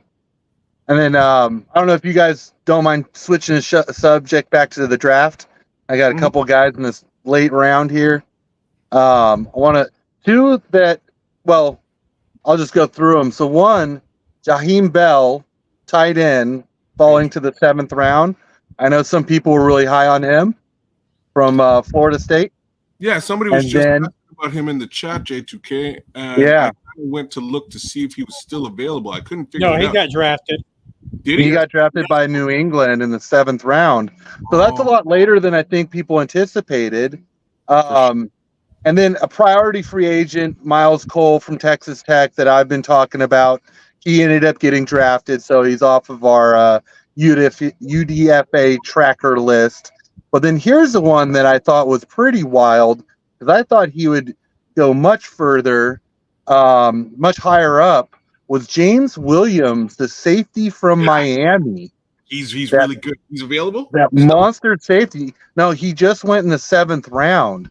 And then I don't know if you guys don't mind switching the subject back to the draft. I got a couple guys in this late round here. I want to two that. Well, I'll just go through them. So one, Jaheim Bell, tight end, falling to the 7th round. I know some people were really high on him from Florida State. Yeah, somebody was just asking about him in the chat, J2K. Yeah. I went to look to see if he was still available. I couldn't figure it out. No, he got drafted. Did he? He got drafted by New England in the 7th round. So that's a lot later than I think people anticipated. And then a priority free agent, Miles Cole from Texas Tech that I've been talking about. He ended up getting drafted, so he's off of our UDFA tracker list. But then here's the one that I thought was pretty wild, because I thought he would go much further, much higher up, was James Williams, the safety from Miami. He's really good. He's available? That monster safety. No, he just went in the 7th round.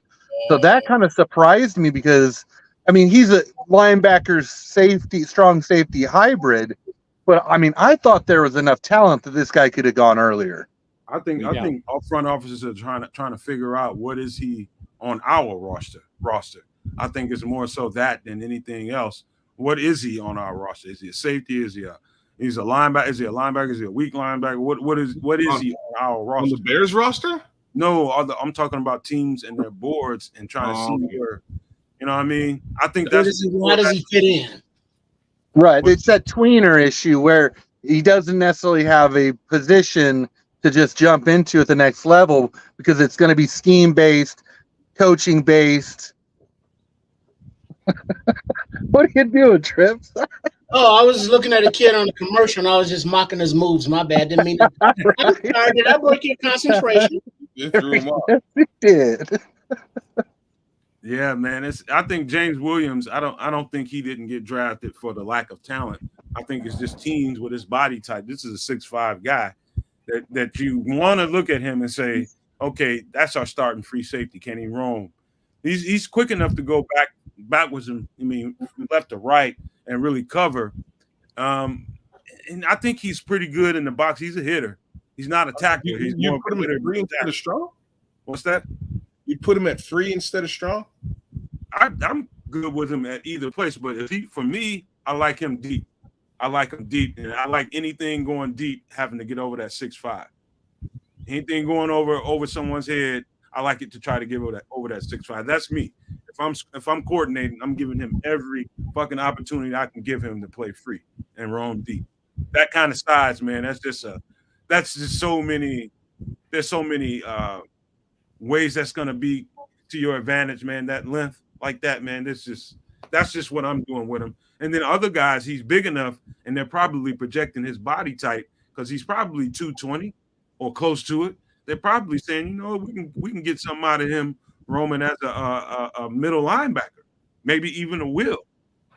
So that kind of surprised me because, I mean, he's a linebacker safety, strong safety hybrid. But, I mean, I thought there was enough talent that this guy could have gone earlier. I think our front offices are trying to figure out what is he on our roster. I think it's more so that than anything else. What is he on our roster? Is he a safety? Is he a linebacker? Is he a linebacker? Is he a weak linebacker? What is he on our roster? On the Bears roster? No, I'm talking about teams and their boards and trying to see where, you know what I mean? I think How does he fit in? Right. It's that tweener issue where he doesn't necessarily have a position to just jump into at the next level because it's going to be scheme-based, coaching-based. What are you doing, Trips? Oh, I was looking at a kid on a commercial and I was just mocking his moves. My bad. Didn't mean to. I'm sorry. Did I break your concentration? You threw him off. Yes, you did. Yeah, man. I think James Williams, I don't think he didn't get drafted for the lack of talent. I think it's just teams with his body type. This is a 6'5" guy that you want to look at him and say, okay, that's our starting free safety. Can he roam? He's quick enough to go backwards and from left to right and really cover. And I think he's pretty good in the box. He's a hitter. He's not a tackler. He's you more put him at 3 instead of Strong? What's that? You put him at 3 instead of Strong? I'm good with him at either place, but for me, I like him deep. And I like anything going deep, having to get over that 6'5". Anything going over someone's head, I like it to try to get over that 6'5". That's me. If I'm coordinating, I'm giving him every fucking opportunity I can give him to play free and roam deep. That kind of size, man. That's just that's just so many. There's so many ways that's going to be to your advantage, man. That length like that, man. That's just what I'm doing with him. And then other guys, he's big enough, and they're probably projecting his body type because he's probably 220 or close to it. They're probably saying, you know, we can get something out of him, Roman, as a middle linebacker, maybe even a will.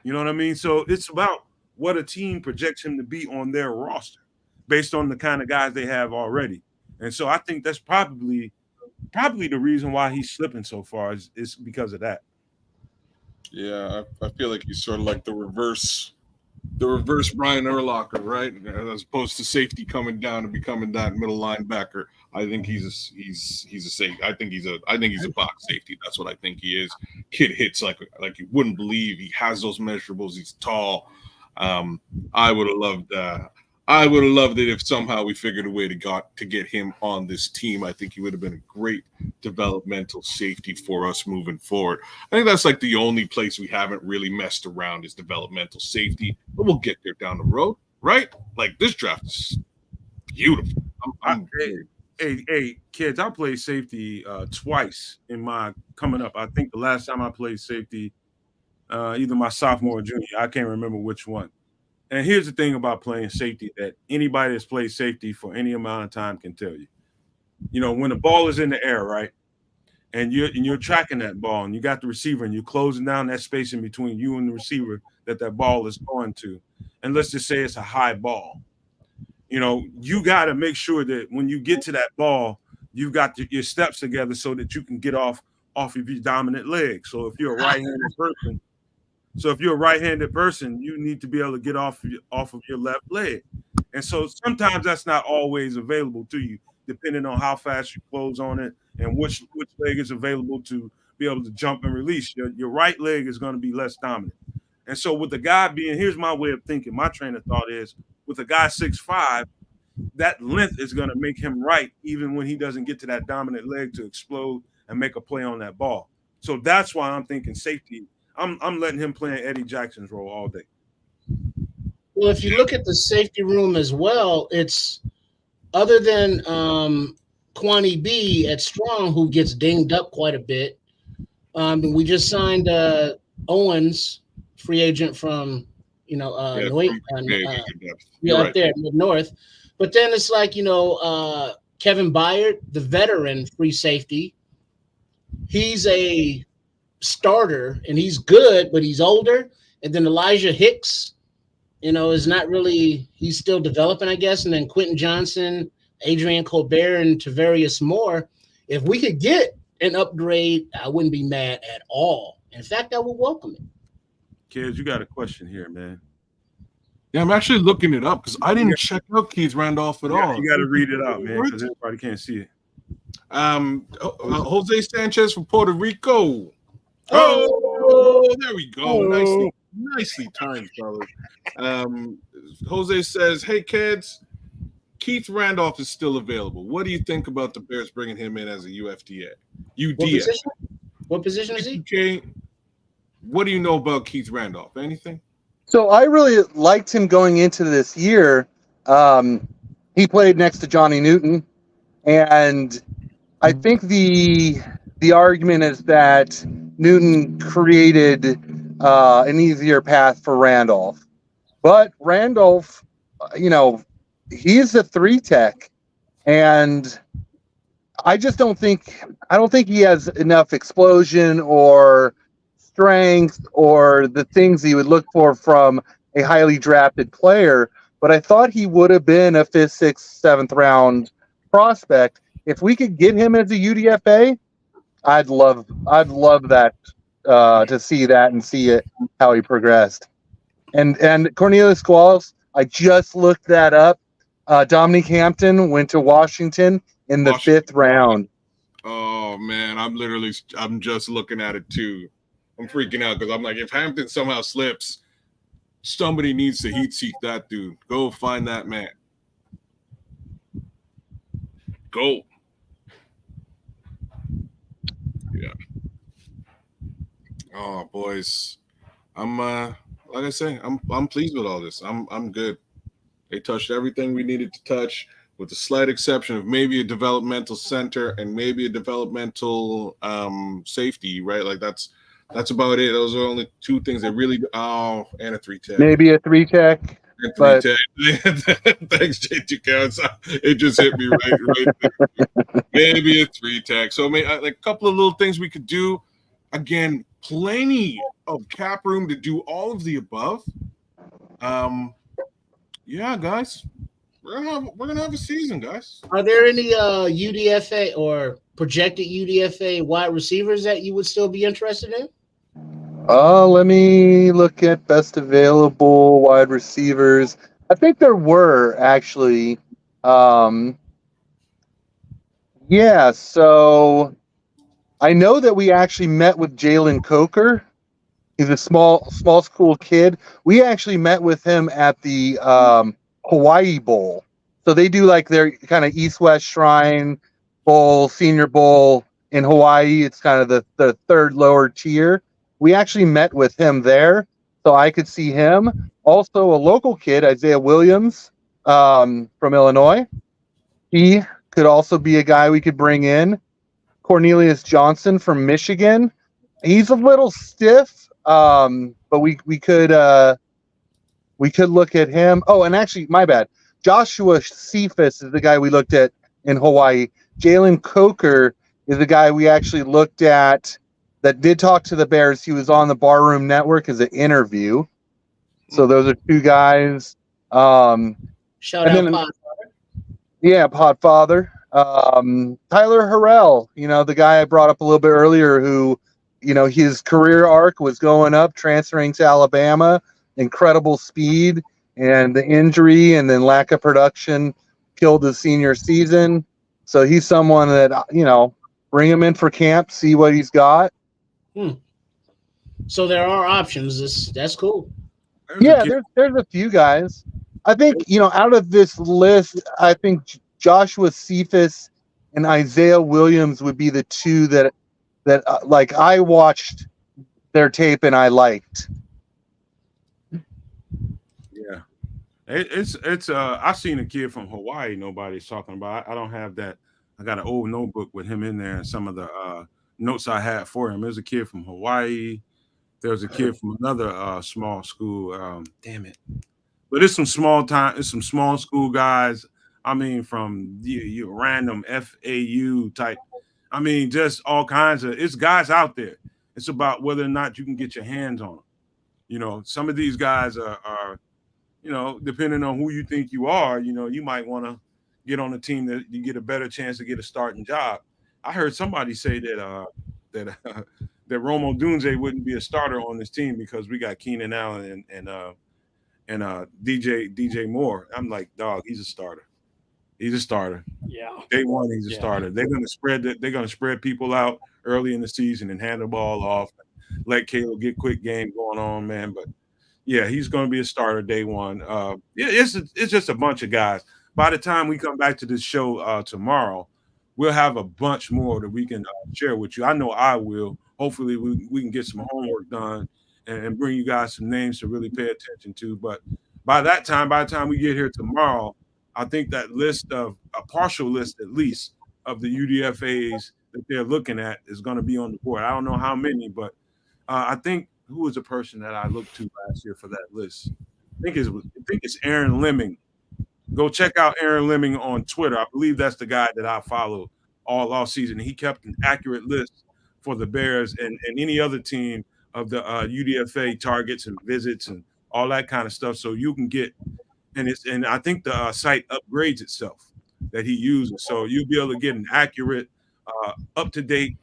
You know what I mean? So it's about what a team projects him to be on their roster based on the kind of guys they have already. And so I think that's probably the reason why he's slipping so far is because of that. Yeah, I feel like he's sort of like the reverse Brian Urlacher, right? As opposed to safety coming down and becoming that middle linebacker. I think he's a safety. I think he's a box safety. That's what I think he is. Kid hits like you wouldn't believe. He has those measurables. He's tall. I would have loved it if somehow we figured a way to get him on this team. I think he would have been a great developmental safety for us moving forward. I think that's like the only place we haven't really messed around is developmental safety, but we'll get there down the road, right? Like this draft is beautiful. Hey, kids, I played safety twice in my coming up. I think the last time I played safety, either my sophomore or junior, I can't remember which one. And here's the thing about playing safety that anybody that's played safety for any amount of time can tell you. You know, when the ball is in the air, right? And you're tracking that ball and you got the receiver and you're closing down that space in between you and the receiver that ball is going to. And let's just say it's a high ball. You know, you got to make sure that when you get to that ball, you've got your steps together so that you can get off of your dominant leg. So if you're a right-handed person, you need to be able to get off of your left leg. And so sometimes that's not always available to you, depending on how fast you close on it and which leg is available to be able to jump and release. Your right leg is going to be less dominant. And so with the guy here's my way of thinking, my train of thought is, with a guy 6'5", that length is going to make him right, even when he doesn't get to that dominant leg to explode and make a play on that ball. So that's why I'm thinking safety. I'm letting him play in Eddie Jackson's role all day. Well, if you look at the safety room as well, it's other than Kwani B at strong, who gets dinged up quite a bit. We just signed Owens, free agent from up there in the north. But then it's like Kevin Byard, the veteran free safety. He's a starter and he's good, but he's older. And then Elijah Hicks, is not really, he's still developing, I guess. And then Quentin Johnson, Adrian Colbert, and Tavarius Moore. If we could get an upgrade, I wouldn't be mad at all. In fact, I would welcome it. Kids, you got a question here, man. Yeah, I'm actually looking it up because I didn't check out Keith Randolph at all. You got to read it out, man, because everybody can't see it. Jose Sanchez from Puerto Rico. Oh, there we go. Nicely timed, fellas. Jose says, "Hey kids, Keith Randolph is still available. What do you think about the Bears bringing him in as a UFDA? What position is he? Okay. What do you know about Keith Randolph? Anything?" So I really liked him going into this year. He played next to Johnny Newton, and I think the argument is that Newton created an easier path for Randolph. But Randolph, he's a 3-tech, and I don't think he has enough explosion or strength or the things you would look for from a highly drafted player. But I thought he would have been a 5th, 6th, 7th round prospect. If we could get him as a UDFA, I'd love that to see that and see it how he progressed. And Cornelius Qualls, I just looked that up. Dominique Hampton went to Washington in the 5th round. Oh man, I'm just looking at it too. I'm freaking out because I'm like, if Hampton somehow slips, somebody needs to heat seek that dude. Go find that man. Go. Yeah. Oh, boys. I'm like I say, I'm pleased with all this. I'm good. They touched everything we needed to touch. with the slight exception of maybe a developmental center and maybe a developmental safety, right? Like that's about it. Those are only two things that really. Oh, and a 3-tech. Maybe a 3-tech. And But 3-tech. Thanks, J2 Counts. It just hit me right there. Maybe a 3-tech. So like a couple of little things we could do. Again, plenty of cap room to do all of the above. Yeah, guys, we're gonna have a season, guys. Are there any UDFA or projected UDFA wide receivers that you would still be interested in? let me look at best available wide receivers. I think there were actually. Yeah, so I know that we actually met with Jalen Coker. He's a small school kid. We actually met with him at the Hawaii Bowl. So they do like their kind of East-West Shrine Bowl, Senior Bowl in Hawaii. It's kind of the third lower tier. We actually met with him there, so I could see him. Also, a local kid, Isaiah Williams from Illinois. He could also be a guy we could bring in. Cornelius Johnson from Michigan. He's a little stiff, but we could look at him. Oh, and actually, my bad. Joshua Cephas is the guy we looked at in Hawaii. Jalen Coker is the guy we actually looked at that did talk to the Bears. He was on the Barroom Network as an interview. So those are two guys. Shout out Podfather. Yeah, Podfather. Tyler Harrell, the guy I brought up a little bit earlier who, his career arc was going up, transferring to Alabama, incredible speed, and the injury and then lack of production killed his senior season. So he's someone that, bring him in for camp, see what he's got. So there are options. That's cool. There's a few guys. I think, out of this list, I think Joshua Cephas and Isaiah Williams would be the two that like I watched their tape and I liked. Yeah, it's I seen a kid from Hawaii nobody's talking about. I don't have that. I got an old notebook with him in there and some of the notes I had for him. There's a kid from Hawaii. There's a kid from another small school. Damn it. But it's some small school guys. I mean, from you random FAU type. I mean, just all kinds of. It's guys out there. It's about whether or not you can get your hands on them. Some of these guys are depending on who you think you are, you might want to get on a team that you get a better chance to get a starting job. I heard somebody say that that Romo Dunze wouldn't be a starter on this team because we got Keenan Allen and DJ Moore. I'm like, dog, he's a starter. He's a starter. Yeah. Day one, he's a starter. They're gonna spread people out early in the season and hand the ball off, let Caleb get quick game going on, man. But yeah, he's gonna be a starter day one. It's just a bunch of guys. By the time we come back to this show tomorrow, we'll have a bunch more that we can share with you. I know I will. Hopefully, we can get some homework done and bring you guys some names to really pay attention to. But by the time we get here tomorrow, I think that a partial list at least of the UDFAs that they're looking at is going to be on the board. I don't know how many, but I think who was the person that I looked to last year for that list? I think it's Aaron Lemming. Go check out Aaron Lemming on Twitter. I believe that's the guy that I followed all season. He kept an accurate list for the Bears and any other team of the UDFA targets and visits and all that kind of stuff. So you can get and I think the site upgrades itself that he uses. So you'll be able to get an accurate, up-to-date,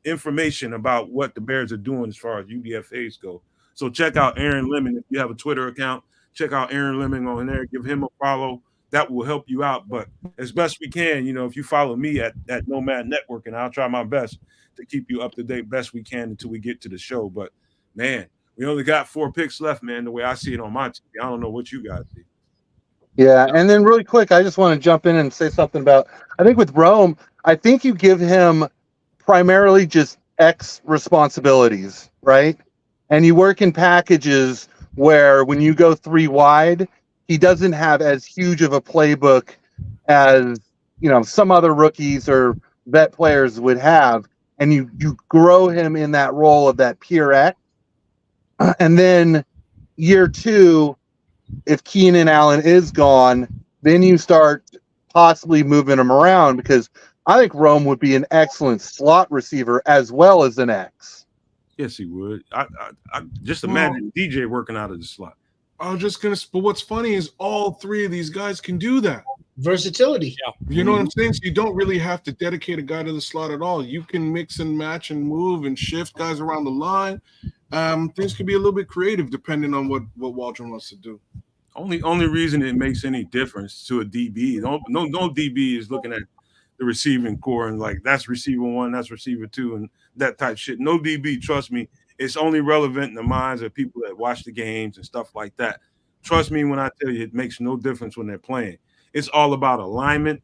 information about what the Bears are doing as far as UDFAs go. So check out Aaron Lemon. If you have a Twitter account, check out Aaron Lemon on there. Give him a follow. That will help you out. But as best we can, if you follow me at Nomad Network, and I'll try my best to keep you up to date best we can until we get to the show. But, man, we only got 4 picks left, man, the way I see it on my team. I don't know what you guys see. Yeah, and then really quick, I just want to jump in and say something about, I think with Rome, I think you give him primarily just X responsibilities, right? And you work in packages where when you go 3 wide, he doesn't have as huge of a playbook as some other rookies or vet players would have, and you grow him in that role of that pure X, and then year 2, if Keenan Allen is gone, then you start possibly moving him around, because I think Rome would be an excellent slot receiver as well as an X. Yes, he would. I just imagine DJ working out of the slot. I was just gonna. But what's funny is all 3 of these guys can do that. Versatility. Yeah. You know what I'm saying? So you don't really have to dedicate a guy to the slot at all. You can mix and match and move and shift guys around the line. Things can be a little bit creative depending on what Waldron wants to do. Only reason it makes any difference to a DB, no DB is looking at the receiving core and like, that's receiver 1, that's receiver 2, and that type shit. No DB, trust me, it's only relevant in the minds of people that watch the games and stuff like that. Trust me when I tell you, it makes no difference when they're playing. It's all about alignment,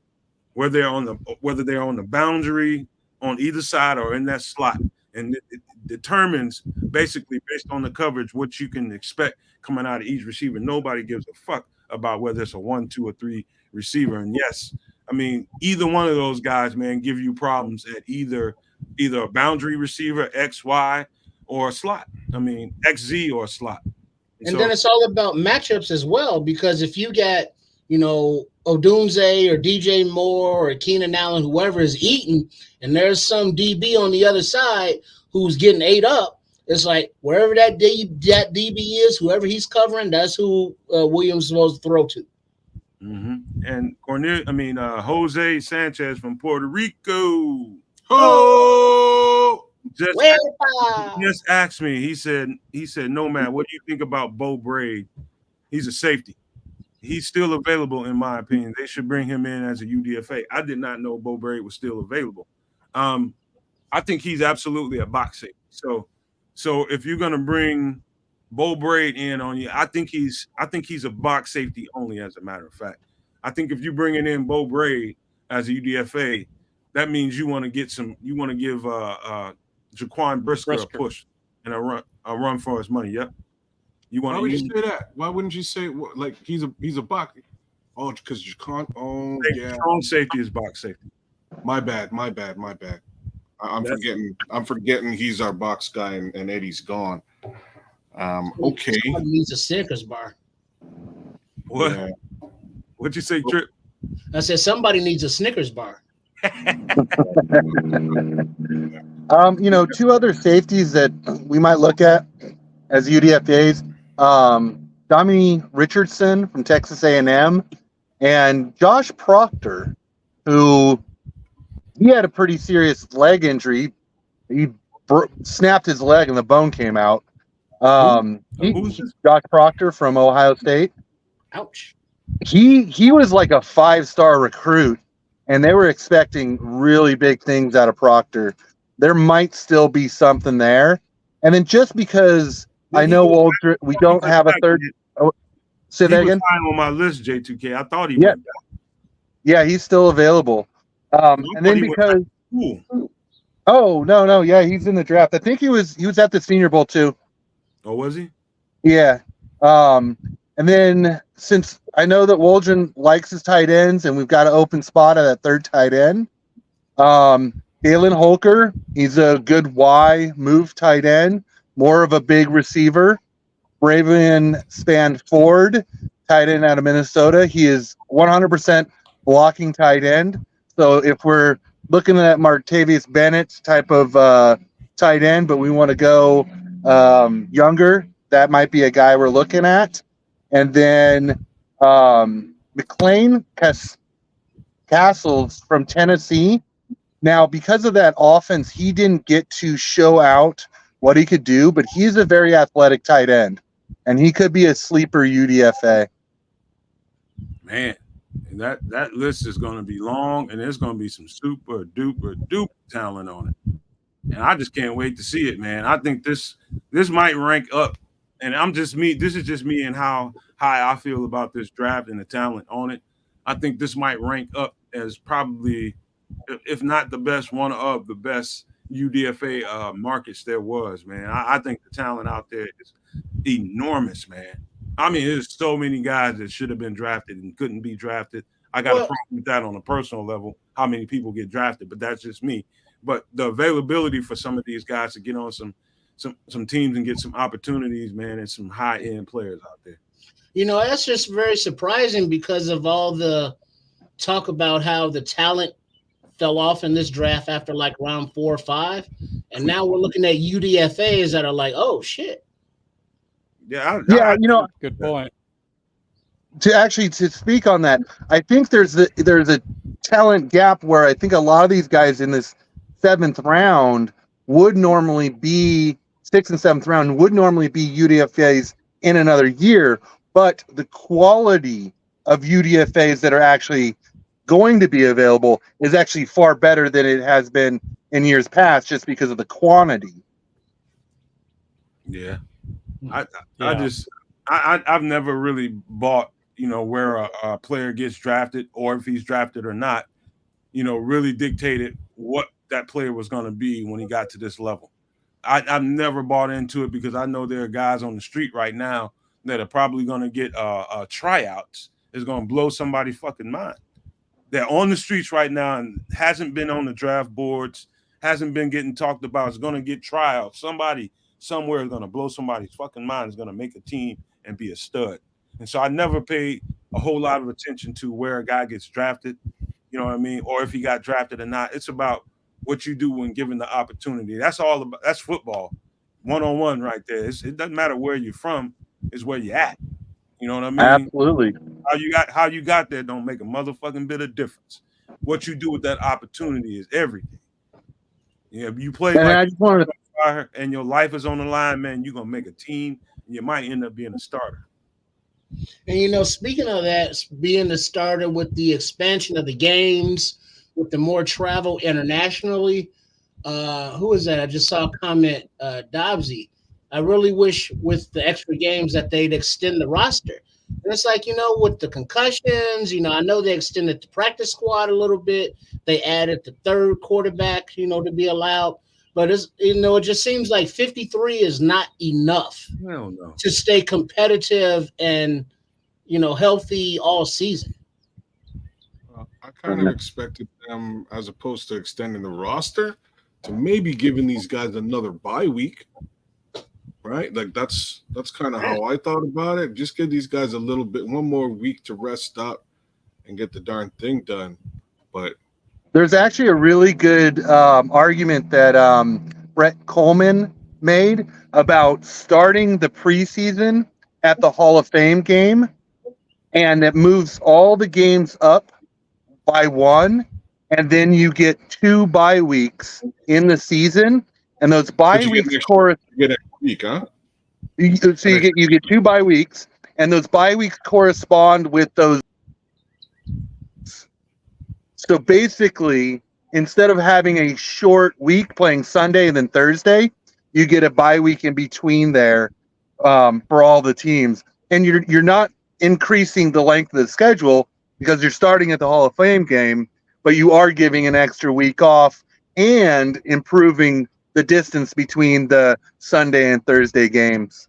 whether they're on the boundary on either side or in that slot, and it determines basically based on the coverage what you can expect coming out of each receiver. Nobody gives a fuck about whether it's a 1, 2, or 3 receiver. And yes, I mean, either one of those guys, man, give you problems at either a boundary receiver, XY, or a slot. I mean, XZ or a slot. And then it's all about matchups as well, because if you got, Odunze or DJ Moore or Keenan Allen, whoever is eating, and there's some DB on the other side who's getting ate up, it's like wherever that DB is, whoever he's covering, that's who Williams is supposed to throw to. Mm-hmm. And Jose Sanchez from Puerto Rico. Oh, just asked me. He said, Nomad, what do you think about Bo Braid? He's a safety. He's still available, in my opinion. They should bring him in as a UDFA. I did not know Bo Braid was still available. I think he's absolutely a box safety. So if you're gonna bring Bo Braid in on you, I think he's a box safety only. As a matter of fact, I think if you're bringing in Bo Braid as a UDFA, that means you want to give Jaquan Brisker a push and a run for his money. Yep. Why would you say that? Why wouldn't you say like he's a box? Oh, because you can't. Oh, yeah. Strong safety is box safety. My bad. I'm forgetting he's our box guy and Eddie's gone. Okay. Somebody needs a Snickers bar. What? Yeah. What'd you say, Trip? I said somebody needs a Snickers bar. 2 other safeties that we might look at as UDFAs. Dami Richardson from Texas A&M and Josh Proctor, who he had a pretty serious leg injury. He snapped his leg and the bone came out. Josh Proctor from Ohio State. Ouch. He was like a 5-star recruit, and they were expecting really big things out of Proctor. There might still be something there. And then just because I know we don't have a third. Say that again. On my list, J2K. I thought he was. Yeah, he's still available. And then because no, he's in the draft. I think he was at the Senior Bowl too. Oh, was he? Yeah. And then since I know that Waldron likes his tight ends, and we've got an open spot at that third tight end, Galen Holker, he's a good Y move tight end. More of a big receiver. Braven Spanford, tight end out of Minnesota. He is 100% blocking tight end. So if we're looking at Martavius Bennett type of tight end, but we want to go younger, that might be a guy we're looking at. And then McLean Castles from Tennessee. Now, because of that offense, he didn't get to show out what he could do, but he's a very athletic tight end, and he could be a sleeper UDFA. Man, that list is going to be long, and there's going to be some super duper talent on it. And I just can't wait to see it, man. I think this might rank up, and I'm just me. This is just me and how high I feel about this draft and the talent on it. I think this might rank up as probably, if not the best, one of the best UDFA markets there was, man. I think the talent out there is enormous, man. I mean, there's so many guys that should have been drafted and couldn't be drafted. I got a problem with that on a personal level, how many people get drafted, but that's just me. But the availability for some of these guys to get on some teams and get some opportunities, man, and some high-end players out there. You know, that's just very surprising because of all the talk about how the talent fell off in this draft after like round 4 or 5. And now we're looking at UDFAs that are like, oh, shit. Yeah, good point. To speak on that, I think there's a talent gap where I think a lot of these guys in this 7th round would normally be 6th and 7th round would normally be UDFAs in another year, but the quality of UDFAs that are actually going to be available is actually far better than it has been in years past, just because of the quantity. Yeah, I've never really bought, where a player gets drafted or if he's drafted or not, really dictated what that player was going to be when he got to this level. I've never bought into it because I know there are guys on the street right now that are probably going to get tryouts. Is going to blow somebody's fucking mind. They're on the streets right now and hasn't been on the draft boards, hasn't been getting talked about. Is going to get tryouts. Somebody somewhere is going to blow somebody's fucking mind. Is going to make a team and be a stud. And so I never paid a whole lot of attention to where a guy gets drafted, you know what I mean, or if he got drafted or not. It's about what you do when given the opportunity. That's all about. That's football, 1-on-1 right there. It doesn't matter where you're from; it's where you're at. You know what I mean? Absolutely. How you got there don't make a motherfucking bit of difference. What you do with that opportunity is everything. Yeah, if you play and your life is on the line, man, you're gonna make a team and you might end up being a starter. And speaking of that, being the starter with the expansion of the games, with the more travel internationally, who is that? I just saw a comment, Dobbsy. I really wish with the extra games that they'd extend the roster. And it's like, with the concussions, I know they extended the practice squad a little bit. They added the 3rd quarterback, to be allowed. But it's, it just seems like 53 is not enough to stay competitive and, healthy all season. I kind of expected them, as opposed to extending the roster, to maybe giving these guys another bye week. Right, like that's kind of how I thought about it. Just give these guys one more week to rest up and get the darn thing done. But there's actually a really good argument that Brett Coleman made about starting the preseason at the Hall of Fame game, and it moves all the games up by 1, and then you get 2 bye weeks in the season, and those bye weeks get week, huh? So you get 2 bye weeks, and those bye weeks correspond with those. So basically, instead of having a short week playing Sunday and then Thursday, you get a bye week in between there for all the teams, and you're not increasing the length of the schedule because you're starting at the Hall of Fame game, but you are giving an extra week off and improving the distance between the Sunday and Thursday games.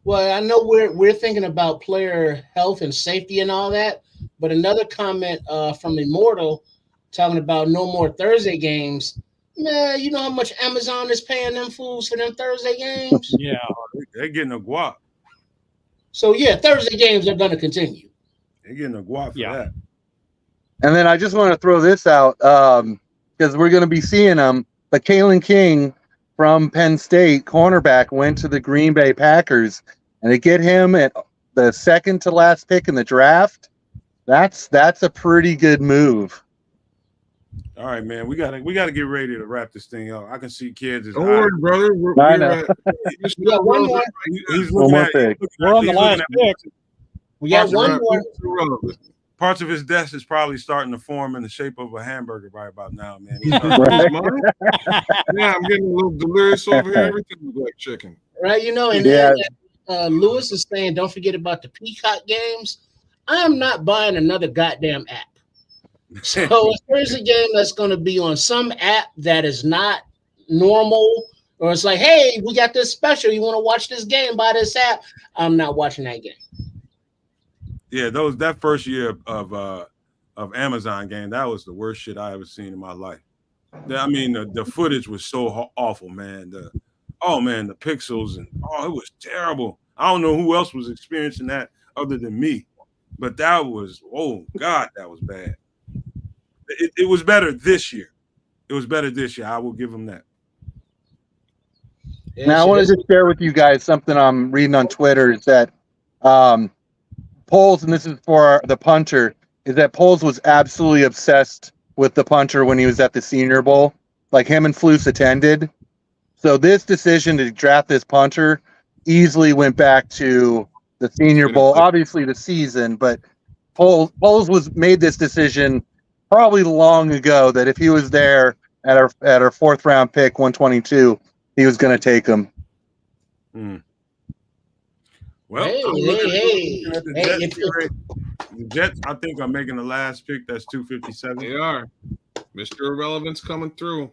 Well, I know we're thinking about player health and safety and all that, but another comment from Immortal talking about no more Thursday games. Man, you know how much Amazon is paying them fools for them Thursday games? Yeah, they're getting a guap. So yeah, Thursday games are going to continue. They're getting a guap for that. And then I just want to throw this out because we're going to be seeing them. But Kalen King from Penn State, cornerback, went to the Green Bay Packers, and to get him at the 2nd to last pick in the draft, that's a pretty good move. All right, man, we gotta get ready to wrap this thing up. I can see kids. Don't worry, brother. We're one more. We're on the last pick. We got one more. Parts of his desk is probably starting to form in the shape of a hamburger right about now, man. Yeah, I'm getting a little delirious over here. Everything looks like chicken. Right, and Lewis is saying, don't forget about the Peacock games. I am not buying another goddamn app. So if there's a game that's going to be on some app that is not normal, or it's like, hey, we got this special. You want to watch this game? Buy this app. I'm not watching that game. Yeah, that first year of Amazon game, that was the worst shit I ever seen in my life. I mean, the footage was so awful, man. The pixels and it was terrible. I don't know who else was experiencing that other than me, but that was that was bad. It was better this year. It was better this year. I will give them that. Now, I wanted to share with you guys something I'm reading on Twitter is that Poles, and this is for the punter, is that Poles was absolutely obsessed with the punter when he was at the Senior Bowl. Like him and Flus attended. So this decision to draft this punter easily went back to the Senior Bowl, obviously the season, but Poles made this decision probably long ago that if he was there at our fourth round pick, 122, he was going to take him. Well, the Jets, I think, are making the last pick. That's 257. They are. Mr. Irrelevant's coming through.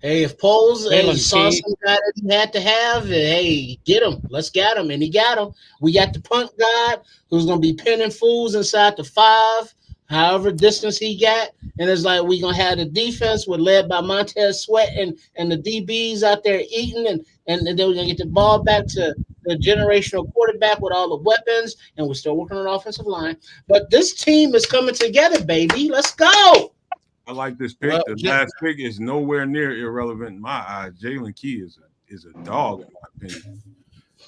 Hey, if Poles saw some guy that he had to have, hey, get him. Let's get him. And he got him. We got the punt guy who's going to be pinning fools inside the 5, however distance he got. And it's like we're going to have the defense led by Montez Sweat and the DBs out there eating. And then we're going to get the ball back to the generational quarterback with all the weapons. And we're still working on the offensive line. But this team is coming together, baby. Let's go. I like this pick. The last pick is nowhere near irrelevant in my eyes. Jalen Key is a dog, in my opinion.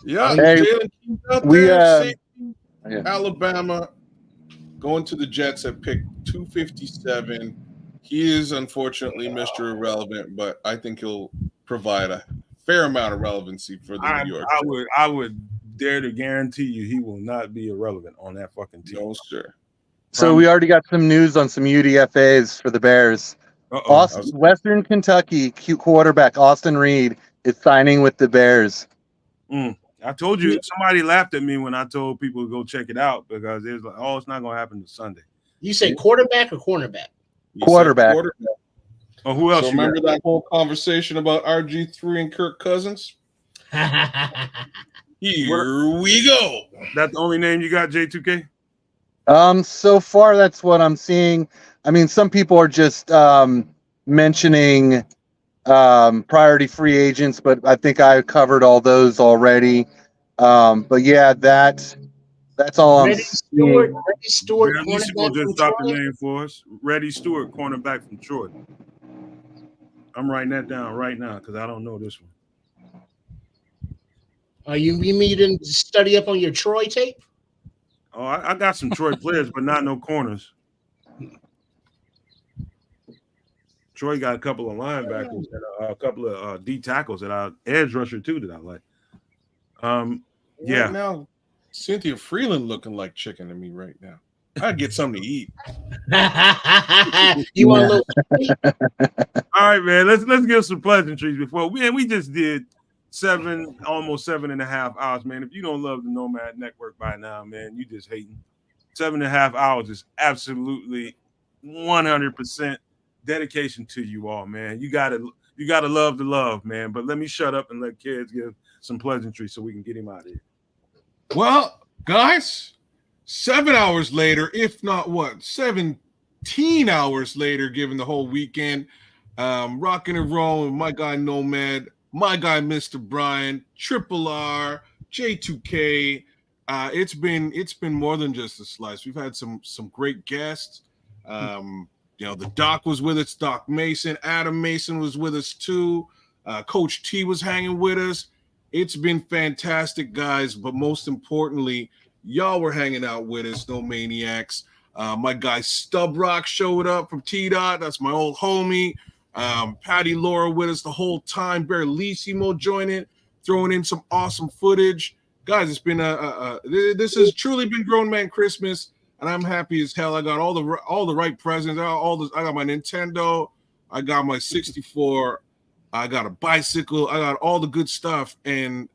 Yeah, Hey, Jalen Key's out there. Alabama going to the Jets at pick 257. He is unfortunately Mr. Irrelevant, but I think he'll provide a fair amount of relevancy for the New York. I would dare to guarantee you he will not be irrelevant on that fucking team. No, sir. So we already got some news on some UDFAs for the Bears. Western Kentucky quarterback Austin Reed is signing with the Bears. I told you, somebody laughed at me when I told people to go check it out because it was like, it's not going to happen this Sunday. You say quarterback or cornerback? Quarterback. Oh, who else? So remember that whole conversation about RG3 and Kirk Cousins? Here we go. That's the only name you got, J2K? So far, that's what I'm seeing. I mean, some people are just mentioning priority free agents, but I think I covered all those already. But yeah, that's all I'm seeing. Reddy Stewart, cornerback just dropped the name for us. Reddy Stewart, cornerback from Troy. I'm writing that down right now because I don't know this one. You mean you didn't study up on your Troy tape? Oh, I got some Troy players, but not no corners. Troy got a couple of linebackers and a couple of D tackles that edge rusher too that I like. Yeah. Right now, Cynthia Freeland looking like chicken to me right now. I'd get something to eat. You want a little? All right, man. Let's give some pleasantries before we just did almost 7.5 hours, man. If you don't love the Nomad Network by now, man, you just hating. 7.5 hours is absolutely 100% dedication to you all, man. You gotta love the love, man. But let me shut up and let kids give some pleasantries so we can get him out of here. Well, guys, 7 hours later, if not 17 hours later, given the whole weekend, rocking and rolling with my guy Nomad, my guy Mr. Brian, Triple R, J2K. It's been more than just a slice. We've had some great guests. The Doc was with us, Doc Mason, Adam Mason was with us too. Coach T was hanging with us. It's been fantastic, guys. But most importantly, y'all were hanging out with us, No Maniacs. My guy Stub Rock showed up from T-Dot. That's my old homie. Patty Laura with us the whole time. Berlissimo joining, throwing in some awesome footage. Guys, it's been this has truly been Grown Man Christmas, and I'm happy as hell. I got all the right presents. I got my Nintendo. I got my 64. I got a bicycle. I got all the good stuff, and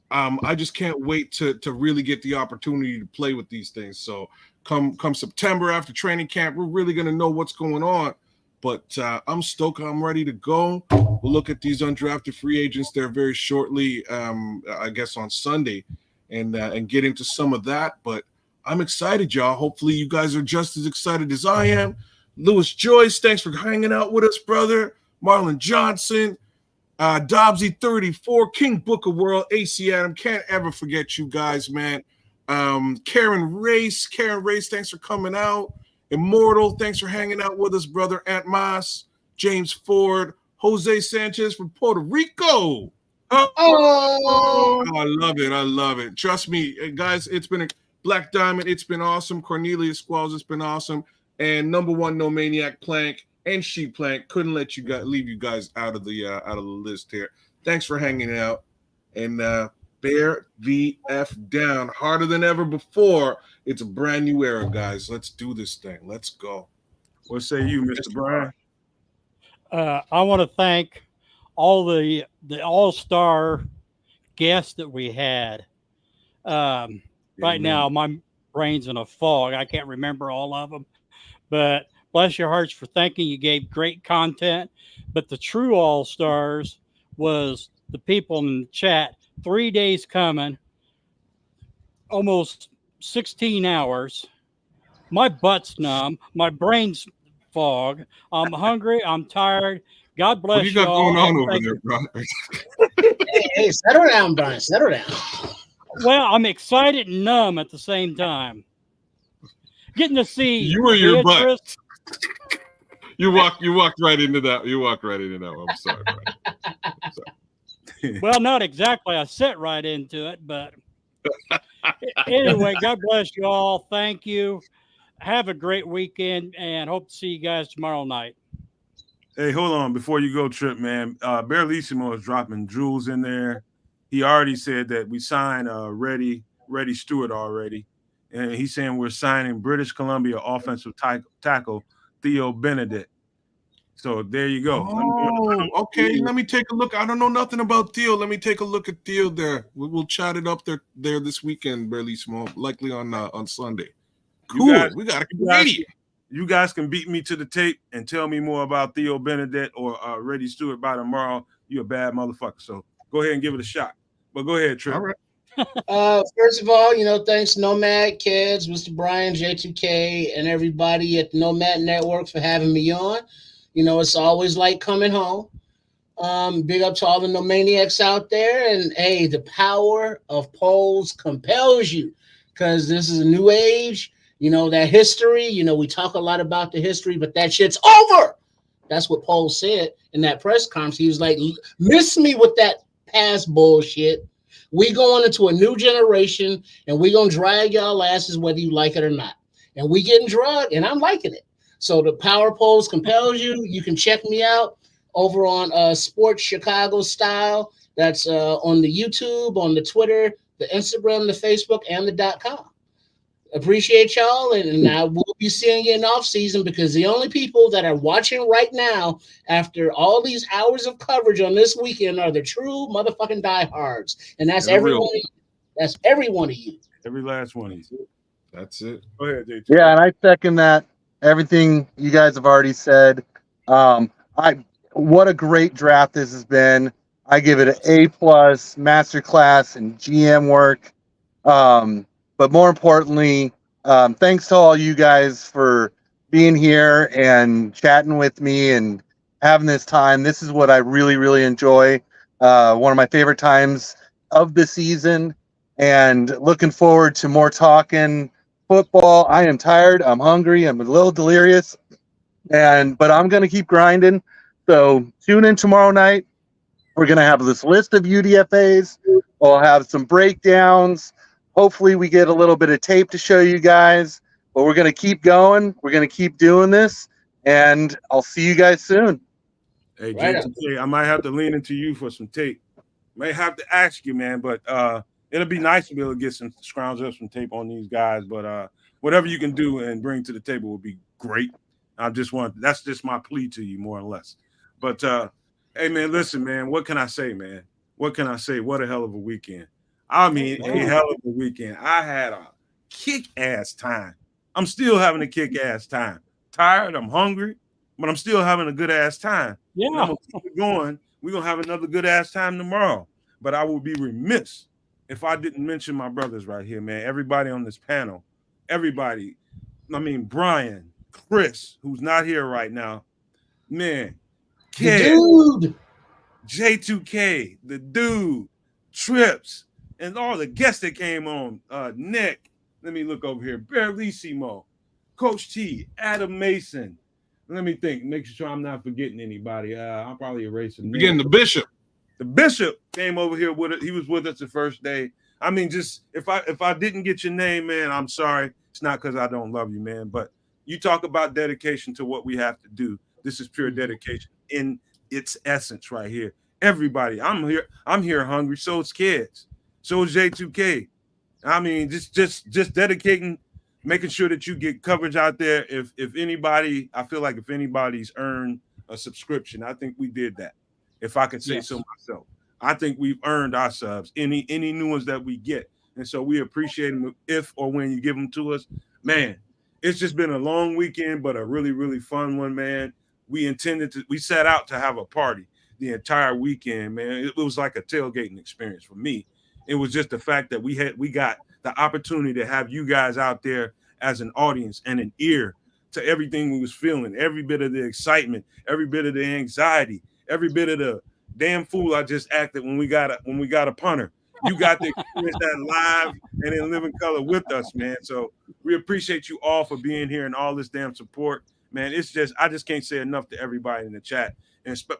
I just can't wait to really get the opportunity to play with these things. So come September after training camp, we're really gonna know what's going on. But I'm stoked. I'm ready to go. We'll look at these undrafted free agents there very shortly, I guess on Sunday, and get into some of that. But I'm excited, y'all. Hopefully you guys are just as excited as I am. Lewis Joyce, thanks for hanging out with us, brother. Marlon Johnson, Dobbsy 34, King Booker World, AC Adam. Can't ever forget you guys, man. Karen Race, thanks for coming out. Immortal, thanks for hanging out with us, brother. Ant Moss, James Ford, Jose Sanchez from Puerto Rico. Oh, I love it. Trust me, guys, it's been a Black Diamond. It's been awesome. Cornelius Squalls, it's been awesome. And number one, No Maniac Plank and Sheep Plank. Couldn't let you guys leave you guys out of the list here. Thanks for hanging out. And bear the F down harder than ever before. It's a brand new era, guys. Let's do this thing. Let's go. What say you, Mr. Brian? I want to thank all the all-star guests that we had. Right now, my brain's in a fog. I can't remember all of them. But bless your hearts for thinking. You gave great content. But the true all-stars was the people in the chat. 3 days coming, almost 16 hours. My butt's numb. My brain's fog. I'm hungry. I'm tired. God bless you. What do you got going on over there, bro? Hey, settle down, Brian. Settle down. Well, I'm excited and numb at the same time. Getting to see you or your Beatrice. butt. You walked right into that. You walked right into that one. I'm sorry, Brian. Well, not exactly. I set right into it, but anyway, God bless you all. Thank you. Have a great weekend and hope to see you guys tomorrow night. Hey, hold on. Before you go, Trip, man, Barrelissimo is dropping jewels in there. He already said that we signed Reddy Stewart already. And he's saying we're signing British Columbia offensive tackle Theo Benedict. So there you go. Oh, okay. Let me take a look. I don't know nothing about Theo. Let me take a look at Theo there. We'll chat it up there this weekend, Barrelissimo, likely on Sunday. Cool. We got a comedian. You guys can beat me to the tape and tell me more about Theo Benedict or Reddy Stewart by tomorrow. You're a bad motherfucker. So go ahead and give it a shot. But go ahead, Trip. All right. First of all, thanks Nomad Kids, Mr. Brian, J2K, and everybody at the Nomad Network for having me on. It's always like coming home. Big up to all the Nomaniacs out there. And hey, the power of polls compels you because this is a new age. That history, we talk a lot about the history, but that shit's over. That's what Paul said in that press conference. He was like, miss me with that past bullshit. We going into a new generation and we going to drag y'all asses whether you like it or not. And we getting drugged and I'm liking it. So the power polls compels you. You can check me out over on Sports Chicago Style. That's on the YouTube, on the Twitter, the Instagram, the Facebook, and the .com. Appreciate y'all, and I will be seeing you in off season because the only people that are watching right now after all these hours of coverage on this weekend are the true motherfucking diehards, and that's everyone. That's every one of you. Every last one of you. That's it. Go ahead, J2. Yeah, and I second that. Everything you guys have already said. What a great draft this has been. I give it an A+ masterclass in GM work. But more importantly, thanks to all you guys for being here and chatting with me and having this time. This is what I really, really enjoy. One of my favorite times of the season, and looking forward to more talking football. I am tired. I'm hungry. I'm a little delirious, but I'm going to keep grinding. So tune in tomorrow night. We're going to have this list of UDFAs. We'll have some breakdowns. Hopefully we get a little bit of tape to show you guys, but we're going to keep going. We're going to keep doing this, and I'll see you guys soon. Hey, J2K, I might have to lean into you for some tape. May have to ask you, man, but it'll be nice to be able to get scrounge up some tape on these guys. But whatever you can do and bring to the table would be great. That's just my plea to you, more or less. But hey, man, listen, man, what can I say, man? What can I say? What a hell of a weekend. I mean, a hell of a weekend. I had a kick-ass time. I'm still having a kick-ass time. Tired, I'm hungry, but I'm still having a good-ass time. Yeah. I'm going to keep it going. We're going to have another good-ass time tomorrow. But I would be remiss if I didn't mention my brothers right here, man. Everybody on this panel, everybody. I mean, Brian, Chris, who's not here right now, man, Kid, Dude. J2K, the dude, Trips, and all the guests that came on. Nick, let me look over here. Barlissimo, Coach T, Adam Mason. Let me think, make sure I'm not forgetting anybody. I'll probably erase them. Again, the Bishop. The Bishop came over here with it. He was with us the first day. I mean, just if I didn't get your name, man, I'm sorry. It's not because I don't love you, man. But you talk about dedication to what we have to do. This is pure dedication in its essence right here. Everybody, I'm here hungry. So it's kids. So is J2K. I mean, just dedicating, making sure that you get coverage out there. If anybody, I feel like if anybody's earned a subscription, I think we did that. If I could say so myself, I think we've earned our subs. Any new ones that we get, and so we appreciate them if or when you give them to us. Man, it's just been a long weekend, but a really, really fun one, man. We set out to have a party the entire weekend, man. It was like a tailgating experience for me. It was just the fact that we got the opportunity to have you guys out there as an audience and an ear to everything we was feeling, every bit of the excitement, every bit of the anxiety, every bit of the damn fool I just acted when we got a punter. You got to experience that live and in living color with us, man. So we appreciate you all for being here and all this damn support, man. I just can't say enough to everybody in the chat,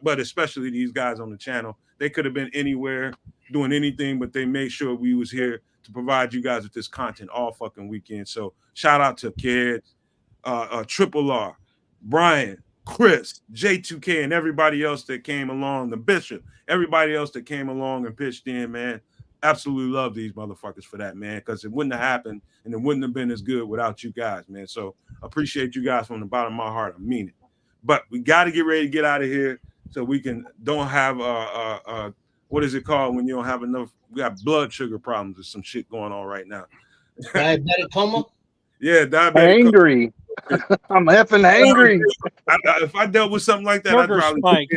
but especially these guys on the channel. They could have been anywhere doing anything, but they made sure we was here to provide you guys with this content all fucking weekend. So shout out to Kids, Triple R, Brian, Chris, J2K, and everybody else that came along, the Bishop, everybody else that came along and pitched in, man. Absolutely love these motherfuckers for that, man, because it wouldn't have happened and it wouldn't have been as good without you guys, man. So appreciate you guys from the bottom of my heart. I mean it. But we got to get ready to get out of here so we don't have what is it called when you don't have enough? We got blood sugar problems or some shit going on right now. Diabetic coma? Yeah, diabetic. Angry. I'm effing angry. If I dealt with something like that, I'd probably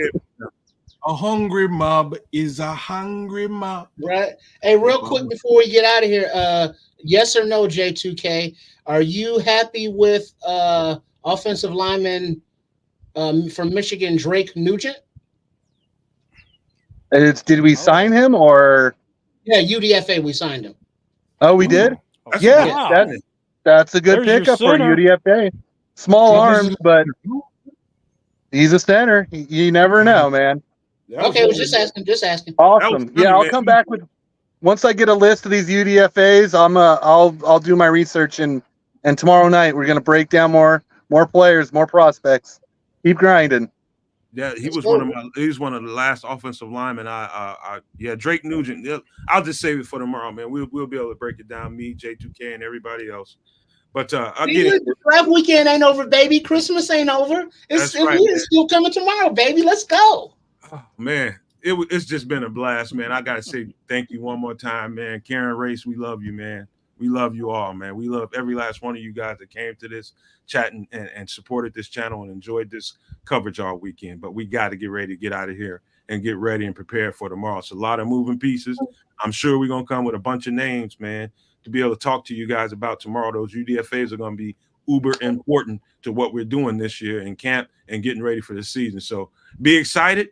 a hungry mob is a hungry mob. Right. Hey, real quick before we get out of here, yes or no, J2K, are you happy with offensive lineman from Michigan, Drake Nugent? Did we sign him or? Yeah, UDFA, we signed him. Oh, we did? That's a good pickup for UDFA. Small arms, but he's a center. You never know, man. Okay, I was just asking. Awesome. Yeah, I'll come back with once I get a list of these UDFAs. I'll do my research and tomorrow night we're gonna break down more players, more prospects. Keep grinding. Yeah, he was one of the last offensive linemen. Drake Nugent. I'll just save it for tomorrow, man. We'll be able to break it down. Me, J2K, and everybody else. But draft weekend ain't over, baby. Christmas ain't over. It's still coming tomorrow, baby. Let's go. Oh, man, it's just been a blast, man. I gotta say thank you one more time, man. Karen Race, we love you, man. We love you all, man. We love every last one of you guys that came to this chat and supported this channel and enjoyed this coverage all weekend. But we got to get ready to get out of here and get ready and prepare for tomorrow. It's a lot of moving pieces. I'm sure we're going to come with a bunch of names, man, to be able to talk to you guys about tomorrow. Those UDFAs are going to be uber important to what we're doing this year in camp and getting ready for the season. So be excited,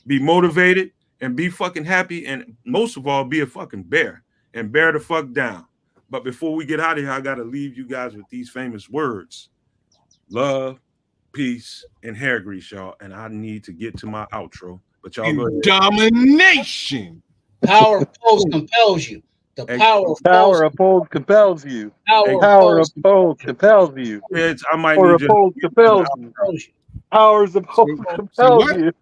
be motivated, and be fucking happy. And most of all, be a fucking bear and bear the fuck down. But before we get out of here, I got to leave you guys with these famous words. Love, peace, and hair grease, y'all. And I need to get to my outro. But y'all go ahead. Domination. Power of polls compels you. The power of polls compels you. Power of polls compels you. I might need your polls compels you. Powers of polls compels you.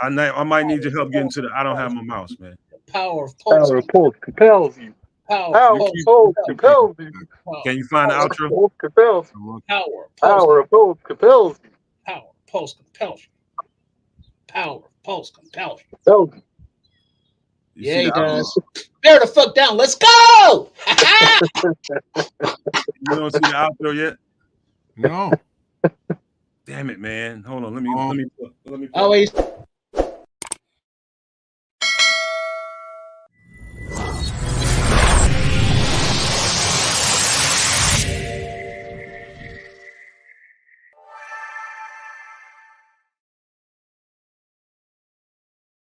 I might need your help getting to the. I don't have my mouse, man. Power of polls compels you. Power of polls compels you. Can you find the outro? Polls compels you. Power of polls compels you. Power of polls compels you. Power of polls compels you. Yeah, he does. Bear the fuck down. Let's go. You don't see the outro yet? No. Damn it, man. Hold on. Let me. Always.